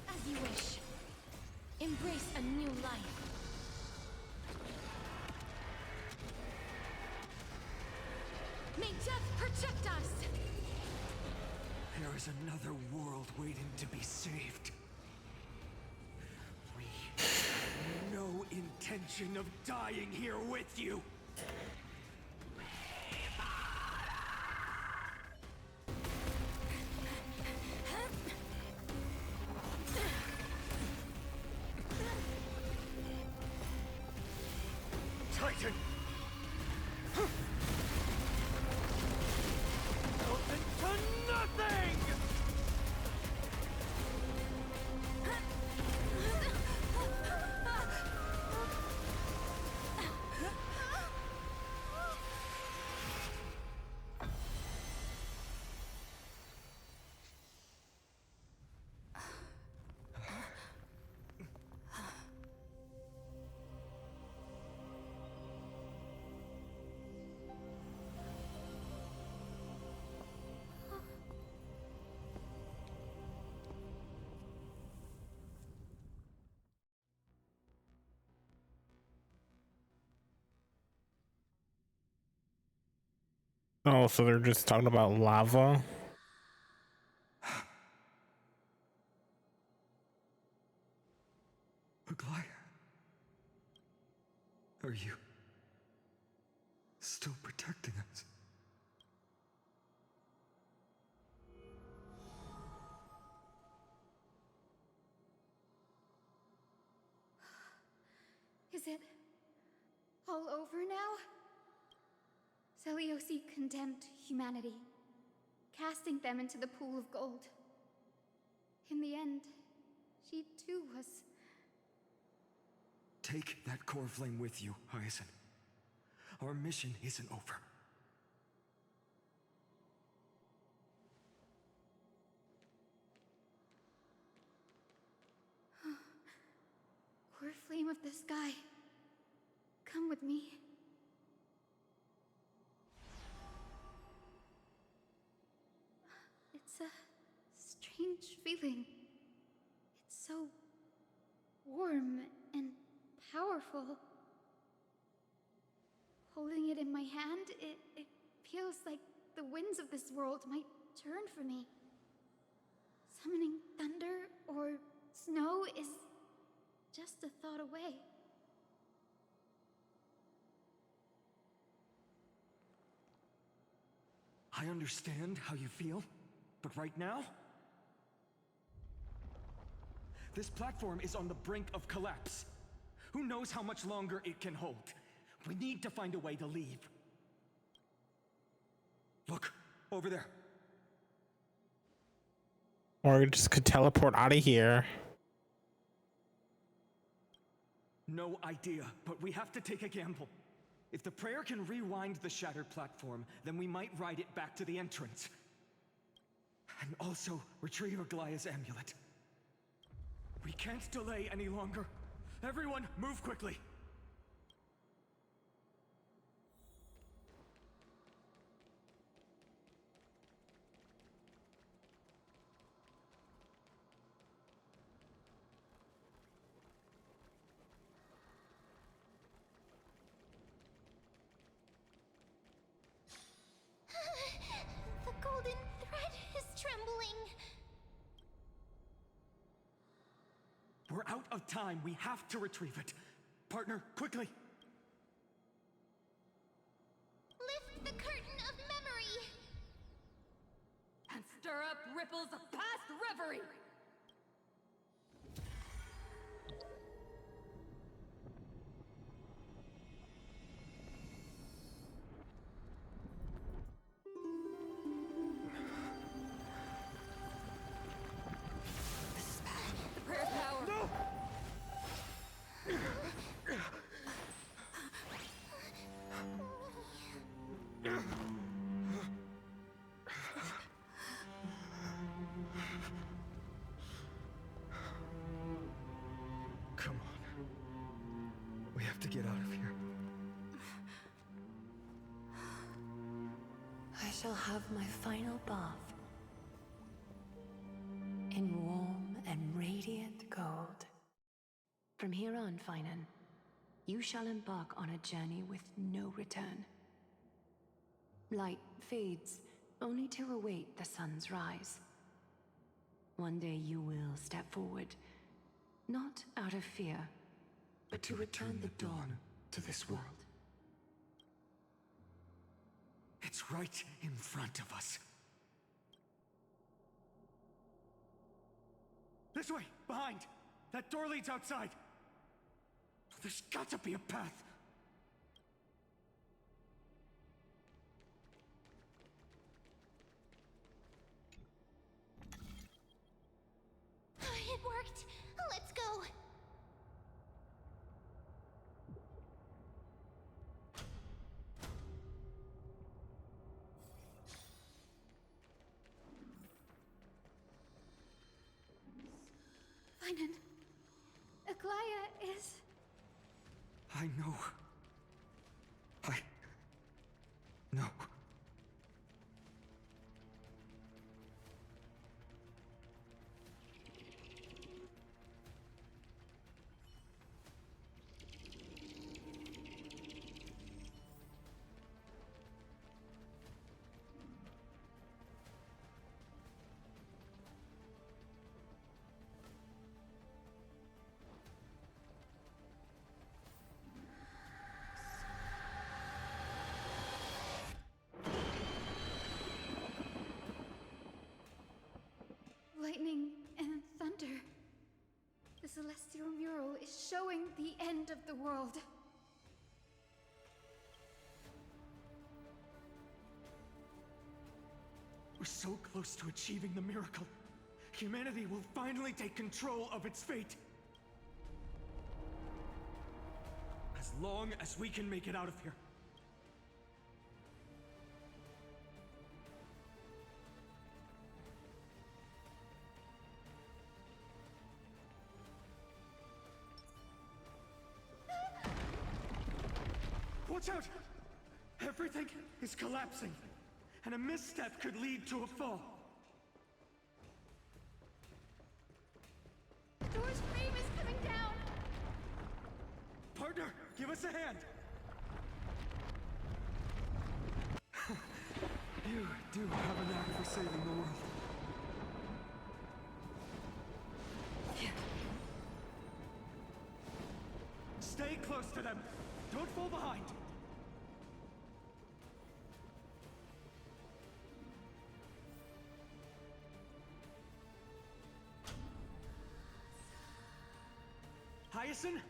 As you wish. Embrace a new life. May death protect us. There is another world waiting to be saved. We have no intention of dying here with you. Titan! Open to nothing! Oh, so they're just talking about lava? Aglaya, are you still protecting us? Is it all over now? Seliosi condemned humanity, casting them into the pool of gold. In the end, she too was... Take that core flame with you, Hyacinth. Our mission isn't over. Core flame of the sky, come with me. It's a strange feeling. It's so warm and powerful. Holding it in my hand, it feels like the winds of this world might turn for me. Summoning thunder or snow is just a thought away. I understand how you feel, but right now, this platform is on the brink of collapse. Who knows how much longer it can hold? We need to find a way to leave. Look, over there. Or we just could teleport out of here. No idea, but we have to take a gamble. If the prayer can rewind the shattered platform, then we might ride it back to the entrance. And also retrieve Aglaya's amulet. We can't delay any longer. Everyone, move quickly. The golden thread is trembling. We're out of time. We have to retrieve it. Partner, quickly. Lift the curtain of memory. And stir up ripples of past reverie! The prayer's power! No! Come on. We have to get out of here. I shall have my final bath in warm and radiant gold. From here on, Finan, you shall embark on a journey with no return. Light fades, only to await the sun's rise. One day you will step forward, not out of fear, but to return the dawn to this world. It's right in front of us. This way! Behind! That door leads outside! There's got to be a path! It worked. Let's go. Finan, Aglaya is... I know. I know. world. We're so close to achieving the miracle. Humanity will finally take control of its fate. As long as we can make it out of here. Watch out! Everything is collapsing, and a misstep could lead to a fall. Door's frame is coming down! Partner, give us a hand! You do have a knack for saving the world. Stay close to them! Don't fall behind! Hyacinth,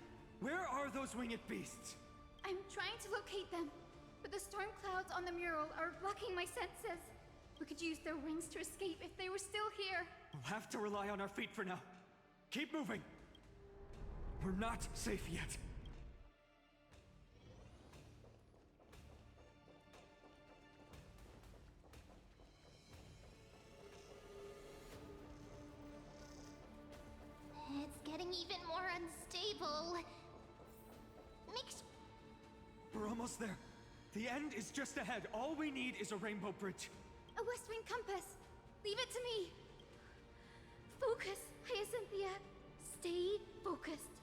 where are those winged beasts? I'm trying to locate them, but the storm clouds on the mural are blocking my senses. We could use their wings to escape if they were still here. We'll have to rely on our feet for now. Keep moving. We're not safe yet. It's getting even more unstable. We're almost there. The end is just ahead. All we need is a rainbow bridge. A West Wing compass. Leave it to me. Focus, Hyacinthia. Stay focused.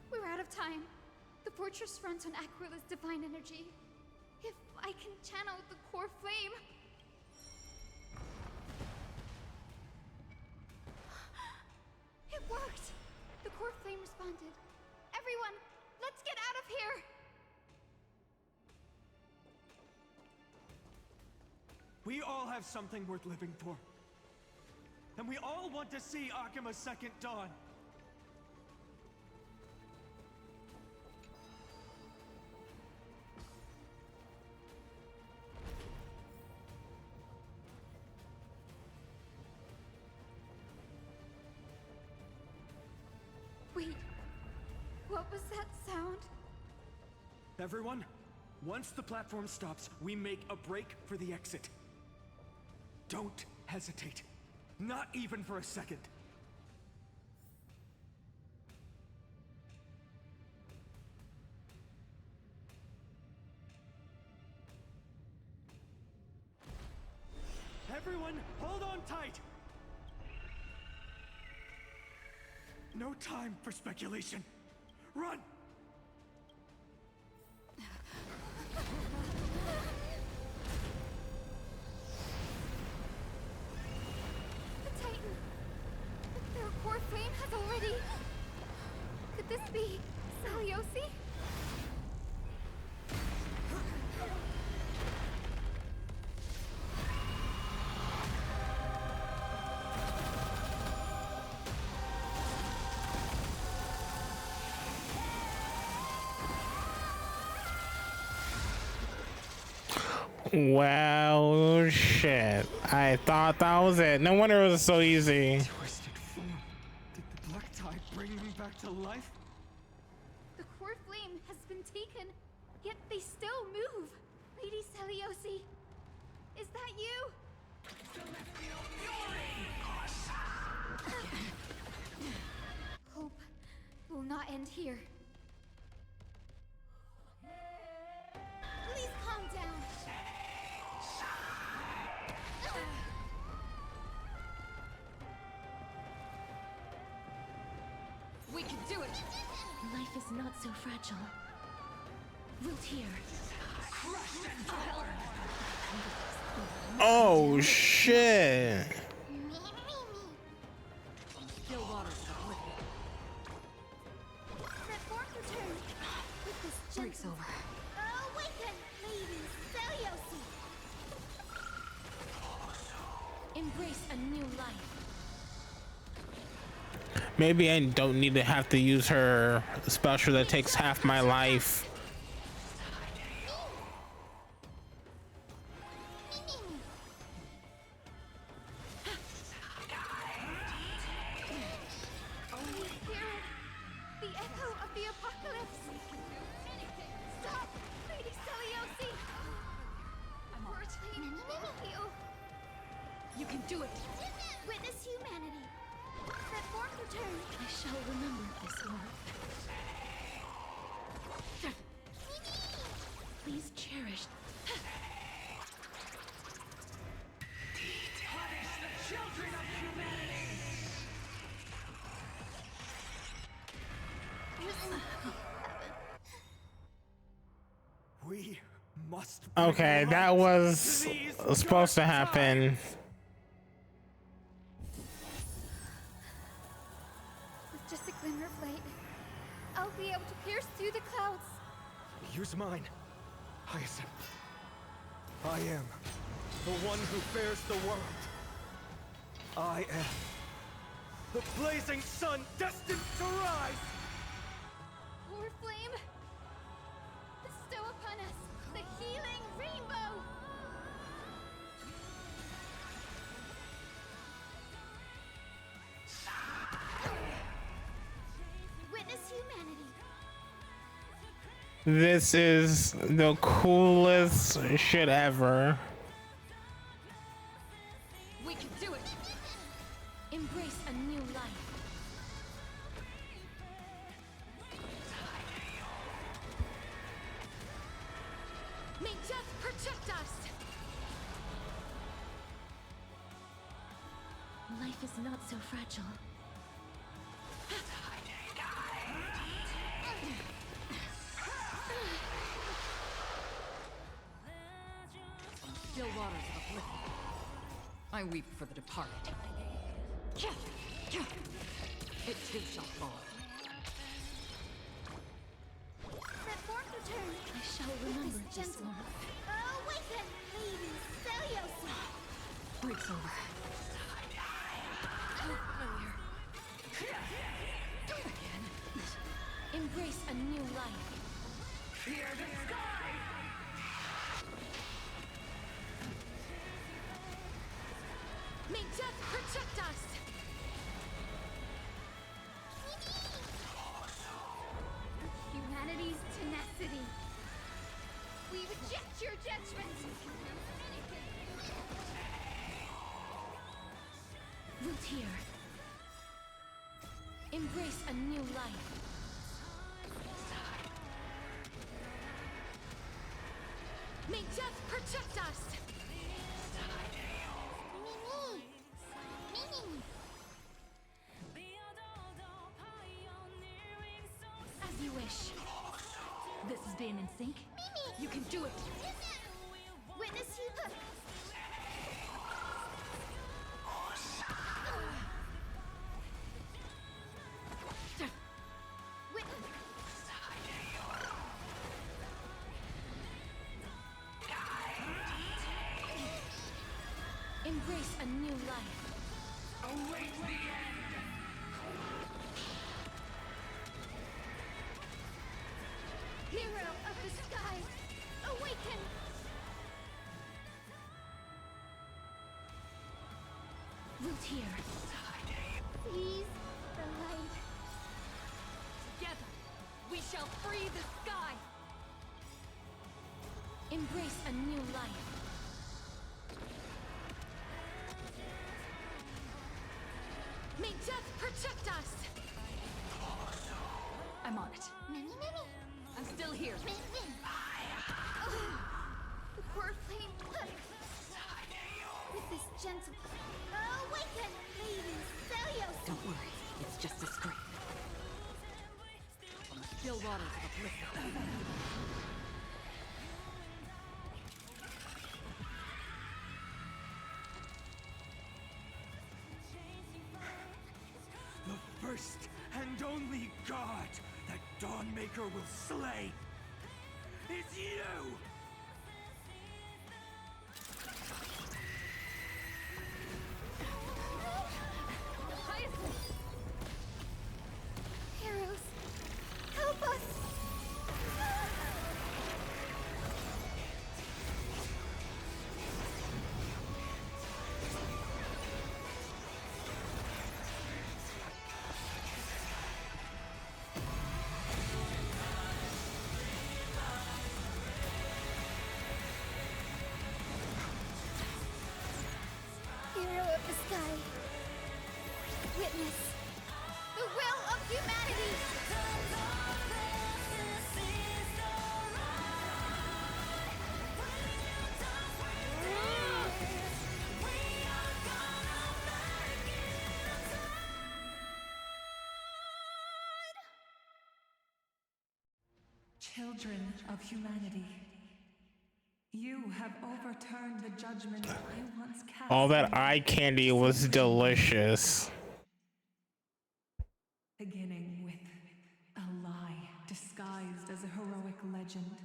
We're out of time. The fortress runs on Aquila's divine energy. If I can channel the core flame... It worked! The core flame responded. Everyone, let's get out of here! We all have something worth living for. And we all want to see Akima's second dawn. Wait, what was that sound? Everyone, once the platform stops, we make a break for the exit. Don't hesitate. Not even for a second. Everyone, hold on tight! No time for speculation. Run! The Titan! Their core flame has already... Could this be Saliosi? Well, shit. I thought that was it. No wonder it was so easy. Twisted form. Did the black tide bring them back to life? The core flame has been taken, yet they still move. Lady Saliosi, is that you? Hope will not end here. Please calm down. We can do it! Life is not so fragile. Wilt here. Oh, shit. Still water's not with me. That form return. With this Break's gentle... over. Awaken, Lady Saliosi! Embrace a new life. Maybe I don't need to have to use her special that takes half my life. Holy Spirit, the echo of the apocalypse. Stop, Lady Celiosi. I'm Portland will heal. You can do it. Witness humanity. Let forth return. I shall remember this one. Please cherish. Punish the children of humanity! We must. Okay, that was supposed to happen. With just a glimmer of light, I'll be able to pierce through the clouds. Use mine, Hyacinth. I am the one who bears the world. I am the blazing sun destined to rise! Poor flame, bestow upon us the healing rainbow. Witness humanity. This is the coolest shit ever. We can do it. Embrace a new life. May death protect us. Life is not so fragile. Still waters of oblivion. I weep for the departed. It too shall fall. Let forth return. I shall remember This this gentle. moment. Awaken, Lady Celiosi. Breaks over. Again. Embrace a new life. Fear the sky! May death protect us. Humanity's tenacity. We reject your judgment. Root here. Embrace a new life. May death protect us. As you wish. This is being in sync. You can do it. Witness you. Embrace a new life. Await the end! Hero of the sky, awaken! Root here. Seize the light. Together, we shall free the sky. Embrace a new life. May death protect us. I'm on it. I'm still here. The poor flame. With this gentle. Awaken, Lady Celiosi. Don't worry, it's just a scrape. On the still waters of oblivion. The first and only god that Dawnmaker will slay is you! the sky. Witness the will of humanity. Children of humanity, you have overturned the judgment I once cast. All that eye candy was delicious. Beginning with a lie disguised as a heroic legend,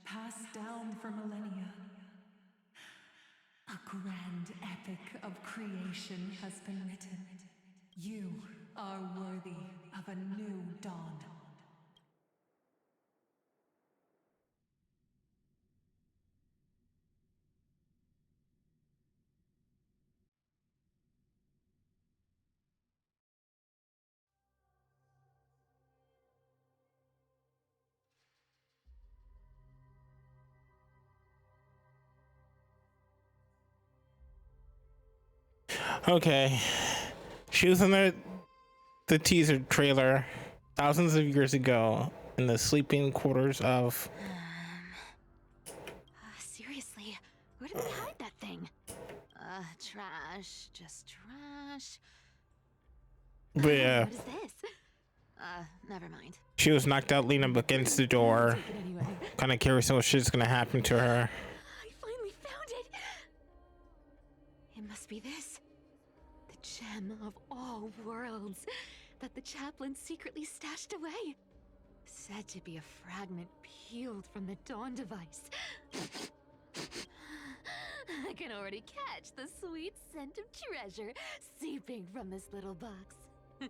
passed down for millennia. A grand epic of creation has been written. You are worthy of a new dawn. Okay. She was in the teaser trailer thousands of years ago in the sleeping quarters of. Seriously, where did they hide that thing? Trash. Just trash. But yeah, What is this? Never mind. she was knocked out leaning up against the door. Kind of curious what shit's gonna happen to her. I finally found it! It must be this. The gem of all worlds that the chaplain secretly stashed away. Said to be a fragment peeled from the Dawn device. I can already catch the sweet scent of treasure seeping from this little box. So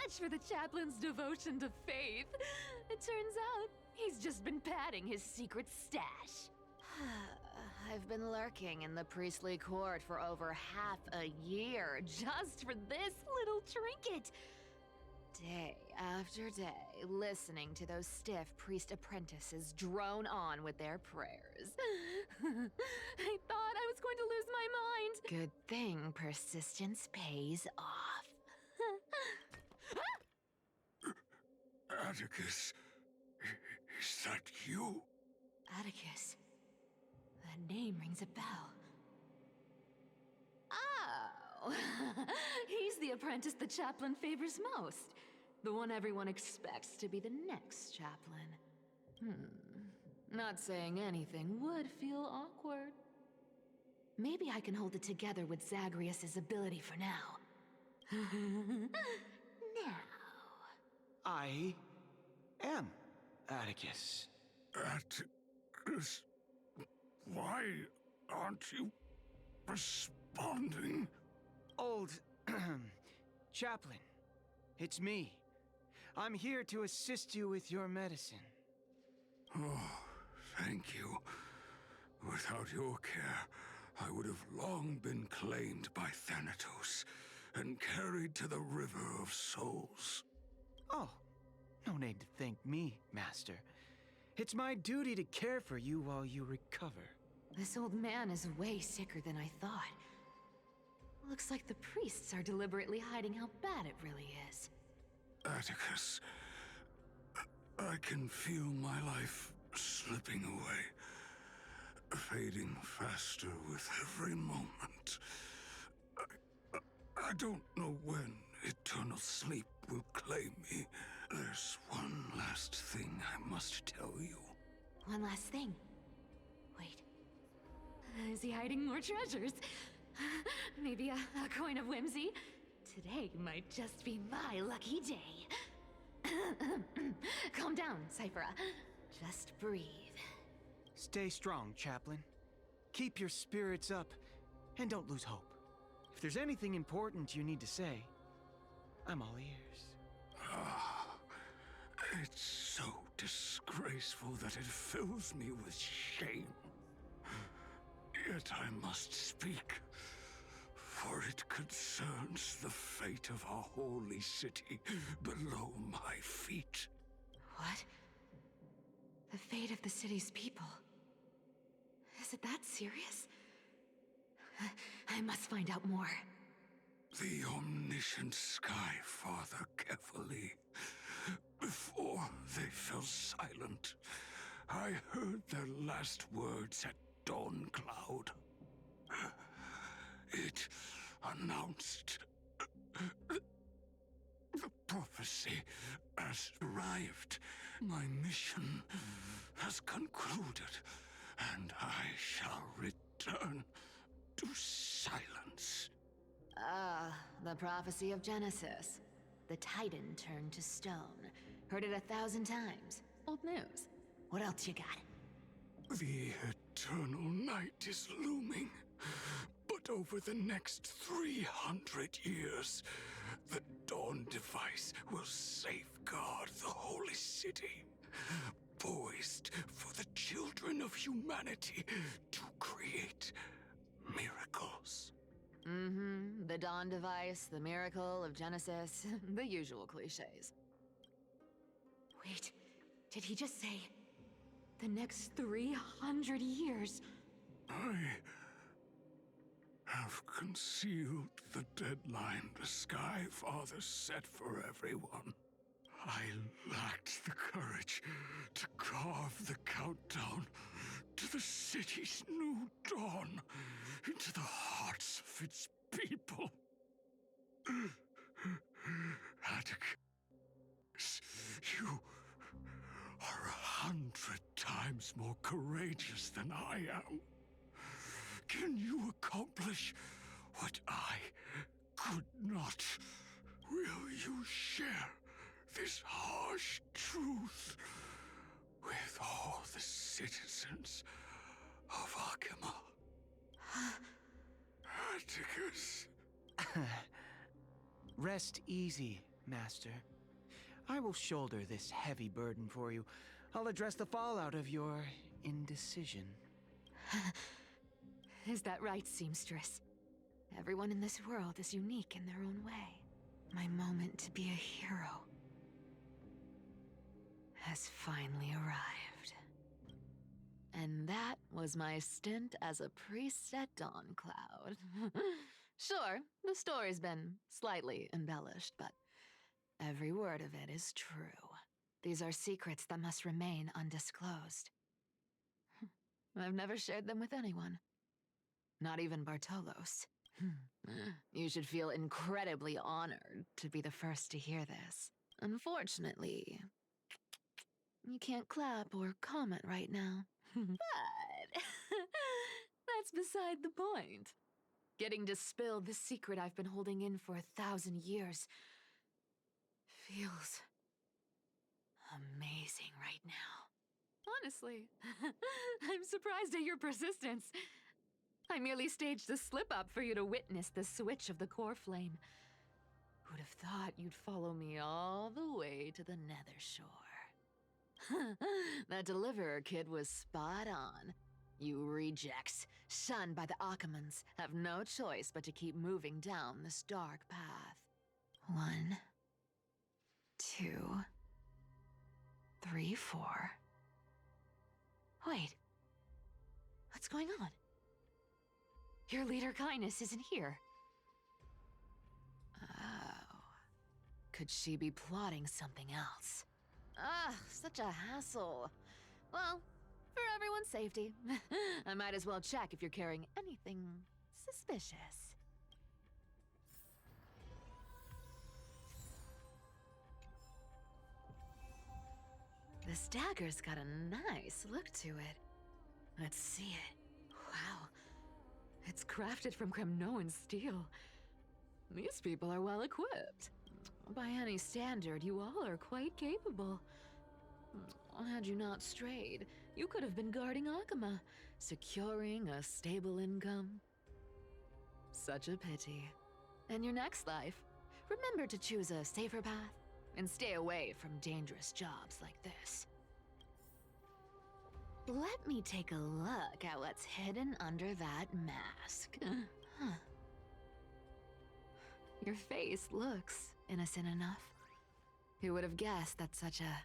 much for the chaplain's devotion to faith. It turns out he's just been padding his secret stash. I've been lurking in the priestly court for over half a year just for this little trinket. Day after day, listening to those stiff priest apprentices drone on with their prayers. I thought I was going to lose my mind. Good thing persistence pays off. Atticus, is that you? Atticus. That name rings a bell. Oh, he's the apprentice the chaplain favors most. The one everyone expects to be the next chaplain. Not saying anything would feel awkward. Maybe I can hold it together with Zagreus's ability for now. Now. I am Atticus. Atticus, why aren't you responding? Old chaplain, it's me. I'm here to assist you with your medicine. Oh, thank you. Without your care, I would have long been claimed by Thanatos and carried to the River of Souls. Oh, no need to thank me, Master. It's my duty to care for you while you recover. This old man is way sicker than I thought. Looks like the priests are deliberately hiding how bad it really is. Atticus, I can feel my life slipping away, fading faster with every moment. I don't know when eternal sleep will claim me. There's one last thing I must tell you. One last thing. Wait. Is he hiding more treasures? Maybe a coin of whimsy? Today might just be my lucky day. Calm down, Cyphera. Just breathe. Stay strong, Chaplain. Keep your spirits up, and don't lose hope. If there's anything important you need to say, I'm all ears. It's so disgraceful that it fills me with shame. Yet I must speak, for it concerns the fate of our holy city below my feet. What? The fate of the city's people? Is it that serious? I must find out more. The omniscient Sky Father carefully. Before they fell silent, I heard their last words at Dawn Cloud. It announced the prophecy has arrived. My mission has concluded, and I shall return to silence. Ah, the prophecy of Genesis. The Titan turned to stone. Heard it 1,000 times. Old news. What else you got? The eternal night is looming. But over the next 300 years, the Dawn device will safeguard the holy city, poised for the children of humanity to create miracles. Mm-hmm. The Dawn device, the miracle of Genesis, the usual cliches. Wait, did he just say the next 300 years? I have concealed the deadline the Sky Father set for everyone. I lacked the courage to carve the countdown to the city's new dawn into the hearts of its people. Atticus, you are 100 times more courageous than I am. Can you accomplish what I could not? Will you share this harsh truth with all the citizens of Akima? Atticus. Rest easy, Master. I will shoulder this heavy burden for you. I'll address the fallout of your indecision. Is that right, seamstress? Everyone in this world is unique in their own way. My moment to be a hero has finally arrived. And that was my stint as a priest at Dawn Cloud. Sure, the story's been slightly embellished, but every word of it is true. These are secrets that must remain undisclosed. I've never shared them with anyone. Not even Bartolos. You should feel incredibly honored to be the first to hear this. Unfortunately, you can't clap or comment right now. But that's beside the point. Getting to spill the secret I've been holding in for 1,000 years feels amazing right now. Honestly, I'm surprised at your persistence. I merely staged a slip-up for you to witness the switch of the core flame. Who'd have thought you'd follow me all the way to the Nether Shore? That Deliverer kid was spot on. You rejects, shunned by the Akamans, have no choice but to keep moving down this dark path. 1, 2, 3, 4. Wait. What's going on? Your leader Kindness isn't here. Oh. Could she be plotting something else? Ah, such a hassle. Well, for everyone's safety, I might as well check if you're carrying anything suspicious. This dagger's got a nice look to it. Let's see it. Wow. It's crafted from Kremnoan steel. These people are well equipped. By any standard, you all are quite capable. Had you not strayed, you could have been guarding Akima, securing a stable income. Such a pity. In your next life, remember to choose a safer path and stay away from dangerous jobs like this. Let me take a look at what's hidden under that mask. Huh. Your face looks innocent enough. Who would have guessed that such a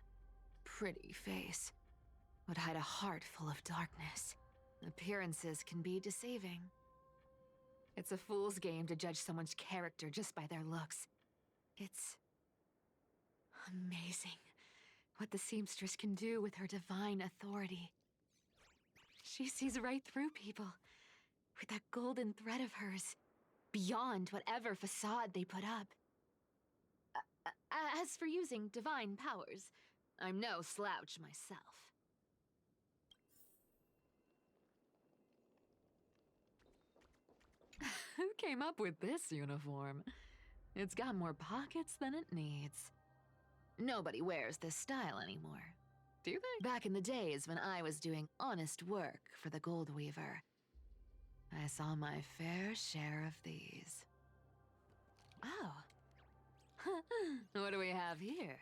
pretty face would hide a heart full of darkness? Appearances can be deceiving. It's a fool's game to judge someone's character just by their looks. It's amazing what the seamstress can do with her divine authority. She sees right through people with that golden thread of hers, beyond whatever facade they put up. As for using divine powers, I'm no slouch myself. Who came up with this uniform? It's got more pockets than it needs. Nobody wears this style anymore, do they? Back in the days when I was doing honest work for the Gold Weaver, I saw my fair share of these. Oh. What do we have here?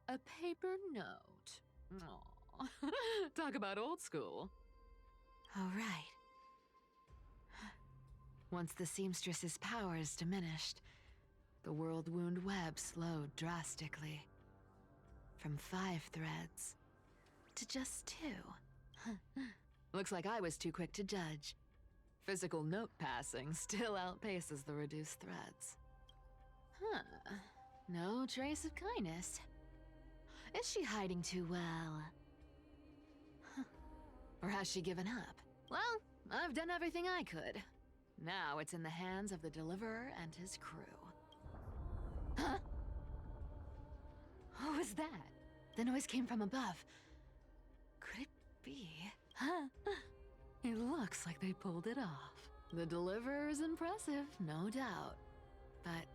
A paper note. Aw. Talk about old school. All right. Once the seamstress's powers diminished, the world wound web slowed drastically. From 5 threads to just 2. Looks like I was too quick to judge. Physical note passing still outpaces the reduced threads. Huh. No trace of kindness. Is she hiding too well? Huh. Or has she given up? Well, I've done everything I could. Now it's in the hands of the Deliverer and his crew. Huh? What was that? The noise came from above. Could it be? Huh? It looks like they pulled it off. The Deliverer is impressive, no doubt. But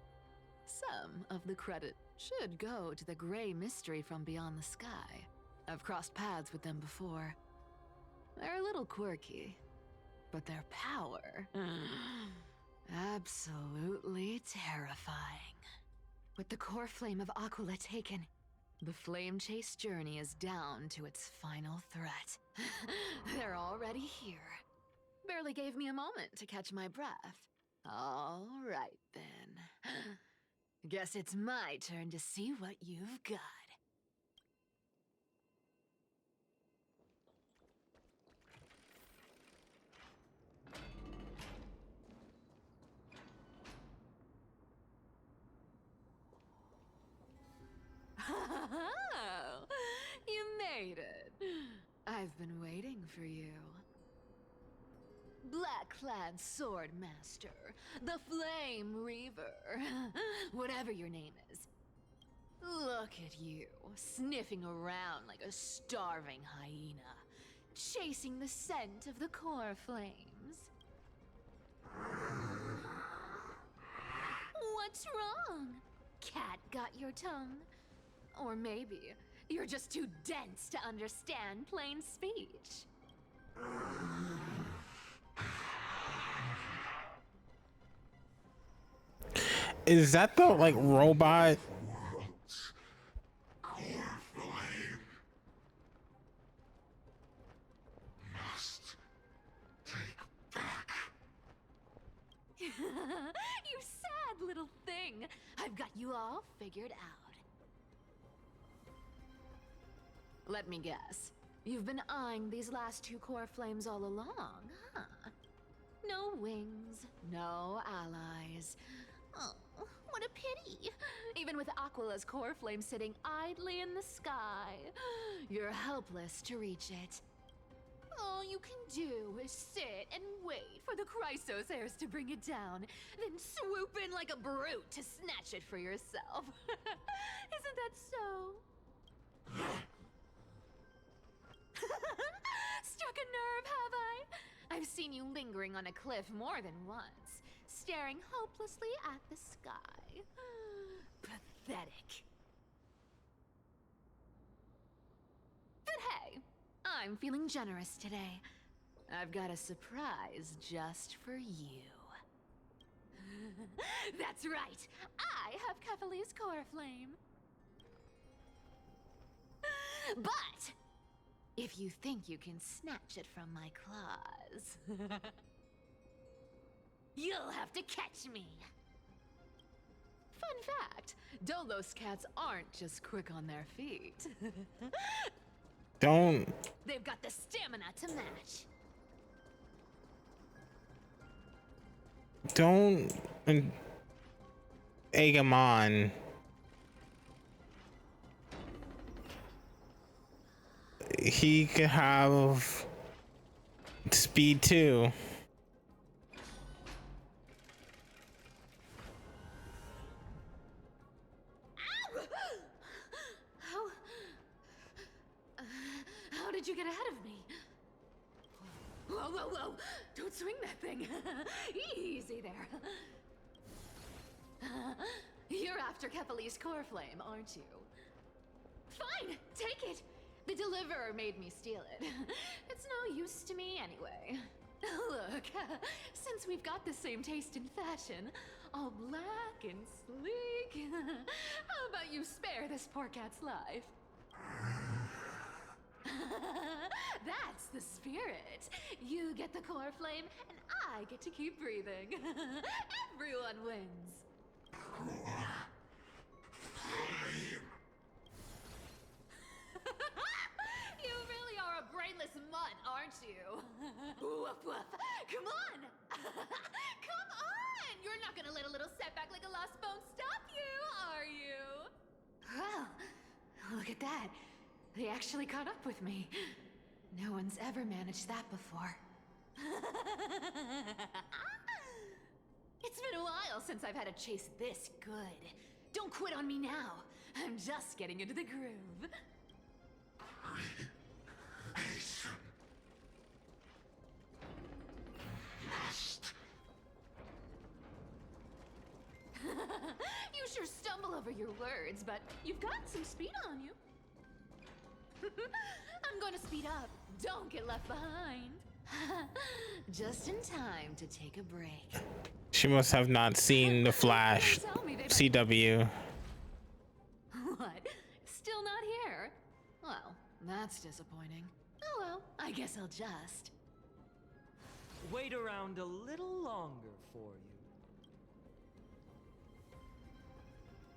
some of the credit should go to the gray mystery from beyond the sky. I've crossed paths with them before. They're a little quirky, but their power... absolutely terrifying. With the core flame of Aquila taken, the flame chase journey is down to its final threat. They're already here. Barely gave me a moment to catch my breath. All right, then. Guess it's my turn to see what you've got. Oh, you made it. I've been waiting for you. Black-clad sword master, the Flame Reaver, whatever your name is. Look at you, sniffing around like a starving hyena, chasing the scent of the core flames. What's wrong? Cat got your tongue? Or maybe you're just too dense to understand plain speech. Is that the like robot? You sad little thing. I've got you all figured out. Let me guess. You've been eyeing these last 2 core flames all along, huh? No wings, no allies. Oh, what a pity. Even with Aquila's core flame sitting idly in the sky, you're helpless to reach it. All you can do is sit and wait for the Chrysos heirs to bring it down, then swoop in like a brute to snatch it for yourself. Isn't that so? Struck a nerve, have I? I've seen you lingering on a cliff more than once, staring hopelessly at the sky. Pathetic. But hey, I'm feeling generous today. I've got a surprise just for you. That's right, I have Kefali's core flame. But if you think you can snatch it from my claws, you'll have to catch me. Fun fact, Dolos cats aren't just quick on their feet. Don't. They've got the stamina to match. Don't egg him on. He could have speed too. How did you get ahead of me? Whoa, whoa, whoa! Don't swing that thing! Easy there. You're after Kepali's core flame, aren't you? Fine, take it! The deliverer made me steal it. It's no use to me anyway. Look, since we've got the same taste in fashion, all black and sleek, how about you spare this poor cat's life? That's the spirit. You get the core flame, and I get to keep breathing. Everyone wins. You really are a brainless mutt, aren't you? Woof woof. Come on! Come on! You're not gonna let a little setback like a lost bone stop you, are you? Well, look at that. They actually caught up with me. No one's ever managed that before. It's been a while since I've had a chase this good. Don't quit on me now. I'm just getting into the groove. You sure stumble over your words, but you've got some speed on you. I'm going to speed up. Don't get left behind. Just in time to take a break. She must have not seen the Flash CW. What? Still not here? Well, that's disappointing. Oh well, I guess I'll just. Wait around a little longer for you.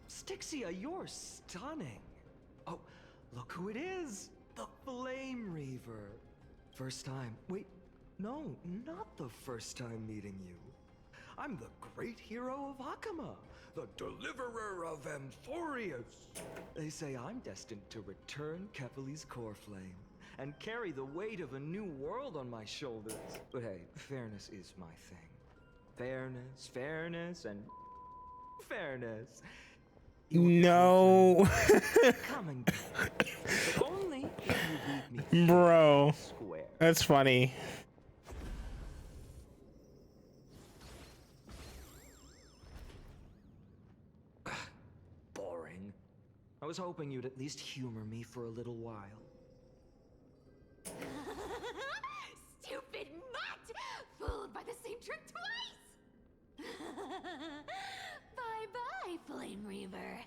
Stixia, you're stunning. Oh, look who it is. The Flame Reaver. First time. Wait, no, not the first time meeting you. I'm the great hero of Hakama, the deliverer of Amphorius. They say I'm destined to return Kepali's core flame and carry the weight of a new world on my shoulders. But hey, fairness is my thing. Fairness, and fairness. No. Come and go. But only if you beat me Bro, square. that's funny. Boring. I was hoping you'd at least humor me for a little while. Stupid mutt! Fooled by the same trick twice! Bye-bye, Flame Reaver.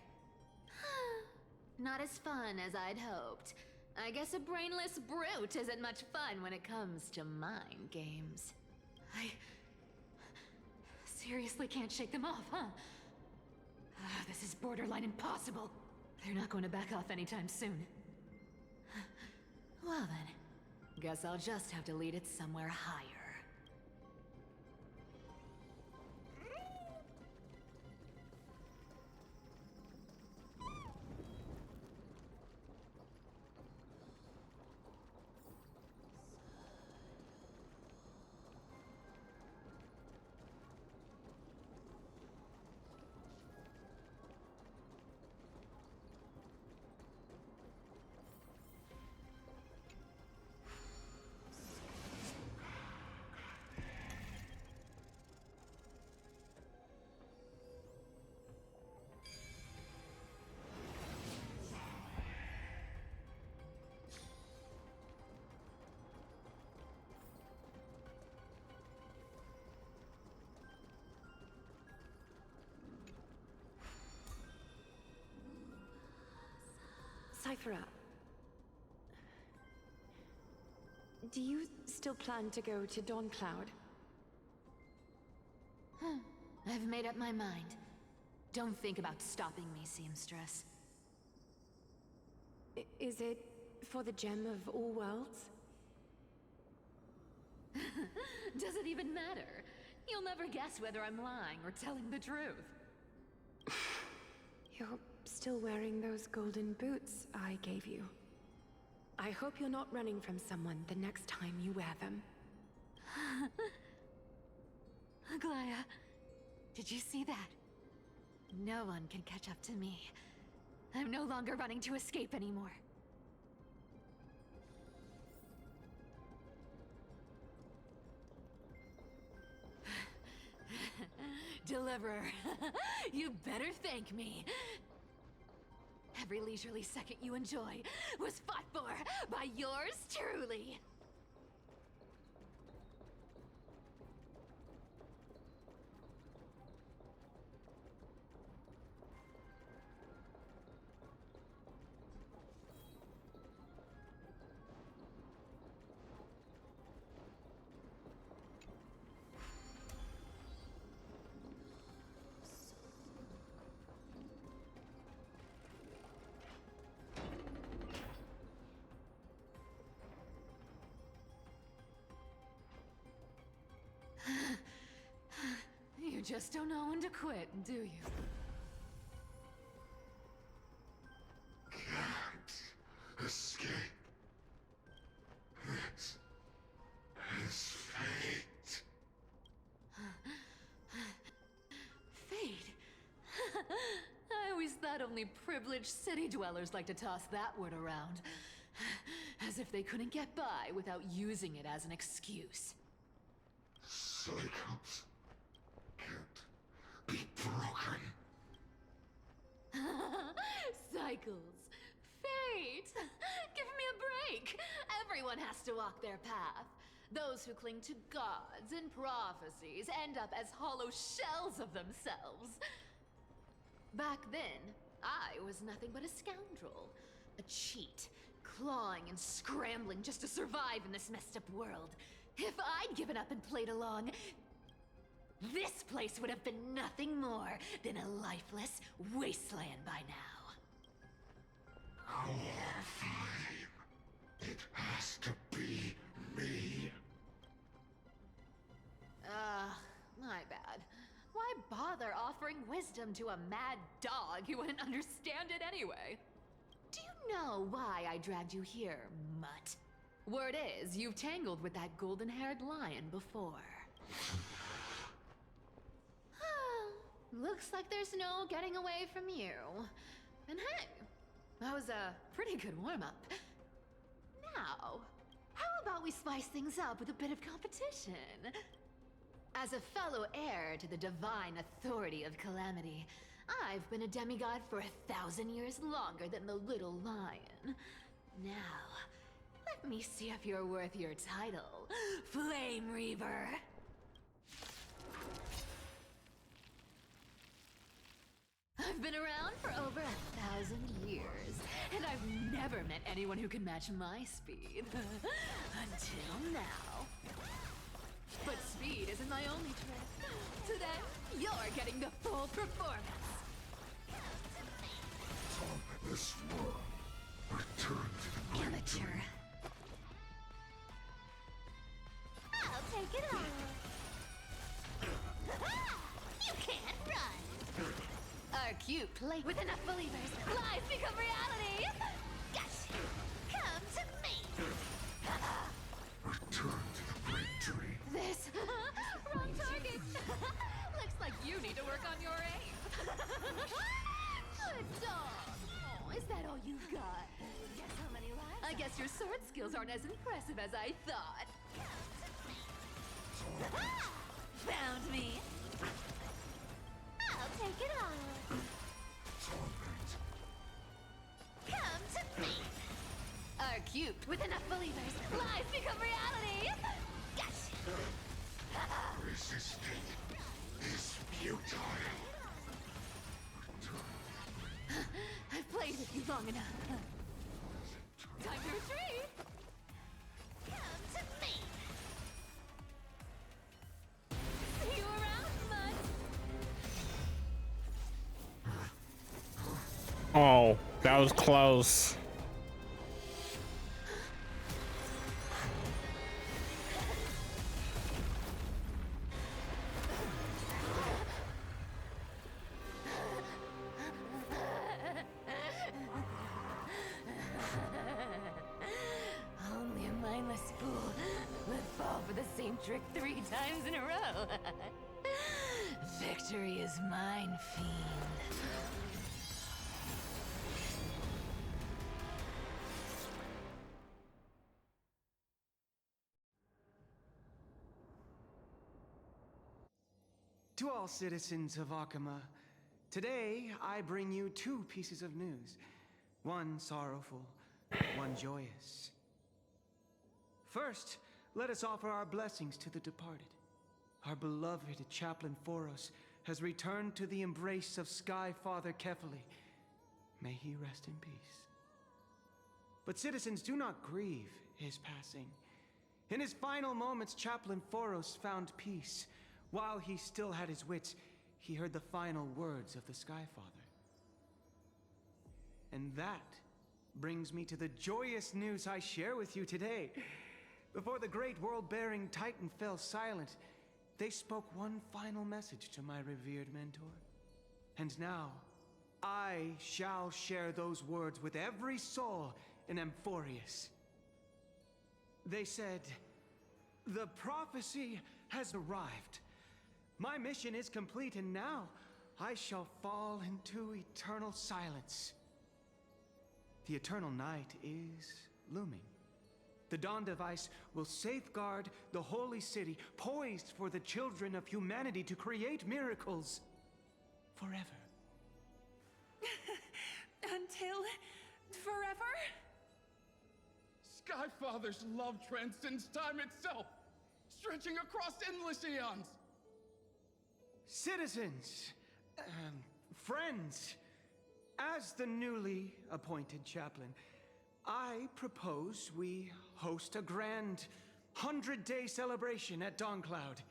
Not as fun as I'd hoped. I guess a brainless brute isn't much fun when it comes to mind games. I seriously can't shake them off, huh? This is borderline impossible. They're not going to back off anytime soon. Well then, guess I'll just have to lead it somewhere higher. Cyphera, do you still plan to go to Dawncloud? I've made up my mind. Don't think about stopping me, seamstress. Is it For the gem of all worlds? Does it even matter? You'll never guess whether I'm lying or telling the truth. You're still wearing those golden boots I gave you. I hope you're not running from someone the next time you wear them. Aglaya, did you see that? No one can catch up to me. I'm no longer running to escape anymore. Deliverer, you better thank me. Every leisurely second you enjoy was fought for by yours truly. You just don't know when to quit, do you? Can't escape. This is fate. Fate? I always thought only privileged city dwellers like to toss that word around. As if they couldn't get by without using it as an excuse. Cycles can't be broken. Cycles. Fate. Give me a break. Everyone has to walk their path. Those who cling to gods and prophecies end up as hollow shells of themselves. Back then, I was nothing but a scoundrel. A cheat. Clawing and scrambling just to survive in this messed up world. If I'd given up and played along, this place would have been nothing more than a lifeless wasteland by now. Our fine. It has to be me. My bad. Why bother offering wisdom to a mad dog who wouldn't understand it anyway? Do you know why I dragged you here, mutt? Word is, you've tangled with that golden-haired lion before. Looks like there's no getting away from you. And hey, that was a pretty good warm-up. Now, how about we spice things up with a bit of competition? As a fellow heir to the divine authority of Calamity, I've been a demigod for 1,000 years longer than the little lion. Now, let me see if you're worth your title, Flame Reaver. I've been around for over 1,000 years, and I've never met anyone who can match my speed. Until now. But speed isn't my only trick. Today, you're getting the full performance. This world return to the Amateur. I'll take it all. You can't run. Our cute play with enough believers. Lies become reality. Gotcha. Come to me. return to the great dream. This wrong target. Looks like you need to work on your aim. Good dog. Oh, is that all you've got? Guess how many lives? I guess your sword skills aren't as impressive as I thought. Found me. I'll take it all. Come to me. Our cute with enough believers. Lies become reality. Gotcha. Resisting is futile. I've played with you long enough. Time to retreat. Come to me. See you around, bud. Oh, that was close. trick 3 times in a row. Victory is mine, fiend. To all citizens of Akama, today I bring you 2 pieces of news. One sorrowful, one joyous. First, let us offer our blessings to the departed. Our beloved Chaplain Foros has returned to the embrace of Sky Father Kefali. May he rest in peace. But citizens, do not grieve his passing. In his final moments, Chaplain Foros found peace. While he still had his wits, he heard the final words of the Sky Father. And that brings me to the joyous news I share with you today. Before the great world-bearing Titan fell silent, they spoke one final message to my revered mentor. And now, I shall share those words with every soul in Amphorius. They said, "The prophecy has arrived. My mission is complete, and now I shall fall into eternal silence." The eternal night is looming. The Dawn Device will safeguard the holy city, poised for the children of humanity to create miracles forever. Until forever? Skyfather's love transcends time itself, stretching across endless eons. Citizens, friends, as the newly appointed chaplain, I propose we host a grand 100-day celebration at Dawncloud.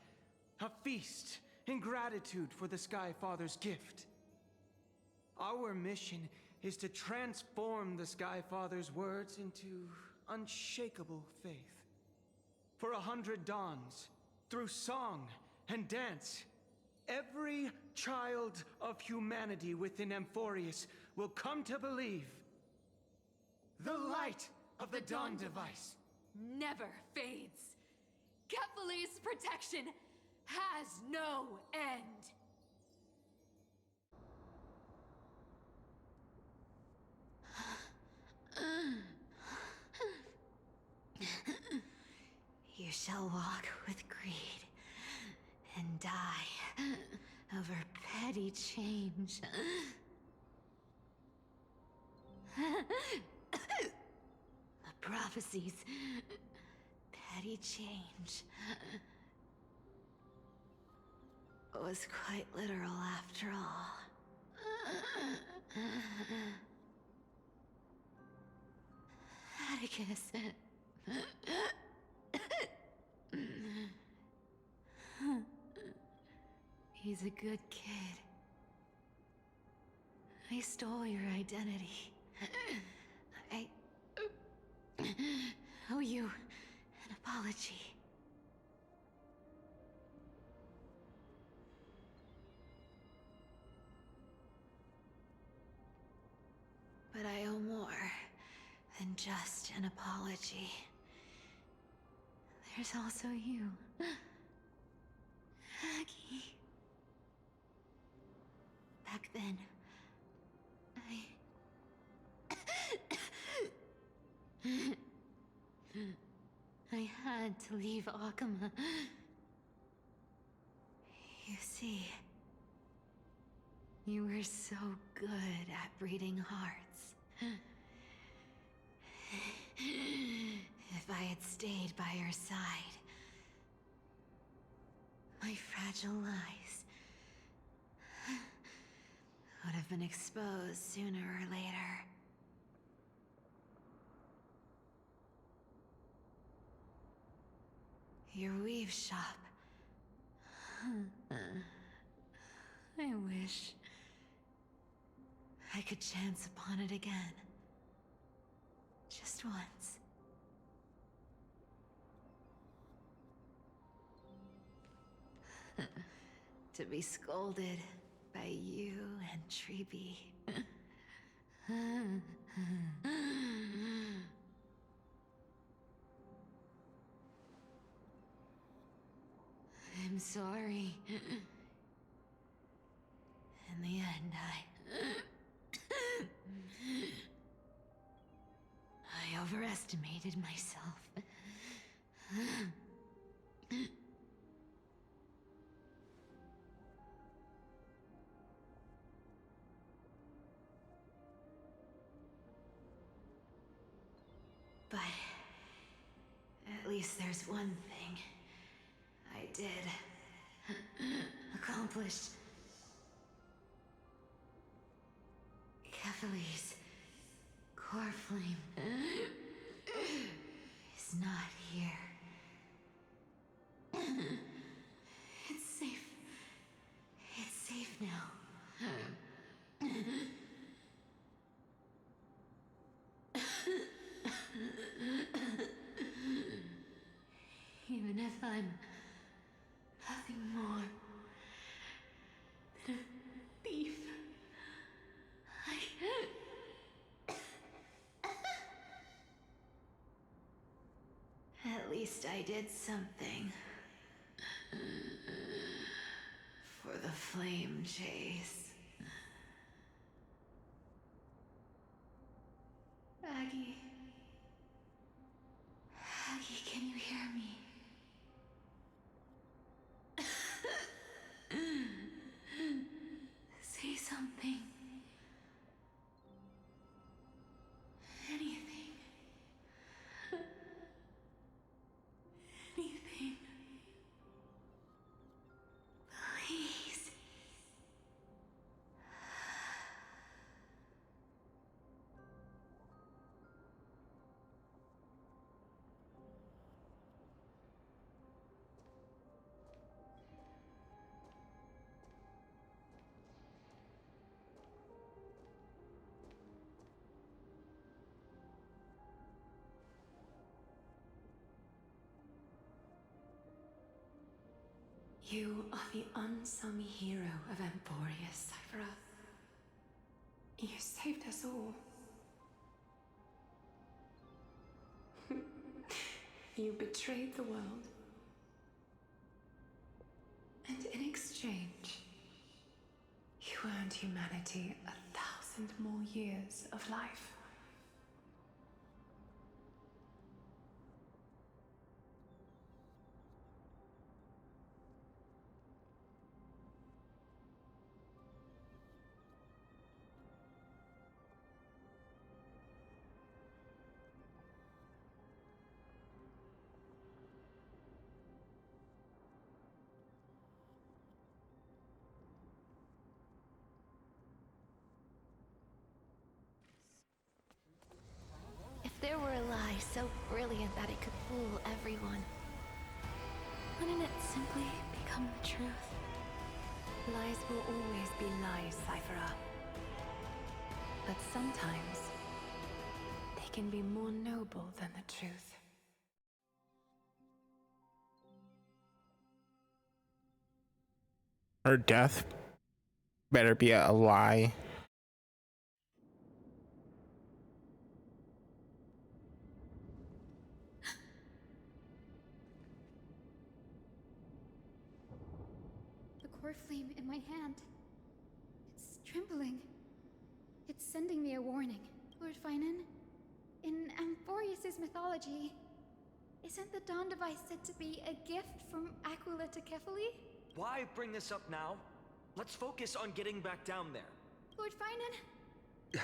A feast in gratitude for the Sky Father's gift. Our mission is to transform the Sky Father's words into unshakable faith. For 100 dawns, through song and dance, every child of humanity within Amphorius will come to believe the light of the Dawn Device never fades. Kefali's protection has no end. You shall walk with greed and die over petty change. The prophecies, petty change, was quite literal after all. Atticus. He's a good kid. I stole your identity. I owe you an apology. But I owe more than just an apology. There's also you, Aggie. Back then, I had to leave Akama. You see, you were so good at breeding hearts. If I had stayed by your side, my fragile lies would have been exposed sooner or later. Your weave shop. I wish I could chance upon it again. Just once. To be scolded by you and Treeby. I'm sorry. In the end, I overestimated myself. But at least there's one thing I did accomplish. Kefali's core flame is not here. It's safe. It's safe now. Even if I'm nothing more than a thief, at least I did something for the flame chase. Aggie, can you hear me? Say something. Anything. Anything. Please. You are the unsung hero of Emporia, Cyphera. You saved us all. You betrayed the world. And in exchange, you earned humanity 1,000 more years of life. If there were a lie so brilliant that it could fool everyone, wouldn't it simply become the truth? Lies will always be lies, Cyphera. But sometimes, they can be more noble than the truth. Her death better be a lie. The core flame in my hand. It's trembling. It's sending me a warning. Lord Finan, in Amphorius' mythology, isn't the Dawn device said to be a gift from Aquila to Kefali? Why bring this up now? Let's focus on getting back down there. Lord Finan?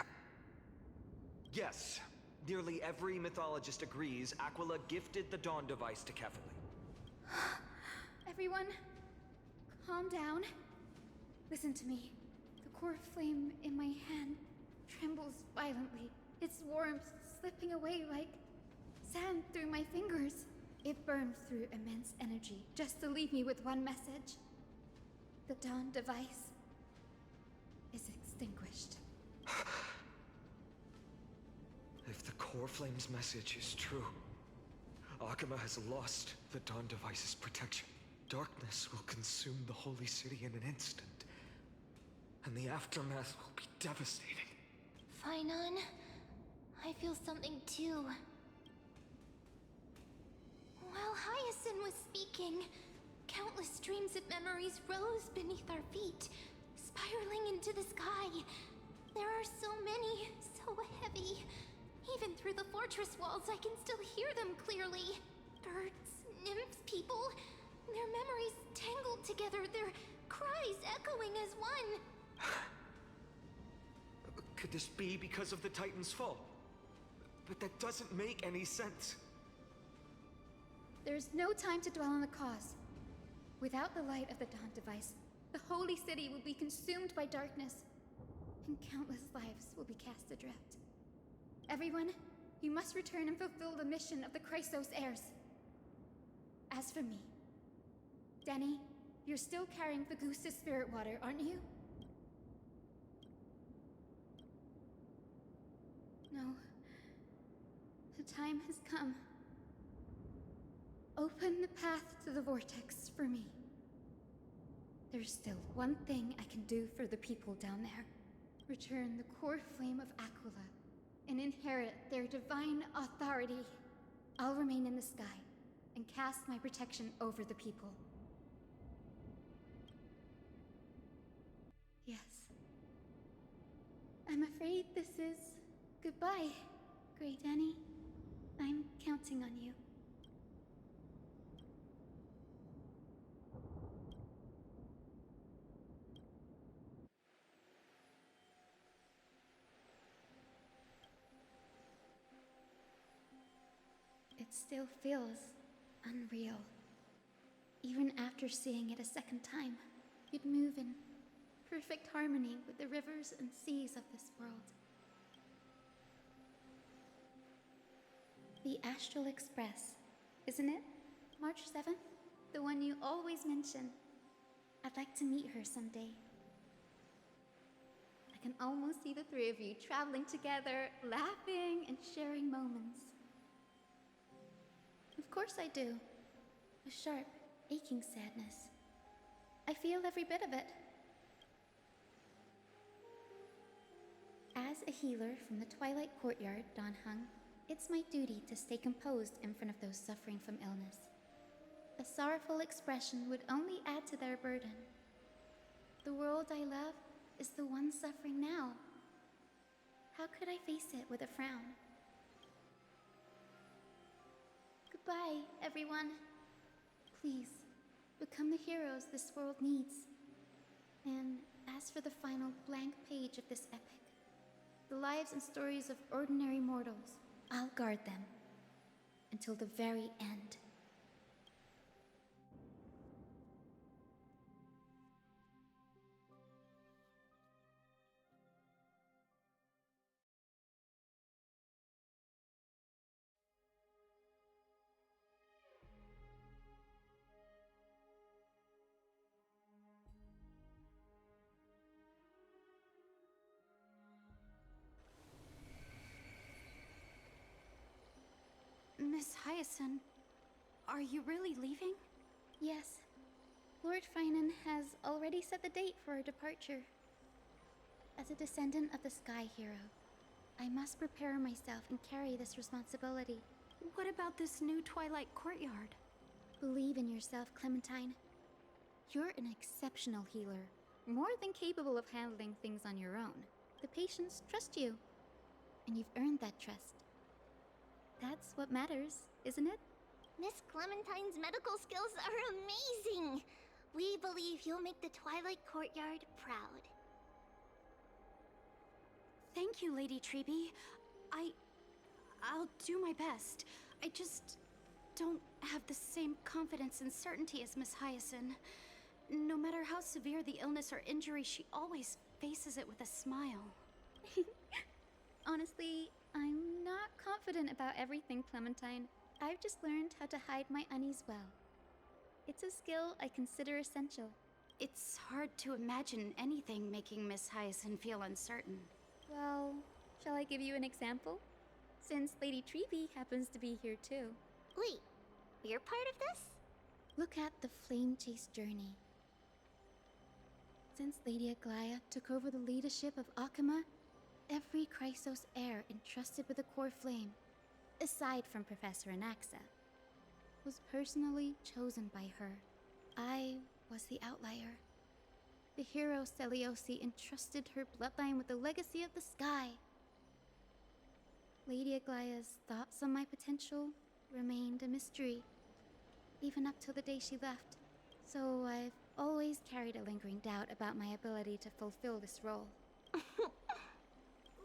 Yes. Nearly every mythologist agrees Aquila gifted the Dawn device to Kefali. Everyone, calm down. Listen to me. The core flame in my hand trembles violently. Its warmth slipping away like sand through my fingers. It burns through immense energy just to leave me with one message. The Dawn device is extinguished. If the core flame's message is true, Akama has lost the Dawn device's protection. Darkness will consume the holy city in an instant, and the aftermath will be devastating. Finan, I feel something too. While Hyacinth was speaking, Countless streams of memories rose beneath our feet, spiraling into the sky. There are so many, so heavy. Even through the fortress walls, I can still hear them clearly. Birds, nymphs, people, their memories tangled together, their cries echoing as one. Could this be because of the Titan's fall? But that doesn't make any sense. There's no time to dwell on the cause. Without the light of the Dawn device, the holy city will be consumed by darkness, and countless lives will be cast adrift. Everyone, you must return and fulfill the mission of the Chrysos heirs. As for me, Denny, you're still carrying Fagusta's spirit water, aren't you? No. The time has come. Open the path to the vortex for me. There's still one thing I can do for the people down there. Return the core flame of Aquila and inherit their divine authority. I'll remain in the sky and cast my protection over the people. Yes. I'm afraid this is goodbye, Great Annie. I'm counting on you. It still feels unreal. Even after seeing it a second time, you'd move in perfect harmony with the rivers and seas of this world. The Astral Express, isn't it? March 7th? The one you always mention. I'd like to meet her someday. I can almost see the three of you traveling together, laughing and sharing moments. Of course I do. A sharp, aching sadness. I feel every bit of it. As a healer from the Twilight Courtyard, Dawn Hung, it's my duty to stay composed in front of those suffering from illness. A sorrowful expression would only add to their burden. The world I love is the one suffering now. How could I face it with a frown? Goodbye, everyone. Please, become the heroes this world needs. And as for the final blank page of this epic, the lives and stories of ordinary mortals, I'll guard them until the very end. Miss Hyacinth, are you really leaving? Yes. Lord Finan has already set the date for our departure. As a descendant of the Sky Hero, I must prepare myself and carry this responsibility. What about this new Twilight Courtyard? Believe in yourself, Clementine. You're an exceptional healer, more than capable of handling things on your own. The patients trust you, and you've earned that trust. That's what matters, isn't it? Miss Clementine's medical skills are amazing! We believe you'll make the Twilight Courtyard proud. Thank you, Lady Treby. I'll do my best. I just don't have the same confidence and certainty as Miss Hyacinth. No matter how severe the illness or injury, she always faces it with a smile. Honestly, I'm not confident about everything, Clementine. I've just learned how to hide my unease well. It's a skill I consider essential. It's hard to imagine anything making Miss Hyacinth feel uncertain. Well, shall I give you an example? Since Lady Treby happens to be here too. Wait, you're part of this? Look at the Flame Chase journey. Since Lady Aglaya took over the leadership of Akama, every Chrysos heir entrusted with the core flame, aside from Professor Anaxa, was personally chosen by her. I was the outlier. The hero Seliosi entrusted her bloodline with the legacy of the sky. Lady Aglaya's thoughts on my potential remained a mystery, even up till the day she left. So I've always carried a lingering doubt about my ability to fulfill this role.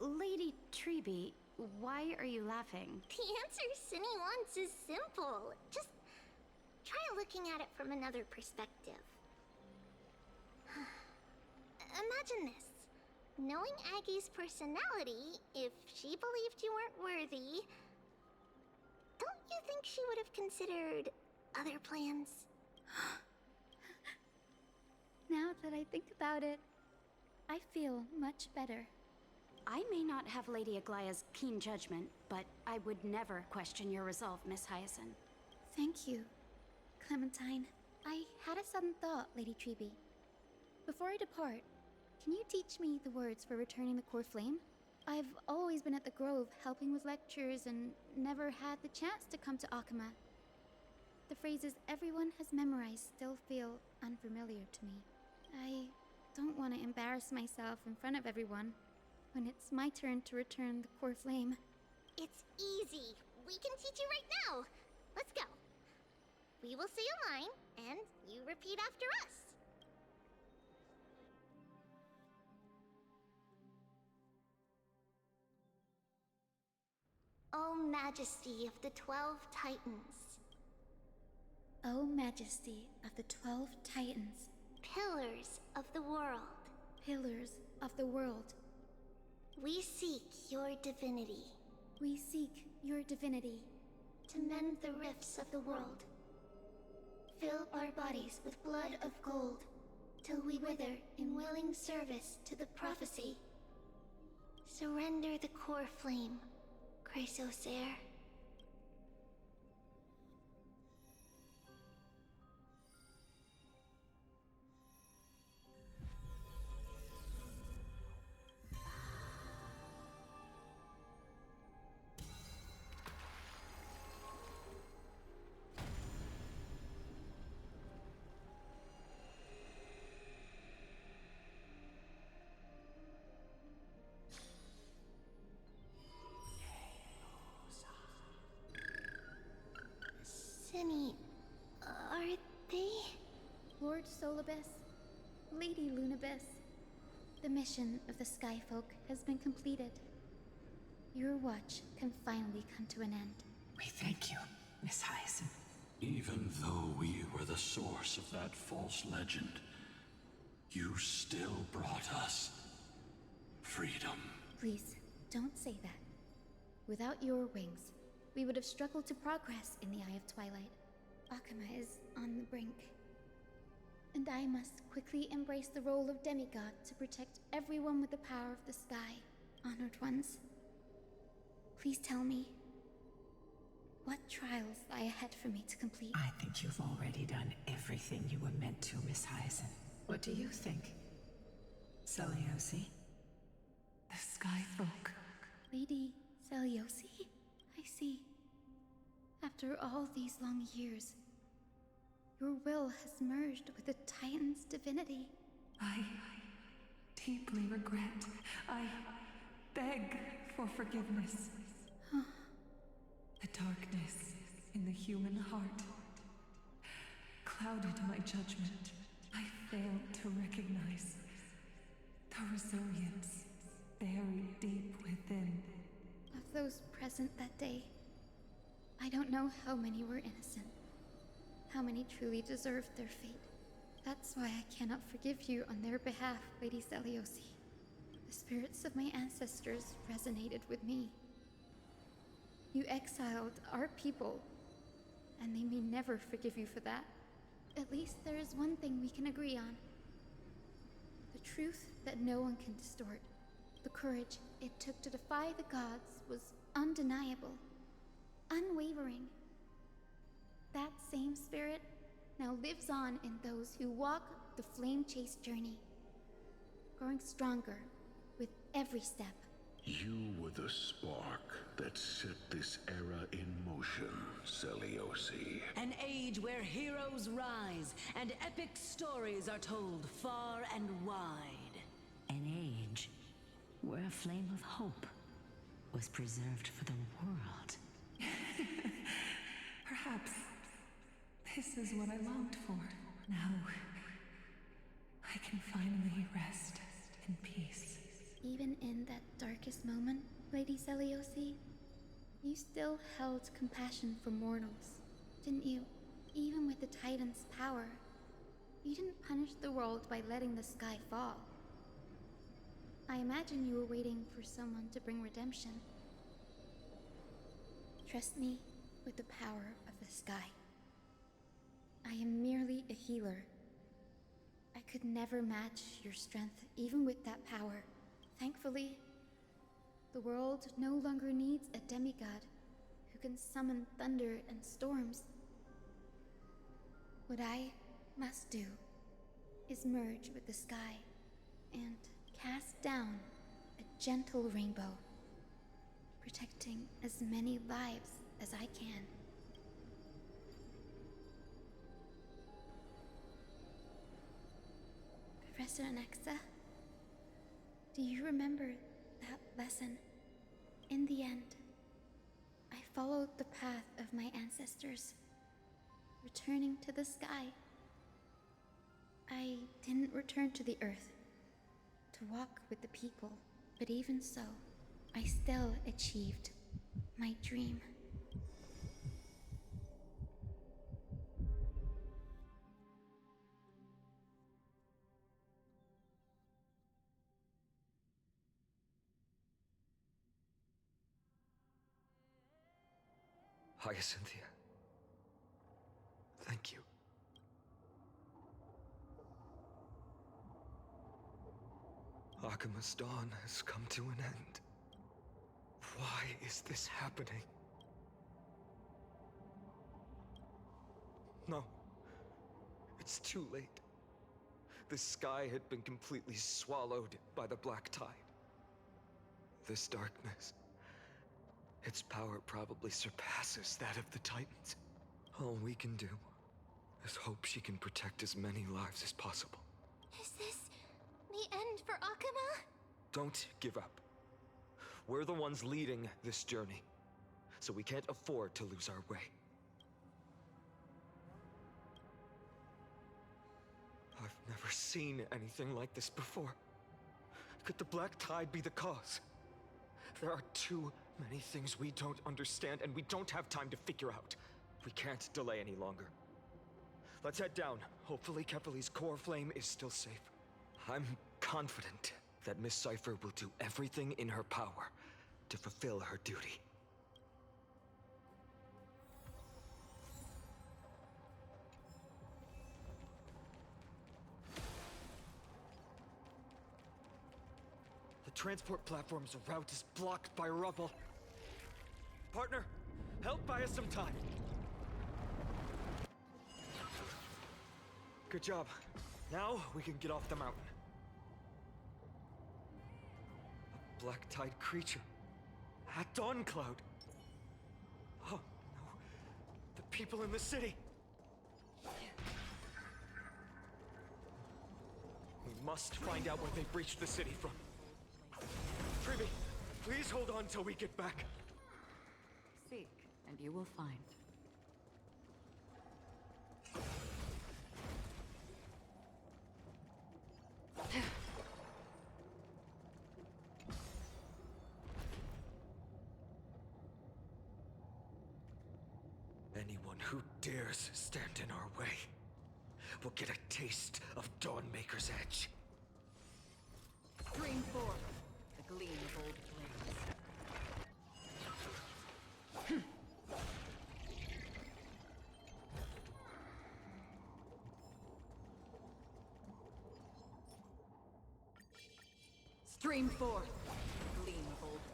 Lady Treeby, why are you laughing? The answer Cinny wants is simple. Just try looking at it from another perspective. Imagine this. Knowing Aggie's personality, if she believed you weren't worthy, don't you think she would have considered other plans? Now that I think about it, I feel much better. I may not have Lady Aglaya's keen judgment, but I would never question your resolve, Miss Hyacinth. Thank you, Clementine. I had a sudden thought, Lady Treeby. Before I depart, can you teach me the words for returning the core flame? I've always been at the Grove helping with lectures and never had the chance to come to Akama. The phrases everyone has memorized still feel unfamiliar to me. I don't want to embarrass myself in front of everyone when it's my turn to return the core flame. It's easy. We can teach you right now. Let's go. We will say a line, and you repeat after us. O Majesty of the 12 Titans. O Majesty of the 12 Titans. Pillars of the world. Pillars of the world. We seek your divinity. We seek your divinity. To mend the rifts of the world. Fill our bodies with blood of gold, till we wither in willing service to the prophecy. Surrender the core flame, Chrysosair. Cinny, are they? Lord Solibus, Lady Lunabis, the mission of the Skyfolk has been completed. Your watch can finally come to an end. We thank you, Miss Hyacinth. Even though we were the source of that false legend, you still brought us freedom. Please, don't say that. Without your wings, we would have struggled to progress in the Eye of Twilight. Akama is on the brink. And I must quickly embrace the role of demigod to protect everyone with the power of the sky. Honored ones, please tell me, what trials lie ahead for me to complete? I think you've already done everything you were meant to, Miss Hyacinth. What do you think, Seliosi? The Skyfolk. Lady Seliosi? I see. After all these long years, your will has merged with the Titan's divinity. I deeply regret. I beg for forgiveness. The darkness in the human heart clouded my judgment. I failed to recognize the resilience buried deep within. Of those present that day, I don't know how many were innocent, how many truly deserved their fate. That's why I cannot forgive you on their behalf, Lady Seliosi. The spirits of my ancestors resonated with me. You exiled our people, and they may never forgive you for that. At least there is one thing we can agree on. The truth that no one can distort. The courage it took to defy the gods was undeniable, unwavering. That same spirit now lives on in those who walk the flame-chased journey, growing stronger with every step. You were the spark that set this era in motion, Seliosi. An age where heroes rise and epic stories are told far and wide. An age where a flame of hope was preserved for the world. Perhaps this is what I longed for. Now, I can finally rest in peace. Even in that darkest moment, Lady Seliosi, you still held compassion for mortals, didn't you? Even with the Titan's power, you didn't punish the world by letting the sky fall. I imagine you were waiting for someone to bring redemption. Trust me with the power of the sky. I am merely a healer. I could never match your strength, even with that power. Thankfully, the world no longer needs a demigod who can summon thunder and storms. What I must do is merge with the sky and cast down a gentle rainbow, protecting as many lives as I can. Professor Anaxa, do you remember that lesson? In the end, I followed the path of my ancestors, returning to the sky. I didn't return to the earth to walk with the people, but even so, I still achieved my dream. Hyacinthia. Thank you. Akima's dawn has come to an end. Why is this happening? No. It's too late. The sky had been completely swallowed by the black tide. This darkness, its power probably surpasses that of the Titans. All we can do is hope she can protect as many lives as possible. Is this the end for Akuma? Don't give up. We're the ones leading this journey, so we can't afford to lose our way. I've never seen anything like this before. Could the black tide be the cause? There are too many things we don't understand, and we don't have time to figure out. We can't delay any longer. Let's head down. Hopefully Kepali's core flame is still safe. I'm confident that Miss Cypher will do everything in her power to fulfill her duty. The transport platform's route is blocked by rubble. Partner, help buy us some time. Good job. Now we can get off the mountain. A black tide creature. At Dawn Cloud. Oh no. The people in the city. We must find out where they breached the city from. Privy, please hold on till we get back. Seek, and you will find. Anyone who dares stand in our way will get a taste of Dawnmaker's edge. Stream forth, the gleam of old flames. Stream forth, the gleam of old flames.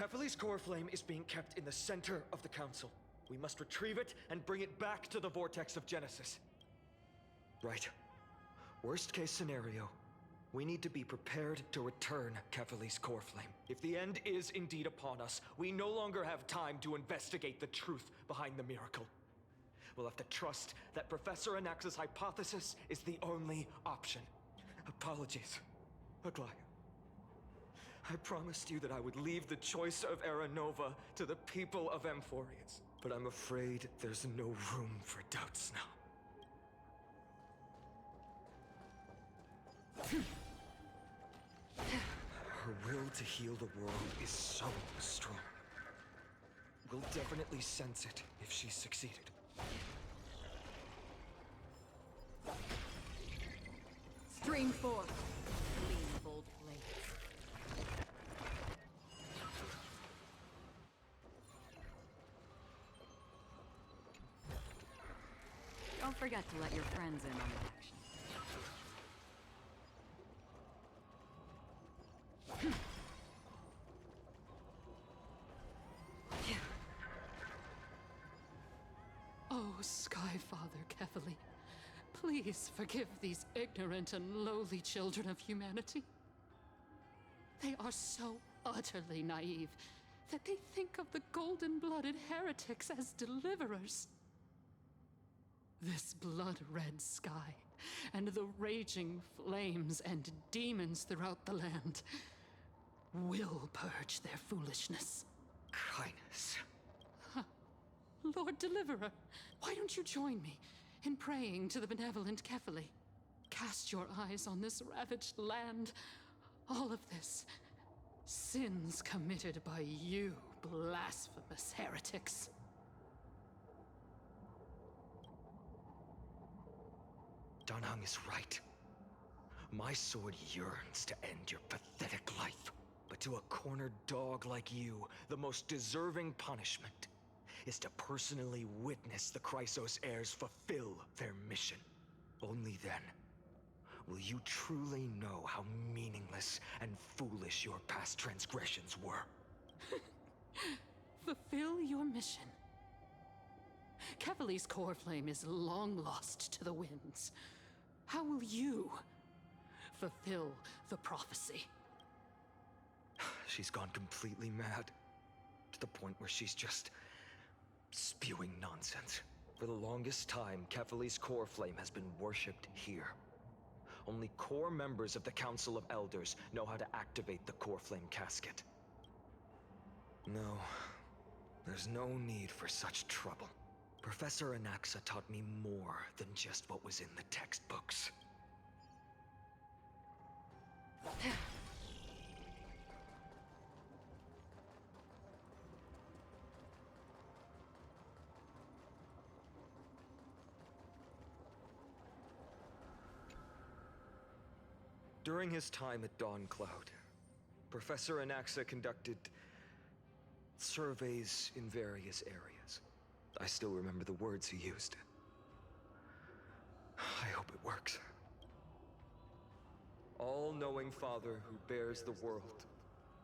Kefali's core flame is being kept in the center of the council. We must retrieve it and bring it back to the vortex of Genesis. Right. Worst case scenario, we need to be prepared to return Kefali's core flame. If the end is indeed upon us, we no longer have time to investigate the truth behind the miracle. We'll have to trust that Professor Anaxa's hypothesis is the only option. Apologies, Aglaia. I promised you that I would leave the choice of Aranova to the people of Amphorius, but I'm afraid there's no room for doubts now. Her will to heal the world is so strong. We'll definitely sense it if she's succeeded. Stream 4. Clean bold blades. Don't forget to let your friends in on the action. Oh, Skyfather Kefali, please forgive these ignorant and lowly children of humanity. They are so utterly naive that they think of the golden-blooded heretics as deliverers. This blood-red sky, and the raging flames and demons throughout the land will purge their foolishness. Highness. Lord Deliverer, why don't you join me in praying to the benevolent Kefali? Cast your eyes on this ravaged land. All of this, sins committed by you, blasphemous heretics. Danhang is right. My sword yearns to end your pathetic life. But to a cornered dog like you, the most deserving punishment is to personally witness the Chrysos heirs fulfill their mission. Only then will you truly know how meaningless and foolish your past transgressions were. Fulfill your mission. Kefali's core flame is long lost to the winds. How will you fulfill the prophecy? She's gone completely mad, to the point where she's just spewing nonsense. For the longest time, Kefali's core flame has been worshipped here. Only core members of the Council of Elders know how to activate the core flame casket. No, there's no need for such trouble. Professor Anaxa taught me more than just what was in the textbooks. During his time at Dawn Cloud, Professor Anaxa conducted surveys in various areas. I still remember the words he used. I hope it works. All-knowing Father who bears the world,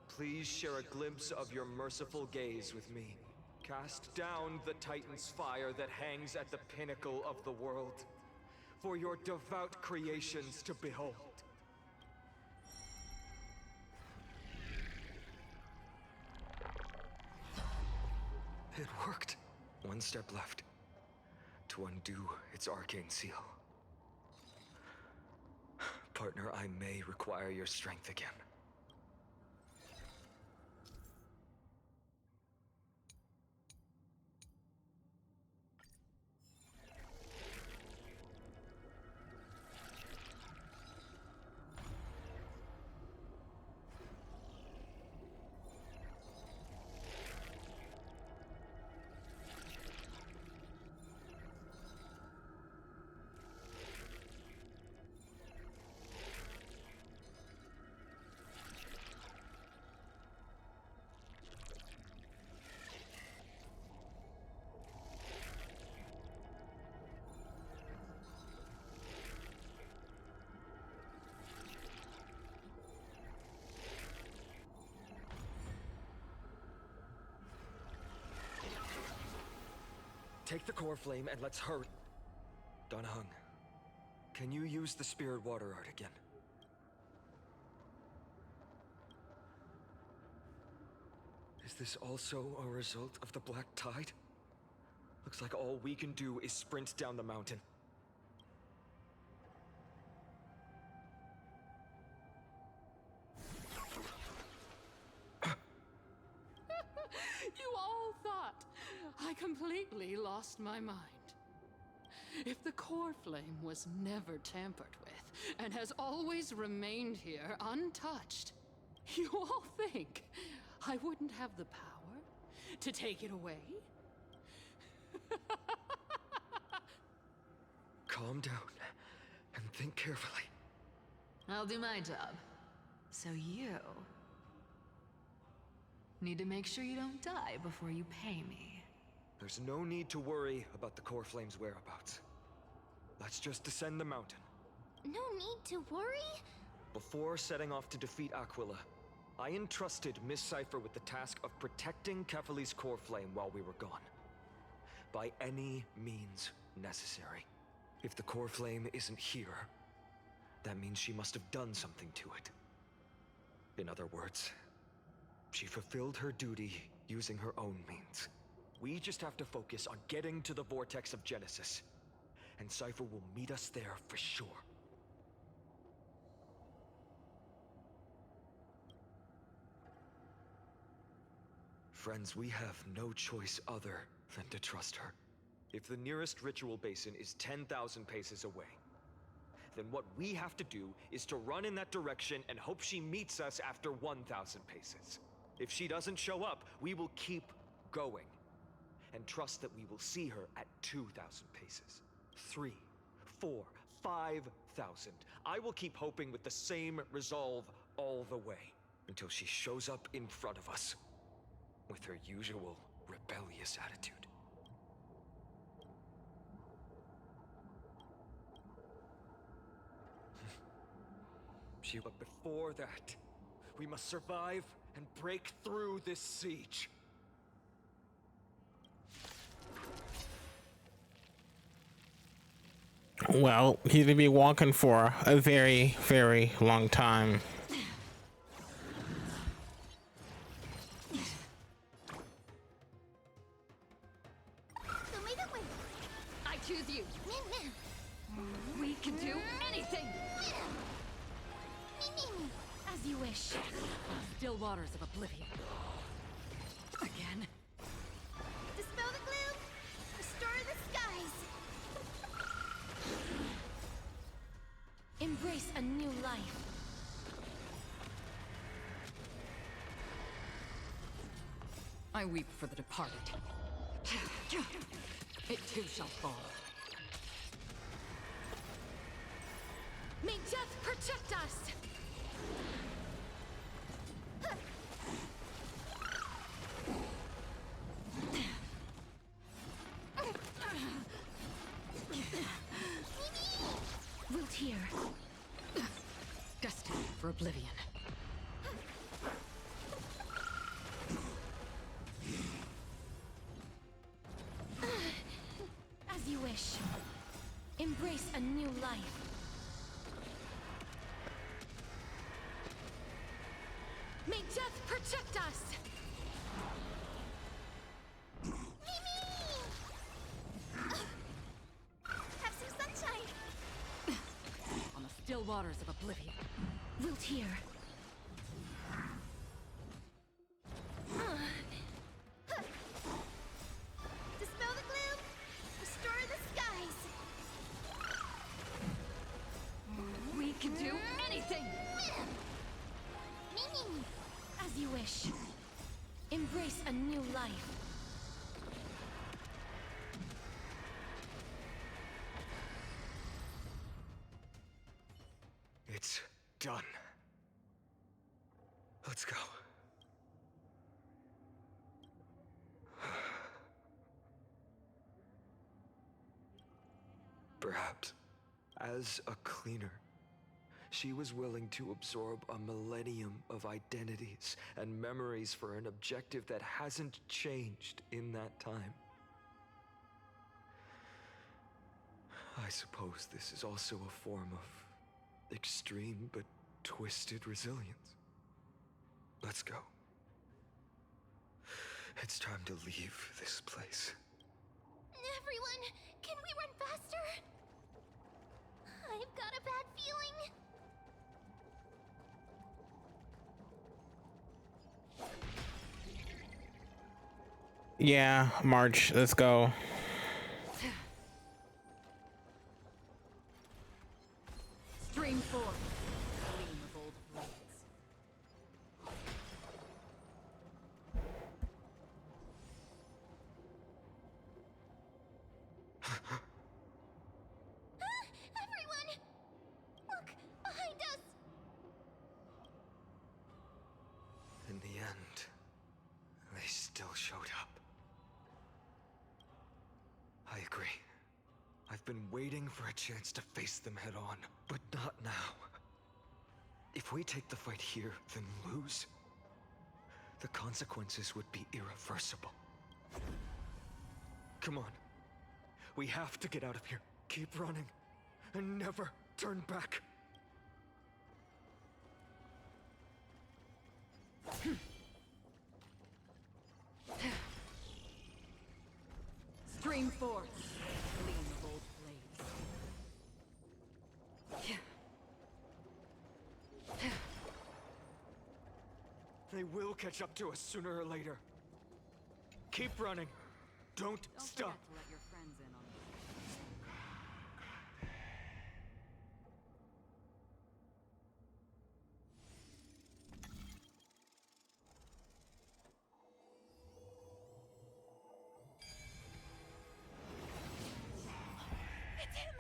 please share a glimpse of your merciful gaze with me. Cast down the Titan's fire that hangs at the pinnacle of the world, for your devout creations to behold. It worked. One step left to undo its arcane seal. Partner, I may require your strength again. Take the core flame and let's hurry. Danheng, can you use the spirit water art again? Is this also a result of the black tide? Looks like all we can do is sprint down the mountain. You all thought I completely lost my mind. If the core flame was never tampered with and has always remained here untouched, you all think I wouldn't have the power to take it away? Calm down and think carefully. I'll do my job. So you need to make sure you don't die before you pay me. There's no need to worry about the core flame's whereabouts. Let's just descend the mountain. No need to worry? Before setting off to defeat Aquila, I entrusted Miss Cipher with the task of protecting Kefali's core flame while we were gone. By any means necessary. If the core flame isn't here, that means she must have done something to it. In other words, she fulfilled her duty using her own means. We just have to focus on getting to the Vortex of Genesis, and Cipher will meet us there for sure. Friends, we have no choice other than to trust her. If the nearest ritual basin is 10,000 paces away, then what we have to do is to run in that direction and hope she meets us after 1,000 paces. If she doesn't show up, we will keep going and trust that we will see her at 2,000 paces. 3, 4, 5,000. I will keep hoping with the same resolve all the way until she shows up in front of us with her usual rebellious attitude. But before that, we must survive and break through this siege. Well, he's gonna be walking for a very, very long time. I choose you. We can do anything. As you wish. Still waters of oblivion. Again. Dispel the gloom! Restore the skies! Embrace a new life. I weep for the departed. It too shall fall. May death protect us! Wilt here. Destined for oblivion. As you wish. Embrace a new life. May death protect us! Have some sunshine! On the still waters of oblivion. Wilt here. Dispel the gloom! Restore the skies! We can do anything. As you wish. Embrace a new life. It's done. Let's go. Perhaps, as a cleaner, she was willing to absorb a millennium of identities and memories for an objective that hasn't changed in that time. I suppose this is also a form of extreme but twisted resilience. Let's go. It's time to leave this place. Everyone, can we run faster? I've got a bad feeling. Yeah, March, let's go. Stream forth. Gleam of old blades. Everyone! Look, behind us! In the end, they still showed up. I agree. I've been waiting for a chance to face them head on, but not now. If we take the fight here, then lose, the consequences would be irreversible. Come on. We have to get out of here. Keep running, and never turn back. Stream forth. Gleam of old blades. They will catch up to us sooner or later. Keep running. Don't stop. Forget to let your friends in on it. It's him!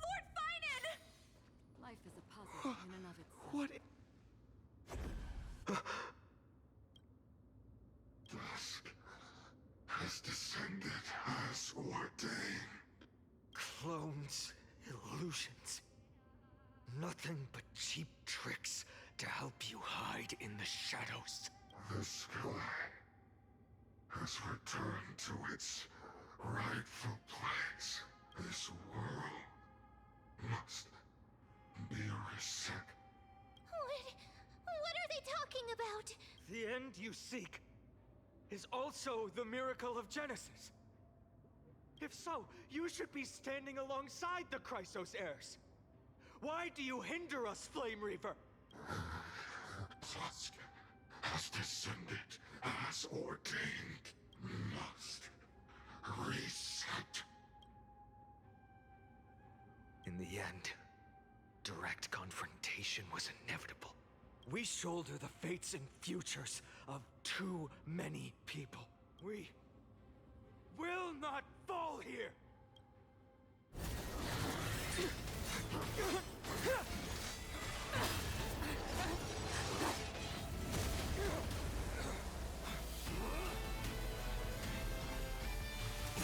Lord Finan! Life is a puzzle in and of itself. What? Dusk has descended as ordained. Clones, illusions. Nothing but cheap tricks to help you hide in the shadows. The sky has returned to its rightful place. This world must be reset. What are they talking about? The end you seek is also the miracle of Genesis. If so, you should be standing alongside the Chrysos heirs. Why do you hinder us, Flame Reaver? Dusk has descended as ordained. Must reset. In the end, direct confrontation was inevitable. We shoulder the fates and futures of too many people. We will not fall here!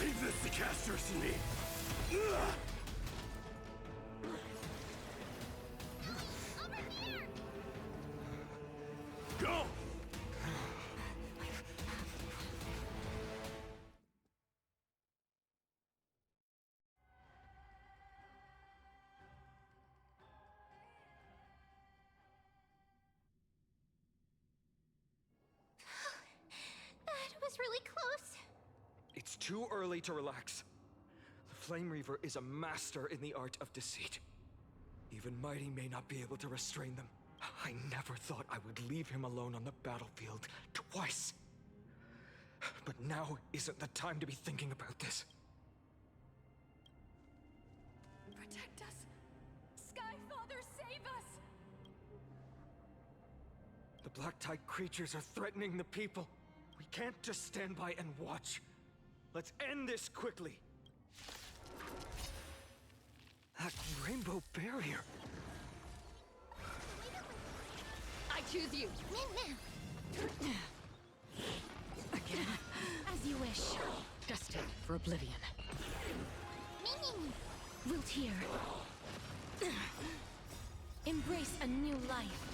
Leave this to Casters and me. Go! That was really close. It's too early to relax. The Flame Reaver is a master in the art of deceit. Even Mighty may not be able to restrain them. I never thought I would leave him alone on the battlefield twice. But now isn't the time to be thinking about this. Protect us! Sky Father, save us! The Black Tide creatures are threatening the people. We can't just stand by and watch. Let's end this quickly. That rainbow barrier. I choose you. Again. As you wish. Destined for oblivion. Wiltier. Embrace a new life.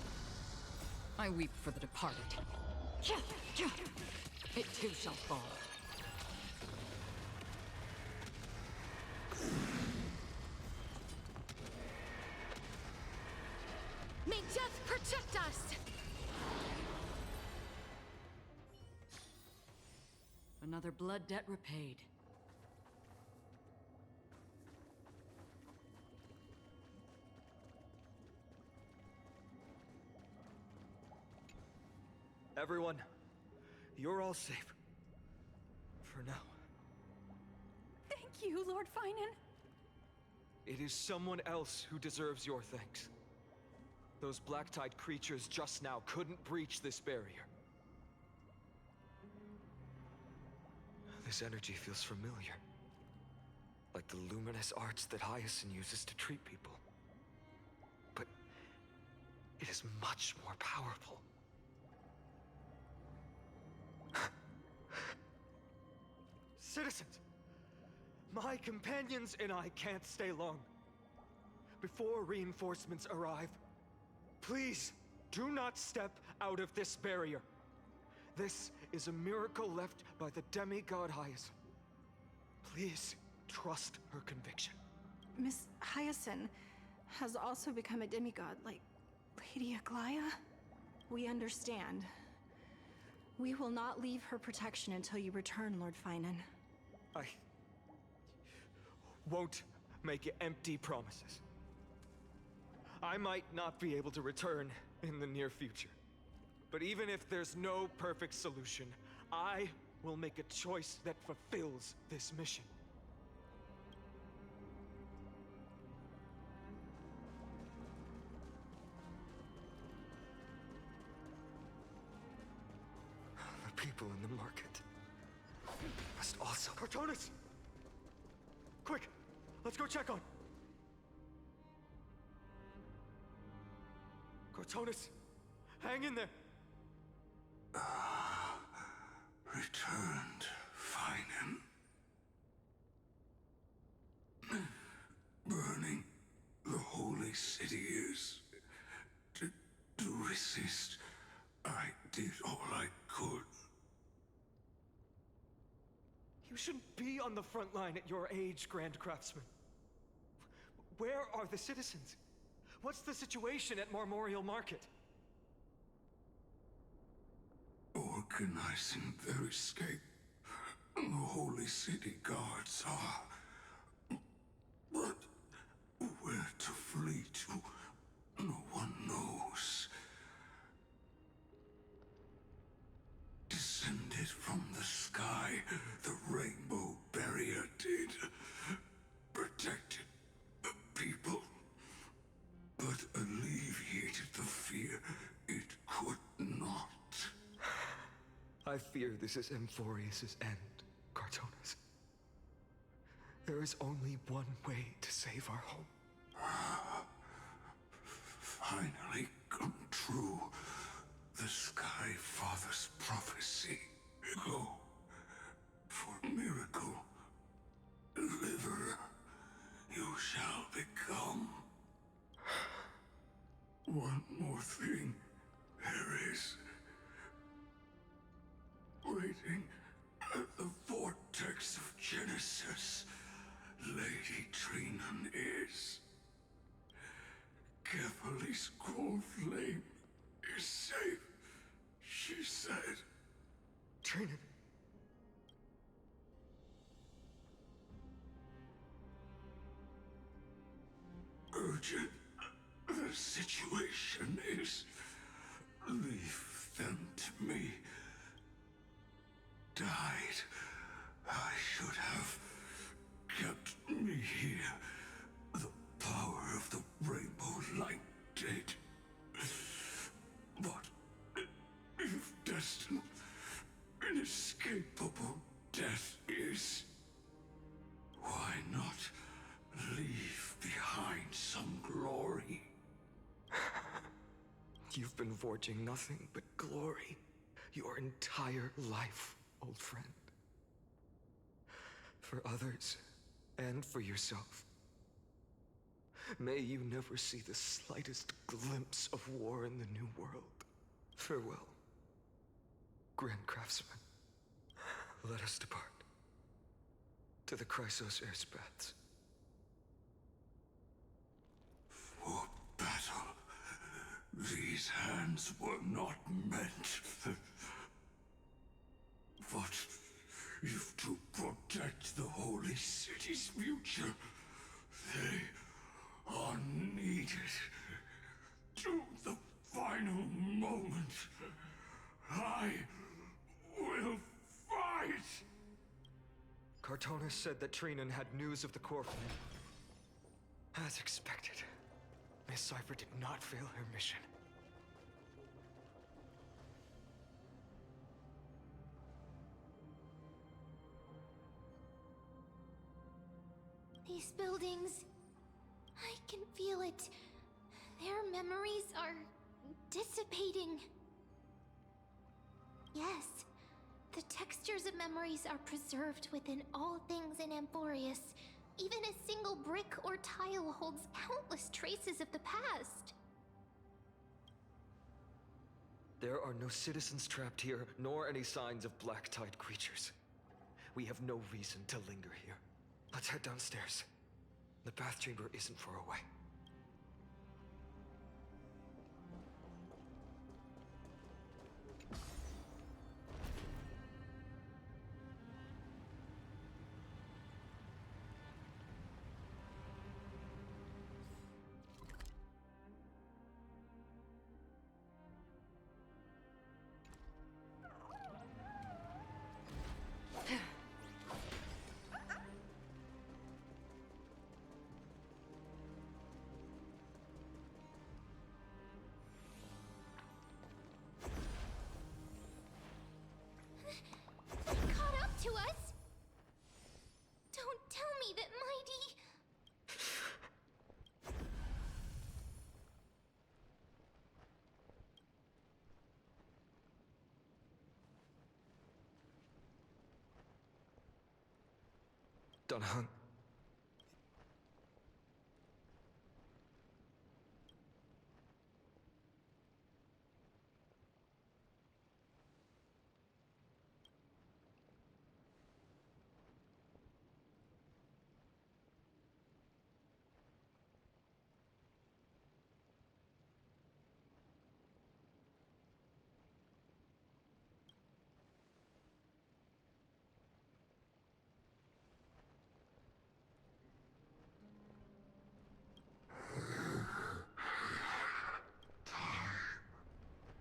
I weep for the departed. It too shall fall. May death protect us! Another blood debt repaid. Everyone, you're all safe. For now. Thank you, Lord Finan. It is someone else who deserves your thanks. Those black-tide creatures just now couldn't breach this barrier. This energy feels familiar. Like the luminous arts that Hyacinth uses to treat people. But it is much more powerful. Citizens! My companions and I can't stay long. Before reinforcements arrive, please do not step out of this barrier. This is a miracle left by the demigod Hyacinth. Please trust her conviction. Miss Hyacinth has also become a demigod, like Lady Aglaya? We understand. We will not leave her protection until you return, Lord Finan. I won't make empty promises. I might not be able to return in the near future. But even if there's no perfect solution, I will make a choice that fulfills this mission. The people in the market must also... Cartonis! Quick! Let's go check on... Cartonis! Hang in there! Returned, Finan. Burning the holy city is... To resist, I did all I could. You shouldn't be on the front line at your age, Grand Craftsman. Where are the citizens? What's the situation at Marmorial Market? Organizing their escape. The holy city guards are... But where to flee to, no one knows. Descended from the sky, the rainbow barrier did. Protected the people, but alleviated the fear it could not. I fear this is Amphorius' end, Cartonis. There is only one way to save our home. Finally come true. The Sky Father's prophecy. Go for miracle. Deliverer, you shall become. One more thing there is. Waiting at the vortex of Genesis, Lady Trinan is. Kefali's cold flame is safe, she said. Trinan. Urgent. The situation is... Leave them to me. Died. I should have kept me here. The power of the rainbow light did. But if destined, inescapable death is, why not leave behind some glory? You've been forging nothing but glory your entire life, old friend. For others, and for yourself. May you never see the slightest glimpse of war in the New World. Farewell, Grand Craftsman. Let us depart. To the Chrysos plans were not meant but if to protect the holy city's future, they are needed to the final moment. I will fight! Cartonis said that Trinan had news of the core flame. As expected, Miss Cipher did not fail her mission. These buildings... I can feel it. Their memories are... dissipating. Yes, the textures of memories are preserved within all things in Amphorius. Even a single brick or tile holds countless traces of the past. There are no citizens trapped here, nor any signs of black tide creatures. We have no reason to linger here. Let's head downstairs. The bath chamber isn't far away. Caught up to us? Don't tell me that Mighty... Dunhung.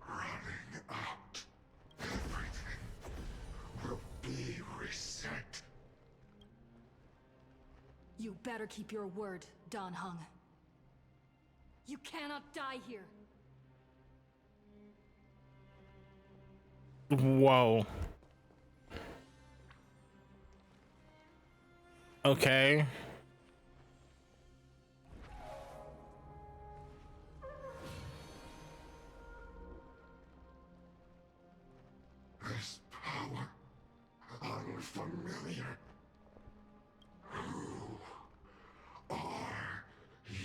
Running out. Everything will be reset. You better keep your word, Dan Heng. You cannot die here. Whoa. Okay. This power, unfamiliar. Who are you?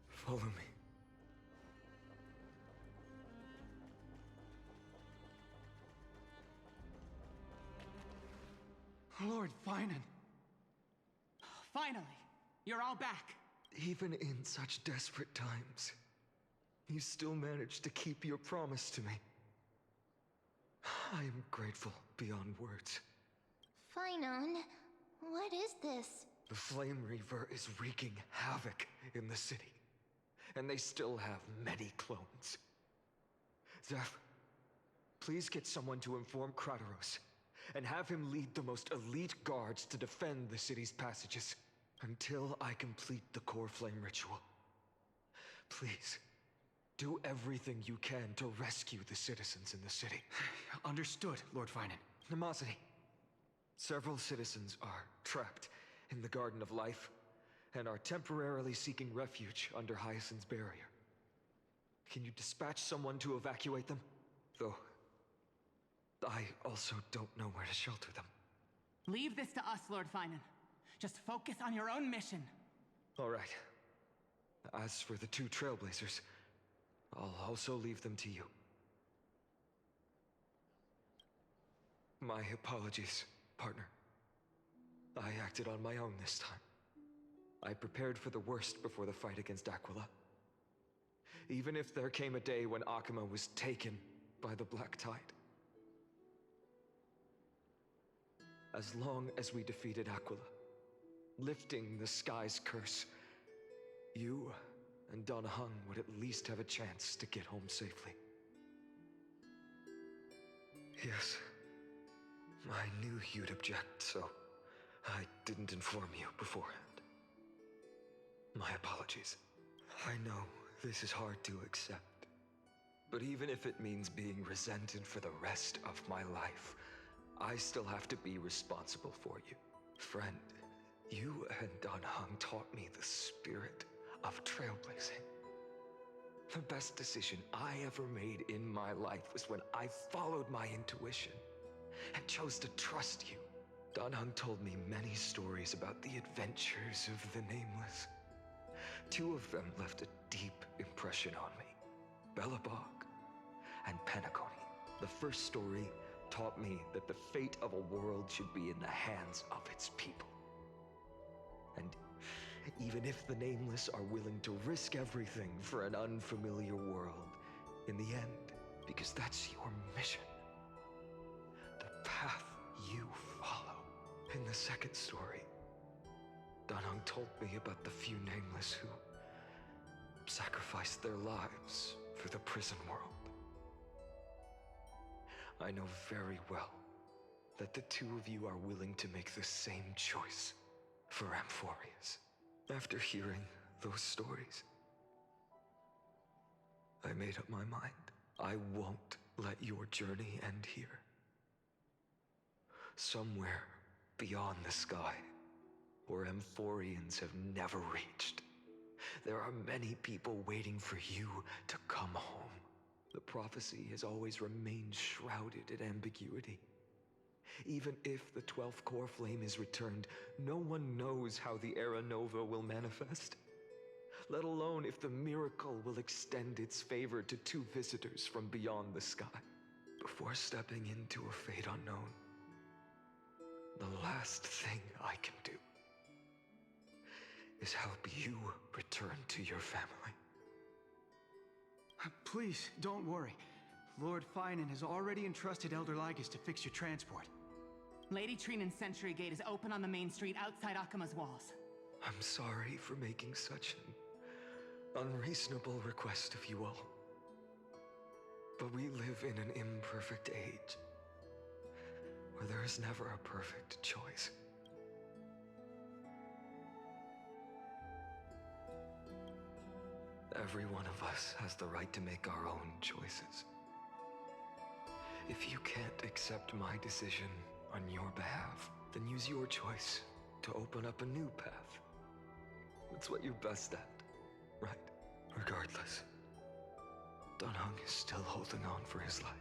Follow me. Lord Finan. Finally, you're all back. Even in such desperate times, you still managed to keep your promise to me. I am grateful beyond words. Finon, what is this? The Flame Reaver is wreaking havoc in the city, and they still have many clones. Zeph, please get someone to inform Krateros, and have him lead the most elite guards to defend the city's passages until I complete the core flame ritual. Please, do everything you can to rescue the citizens in the city. Understood, Lord Finan. Nemosity, several citizens are trapped in the Garden of Life and are temporarily seeking refuge under Hyacinth's barrier. Can you dispatch someone to evacuate them? Though, I also don't know where to shelter them. Leave this to us, Lord Finan. Just focus on your own mission. All right. As for the two Trailblazers, I'll also leave them to you. My apologies, partner. I acted on my own this time. I prepared for the worst before the fight against Aquila. Even if there came a day when Akuma was taken by the Black Tide. As long as we defeated Aquila, lifting the sky's curse, you and Don Hung would at least have a chance to get home safely. Yes, I knew you'd object, so I didn't inform you beforehand. My apologies. I know this is hard to accept, but even if it means being resented for the rest of my life, I still have to be responsible for you. Friend, you and Don Hung taught me the spirit of trailblazing. The best decision I ever made in my life was when I followed my intuition and chose to trust you. Don Hung told me many stories about the adventures of the Nameless. Two of them left a deep impression on me. Belobog and Penacony. The first story taught me that the fate of a world should be in the hands of its people. And even if the Nameless are willing to risk everything for an unfamiliar world, in the end, because that's your mission, the path you follow. In the second story, Don Hung told me about the few Nameless who sacrificed their lives for the prison world. I know very well that the two of you are willing to make the same choice for Amphorius. After hearing those stories, I made up my mind. I won't let your journey end here. Somewhere beyond the sky, where Amphorians have never reached, there are many people waiting for you to come home. The prophecy has always remained shrouded in ambiguity. Even if the 12th core flame is returned, no one knows how the Era Nova will manifest, let alone if the miracle will extend its favor to two visitors from beyond the sky. Before stepping into a fate unknown, the last thing I can do is help you return to your family. Please, don't worry. Lord Finan has already entrusted Elder Lygus to fix your transport. Lady Trinan's Sentry Gate is open on the main street outside Akuma's walls. I'm sorry for making such an unreasonable request of you all. But we live in an imperfect age, where there is never a perfect choice. Every one of us has the right to make our own choices. If you can't accept my decision on your behalf, then use your choice to open up a new path. That's what you're best at, right? Regardless, Don Hung is still holding on for his life.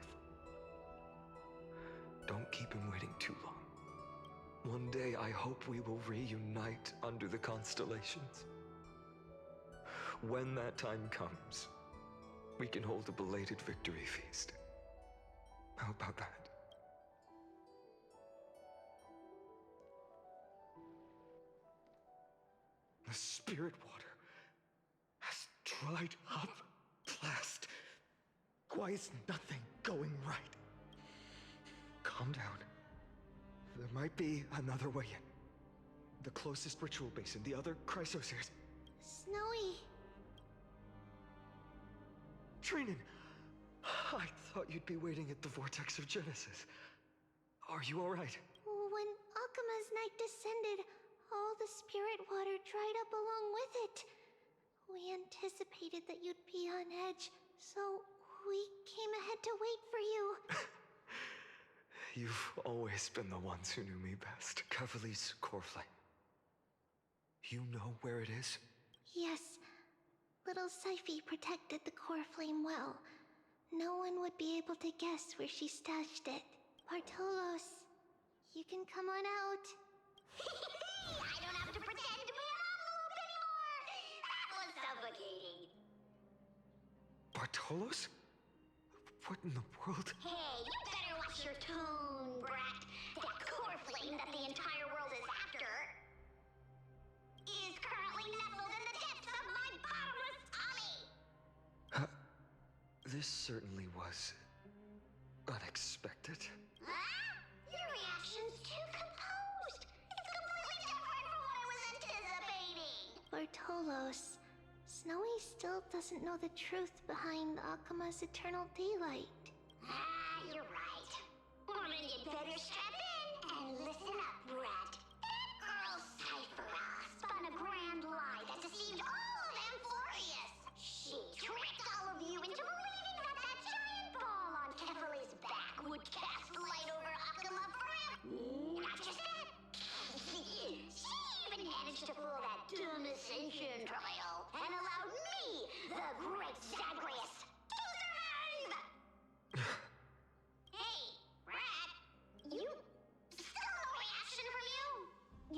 Don't keep him waiting too long. One day I hope we will reunite under the constellations. When that time comes, we can hold a belated victory feast. How about that? The spirit water has dried up at last. Why is nothing going right? Calm down. There might be another way in. The closest ritual basin, the other chrysospheres. Snowy. Trinan! I thought you'd be waiting at the Vortex of Genesis. Are you alright? When Akuma's night descended, all the spirit water dried up along with it. We anticipated that you'd be on edge, so we came ahead to wait for you. You've always been the ones who knew me best. Cavali's core flame. You know where it is? Yes. Little Syphi protected the core flame well. No one would be able to guess where she stashed it. Bartolos, you can come on out. I don't have to pretend to be an envelope anymore! That was suffocating! Bartolos? What in the world? Hey, you better watch your tone, brat! That core flame that the entire world is after is currently nestled in the depths of my bottomless tummy! This certainly was unexpected. Huh? Your reaction's too composed! It's completely different from what I was anticipating! Bartolos, Snowy still doesn't know the truth behind Akuma's eternal daylight. You're right. Well, then you'd better strap in and listen up, brat. That girl Cyphera spun a grand lie that deceived all of Amphorius. She tricked all of you into believing that that giant ball on Kefali's back would cast light over Akuma forever. Not just that. She even managed to pull that dumb ascension trial and allowed me, the great Zagreus, to survive! Hey, Rat, you... still no reaction from you?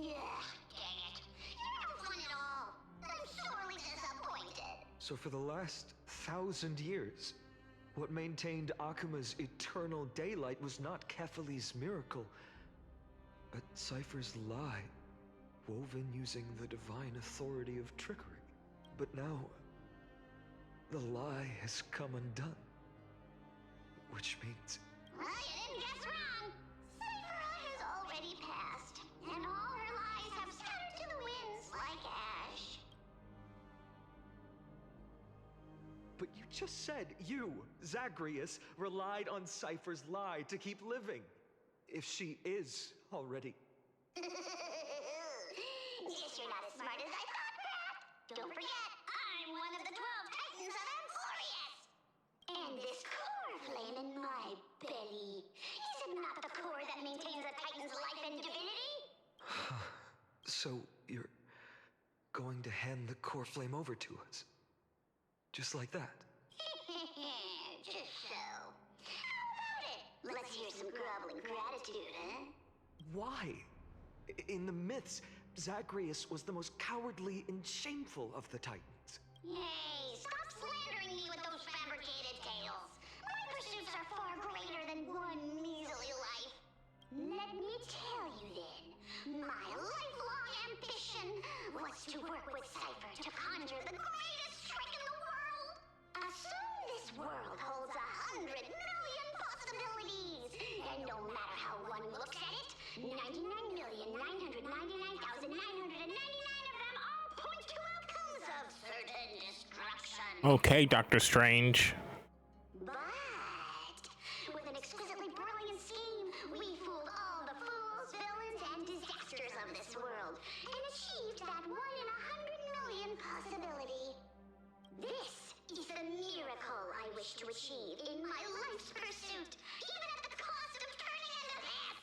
Yeah, dang it. You're no fun at all. I'm sorely disappointed. So for the last 1,000 years, what maintained Akuma's eternal daylight was not Kefali's miracle, but Cypher's lie, woven using the divine authority of trickery. But now, the lie has come undone. Which means... Well, you didn't guess wrong. Cyphera has already passed, and all her lies have scattered to the winds like ash. But you just said you, Zagreus, relied on Cypher's lie to keep living. If she is already... Guess you're not as smart as I thought, Brat. Don't forget, I'm one of the 12 Titans of Amphorius. And this core flame in my belly, is it not the core that maintains a Titan's life and divinity? So you're going to hand the core flame over to us? Just like that? Just so. How about it? Let's hear some groveling gratitude, huh? Why? In the myths, Zagreus was the most cowardly and shameful of the Titans. Hey, stop slandering me with those fabricated tales. My pursuits are far greater than one measly life. Let me tell you then, my lifelong ambition was to work with Cypher to conjure the greatest trick in the world. Assume this world holds 100 million possibilities, and no matter how one looks at it, 99,999,999 of them all point to outcomes of certain destruction. Okay, Doctor Strange. But with an exquisitely brilliant scheme, we fooled all the fools, villains, and disasters of this world, and achieved that 1 in 100 million possibility. This is the miracle I wish to achieve in my life's pursuit, even at the cost of turning into this.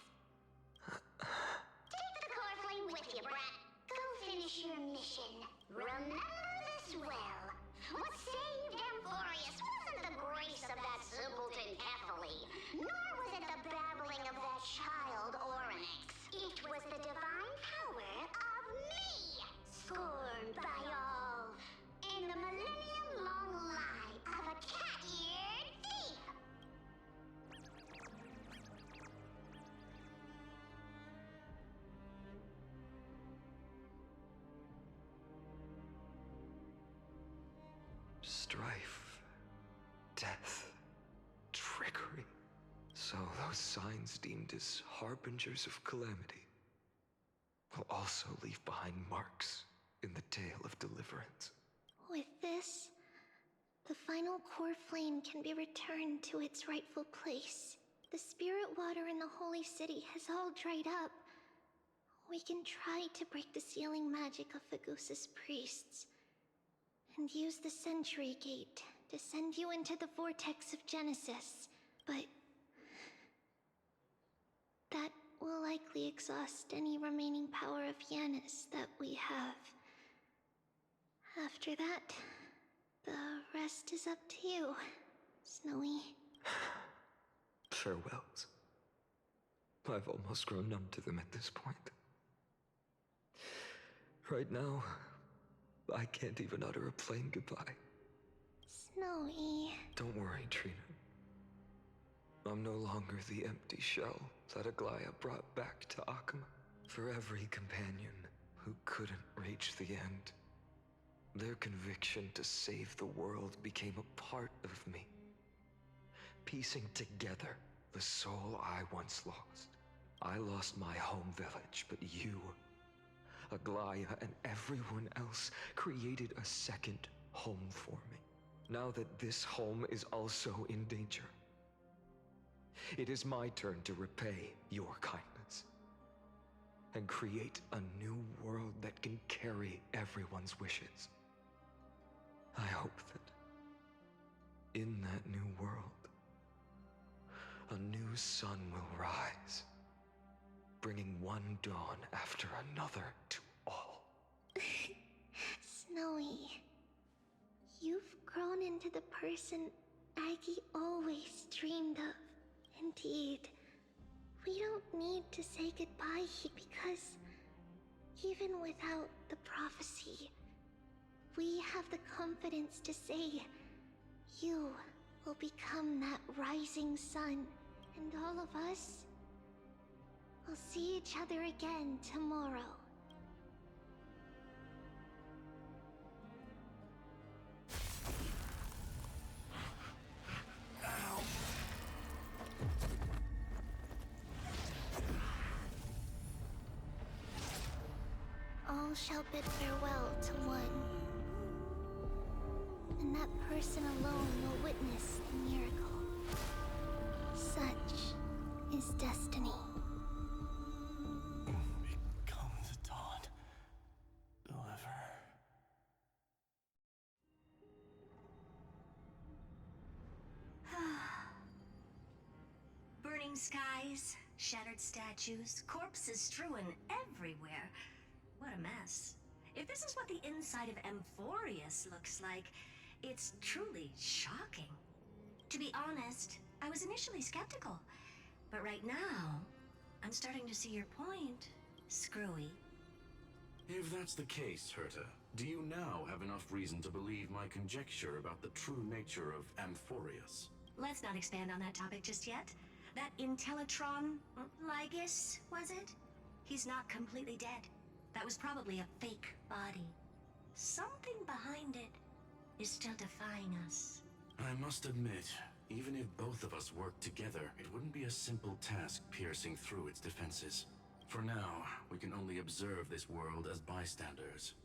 Take the core flame with you, brat. Go finish your mission. Remember this well. What saved Amphorius wasn't the grace of that simpleton Kefali, nor was it the babbling of that child Oryx. It was the divine power of me, scorned by all, and the millennium-long lie of a cat-eared thief. Strife, death, trickery. So those signs deemed as harbingers of calamity will also leave behind marks in the tale of deliverance. With this, the final core flame can be returned to its rightful place. The spirit water in the holy city has all dried up. We can try to break the sealing magic of Fagusa's priests, and use the Century Gate to send you into the vortex of Genesis, but that will likely exhaust any remaining power of Yanis that we have. After that, the rest is up to you, Snowy. Farewells. I've almost grown numb to them at this point. Right now, I can't even utter a plain goodbye. Snowy. Don't worry, Trina. I'm no longer the empty shell that Aglaya brought back to Akama. For every companion who couldn't reach the end, their conviction to save the world became a part of me, piecing together the soul I once lost. I lost my home village, but you, Aglaya, and everyone else created a second home for me. Now that this home is also in danger, it is my turn to repay your kindness and create a new world that can carry everyone's wishes. I hope that in that new world, a new sun will rise, bringing one dawn after another to all. Snowy, you've grown into the person Aggie always dreamed of. Indeed, we don't need to say goodbye because even without the prophecy, we have the confidence to say you will become that rising sun, and all of us will see each other again tomorrow. All shall bid farewell to one, and that person alone will witness the miracle. Such is destiny. Become the dawn. Deliver. Burning skies, shattered statues, corpses strewn everywhere. What a mess. If this is what the inside of Amphorius looks like, it's truly shocking. To be honest, I was initially skeptical, but right now, I'm starting to see your point, Screwy. If that's the case, Herta, do you now have enough reason to believe my conjecture about the true nature of Amphorius? Let's not expand on that topic just yet. That Intellitron, Lygus, was it? He's not completely dead. That was probably a fake body. Something behind it is still defying us. I must admit, even if both of us worked together, it wouldn't be a simple task piercing through its defenses. For now, we can only observe this world as bystanders.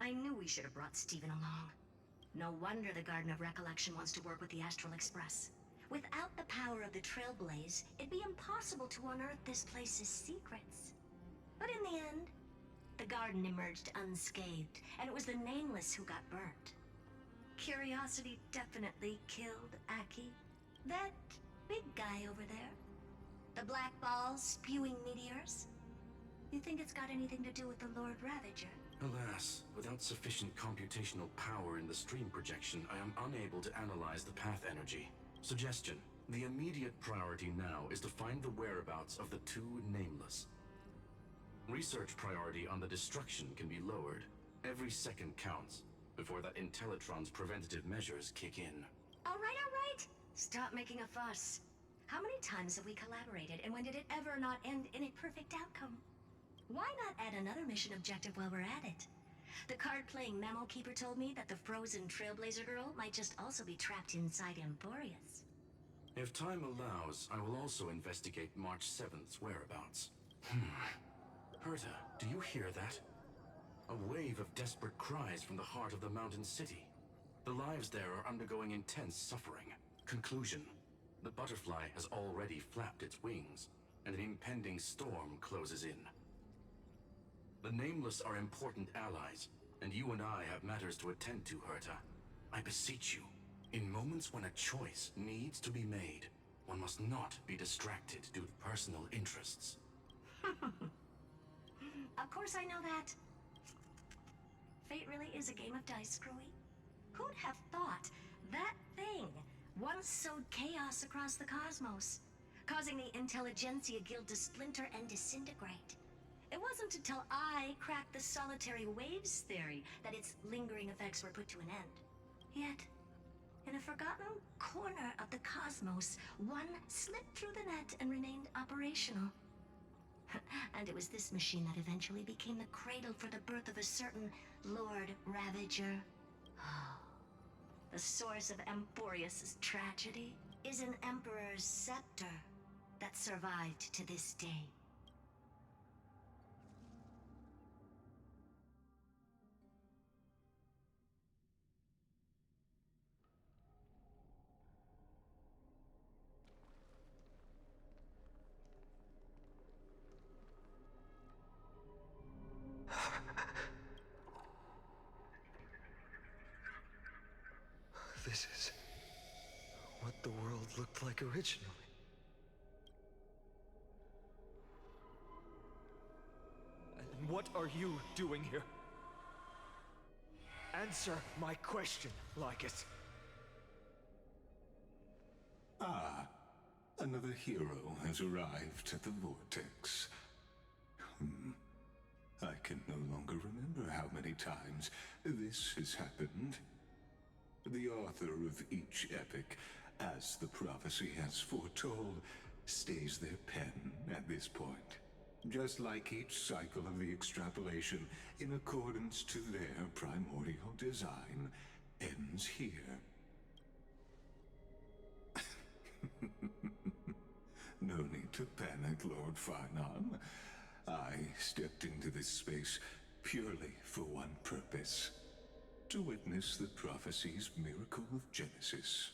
I knew we should have brought Stephen along. No wonder the Garden of Recollection wants to work with the Astral Express. Without the power of the Trailblaze, it'd be impossible to unearth this place's secrets. But in the end, the garden emerged unscathed, and it was the Nameless who got burnt. Curiosity definitely killed Aki. That big guy over there. The black balls spewing meteors. You think it's got anything to do with the Lord Ravager? Alas, without sufficient computational power in the stream projection, I am unable to analyze the path energy. Suggestion: the immediate priority now is to find the whereabouts of the two Nameless. Research priority on the destruction can be lowered. Every second counts before that Intellitron's preventative measures kick in. All right. Stop making a fuss. How many times have we collaborated, and when did it ever not end in a perfect outcome? Why not add another mission objective while we're at it? The card-playing memo keeper told me that the frozen Trailblazer girl might just also be trapped inside Emporius. If time allows, I will also investigate March 7th's whereabouts. Herta, do you hear that? A wave of desperate cries from the heart of the mountain city. The lives there are undergoing intense suffering. Conclusion: the butterfly has already flapped its wings, and an impending storm closes in. The Nameless are important allies, and you and I have matters to attend to, Herta. I beseech you, in moments when a choice needs to be made, one must not be distracted due to personal interests. Of course I know that. Fate really is a game of dice, Screwy. Who'd have thought that thing once sowed chaos across the cosmos causing the Intelligentsia Guild to splinter and disintegrate. It wasn't until I cracked the solitary waves theory that its lingering effects were put to an end. Yet, in a forgotten corner of the cosmos, one slipped through the net and remained operational. And it was this machine that eventually became the cradle for the birth of a certain Lord Ravager. The source of Emporius' tragedy is an Emperor's scepter that survived to this day. This is what the world looked like originally. And what are you doing here? Answer my question, Lycus. Ah, another hero has arrived at the Vortex. I can no longer remember how many times this has happened. The author of each epic, as the prophecy has foretold, stays their pen at this point. Just like each cycle of the extrapolation, in accordance to their primordial design, ends here. No need to panic, Lord Farnon. I stepped into this space purely for one purpose: to witness the prophecy's miracle of Genesis.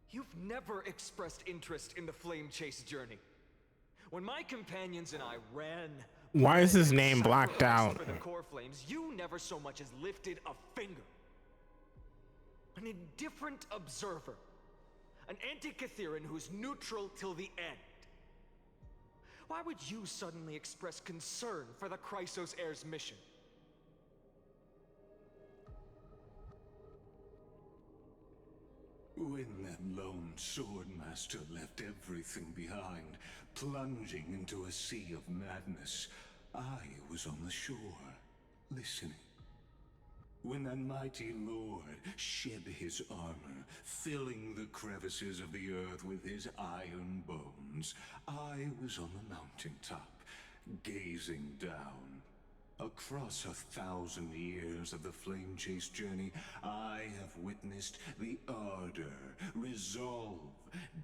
You've never expressed interest in the Flame Chase journey. When my companions and I ran... Why is his name blacked out? For the core flames, you never so much as lifted a finger. An indifferent observer. An anti-Catharan who's neutral till the end. Why would you suddenly express concern for the Chrysos heir's mission? When that lone swordmaster left everything behind, plunging into a sea of madness, I was on the shore, listening. When that mighty lord shed his armor, filling the crevices of the earth with his iron bones, I was on the mountaintop, gazing down. Across 1,000 years of the Flame Chase journey, I have witnessed the ardor, resolve,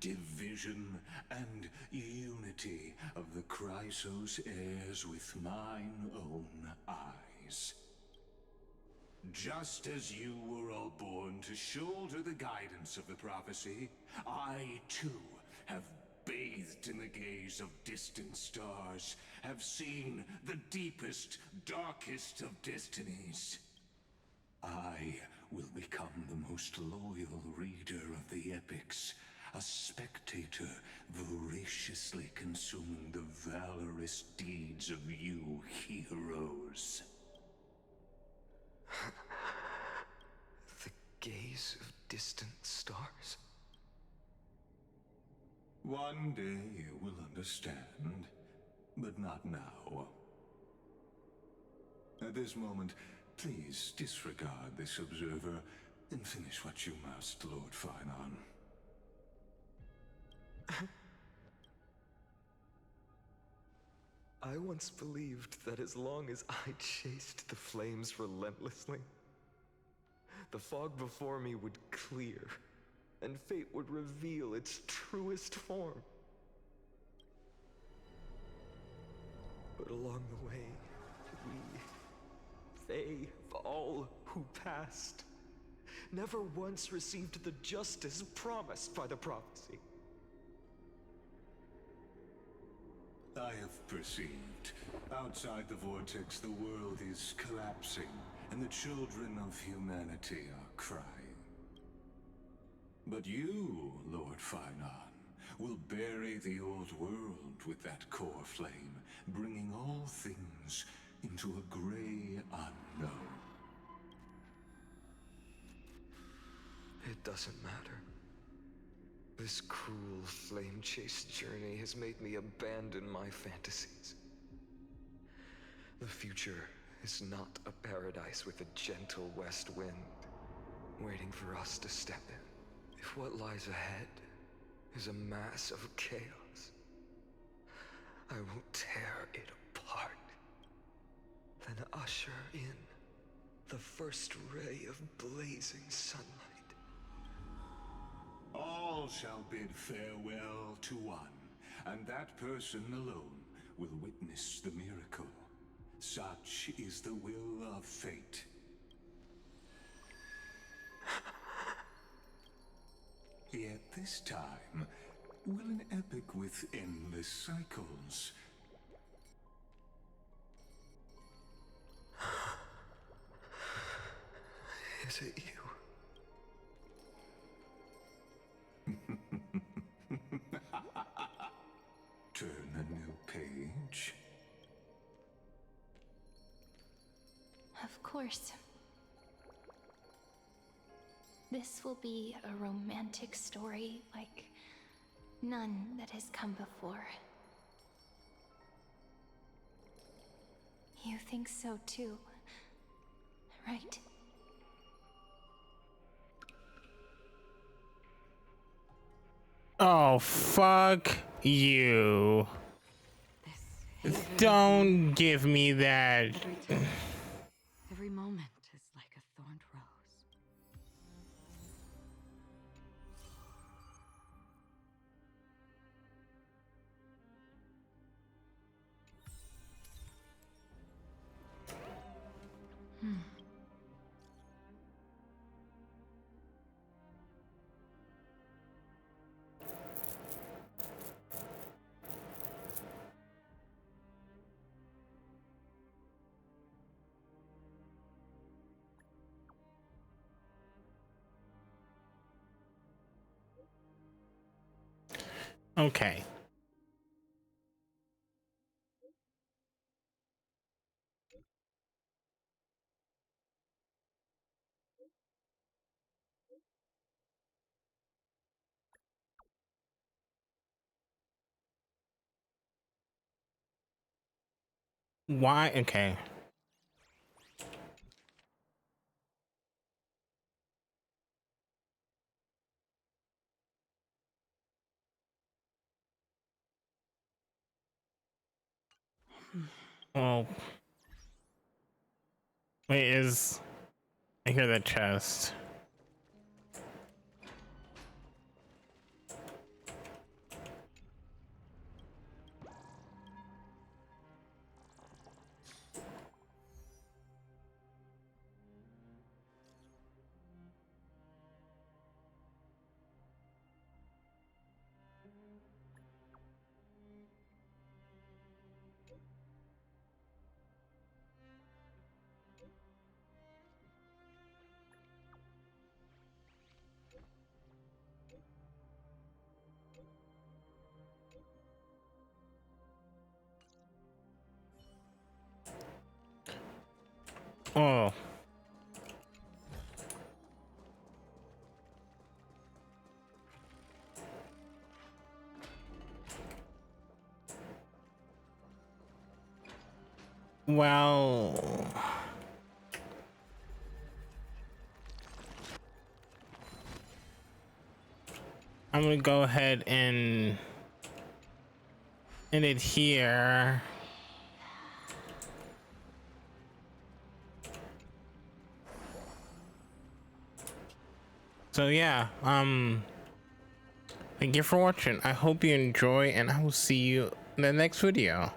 division, and unity of the Chrysos heirs with mine own eyes. Just as you were all born to shoulder the guidance of the prophecy, I too have bathed in the gaze of distant stars, have seen the deepest, darkest of destinies. I will become the most loyal reader of the epics, a spectator voraciously consuming the valorous deeds of you heroes. The gaze of distant stars? One day you will understand, but not now. At this moment, please disregard this observer and finish what you must, Lord Farnon. I once believed that as long as I chased the flames relentlessly, the fog before me would clear, and fate would reveal its truest form. But along the way, they, all who passed, never once received the justice promised by the prophecy. I have perceived. Outside the vortex, the world is collapsing, and the children of humanity are crying. But you, Lord Farnon, will bury the old world with that core flame, bringing all things into a gray unknown. It doesn't matter. This cruel flame-chased journey has made me abandon my fantasies. The future is not a paradise with a gentle west wind waiting for us to step in. If what lies ahead is a mass of chaos, I will tear it apart, then usher in the first ray of blazing sunlight. All shall bid farewell to one, and that person alone will witness the miracle. Such is the will of fate. Yet this time, will an epic with endless cycles Is it you? turn a new page? Of course. This will be a romantic story like none that has come before. You think so too, right? Oh, fuck you. Don't give me that. Every moment is like a thorned rose. Okay. Why? Okay. Well, wait, I hear that chest. Oh. Well, I'm gonna go ahead and end it here. So yeah, thank you for watching. I hope you enjoy, and I will see you in the next video.